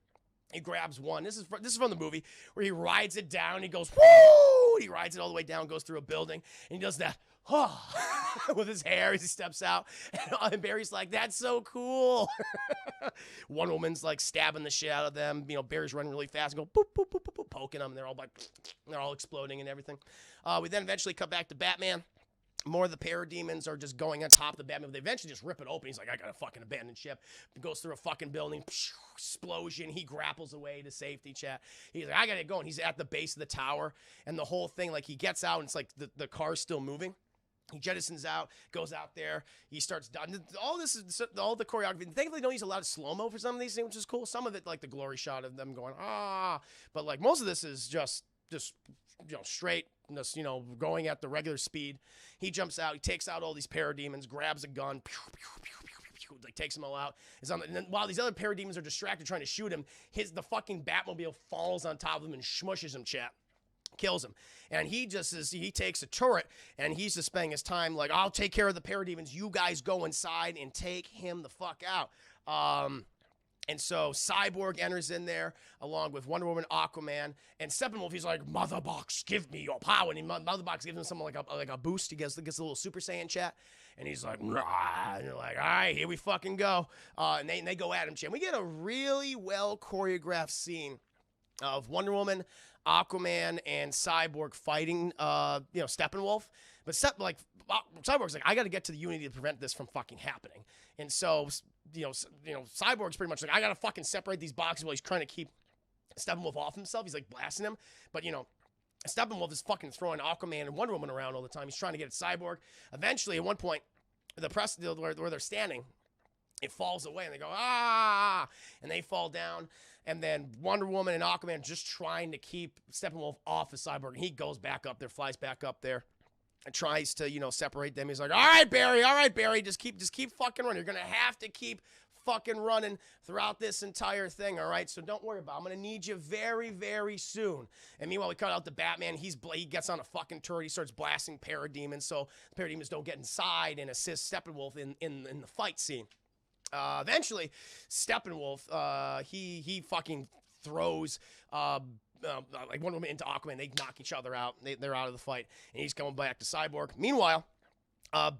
He grabs one. This is from the movie, where he rides it down. He goes, woo! He rides it all the way down, goes through a building, and he does that, with his hair as he steps out. And Barry's like, that's so cool. One woman's like stabbing the shit out of them. You know, Barry's running really fast and go boop, boop, boop, boop, boop, poking them. They're all like, they're all exploding and everything. We then eventually cut back to Batman. More of the parademons are just going on top of the Batman. They eventually just rip it open. He's like, I gotta fucking abandon ship. He goes through a fucking building. Explosion. He grapples away to safety, chat. He's like, I gotta go. And he's at the base of the tower. And the whole thing, like, he gets out and it's like the car's still moving. He jettisons out, goes out there. He starts done. All this is all the choreography. Thankfully, don't use a lot of slow mo for some of these things, which is cool. Some of it, like the glory shot of them going but like most of this is just you know, straight, just, you know, going at the regular speed. He jumps out. He takes out all these parademons, grabs a gun, like takes them all out. And then while these other parademons are distracted trying to shoot him, the fucking Batmobile falls on top of him and smushes him, chat. Kills him. And he takes a turret and he's just spending his time like, I'll take care of the parademons. You guys go inside and take him the fuck out. And so Cyborg enters in there along with Wonder Woman, Aquaman, and Steppenwolf. He's like, Mother Box, give me your power. And Mother Box gives him something like a boost. He gets a little Super Saiyan chat. And he's like, nah. And they're like, all right, here we fucking go. And they go at him, chat. We get a really well choreographed scene of Wonder Woman, Aquaman, and Cyborg fighting, you know, Steppenwolf. But Cyborg's like, I got to get to the Unity to prevent this from fucking happening. And so, you know, Cyborg's pretty much like, I got to fucking separate these boxes while he's trying to keep Steppenwolf off himself. He's like blasting him. But, you know, Steppenwolf is fucking throwing Aquaman and Wonder Woman around all the time. He's trying to get at Cyborg. Eventually, at one point, where they're standing, it falls away, and they go, and they fall down. And then Wonder Woman and Aquaman just trying to keep Steppenwolf off of Cyborg. And he goes back up there, flies back up there, and tries to, you know, separate them. He's like, all right, Barry, just keep fucking running. You're going to have to keep fucking running throughout this entire thing, all right? So don't worry about it. I'm going to need you very, very soon. And meanwhile, we cut out the Batman. He gets on a fucking turret. He starts blasting parademons so the parademons don't get inside and assist Steppenwolf in the fight scene. Eventually, Steppenwolf, he fucking throws like Wonder Woman into Aquaman. They knock each other out. They're out of the fight, and he's coming back to Cyborg. Meanwhile,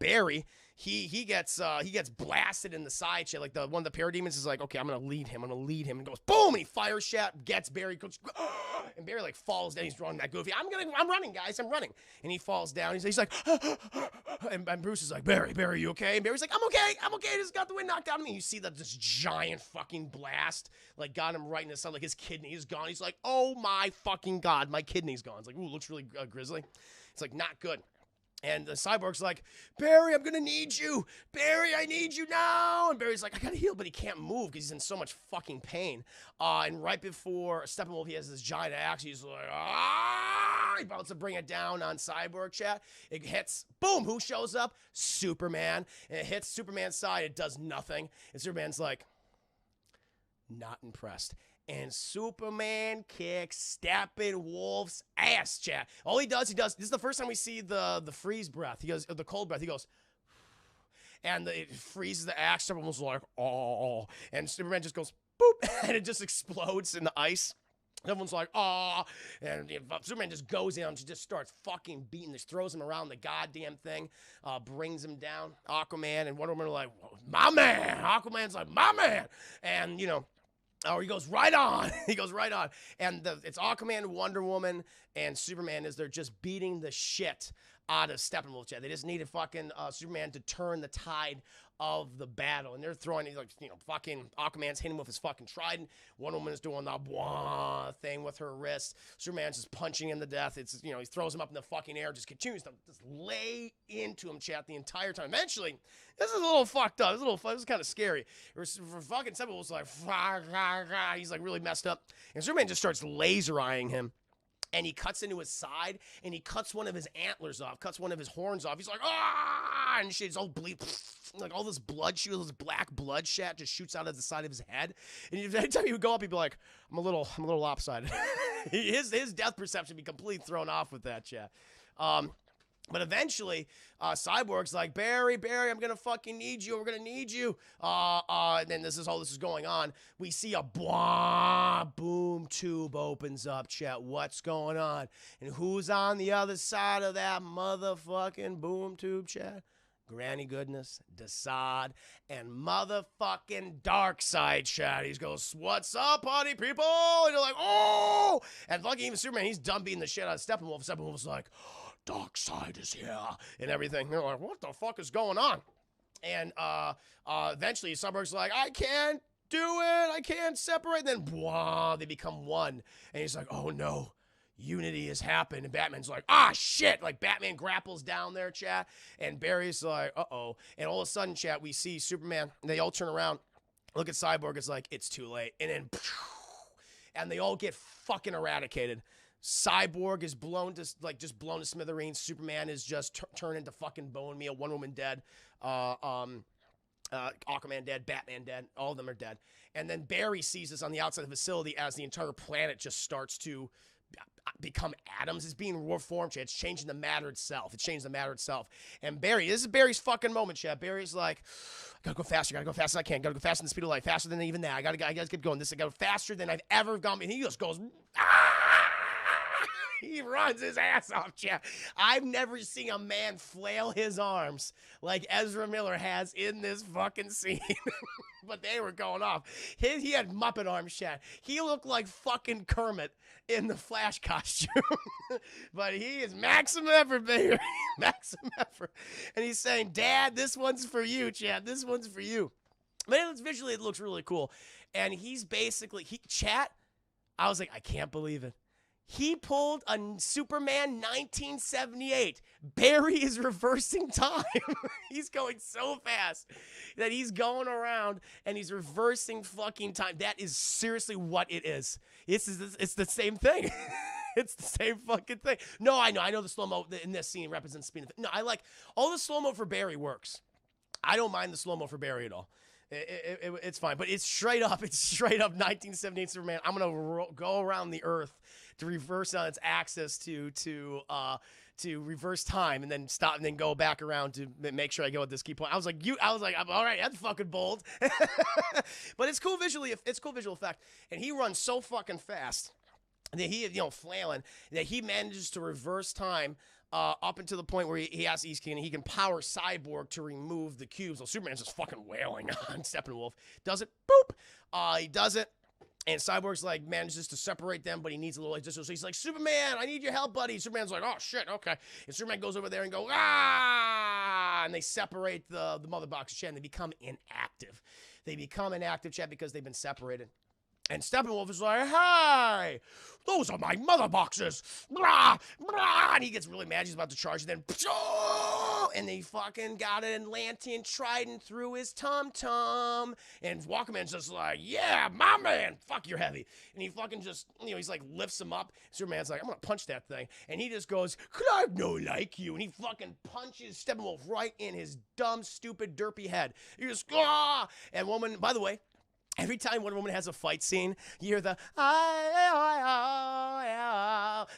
Barry, he gets blasted in the side shit. Like one of the parademons is like, okay, I'm gonna lead him, and goes boom, and he fires shot, gets Barry, goes, and Barry like falls down. He's running that goofy. I'm running, guys, I'm running, and he falls down. He's like, and Bruce is like, Barry, you okay? And Barry's like, I'm okay. Just got the wind knocked out of me. You see this giant fucking blast, like got him right in the sun, like his kidney is gone. He's like, oh my fucking god, my kidney's gone. It's like, ooh, looks really grisly. It's like not good. And the Cyborg's like, Barry, I'm going to need you. Barry, I need you now. And Barry's like, I got to heal, but he can't move because he's in so much fucking pain. And right before Steppenwolf, he has this giant axe. He's like, He's about to bring it down on Cyborg, chat. It hits, boom, who shows up? Superman. And it hits Superman's side. It does nothing. And Superman's like, not impressed. And Superman kicks Steppenwolf's ass, chat. All he does, this is the first time we see the freeze breath. He goes, the cold breath. He goes, and it freezes the axe. Steppenwolf's like, oh. And Superman just goes, boop, and it just explodes in the ice. Everyone's like, oh. And Superman just goes in and just starts fucking beating this, throws him around the goddamn thing, brings him down. Aquaman and Wonder Woman are like, my man. Aquaman's like, my man. And, you know, oh, he goes right on. He goes right on. And it's Aquaman, Wonder Woman, and Superman is there just beating the shit out of Steppenwolf, chat. They just needed fucking Superman to turn the tide of the battle, and they're throwing, like, you know, fucking Aquaman's hitting him with his fucking trident. Wonder Woman is doing the bwah thing with her wrist. Superman's just punching him to death. It's, you know, he throws him up in the fucking air, just continues to just lay into him, chat, the entire time. Eventually, this is a little fucked up. This is kind of scary. For fucking Steppenwolf's like, he's like really messed up, and Superman just starts laser eyeing him. And he cuts into his side, and he cuts one of his antlers off, cuts one of his horns off. He's like, ah! And shit's all bleed, like all this blood shoot, this black blood shat just shoots out of the side of his head. And every time he would go up, he'd be like, I'm a little lopsided. his death perception would be completely thrown off with that chat. But eventually, Cyborg's like, Barry, I'm gonna fucking need you. We're gonna need you. And then this is going on. We see a boom tube opens up, chat. What's going on? And who's on the other side of that motherfucking boom tube, chat? Granny Goodness, Desaad, and motherfucking Darkseid, chat. He goes, what's up, party people? And you're like, oh! And fucking even Superman, he's done beating the shit out of Steppenwolf. Steppenwolf's like, Darkseid is here, and everything. They're like, what the fuck is going on? And eventually, Cyborg's like, I can't do it. I can't separate. And then, blah, they become one. And he's like, oh no, unity has happened. And Batman's like, ah, shit. Like, Batman grapples down there, chat. And Barry's like, uh-oh. And all of a sudden, chat, we see Superman. And they all turn around, look at Cyborg. It's like, it's too late. And then, and they all get fucking eradicated. Cyborg is blown to, like, just blown to smithereens. Superman is just turned into fucking bone meal. Wonder Woman dead. Aquaman dead. Batman dead. All of them are dead. And then Barry sees this on the outside of the facility as the entire planet just starts to become atoms. It's being reformed. It's changing the matter itself. It's changing the matter itself. And Barry, this is Barry's fucking moment, chat. Barry's like, gotta go faster. Gotta go fast as I can. Gotta go faster than the speed of light. Faster than even that. I gotta keep going. I gotta go faster than I've ever gone. And he just goes, ah! He runs his ass off, chat. I've never seen a man flail his arms like Ezra Miller has in this fucking scene. But they were going off. He had Muppet arms, chat. He looked like fucking Kermit in the Flash costume. But he is maximum effort, baby. Maximum effort. And he's saying, Dad, this one's for you, chat. This one's for you. But visually, it looks really cool. And he's basically, chat, I was like, I can't believe it. He pulled a Superman 1978. Barry is reversing time. He's going so fast that he's going around and he's reversing fucking time. That is seriously what it is. It's the same thing. It's the same fucking thing. No, I know the slow-mo in this scene represents speed. No, I like all the slow-mo for Barry works. I don't mind the slow-mo for Barry at all. It's fine, but it's straight up 1978 Superman. I'm gonna go around the Earth to reverse on its axis to reverse time and then stop and then go back around to make sure I go at this key point. I was like, all right, that's fucking bold. But it's cool visually. It's cool visual effect, and he runs so fucking fast that he, flailing, that he manages to reverse time. Up until the point where he can power Cyborg to remove the cubes. So Superman's just fucking wailing on Steppenwolf. Does it? Boop. He does it. And Cyborg's like manages to separate them, but he needs a little distance. So he's like, Superman, I need your help, buddy. Superman's like, oh shit, okay. And Superman goes over there and goes, ah! And they separate the mother box, chat, and they become inactive. They become inactive, chat, because they've been separated. And Steppenwolf is like, hey, those are my mother boxes. Blah, blah. And he gets really mad. He's about to charge. And then, and they fucking got an Atlantean trident through his tum-tum. And Aquaman's just like, yeah, my man. Fuck, you're heavy. And he fucking just, he's like, lifts him up. Superman's like, I'm going to punch that thing. And he just goes, could I no like you? And he fucking punches Steppenwolf right in his dumb, stupid, derpy head. He just, ah. And woman, by the way, every time Wonder Woman has a fight scene, you hear the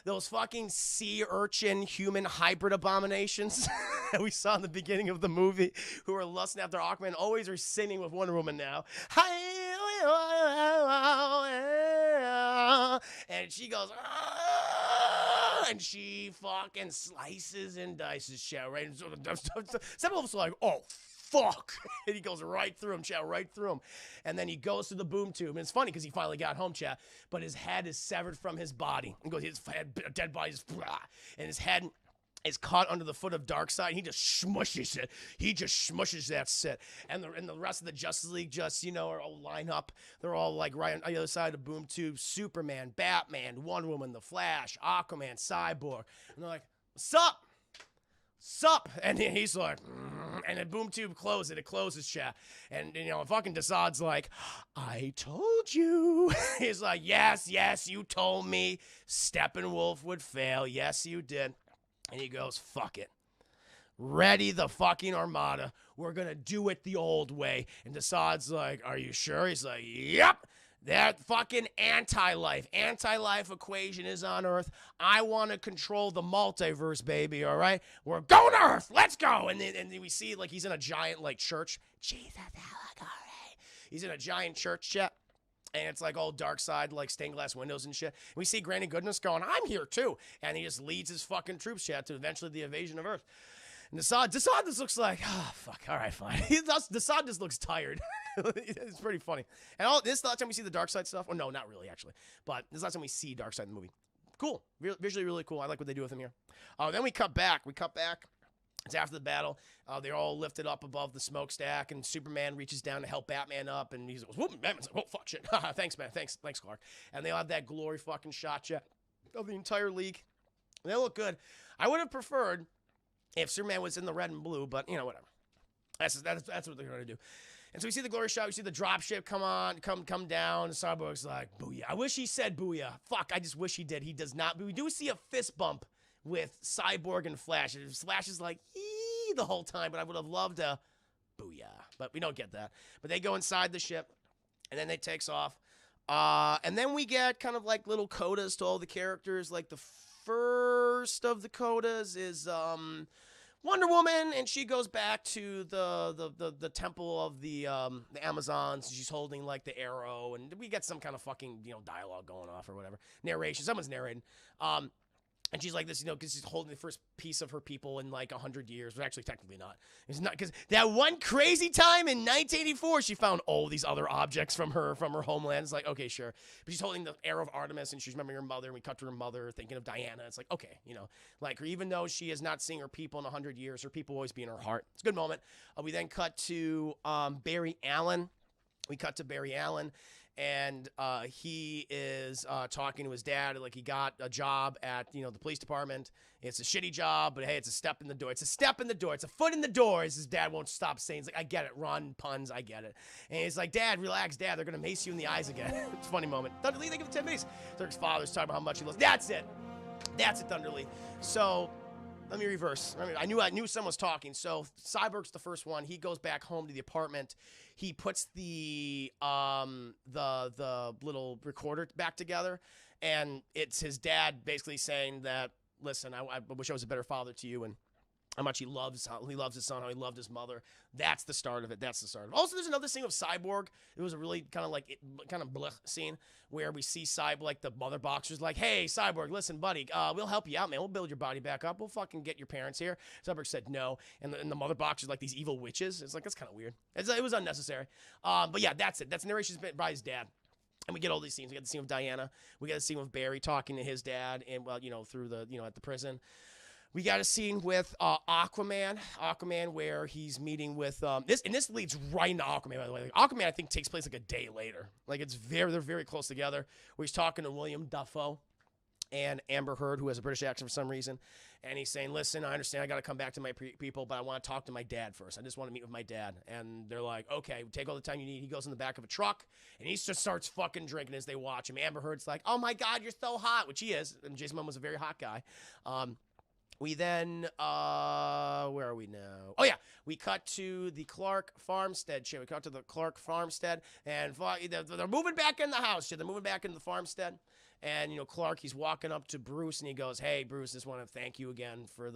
those fucking sea urchin human hybrid abominations that we saw in the beginning of the movie, who are lusting after Aquaman, always are singing with Wonder Woman now. And she goes, and she fucking slices and dices shit, right? And so Steppenwolf's like, oh, fuck. And he goes right through him, chat, right through him. And then he goes to the boom tube. And it's funny because he finally got home, chat, but his head is severed from his body. He goes, his head, dead body is, and his head is caught under the foot of Darkseid. He just smushes it. He just smushes that shit. And the rest of the Justice League just, you know, are all line up. They're all like right on the other side of the boom tube. Superman, Batman, Wonder Woman, The Flash, Aquaman, Cyborg. And they're like, sup? Sup? And he's like, and the boom tube closes it. It closes, chat. And, you know, fucking Desaad's like, I told you. He's like, yes, you told me Steppenwolf would fail. Yes, you did. And he goes, fuck it. Ready the fucking armada. We're going to do it the old way. And Desaad's like, are you sure? He's like, yep. That fucking anti-life equation is on Earth. I want to control the multiverse, baby, all right? We're going to Earth. Let's go. And then we see, like, he's in a giant, like, church. Jesus, allegory. He's in a giant church, chat. And it's like all Darkseid, like stained glass windows and shit. And we see Granny Goodness going, I'm here too. And he just leads his fucking troops, chat, to eventually the invasion of Earth. And Desaad just looks like, oh, fuck, all right, fine. Desaad just looks tired. It's pretty funny. And this is the last time we see the Darkseid stuff. Oh, no, not really, actually. But this is the last time we see Darkseid in the movie. Cool. Visually really cool. I like what they do with him here. Then we cut back. It's after the battle. They're all lifted up above the smokestack, and Superman reaches down to help Batman up, and he's like, whoop, Batman's like, oh, fuck, shit. Thanks, man. Thanks, Clark. And they all have that glory fucking shot, yeah, of the entire league. They look good. I would have preferred if Superman was in the red and blue, but, you know, whatever. That's what they're going to do. And so we see the glory shot. We see the dropship come down. Cyborg's like, booyah. I wish he said booyah. Fuck, I just wish he did. He does not. But we do see a fist bump with Cyborg and Flash. And Flash is like, ee the whole time, but I would have loved a booyah. But we don't get that. But they go inside the ship, and then they takes off. And then we get kind of like little codas to all the characters. Like the first of the codas is Wonder Woman, and she goes back to the temple of the Amazons. She's holding like the arrow, and we get some kind of fucking, you know, dialogue going off or whatever. Narration. Someone's narrating. And she's like this, you know, because she's holding the first piece of her people in like 100 years. But actually, technically not. It's not, because that one crazy time in 1984, she found all these other objects from her homeland. It's like, okay, sure. But she's holding the arrow of Artemis, and she's remembering her mother, and we cut to her mother, thinking of Diana. It's like, okay, you know, like, even though she is not seeing her people in 100 years, her people will always be in her heart. It's a good moment. We then cut to Barry Allen. And he is talking to his dad, like he got a job at, you know, the police department. It's a shitty job, but hey, it's a step in the door. It's a step in the door. It's a foot in the door, as his dad won't stop saying. He's like, I get it, Ron, puns, I get it. And he's like, Dad, relax, Dad, they're going to mace you in the eyes again. It's a funny moment. Thunder Lee, they give him 10 minutes. Their father's talking about how much he loves. That's it, Thunder Lee. So let me reverse. I knew someone was talking. So Cyborg's the first one. He goes back home to the apartment. He puts the little recorder back together, and it's his dad basically saying that, listen, I wish I was a better father to you, and how much he loves his son, how he loved his mother. That's the start of it. Also, there's another scene of Cyborg. It was a really kind of blech scene where we see Cyborg, like the mother boxer's like, hey, Cyborg, listen, buddy, we'll help you out, man. We'll build your body back up. We'll fucking get your parents here. Cyborg said no. And the mother boxer's like these evil witches. It's like, that's kind of weird. It was unnecessary. But yeah, that's it. That's narration by his dad. And we get all these scenes. We get the scene of Diana. We get the scene of Barry talking to his dad, and, well, you know, through the, you know, at the prison. We got a scene with Aquaman, where he's meeting with this leads right into Aquaman, by the way. Like, Aquaman, I think, takes place like a day later. Like, they're very close together. Where he's talking to William Dafoe and Amber Heard, who has a British accent for some reason, and he's saying, listen, I understand I got to come back to my people, but I want to talk to my dad first. I just want to meet with my dad. And they're like, okay, take all the time you need. He goes in the back of a truck, and he just starts fucking drinking as they watch him. Amber Heard's like, oh my God, you're so hot, which he is. And Jason Momoa was a very hot guy. We then, where are we now? Oh, yeah. We cut to the Clark farmstead shit. We cut to the Clark farmstead, and they're moving back in the house shit. They're moving back in the farmstead. And, you know, Clark, he's walking up to Bruce, and he goes, hey, Bruce, just want to thank you again for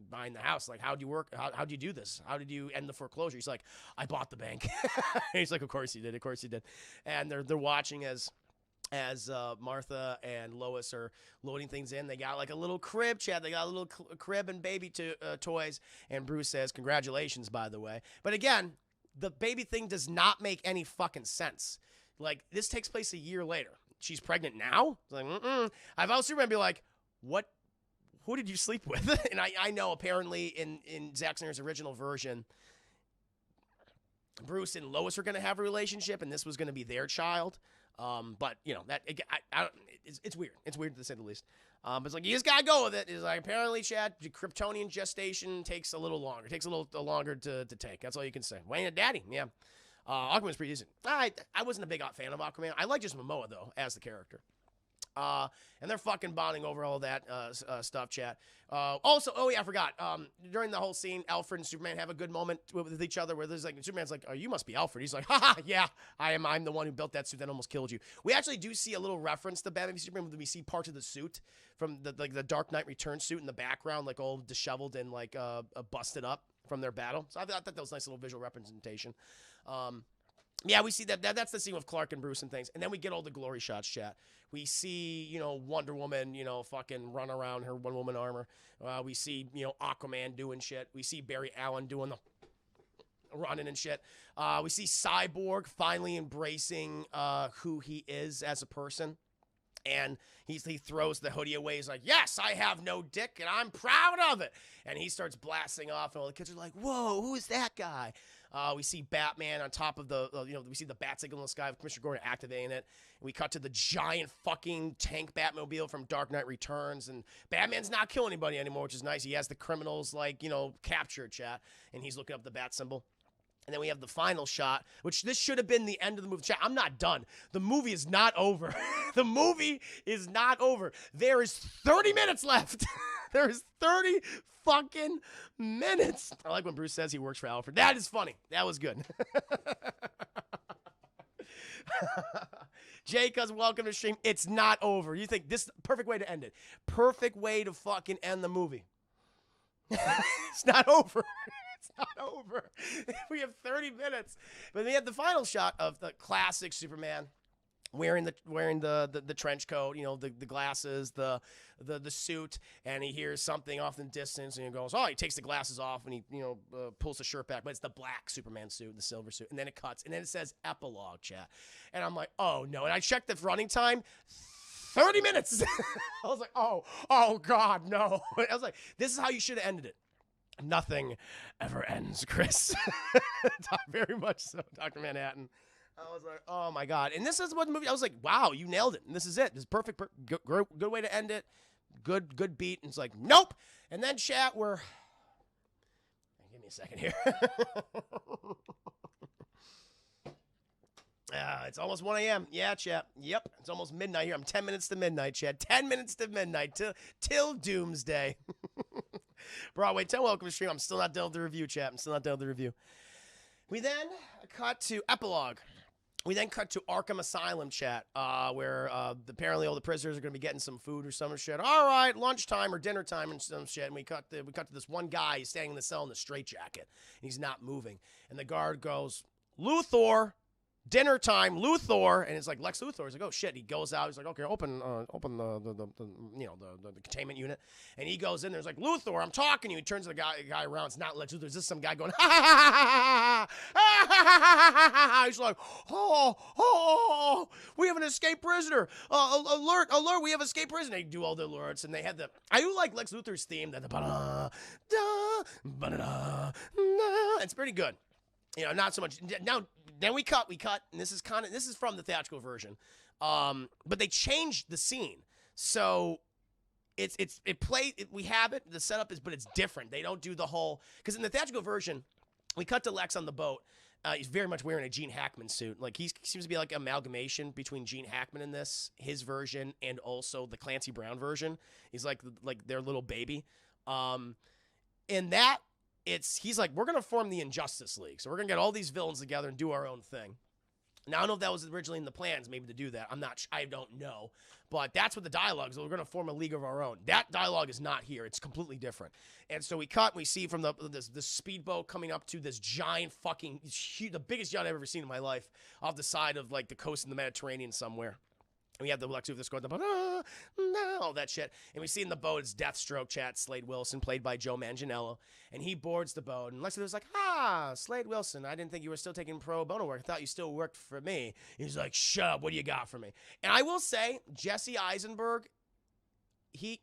buying the house. Like, how'd you work? How'd you do this? How did you end the foreclosure? He's like, I bought the bank. He's like, of course you did. And they're watching as as Martha and Lois are loading things in. They got like a little crib, Chad. They got a little crib and baby toys. And Bruce says, congratulations, by the way. But again, the baby thing does not make any fucking sense. Like, this takes place a year later. She's pregnant now? It's like, I've also Superman be like, what? Who did you sleep with? And I know apparently in Zack Snyder's original version, Bruce and Lois were going to have a relationship, and this was going to be their child. But you know that it's weird. It's weird to say the least. But it's like you just gotta go with it. It's like apparently, Chad, Kryptonian gestation takes a little longer. It takes a little longer to take. That's all you can say. Wayne and Daddy, yeah. Aquaman's pretty decent. I wasn't a big fan of Aquaman. I like just Momoa though as the character. And they're fucking bonding over all that stuff, chat. Also, oh yeah, I forgot. During the whole scene, Alfred and Superman have a good moment with each other where there's like, Superman's like, oh, you must be Alfred. He's like, haha, yeah, I am. I'm the one who built that suit that almost killed you. We actually do see a little reference to Batman v Superman when we see parts of the suit from the Dark Knight Returns suit in the background, like all disheveled and like busted up from their battle. So I thought that was a nice little visual representation. Yeah, we see that. That's the scene with Clark and Bruce and things. And then we get all the glory shots, chat. We see, you know, Wonder Woman, you know, fucking run around her Wonder Woman armor. We see, you know, Aquaman doing shit. We see Barry Allen doing the running and shit. We see Cyborg finally embracing who he is as a person. And he throws the hoodie away. He's like, yes, I have no dick, and I'm proud of it. And he starts blasting off, and all the kids are like, whoa, who is that guy? We see Batman on top of the, we see the bat signal in the sky with Commissioner Gordon activating it. We cut to the giant fucking tank Batmobile from Dark Knight Returns, and Batman's not killing anybody anymore, which is nice. He has the criminals, like, you know, captured, chat, and he's looking up the bat symbol. And then we have the final shot, which this should have been the end of the movie. Chat, I'm not done. The movie is not over. The movie is not over. There is 30 minutes left. There is 30 fucking minutes. I like when Bruce says he works for Alfred. That is funny. That was good. Jay-Cuz, welcome to stream. It's not over. You think this is the perfect way to end it. Perfect way to fucking end the movie. It's not over. It's not over. We have 30 minutes. But we have the final shot of the classic Superman wearing the trench coat, you know, the glasses, the suit, and he hears something off in the distance, and he goes, oh, he takes the glasses off, and he, you know, pulls the shirt back, but it's the black Superman suit, the silver suit, and then it cuts, and then it says epilogue, chat. And I'm like, oh, no. And I checked the running time. 30 minutes. I was like, oh God, no. I was like, this is how you should have ended it. Nothing ever ends, Chris. Very much so, Dr. Manhattan. I was like, oh my God. And this is what the movie, I was like, wow, you nailed it. And this is it. This is perfect, good way to end it. Good beat. And it's like, nope. And then chat, give me a second here. It's almost 1 a.m. Yeah, chat. Yep. It's almost midnight here. I'm 10 minutes to midnight, chat. 10 minutes to midnight till doomsday. Broadway 10, welcome to stream. I'm still not done with the review, chat. I'm still not done with the review. We then cut to epilogue. We then cut to Arkham Asylum, chat, where apparently all the prisoners are going to be getting some food or some shit. All right, lunchtime or dinner time and some shit. And we cut to this one guy. He's standing in the cell in the straitjacket. He's not moving. And the guard goes, Luthor. Dinner time, Luthor, and it's like Lex Luthor. He's like, oh shit. He goes out. He's like, okay, open the containment unit, and he goes in there. He's like, Luthor, I'm talking to you. He turns the guy around. It's not Lex Luthor. It's just some guy going, ha ha ha ha ha ha ha. He's like, oh, we have an escaped prisoner. Alert, we have escaped prisoner. They do all the alerts, and they had I do like Lex Luthor's theme. That it's pretty good. You know, not so much. Now, then we cut, and this is from the theatrical version. But they changed the scene. So we have it, the setup is, but it's different. They don't do the whole, because in the theatrical version, we cut to Lex on the boat. He's very much wearing a Gene Hackman suit. Like, he seems to be like an amalgamation between Gene Hackman in his version, and also the Clancy Brown version. He's like their little baby. In that, he's like, we're going to form the Injustice League. So we're going to get all these villains together and do our own thing. Now, I don't know if that was originally in the plans, maybe to do that. I don't know. But that's what the dialogue is. We're going to form a league of our own. That dialogue is not here. It's completely different. And so we cut, and we see from this speedboat coming up to this giant fucking, the biggest yacht I've ever seen in my life, off the side of like the coast of the Mediterranean somewhere. And we have the Lex Luthor going, all that shit. And we see in the boat, it's Deathstroke, chat, Slade Wilson, played by Joe Manganiello. And he boards the boat. And Lex Luthor's like, Slade Wilson, I didn't think you were still taking pro bono work. I thought you still worked for me. He's like, shut up, what do you got for me? And I will say, Jesse Eisenberg, his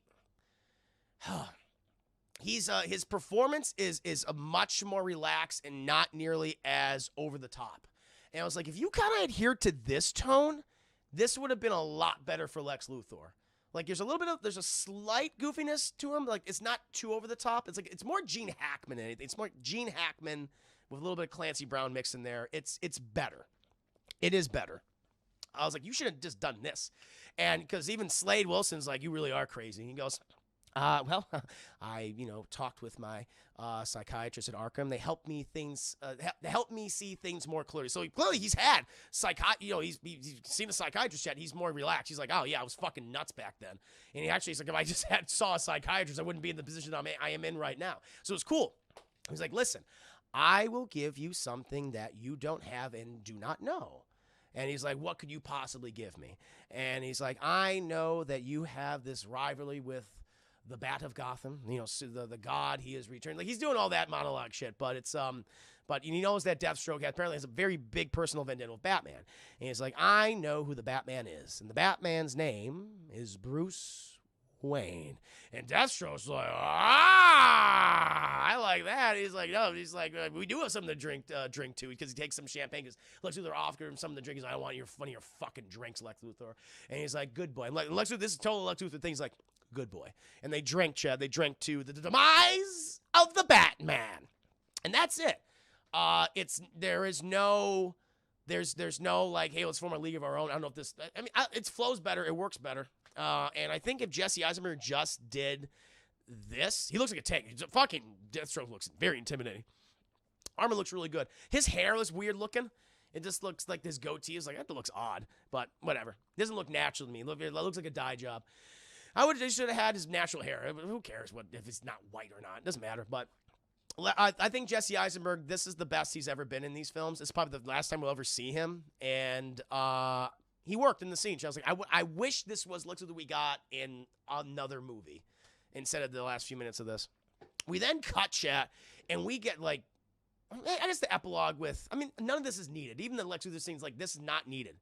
performance is a much more relaxed and not nearly as over the top. And I was like, if you kind of adhere to this tone, this would have been a lot better for Lex Luthor. Like, there's a slight goofiness to him. Like, it's not too over the top. It's more Gene Hackman than anything. It's more Gene Hackman with a little bit of Clancy Brown mixed in there. It's better. It is better. I was like, you should have just done this. And because even Slade Wilson's like, you really are crazy. He goes, well, I, talked with my psychiatrist at Arkham. They helped me see things more clearly. So he's had he's seen a psychiatrist yet. He's more relaxed. He's like, oh yeah, I was fucking nuts back then. And he's like, if I just saw a psychiatrist, I wouldn't be in the position I am in right now. So it's cool. He's like, listen, I will give you something that you don't have and do not know. And he's like, what could you possibly give me? And he's like, I know that you have this rivalry with the Bat of Gotham, the god he is returned. Like, he's doing all that monologue shit, but it's but he knows that Deathstroke apparently has a very big personal vendetta with Batman. And he's like, I know who the Batman is, and the Batman's name is Bruce Wayne. And Deathstroke's like, I like that. He's like, no, he's like, we do have something to drink to, because he takes some champagne, because Lex Luthor offers him something to drink. He's like, I don't want one of your fucking drinks, Lex Luthor. And he's like, good boy. And Lex Luthor, this is total Lex Luthor thing. He's like, good boy. And they drink, Chad. They drink to the demise of the Batman. And that's it. There's no like, hey, let's form a league of our own. I don't know if this, it flows better. It works better. And I think if Jesse Eisenberg just did this, he looks like a tank. He's a fucking Deathstroke looks very intimidating. Armor looks really good. His hair is weird looking. It just looks like this goatee is like, that looks odd, but whatever. It doesn't look natural to me. It looks like a dye job. They should have had his natural hair. Who cares if it's not white or not? It doesn't matter. But I think Jesse Eisenberg, this is the best he's ever been in these films. It's probably the last time we'll ever see him. And he worked in the scene. I was like, I wish this was Lex Luthor we got in another movie instead of the last few minutes of this. We then cut, chat, and we get like, I guess the epilogue with, none of this is needed. Even the Lex Luthor scene's like, this is not needed.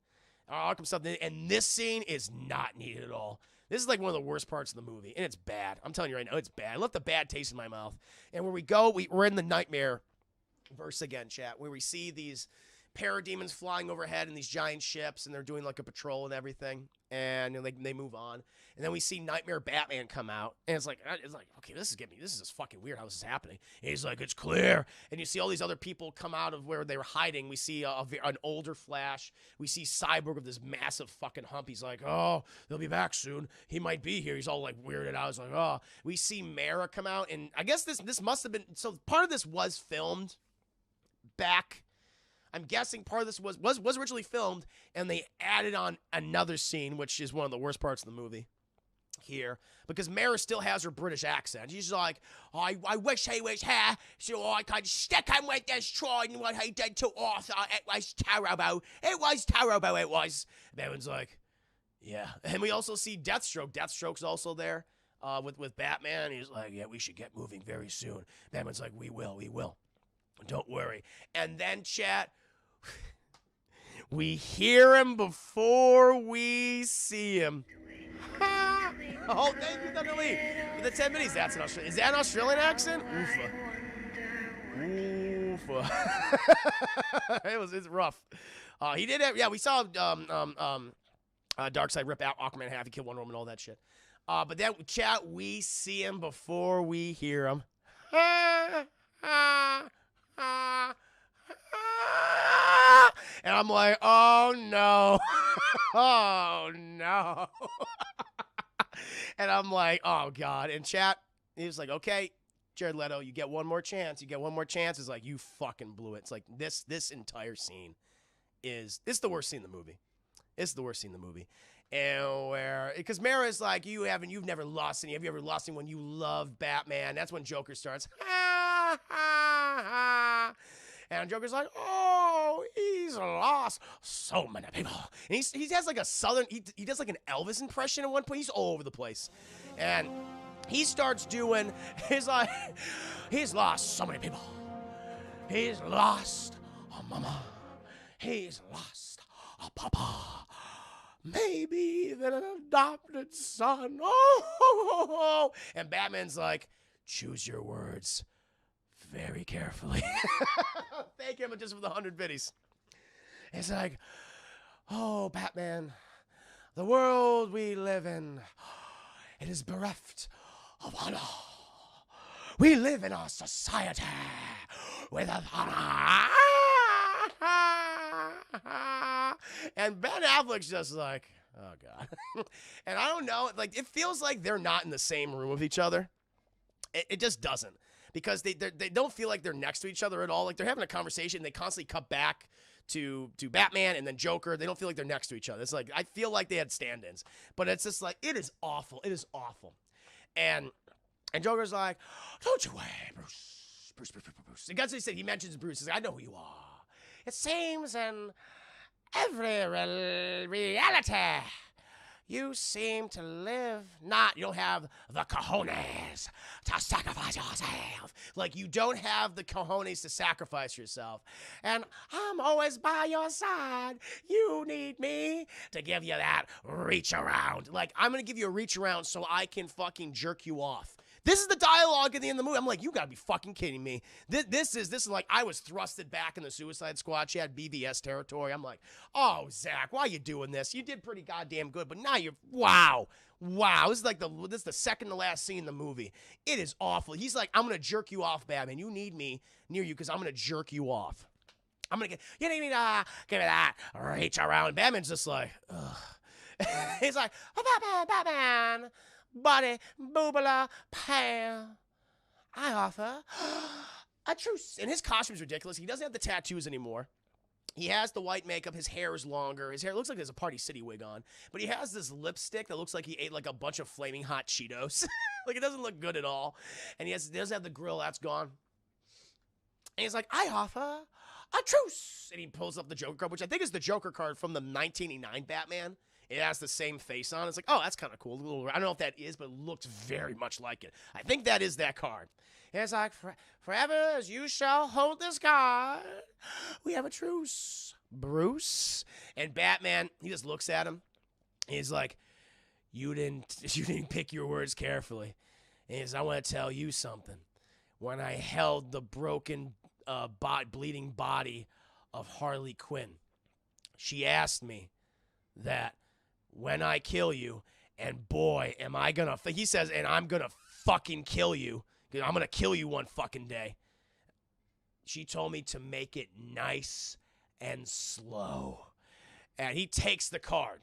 Arkham stuff, and this scene is not needed at all. This is like one of the worst parts of the movie, and it's bad. I'm telling you right now, it's bad. I left a bad taste in my mouth. And where we go, we're in the nightmare verse again, chat, where we see these parademons flying overhead in these giant ships, and they're doing like a patrol and everything, and they move on. And then we see Nightmare Batman come out, and it's like, okay, this is just fucking weird how this is happening. And he's like, it's clear. And you see all these other people come out of where they were hiding. We see an older Flash. We see Cyborg with this massive fucking hump. He's like, oh, they'll be back soon. He might be here. He's all like weirded out. He's like, oh. We see Mara come out, and I guess this must have been, so part of this was filmed back. I'm guessing part of this was originally filmed, and they added on another scene, which is one of the worst parts of the movie here, because Mara still has her British accent. She's like, I wish he was here so I could stick him with this trident what he did to Arthur. It was terrible. It was terrible, it was. Batman's like, yeah. And we also see Deathstroke. Deathstroke's also there with Batman. He's like, yeah, we should get moving very soon. Batman's like, we will. Don't worry. And then, chat, we hear him before we see him. Oh, thank you, Thunder Lee, for the 10 minutes. That's an Australian. Is that an Australian accent? Oofa. It's rough. He did have, yeah, we saw Darkseid rip out Aquaman in half. He killed Wonder Woman, all that shit. But then, chat, we see him before we hear him. And I'm like, oh no. Oh no. And I'm like, oh God. And chat, he was like, okay, Jared Leto, you get one more chance. You get one more chance. It's like, you fucking blew it. It's like this entire scene is the worst scene in the movie. It's the worst scene in the movie. And where, because Mara's like, you've never lost any. Have you ever lost anyone you love, Batman? That's when Joker starts. And Joker's like, oh, he's lost so many people. And he has like a southern, he does like an Elvis impression at one point. He's all over the place. And he starts doing, he's lost so many people. He's lost a mama. He's lost a papa. Maybe even an adopted son. Oh. And Batman's like, choose your words very carefully. Thank him just for the 100 biddies. It's like, oh, Batman, the world we live in, it is bereft of honor. We live in a society without honor. And Ben Affleck's just like, oh, God. And I don't know, like, it feels like they're not in the same room with each other. It just doesn't. Because they don't feel like they're next to each other at all. Like, they're having a conversation, they constantly cut back to Batman and then Joker. They don't feel like they're next to each other. It's like, I feel like they had stand-ins. But it's just like, it is awful. It is awful. And Joker's like, don't you worry, Bruce. Bruce. And that's what he said. He mentions Bruce. He's like, I know who you are. It seems in every reality, you seem to live you don't have the cojones to sacrifice yourself. Like, you don't have the cojones to sacrifice yourself. And I'm always by your side. You need me to give you that reach around. Like, I'm going to give you a reach around so I can fucking jerk you off. This is the dialogue at the end of the movie. I'm like, you gotta be fucking kidding me. This is like, I was thrusted back in the Suicide Squad. She had BVS territory. I'm like, oh, Zach, why are you doing this? You did pretty goddamn good, but now you're, wow. This is like this is the second to last scene in the movie. It is awful. He's like, I'm gonna jerk you off, Batman. You need me near you because I'm gonna jerk you off. You need me to give me that reach around. Batman's just like, ugh. He's like, oh, Batman. Buddy, boobala, pal. I offer a truce. And his costume's ridiculous. He doesn't have the tattoos anymore. He has the white makeup. His hair is longer. His hair looks like there's a Party City wig on. But he has this lipstick that looks like he ate like a bunch of flaming hot Cheetos. Like, it doesn't look good at all. And he doesn't have the grill. That's gone. And he's like, I offer a truce. And he pulls up the Joker card, which I think is the Joker card from the 1989 Batman. It has the same face on. It's like, oh, that's kind of cool. I don't know if that is, but it looks very much like it. I think that is that card. And it's like, forever as you shall hold this card, we have a truce, Bruce. And Batman, he just looks at him. He's like, you didn't pick your words carefully. And he's, I want to tell you something. When I held the broken, bleeding body of Harley Quinn, she asked me that when I kill you, and boy, am I gonna, he says, and I'm gonna fucking kill you. I'm gonna kill you one fucking day. She told me to make it nice and slow. And he takes the card.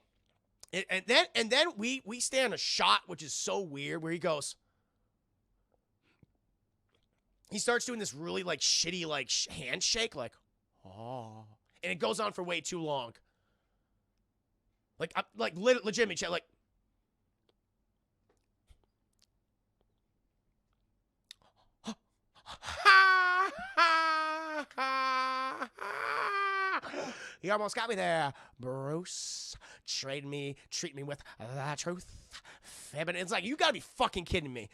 And then we stand a shot, which is so weird, where he goes, he starts doing this really like shitty like handshake, like, oh. And it goes on for way too long. Like legitimately, chat, like, you almost got me there, Bruce. Treat me with the truth. Feminine. It's like, you gotta be fucking kidding me.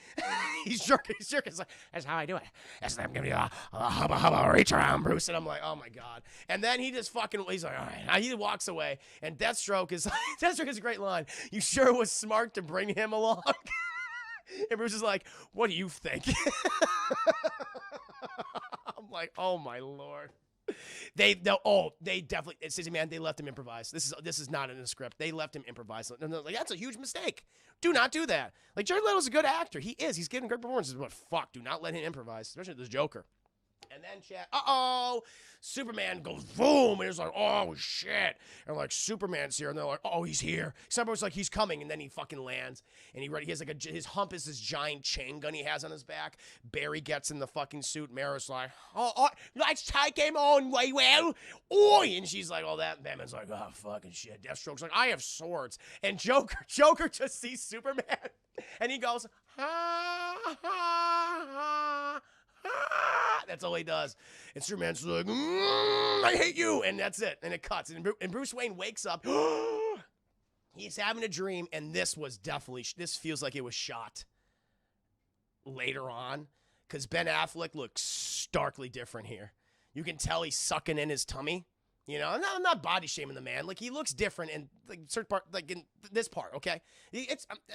He's jerking. It's like, that's how I do it. That's I'm giving you a hubba reach around, Bruce. And I'm like, oh my God. And then he just fucking, he's like, all right. He walks away. And Deathstroke is a great line. You sure was smart to bring him along. And Bruce is like, what do you think? I'm like, oh my Lord. They definitely, Stacey, man, they left him improvise. This is not in the script. They left him improvise. And they're like, that's a huge mistake. Do not do that. Like, Jared Leto's a good actor. He is. He's giving great performances. But fuck, do not let him improvise, especially this Joker. And then chat, Superman goes boom, and it's like, oh shit. And like, Superman's here, and they're like, oh, he's here. Somebody's like, he's coming, and then he fucking lands. And he has like his hump is this giant chain gun he has on his back. Barry gets in the fucking suit. Mara's like, let's take him on way well. Oi! And she's like, oh, that. And Batman's like, oh, fucking shit. Deathstroke's like, I have swords. And Joker just sees Superman, and he goes, ha, ha, ha. That's all he does. And Superman's like, I hate you. And that's it. And it cuts. And Bruce Wayne wakes up. He's having a dream. And this was definitely, this feels like it was shot later on. Because Ben Affleck looks starkly different here. You can tell he's sucking in his tummy. You know, I'm not body shaming the man. Like, he looks different in like certain part, like in this part, okay?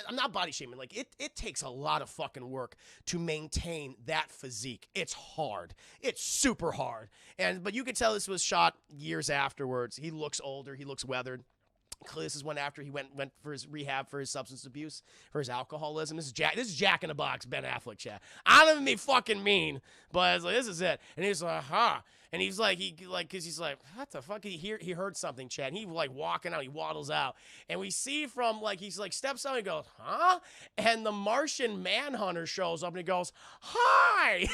I'm not body shaming. Like, it takes a lot of fucking work to maintain that physique. It's hard. It's super hard. But you could tell this was shot years afterwards. He looks older. He looks weathered. Clearly, this is one after he went for his rehab for his substance abuse, for his alcoholism. This is Jack in the Box, Ben Affleck, chat. I don't even be fucking mean, but it's like, this is it. And he's like, huh. And he's like, cause he's like, what the fuck? He heard something, chat. And he like walking out, he waddles out. And we see from like, he's like steps out and he goes, huh? And the Martian Manhunter shows up and he goes, hi.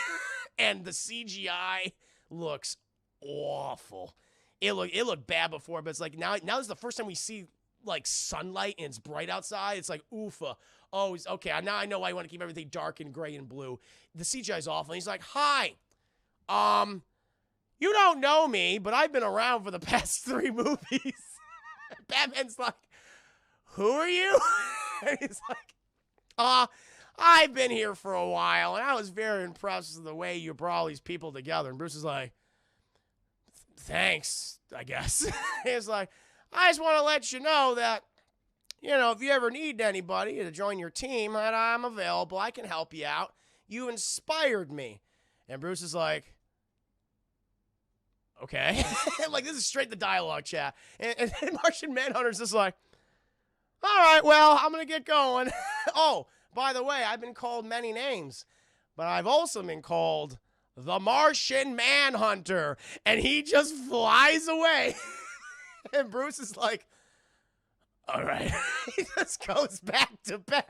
And the CGI looks awful. It looked bad before, but it's like now this is the first time we see like sunlight and it's bright outside. It's like oofa. Oh, okay. Now I know why you want to keep everything dark and gray and blue. The CGI is awful. And he's like, hi, you don't know me, but I've been around for the past 3 movies. Batman's like, who are you? And he's like, I've been here for a while, and I was very impressed with the way you brought all these people together. And Bruce is like, thanks, I guess. He's like, I just want to let you know that, you know, if you ever need anybody to join your team, that I'm available. I can help you out. You inspired me. And Bruce is like, okay. Like, this is straight the dialogue, chat. And Martian Manhunter's just like, all right, well, I'm going to get going. Oh, by the way, I've been called many names, but I've also been called the Martian Manhunter. And he just flies away. And Bruce is like, all right. He just goes back to bed.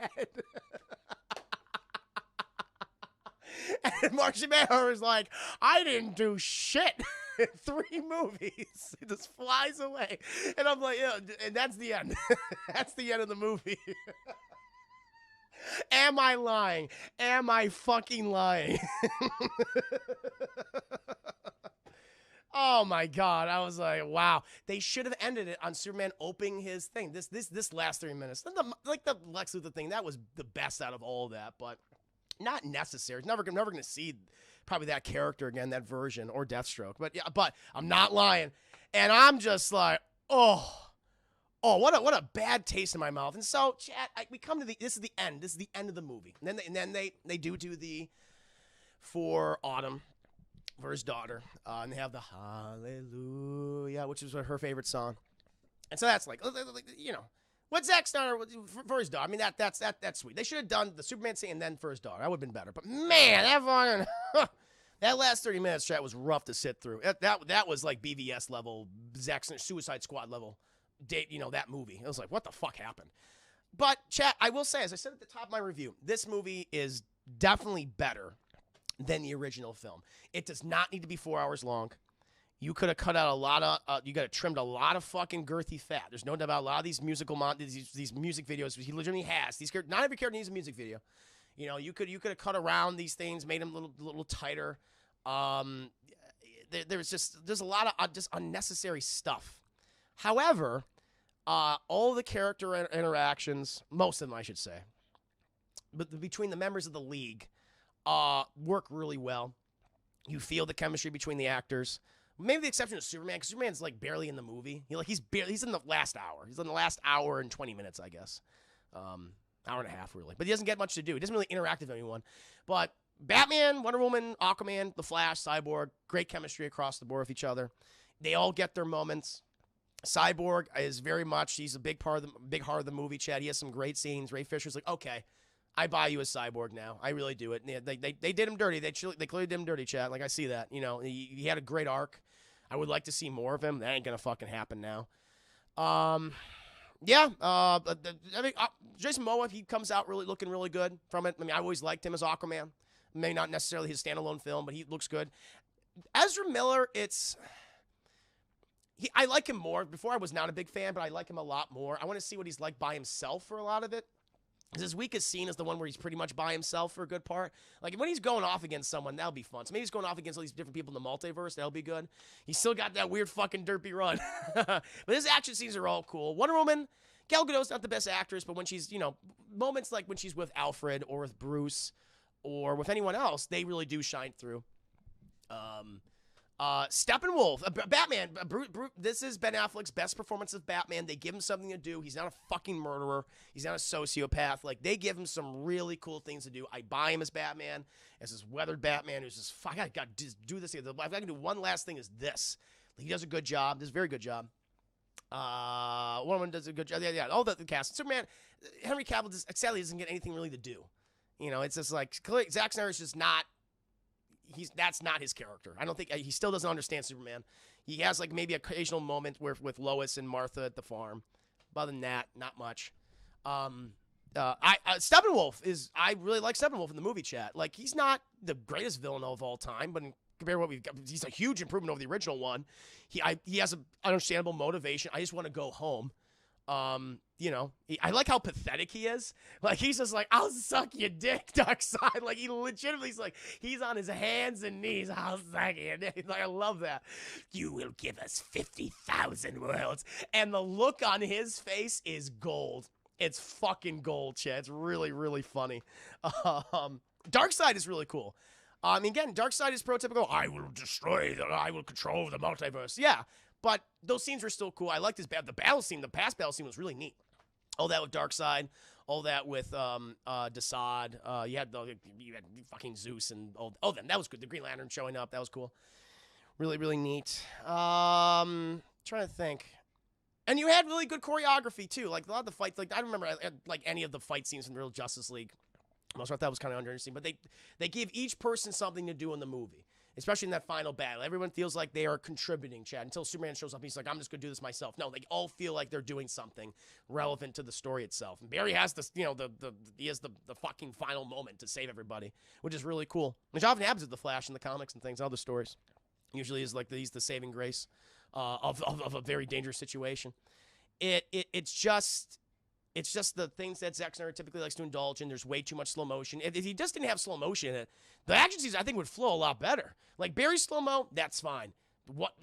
And Martian Manhunter is like, I didn't do shit in 3 movies. He just flies away. And I'm like, yeah, and that's the end. That's the end of the movie. Am I lying? Am I fucking lying? Oh my God. I was like, wow. They should have ended it on Superman opening his thing. This last 3 minutes. Like the Lex Luthor thing, that was the best out of all of that, but not necessary. Never going to see probably that character again, that version, or Deathstroke. But yeah, but I'm not lying. And I'm just like, oh, what a bad taste in my mouth. And so, chat, we come to this is the end. This is the end of the movie. And then they do the for Autumn for his daughter. And they have the Hallelujah, which is her favorite song. And so that's like, you know, what Zack Snyder for his daughter. I mean, that's sweet. They should have done the Superman scene and then for his daughter. That would have been better. But man, that fucking that last 30 minutes, chat, was rough to sit through. That was like BVS level, Zack Snyder, Suicide Squad level. You know, that movie. I was like, what the fuck happened? But chat, I will say, as I said at the top of my review, this movie is definitely better than the original film. It does not need to be 4 hours long. You could have cut out a lot of, you could have trimmed a lot of fucking girthy fat. There's no doubt about a lot of these musical these music videos he legitimately has. Not every character needs a music video. You know, you could have cut around these things, made them a little tighter. There's a lot of just unnecessary stuff. However, all the character interactions, most of them I should say, but between the members of the League, work really well. You feel the chemistry between the actors. Maybe the exception of Superman, because Superman's like barely in the movie. He's in the last hour. He's in the last hour and 20 minutes, I guess. Hour and a half, really. But he doesn't get much to do. He doesn't really interact with anyone. But Batman, Wonder Woman, Aquaman, The Flash, Cyborg, great chemistry across the board with each other. They all get their moments. Cyborg is very much, he's a big heart of the movie, Chad. He has some great scenes. Ray Fisher's like, okay, I buy you as Cyborg now. I really do it. They did him dirty. They clearly did him dirty, Chad. Like, I see that. You know, he had a great arc. I would like to see more of him. That ain't gonna fucking happen now. Yeah. I mean, Jason Momoa, he comes out looking really good from it. I mean, I always liked him as Aquaman. Maybe not necessarily his standalone film, but he looks good. Ezra Miller, I like him more. Before I was not a big fan, but I like him a lot more. I want to see what he's like by himself for a lot of it. His weakest scene is the one where he's pretty much by himself for a good part. Like, when he's going off against someone, that'll be fun. So maybe he's going off against all these different people in the multiverse. That'll be good. He's still got that weird fucking derpy run. But his action scenes are all cool. Wonder Woman, Gal Gadot's not the best actress, but when she's, you know, moments like when she's with Alfred or with Bruce or with anyone else, they really do shine through. Steppenwolf, Batman. This is Ben Affleck's best performance of Batman. They give him something to do. He's not a fucking murderer. He's not a sociopath. Like, they give him some really cool things to do. I buy him as Batman, as this weathered Batman who's just, fuck, I got to do this. If I can do one last thing, is this. He does a good job. Does a very good job. Woman does a good job. Yeah, all the cast. Superman, Henry Cavill sadly doesn't get anything really to do. You know, it's just like, Zack Snyder's just not. That's not his character. I don't think he still doesn't understand Superman. He has like maybe an occasional moment with Lois and Martha at the farm. Other than that, not much. Steppenwolf is, I really like Steppenwolf in the movie chat. Like, he's not the greatest villain of all time, but compared to what we've got, he's a huge improvement over the original one. He has an understandable motivation. I just want to go home. You know, I like how pathetic he is. Like, he's just like, I'll suck your dick, Darkseid. Like, he legitimately is like, he's on his hands and knees. I'll suck your dick. Like, I love that. You will give us 50,000 worlds. And the look on his face is gold. It's fucking gold, Chad. It's really, really funny. Darkseid is really cool. Again, Darkseid is prototypical. I will control the multiverse. Yeah. But those scenes were still cool. I liked the battle scene. The past battle scene was really neat. All that with Darkseid. All that with Desaad. You had fucking Zeus and all them. That was good. The Green Lantern showing up. That was cool. Really, really neat. Trying to think. And you had really good choreography, too. Like, a lot of the fights. Like, I remember like any of the fight scenes from the real Justice League. Most of that was kind of underinteresting. But they give each person something to do in the movie. Especially in that final battle. Everyone feels like they are contributing, Chad. Until Superman shows up, he's like, I'm just going to do this myself. No, they all feel like they're doing something relevant to the story itself. And Barry has this, you know, he has the fucking final moment to save everybody, which is really cool. Which often happens with the Flash in the comics and things, other stories. Usually is like he's the saving grace of a very dangerous situation. It's just the things that Zack Snyder typically likes to indulge in. There's way too much slow motion. If he just didn't have slow motion in it, the action scenes, I think, would flow a lot better. Like, Barry's slow-mo, that's fine.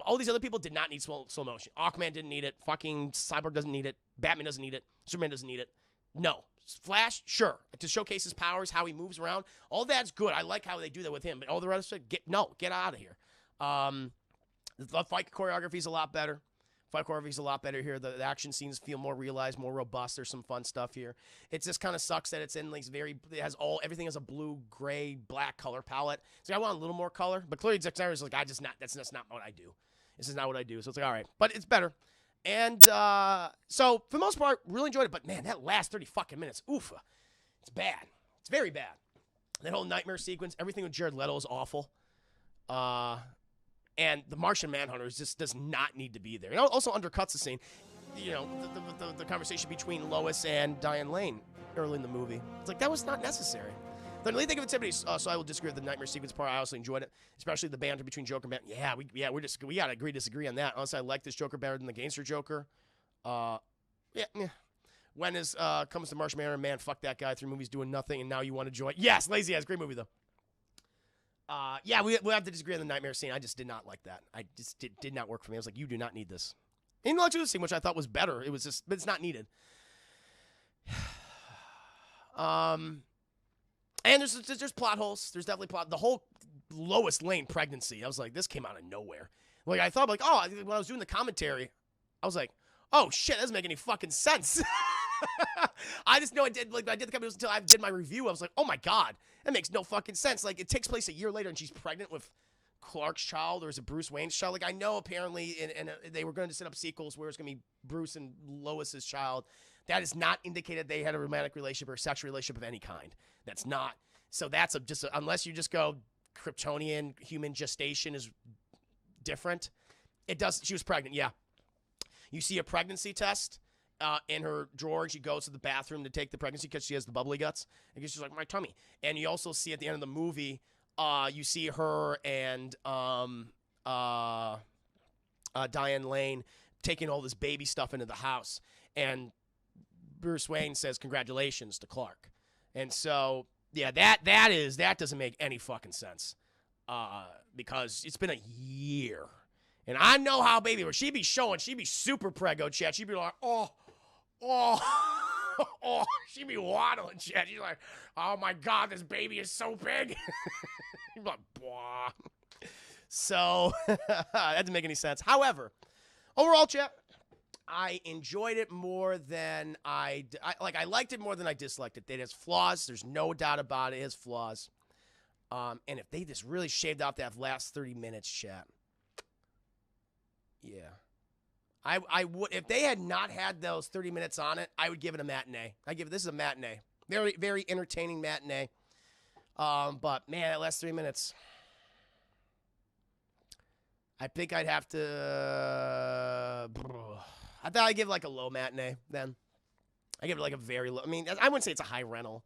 All these other people did not need slow motion. Aquaman didn't need it. Fucking Cyborg doesn't need it. Batman doesn't need it. Superman doesn't need it. No. Flash, sure. To showcase his powers, how he moves around, all that's good. I like how they do that with him. But all the rest of it, get out of here. The fight choreography is a lot better. Fight choreography is a lot better here. The action scenes feel more realized, more robust. There's some fun stuff here. It just kind of sucks that it's in like everything has a blue, gray, black color palette. So I want a little more color, but clearly Zack Snyder is like, that's not what I do. This is not what I do. So it's like, all right, but it's better. And so for the most part, really enjoyed it. But man, that last 30 fucking minutes, oof, it's bad. It's very bad. That whole nightmare sequence, everything with Jared Leto is awful. And the Martian Manhunter just does not need to be there. It also undercuts the scene. You know, the conversation between Lois and Diane Lane early in the movie. It's like, that was not necessary. The only thing of activities, so I will disagree with the nightmare sequence part. I also enjoyed it, especially the banter between Joker and Batman. We gotta agree, disagree on that. Honestly, I like this Joker better than the Gangster Joker. When comes to Martian Manhunter, man, fuck that guy. 3 movies doing nothing, and now you want to join. Yes, Lazy Ass, great movie though. We have to disagree on the nightmare scene. I just did not like that. I just did not work for me. I was like, you do not need this. Intellectual scene, which I thought was better. It was just, but it's not needed. And there's plot holes. There's definitely plot. The whole Lois Lane pregnancy. I was like, this came out of nowhere. Like, I thought, like, when I was doing the commentary, I was like, oh shit, that doesn't make any fucking sense. I just know I did the commentary until I did my review. I was like, oh my god, that makes no fucking sense. Like, it takes place a year later, and she's pregnant with Clark's child, or is it Bruce Wayne's child? Like, I know apparently, and they were going to set up sequels where it's going to be Bruce and Lois's child. That is not indicated they had a romantic relationship or a sexual relationship of any kind. That's not. So that's unless you just go Kryptonian human gestation is different. It does. She was pregnant. Yeah. You see a pregnancy test in her drawer, and she goes to the bathroom to take the pregnancy because she has the bubbly guts. And she's like, my tummy. And you also see at the end of the movie, you see her and Diane Lane taking all this baby stuff into the house. And Bruce Wayne says congratulations to Clark. And so, yeah, that doesn't make any fucking sense. Because it's been a year. And I know how baby, where she'd be super preggo, chat. She'd be like, oh, she'd be waddling, chat. She's like, oh my God, this baby is so big. You'd be like, blah. So, that doesn't make any sense. However, overall, chat, I enjoyed it more than I liked it more than I disliked it. It has flaws. There's no doubt about it. It has flaws. And if they just really shaved off that last 30 minutes, chat. Yeah. I would, if they had not had those 30 minutes on it, I would give it a matinee. This is a matinee. Very, very entertaining matinee. But man, that last 3 minutes, I think I'd have to, I thought I'd give like a low matinee then. I give it like a very low, I mean, I wouldn't say it's a high rental,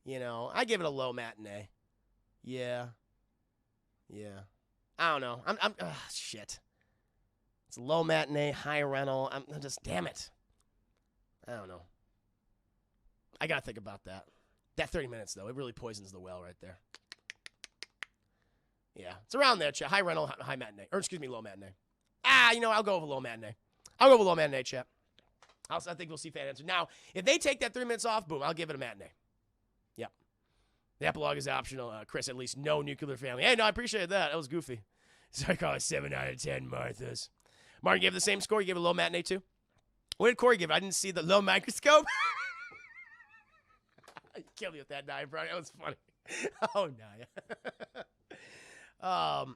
you know. I give it a low matinee. Yeah. Yeah. I don't know. Shit. It's a low matinee, high rental. I'm just, damn it. I don't know. I got to think about that. That 30 minutes, though, it really poisons the well right there. Yeah. It's around there, chat. High rental, high matinee. Or, excuse me, low matinee. You know, I'll go with a low matinee. I'll go with a low matinee, chat. I think we'll see fan answer. Now, if they take that 3 minutes off, boom, I'll give it a matinee. Yep. The epilogue is optional. Chris, at least no nuclear family. Hey, no, I appreciate that. That was goofy. So I call it 7 out of 10 Marthas. Martin gave it the same score. You gave it a low matinee, too? What did Corey give it? I didn't see the low microscope. You killed me with that knife, bro. That was funny. Oh, no.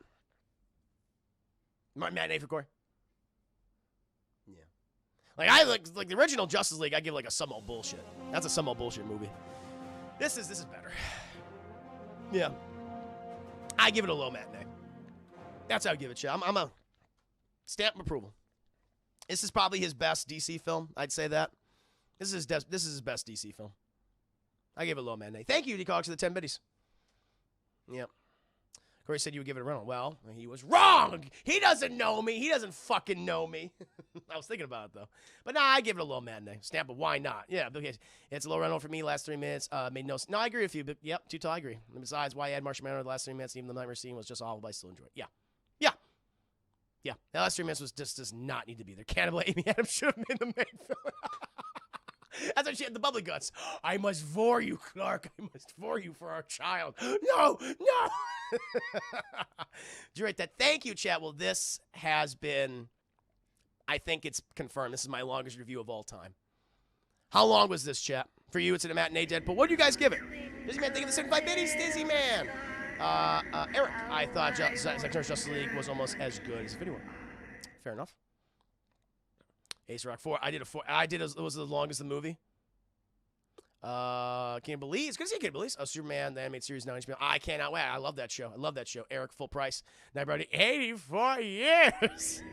Martin matinee for Corey. Yeah. Like the original Justice League, I give like a some old bullshit. That's a some old bullshit movie. This is better. Yeah. I give it a low matinee. That's how I give it, chat. I'm a stamp of approval. This is probably his best DC film. I'd say that. This is his best DC film. I give it a low matinee. Thank you, D-Cox, for the 10 biddies. Yep. Corey said you would give it a rental. Well, he was wrong. He doesn't know me. He doesn't fucking know me. I was thinking about it, though. But nah, I give it a low matinee. Stamp of why not? Yeah, because it's a low rental for me. Last 3 minutes made no sense. No, I agree with you. But yep, too tall, I agree. And besides, why add Martian Manhunter the last 3 minutes? Even the nightmare scene was just awful, but I still enjoy it. Yeah. Yeah. Yeah. The last 3 minutes does not need to be there. Cannibal Amy Adams should have made the main film. That's what she had, the bubbly guts. I must vor you, Clark. I must vor you for our child. No, no. Did you write that? Thank you, chat. Well, this has been, I think it's confirmed. This is my longest review of all time. How long was this, chat? For you, it's in a matinee Deadpool. What do you guys give it? Dizzy Man, think of the 75 biddies, Dizzy Man. Eric, I thought Zack Snyder's Justice League was almost as good as Infinity War. Fair enough. Ace Rock 4. It was the longest of the movie. Can't believe. It's good to see Can't Believe. Superman, the animated series, now HBO. I cannot wait. I love that show. I love that show. Eric, full price. Now, everybody, 84 years.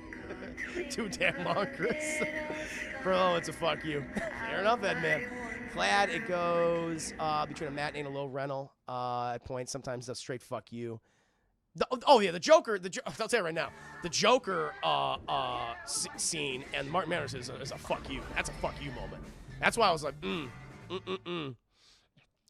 Too damn long, Chris. Bro, it's a fuck you. Fair enough, Ed, man. Glad it goes between a matinee and a low rental at points. Sometimes that's straight fuck you. Yeah, the Joker. I'll tell you right now, the Joker scene and Martin Manhunter is a fuck you. That's a fuck you moment. That's why I was like,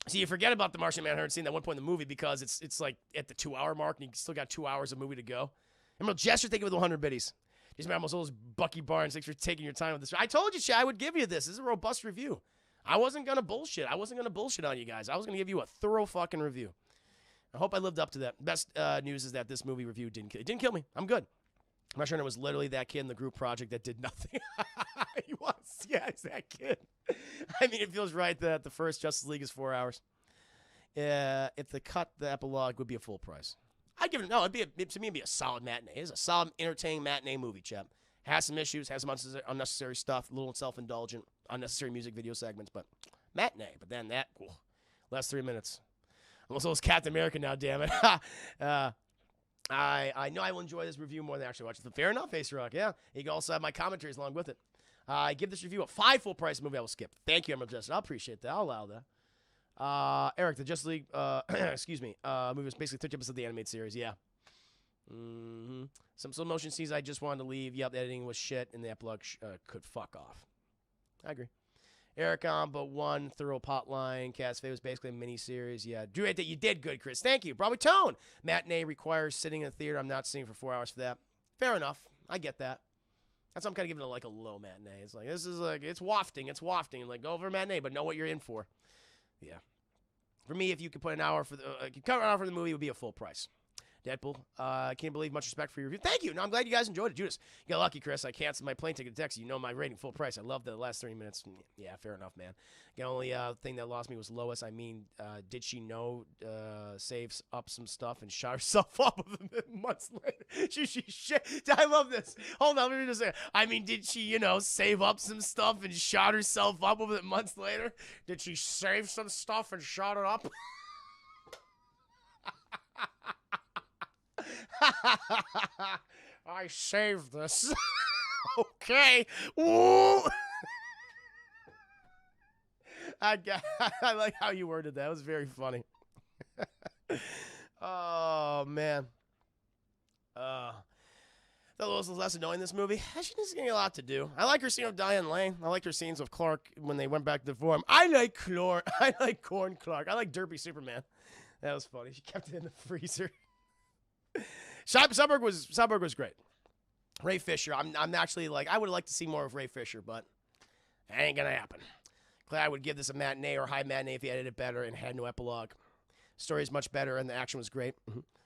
See, you forget about the Martian Manhunter scene at one point in the movie because it's like at the 2-hour mark and you still got 2 hours of movie to go. Remember, Jess, you're thinking with 100 biddies. Just remember, those Bucky Barnes. Thanks for taking your time with this. I told you, Shay, I would give you this. This is a robust review. I wasn't gonna bullshit. I wasn't gonna bullshit on you guys. I was gonna give you a thorough fucking review. I hope I lived up to that. Best news is that this movie review didn't kill me. I'm good. Martian Manhunter was literally that kid in the group project that did nothing. He was. Yeah, it's that kid. I mean, it feels right that the first Justice League is 4 hours. If the epilogue would be a full price. I'd give it, no, to me, it'd be a solid matinee. It is a solid, entertaining matinee movie, chap. Has some issues, has some unnecessary stuff, a little self-indulgent, unnecessary music video segments, but matinee. But then that, last 3 minutes. Almost almost Captain America now, damn it. I know I will enjoy this review more than actually watch it. Fair enough, Ace Rock. Yeah, you can also have my commentaries along with it. I give this review a 5 full price movie I will skip. Thank you, Emerald Justice. I appreciate that. I'll allow that. Eric, the Justice League, excuse me, movie was basically 30 episodes of the animated series. Yeah. Some slow motion scenes I just wanted to leave. Yep, the editing was shit, and the epilogue could fuck off. I agree. Eric on, but one thorough plotline. Cat's Fate was basically a mini-series. Yeah, Drew, that you did good, Chris. Thank you. Broadway Tone. Matinee requires sitting in a theater. I'm not sitting for 4 hours for that. Fair enough. I get that. That's why I'm kind of giving it like a low matinee. It's like, this is like, it's wafting. It's wafting. Like, go over a matinee, but know what you're in for. Yeah. For me, if you could put an hour for the, cover an hour for the movie, it would be a full price. Deadpool, I can't believe much respect for your review. Thank you. No, I'm glad you guys enjoyed it. Judas, you got lucky, Chris. I canceled my plane ticket to Texas. You know my rating, full price. I loved the last 30 minutes. Yeah, fair enough, man. The only thing that lost me was Lois. I mean, did she know saves up some stuff and shot herself up months later? I love this. Hold on, let me just say. I mean, did she, you know, save up some stuff and shot herself up with it months later? Did she save some stuff and shot it up? I saved this. Okay. Ooh. I like how you worded that. It was very funny. Oh, man. The Lois was less annoying in this movie. She's getting a lot to do. I like her scene with Diane Lane. I like her scenes with Clark when they went back to the form. I like Corn Clark. I like Derpy Superman. That was funny. She kept it in the freezer. Cyborg was great. Ray Fisher, I'm actually like, I would like to see more of Ray Fisher, but that ain't gonna happen. Glad I would give this a matinee or high matinee if he edited it better and had no epilogue. Story is much better and the action was great.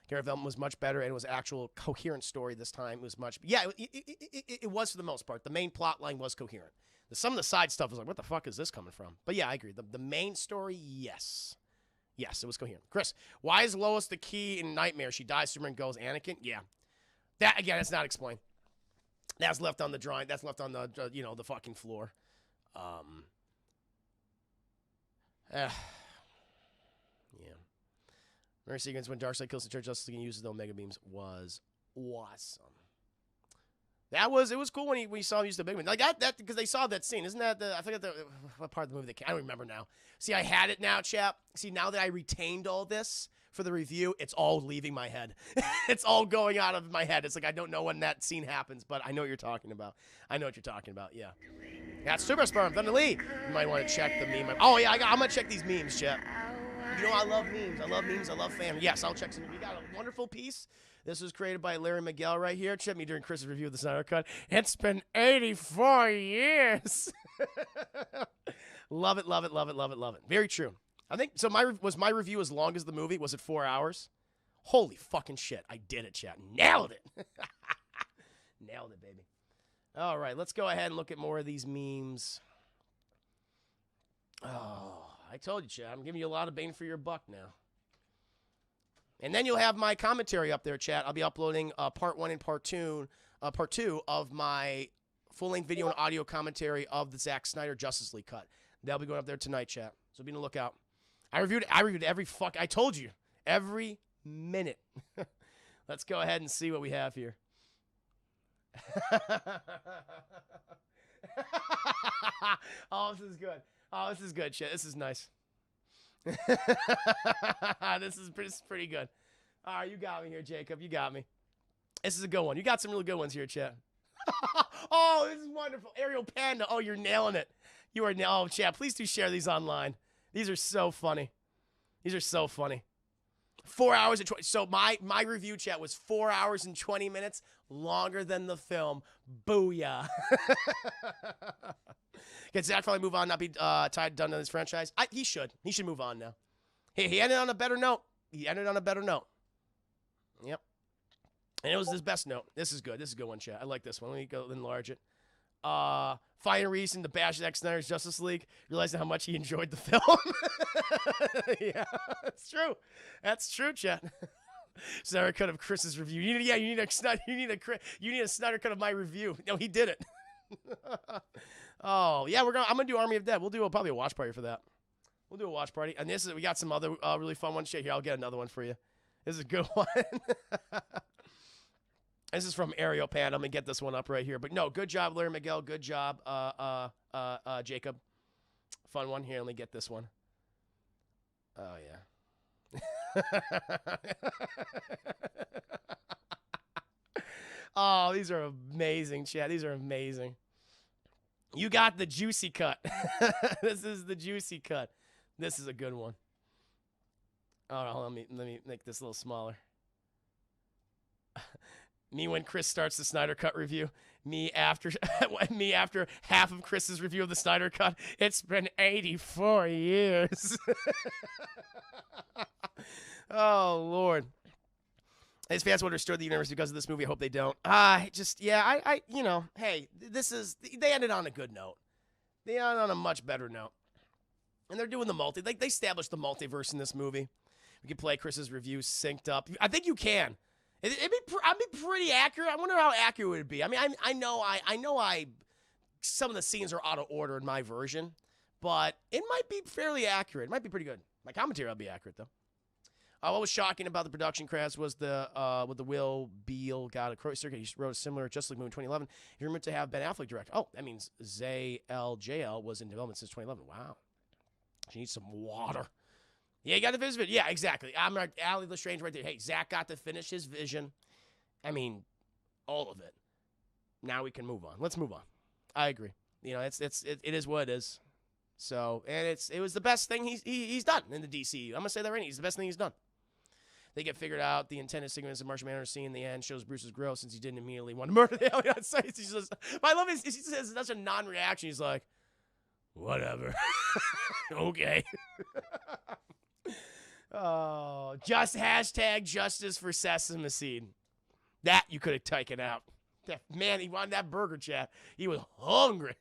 Character development was much better and it was actual coherent story this time. It was much, yeah, it was for the most part. The main plot line was coherent. Some of the side stuff was like, what the fuck is this coming from? But yeah, I agree. The main story, yes. Yes, it was coherent. Chris, why is Lois the key in Nightmare? She dies, Superman goes, Anakin? Yeah. That, again, that's not explained. That's left on the drawing. That's left on the, you know, the fucking floor. Yeah. Mary sequence when Darkseid kills the Church Justice League and uses the Omega Beams was awesome. It was cool when we saw him use the big one. Like that because they saw that scene. Isn't that I forget what part of the movie that came. I don't remember now. See, I had it now, chap. See, now that I retained all this for the review, it's all leaving my head. It's all going out of my head. It's like I don't know when that scene happens, but I know what you're talking about. I know what you're talking about, yeah. That's Super Sperm, Thunder Lee. You might want to check the meme. Oh, yeah, I'm going to check these memes, chap. You know, I love memes. I love memes. I love fam. Yes, I'll check some. We got a wonderful piece. This was created by Larry Miguel right here. Check me during Chris's review of the Snyder Cut. It's been 84 years. Love it, love it, love it, love it, love it. Very true. I think, so was my review as long as the movie? Was it 4 hours? Holy fucking shit. I did it, chat. Nailed it. Nailed it, baby. All right, let's go ahead and look at more of these memes. Oh, I told you, chat. I'm giving you a lot of bang for your buck now. And then you'll have my commentary up there, chat. I'll be uploading part 1 and part 2 of my full-length video and audio commentary of the Zack Snyder Justice League cut. That'll be going up there tonight, chat. So be on the lookout. I reviewed every I told you. Every minute. Let's go ahead and see what we have here. Oh, this is good. Oh, this is good, chat. This is nice. This is pretty good. All right, you got me here, Jacob. You got me. This is a good one. You got some really good ones here, chat. Oh, this is wonderful. Ariel Panda. Oh, you're nailing it. You are oh, chat. Please do share these online. These are so funny. These are so funny. 4 hours and 20. So my review, chat, was 4 hours and 20 minutes longer than the film. Booyah. Can Zack finally move on, not be tied done to this franchise? He should. He should move on now. He ended on a better note. He ended on a better note. Yep. And it was his best note. This is good. This is a good one, chat. I like this one. Let me go enlarge it. Find a reason to bash Zack Snyder's Justice League, realizing how much he enjoyed the film. Yeah, that's true. That's true, chat. Snyder cut of Chris's review. You need a Snyder cut of my review. No, he did it. Oh yeah, I'm gonna do Army of Dead. We'll do probably a watch party for that. We'll do a watch party, and we got some other really fun ones. Shit, here I'll get another one for you. This is a good one. This is from Ariel Pan. I'm gonna get this one up right here. But no, good job, Larry Miguel. Good job, Jacob. Fun one here. Let me get this one. Oh yeah. Oh, these are amazing, chat. These are amazing. You got the juicy cut. This is the juicy cut. This is a good one. All right, let me make this a little smaller. Me when Chris starts the Snyder Cut review. Me after half of Chris's review of the Snyder Cut. It's been 84 years. Oh Lord. His fans will destroy the universe because of this movie. I hope they don't. You know, hey, they ended on a good note. They ended on a much better note. And they're doing the they established the multiverse in this movie. We can play Chris's review synced up. I think you can. I'd be pretty accurate. I wonder how accurate it would be. I mean, I know some of the scenes are out of order in my version, but it might be fairly accurate. It might be pretty good. My commentary will be accurate though. What was shocking about the production crash was with the Will Beal got a Crow Circuit. He wrote a similar Justice League movie in 2011. He rumored to have Ben Affleck direct. Oh, that means ZLJL was in development since 2011. Wow. She needs some water. Yeah, you got to finish it. Yeah, exactly. I'm like Ali Lestrange right there. Hey, Zach got to finish his vision. I mean, all of it. Now we can move on. Let's move on. I agree. You know, it is what it is. So, and it was the best thing he's done in the DCU. I'm gonna say that right now. He's the best thing he's done. They get figured out. The intended sequence of Martian Manhunter scene in the end shows Bruce's growth since he didn't immediately want to murder the alien on sight. I love he says such a non-reaction. He's like, whatever. Okay. Oh, just hashtag justice for Sesame Seed. That you could have taken out. Man, he wanted that burger, chat. He was hungry.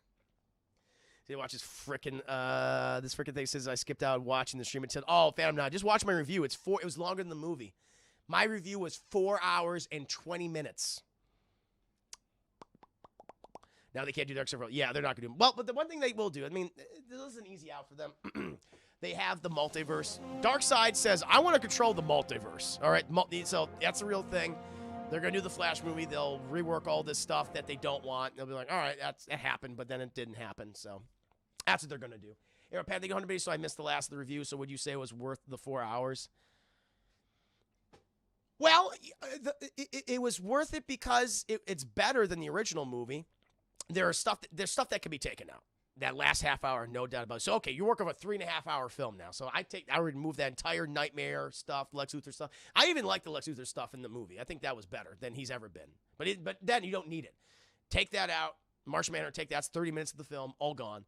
So he watches this frickin' thing says I skipped out watching the stream. It said, oh, Phantom Nine, just watch my review. It was longer than the movie. My review was 4 hours and 20 minutes. Now they can't do Dark Side. Yeah, they're not going to do it. Well, but the one thing they will do, I mean, this is an easy out for them. They have the multiverse. Darkseid says, I want to control the multiverse. All right, so that's a real thing. They're going to do the Flash movie. They'll rework all this stuff that they don't want. They'll be like, all right, that happened, but then it didn't happen. So that's what they're going to do. Arrow Pan, thank you 100 so I missed the last of the review. So would you say it was worth the 4 hours? Well, it was worth it because it's better than the original movie. There's stuff that can be taken out. That last half hour, no doubt about it. So, okay, you're working on a 3.5 hour film now. So I would remove that entire Nightmare stuff, Lex Luthor stuff. I even like the Lex Luthor stuff in the movie. I think that was better than he's ever been. But then you don't need it. Take that out. Martian Manhunter, take that. That's 30 minutes of the film, all gone.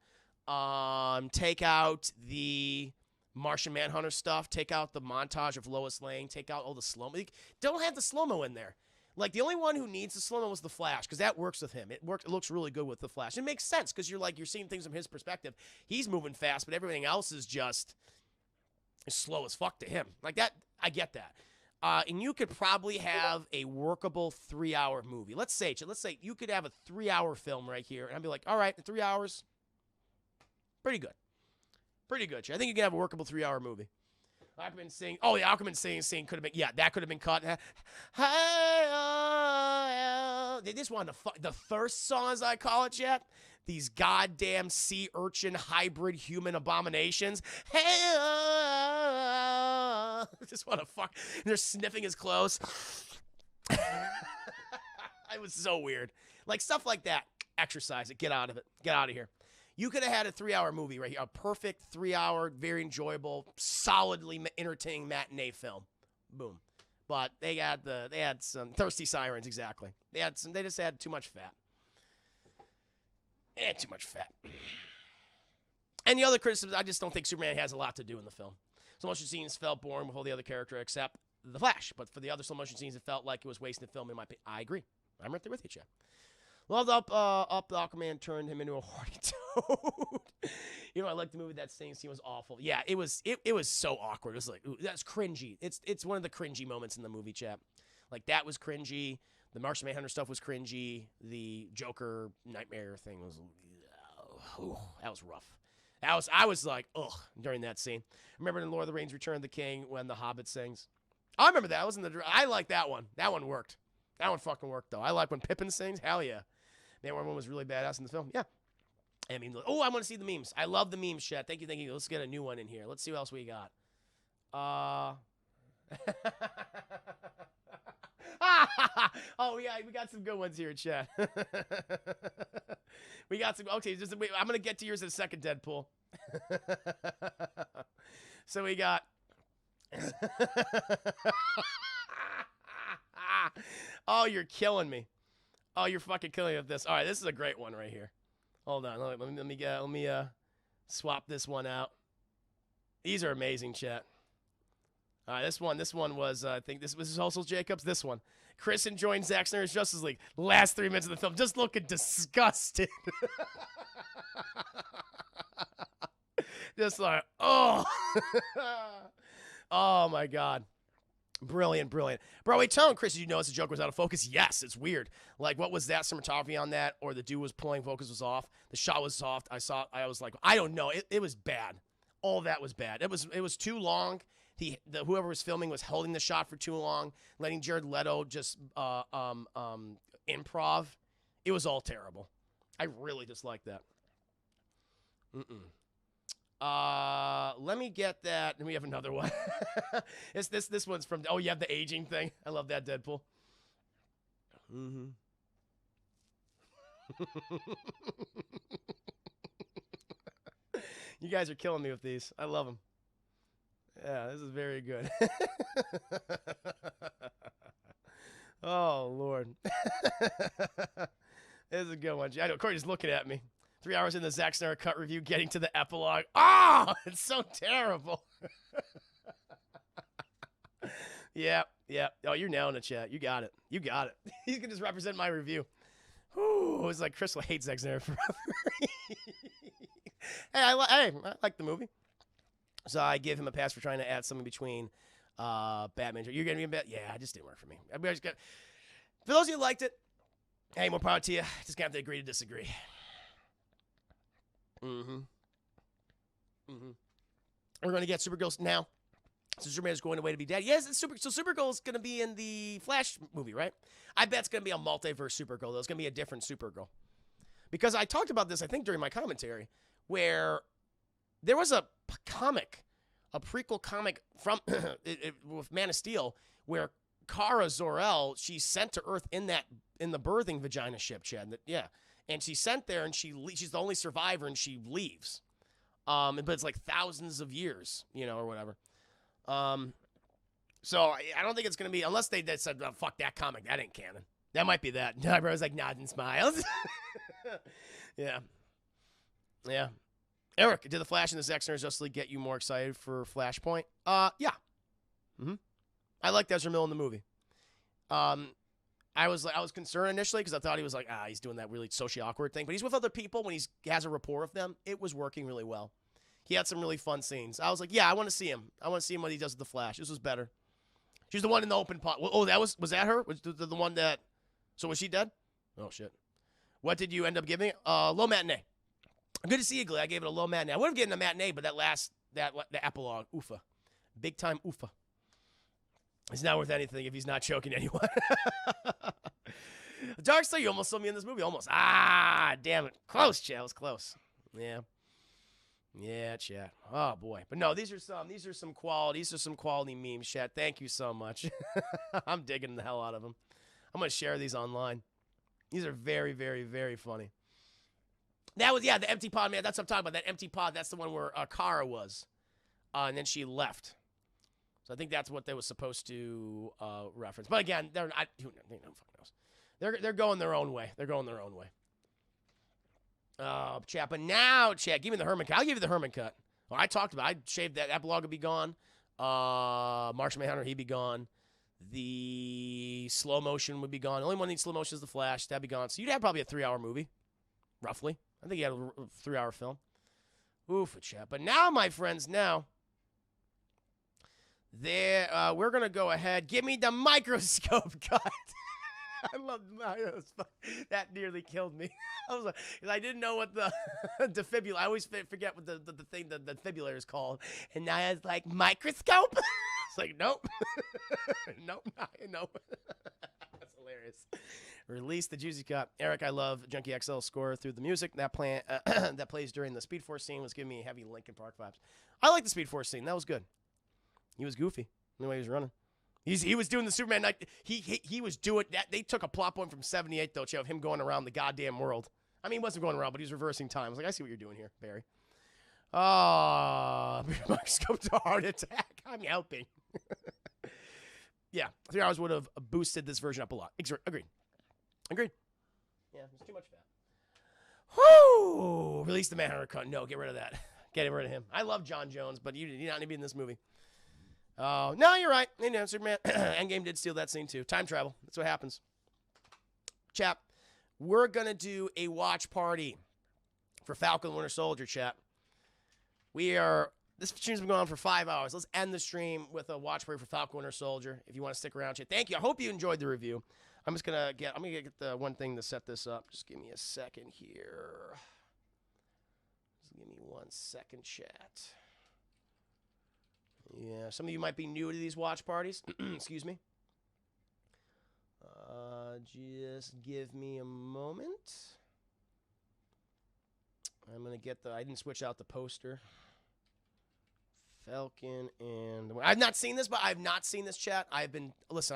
Take out the Martian Manhunter stuff. Take out the montage of Lois Lane. Take out all the slow-mo. Don't have the slow-mo in there. Like, the only one who needs the slow-mo was the Flash, because that works with him. It looks really good with the Flash. It makes sense, because you're seeing things from his perspective. He's moving fast, but everything else is just slow as fuck to him. Like, that, I get that. And you could probably have a workable 3-hour movie. Let's say you could have a 3-hour film right here, and I'd be like, all right, 3 hours, pretty good. Pretty good. I think you can have a workable 3-hour movie. Aquaman singing. Oh, the Aquaman singing scene could have been. Yeah, that could have been cut. They just wanted the thirst song, as I call it, chat. These goddamn sea urchin hybrid human abominations. Just want to fuck. They're sniffing his clothes. It was so weird. Like stuff like that. Exercise it. Get out of it. Get out of here. You could have had a 3-hour movie right here. A perfect 3-hour, very enjoyable, solidly entertaining matinee film. Boom. But they had some thirsty sirens, exactly. They just had too much fat. They had too much fat. And the other criticism, I just don't think Superman has a lot to do in the film. Slow motion scenes felt boring with all the other characters except the Flash. But for the other slow motion scenes, it felt like it was wasting the film in my opinion. I agree. I'm right there with you, Chad. Loved up the Aquaman turned him into a horny toad. You know, I like the movie. That scene was awful. Yeah, it was so awkward. It was like, ooh, that's cringy. It's one of the cringy moments in the movie, chap. Like, that was cringy. The Martian Manhunter stuff was cringy. The Joker Nightmare thing was, that was rough. I was like, ugh, during that scene. Remember in Lord of the Rings Return of the King when the Hobbit sings? I remember that. I like that one. That one worked. That one fucking worked, though. I like when Pippin sings. Hell yeah. Man, everyone was really badass in the film. Yeah. I mean, I want to see the memes. I love the memes, chat. Thank you. Let's get a new one in here. Let's see what else we got. Oh, yeah, we got some good ones here, chat. We got some. Okay, just wait, I'm gonna get to yours in a second, Deadpool. So we got. Oh, you're killing me. Oh, you're fucking killing me with this. All right, this is a great one right here. Hold on, let me swap this one out. These are amazing, chat. All right, this one was I think this was also Jacobs. This one, Chris enjoying Zack Snyder's Justice League. Last 3 minutes of the film, just looking disgusted. Just like, oh, oh my God. Brilliant, brilliant. Bro, wait, telling Chris, did you notice the joke was out of focus? Yes, it's weird. Like, what was that cinematography on that? Or the dude was pulling, focus was off. The shot was soft. I was like, I don't know. It was bad. All that was bad. It was too long. Whoever was filming was holding the shot for too long, letting Jared Leto just improv. It was all terrible. I really disliked that. Let me get that. And we have another one. This one's from. Oh, you have the aging thing. I love that, Deadpool. You guys are killing me with these. I love them. Yeah, this is very good. Oh Lord. This is a good one. I know Corey's looking at me. 3 hours in the Zack Snyder cut review, getting to the epilogue. Oh, it's so terrible. Yeah. Oh, you're nailing it, chat. You got it. He's gonna just represent my review. Whew, it's like Chris will hate Zack Snyder forever. Hey, I like the movie. So I give him a pass for trying to add something between Batman. You're gonna be in bed? Yeah, it just didn't work for me. For those of you who liked it, hey, more power to you. Just gonna have to agree to disagree. We're gonna get Supergirl now. So Superman's going away to be dead. Yes, it's So Supergirl's gonna be in the Flash movie, right? I bet it's gonna be a multiverse Supergirl. Though. It's gonna be a different Supergirl. Because I talked about this, I think, during my commentary, where there was a prequel comic from with Man of Steel, where Kara Zor-El, she's sent to Earth in the birthing vagina ship, Chad. Yeah, and she's sent there, and she's the only survivor, and she leaves. But it's like thousands of years, or whatever. So I don't think it's gonna be, unless they said, oh, fuck that comic, that ain't canon. That might be that. And everyone's like nodding smiles. Yeah. Eric, did the Flash and the Zack Snyder's Justice League get you more excited for Flashpoint? Yeah. I liked Ezra Miller in the movie. I was concerned initially because I thought he was like, he's doing that really socially awkward thing. But he's with other people when he has a rapport with them. It was working really well. He had some really fun scenes. I was like, yeah, I want to see him. I want to see him what he does with the Flash. This was better. She's the one in the open pot. Oh, was that her? Was the one that? So was she dead? Oh shit. What did you end up giving? Low matinee. Good to see you, Glee. I gave it a low matinee. I would have given a matinee, but the epilogue, oofa. Big time oofa. It's not worth anything if he's not choking anyone. Darkstar, you almost saw me in this movie. Almost. Damn it. Close, chat. It was close. Yeah. Yeah, chat. Oh boy. But no, these are some quality memes, chat. Thank you so much. I'm digging the hell out of them. I'm gonna share these online. These are very, very, very funny. That was, the empty pod, man. That's what I'm talking about. That empty pod, that's the one where Kara was. And then she left. So I think that's what they was supposed to reference. But again, who fucking knows. They're going their own way. Chat. But now, chat, give me the Herman cut. I'll give you the Herman cut. Well, I talked about it. I shaved that epilogue would be gone. Martian Manhunter, he'd be gone. The slow motion would be gone. The only one that needs slow motion is the Flash. That'd be gone. So you'd have probably a 3-hour movie, roughly. I think you had a 3-hour film. Oof, chat. But now, my friends, we're going to go ahead. Give me the microscope cut. I love that nearly killed me. I was like, I didn't know what the defibrillator. I always forget what the thing the defibrillator is called. And now I was like, microscope? It's like, nope. Nope. That's hilarious. Release the juicy cut. Eric, I love Junkie XL score through the music. That that plays during the Speed Force scene was giving me heavy Linkin Park vibes. I like the Speed Force scene. That was good. He was goofy the way he was running. He was doing the Superman night. He was doing that. They took a plot point from 78 though, of him going around the goddamn world. I mean, he wasn't going around, but he was reversing time. I was like, I see what you're doing here, Barry. Mark scoped a heart attack. I'm helping. Yeah, 3 hours would have boosted this version up a lot. Agreed. Yeah, there's too much fat. Whoo! Release the Manhunter cut. No, get rid of that. Get rid of him. I love John Jones, but you not need to be in this movie. Oh, no, you're right. You know, Superman. Endgame did steal that scene too. Time travel. That's what happens. Chap, we're going to do a watch party for Falcon and Winter Soldier, chap. This stream's been going on for 5 hours. Let's end the stream with a watch party for Falcon and Winter Soldier. If you want to stick around, chat. Thank you. I hope you enjoyed the review. I'm gonna get the one thing to set this up. Just give me a second here. Just give me 1 second, chat. Yeah, some of you might be new to these watch parties. Excuse me. Just give me a moment. I'm gonna get I didn't switch out the poster. Falcon and I've not seen this, but I've not seen this, chat. I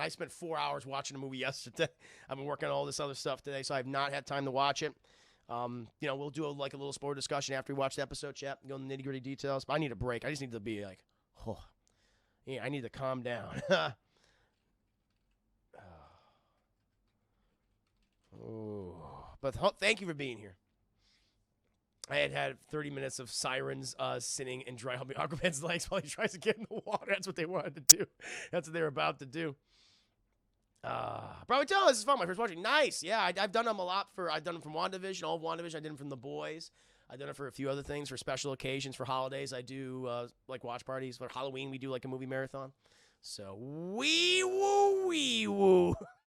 spent 4 hours watching a movie yesterday. I've been working on all this other stuff today, so I've not had time to watch it. We'll do a little spoiler discussion after we watch the episode, chat. Go into the nitty-gritty details. But I need a break. I just need to be like, oh, yeah, I need to calm down. But thank you for being here. I had 30 minutes of sirens sitting and dry humping Aquaman's legs while he tries to get in the water. That's what they wanted to do. That's what they were about to do. Probably tell this is fun. My first watching. Nice. Yeah, I've done them a lot I've done them from WandaVision, all of WandaVision. I did them from The Boys. I've done it for a few other things, for special occasions, for holidays. I do watch parties. For Halloween, we do a movie marathon. So, wee woo.